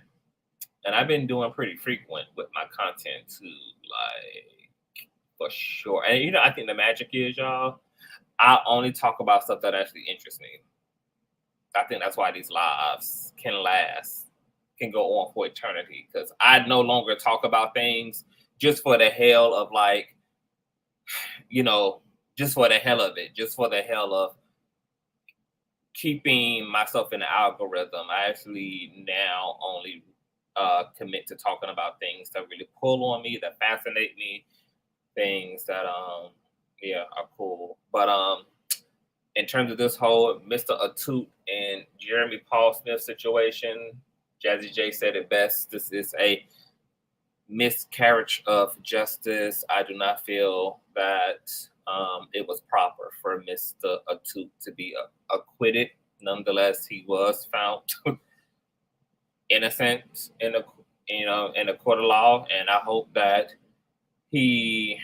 And I've been doing pretty frequent with my content too, like, for sure. And I think the magic is, y'all, I only talk about stuff that actually interests me. I think that's why these lives can last. can go on for eternity, because I no longer talk about things just for the hell of like, you know, just for the hell of it, just for the hell of keeping myself in the algorithm. I actually now only commit to talking about things that really pull on me, that fascinate me, things that are cool. But in terms of this whole Mr. Etute and Jeremy Paul Smith situation, Jazzy J said it best. This is a miscarriage of justice. I do not feel that it was proper for Mr. Etute to be acquitted. Nonetheless, he was found innocent in the court of law, and I hope that he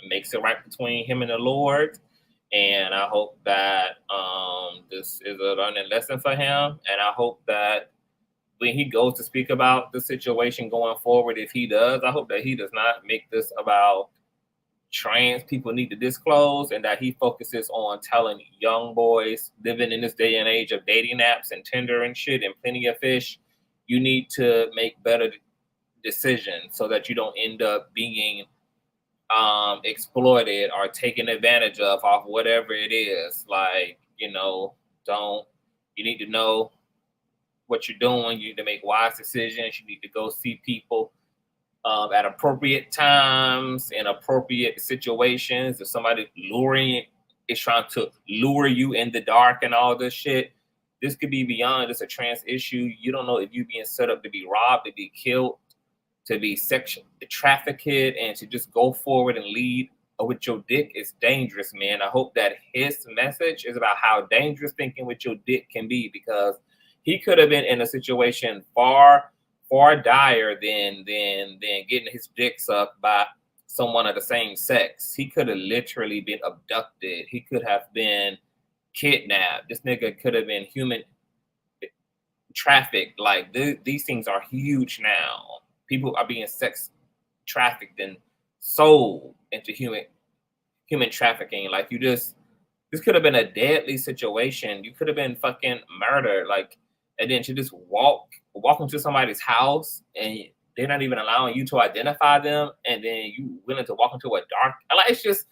makes it right between him and the Lord. And I hope that this is a learning lesson for him. And I hope that when he goes to speak about the situation going forward, if he does, I hope that he does not make this about trans people need to disclose, and that he focuses on telling young boys living in this day and age of dating apps and Tinder and shit and Plenty of Fish, you need to make better decisions so that you don't end up being exploited or taken advantage of off whatever it is. Like, you need to know what you're doing. You need to make wise decisions. You need to go see people at appropriate times in appropriate situations. If somebody is trying to lure you in the dark and all this shit, this could be beyond just a trans issue. You don't know if you're being set up to be robbed, to be killed, to be sexually trafficked, and to just go forward and lead with your dick is dangerous, man. I hope that his message is about how dangerous thinking with your dick can be, because he could have been in a situation far dire than getting his dick sucked by someone of the same sex. He could have literally been abducted. He could have been kidnapped. This nigga could have been human trafficked. Like, these things are huge now. People are being sex trafficked and sold into human trafficking. Like, this could have been a deadly situation. You could have been fucking murdered. Like, and then to just walk into somebody's house and they're not even allowing you to identify them, and then you willing to walk into a dark, like, it's just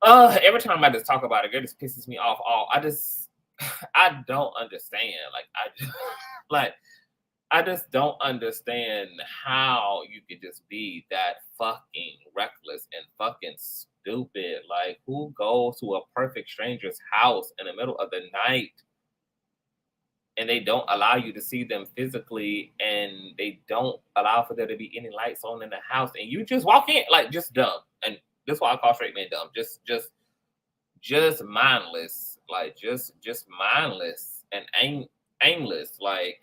every time I just talk about it, it just pisses me off. I don't understand. I just don't understand how you could just be that fucking reckless and fucking stupid. Like, who goes to a perfect stranger's house in the middle of the night and they don't allow you to see them physically, and they don't allow for there to be any lights on in the house, and you just walk in? Like, just dumb. And that's why I call straight men dumb. Just mindless. Like, just mindless and aimless. Like,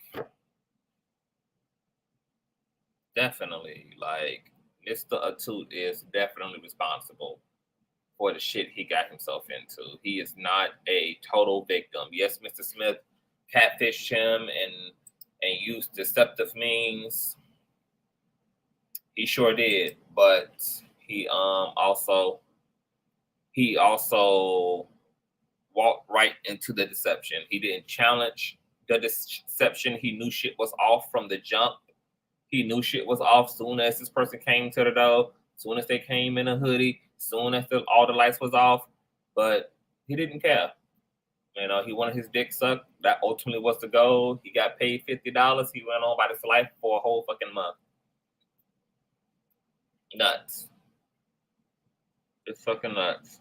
definitely, like, Mr. Etute is definitely responsible for the shit he got himself into. He is not a total victim. Yes, Mr. Smith catfished him and used deceptive means. He sure did, but he also walked right into the deception. He didn't challenge the deception. He knew shit was off from the jump. He knew shit was off soon as this person came to the door, soon as they came in a hoodie, soon as all the lights was off, but he didn't care. He wanted his dick sucked. That ultimately was the goal. He got paid $50. He went on about his life for a whole fucking month. Nuts. It's fucking nuts.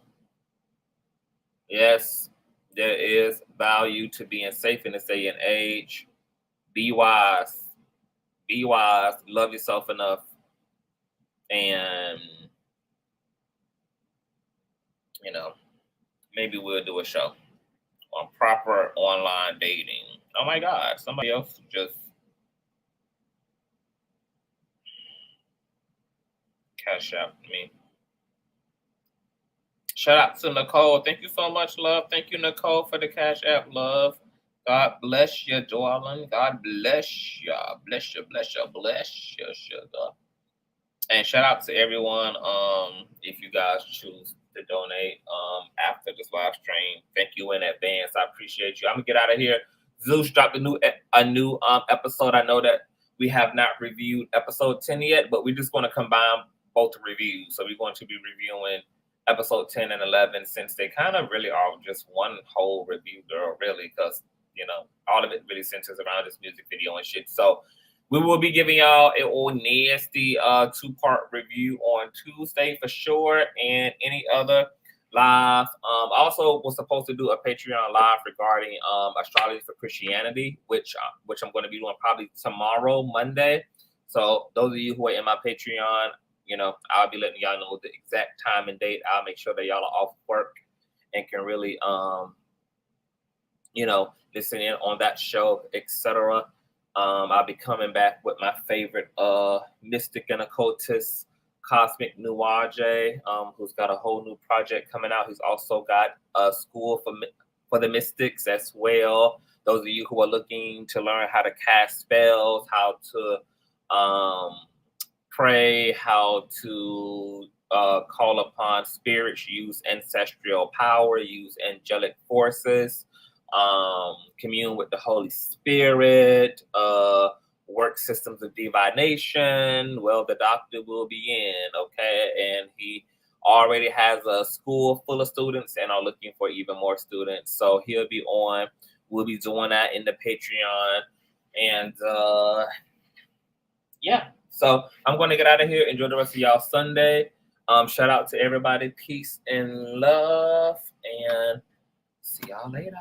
Yes, there is value to being safe in this day and age. Be wise. Be wise. Love yourself enough. And, maybe we'll do a show on proper online dating. Oh my God, somebody else just cash out me. Shout out to Nicole. Thank you so much, love. Thank you, Nicole, for the cash app, love. God bless you, darling. God bless you. Bless you, bless you, bless you, sugar. And shout out to everyone. If you guys choose to donate after this live stream, thank you in advance. I appreciate you. I'm gonna get out of here. Zeus dropped a new episode. I know that we have not reviewed episode 10 yet, but we're just going to combine both reviews. So we're going to be reviewing episode 10 and 11 since they kind of really are just one whole review, girl, really, because, you know, all of it really centers around this music video and shit. So we will be giving y'all an old nasty 2-part review on Tuesday for sure, and any other live. Also was supposed to do a Patreon live regarding astrology for Christianity, which I'm going to be doing probably tomorrow, Monday. So those of you who are in my Patreon, you know, I'll be letting y'all know the exact time and date. I'll make sure that y'all are off work and can really you know, listen in on that show, etc. I'll be coming back with my favorite mystic and occultist, Cosmic Nuances, who's got a whole new project coming out. He's also got a school for the mystics as well. Those of you who are looking to learn how to cast spells, how to pray, how to call upon spirits, use ancestral power, use angelic forces, commune with the Holy Spirit, work systems of divination, well, the doctor will be in, okay? And he already has a school full of students and are looking for even more students. So he'll be on. We'll be doing that in the Patreon. And yeah, so I'm going to get out of here. Enjoy the rest of y'all Sunday. Shout out to everybody. Peace and love. And see y'all later.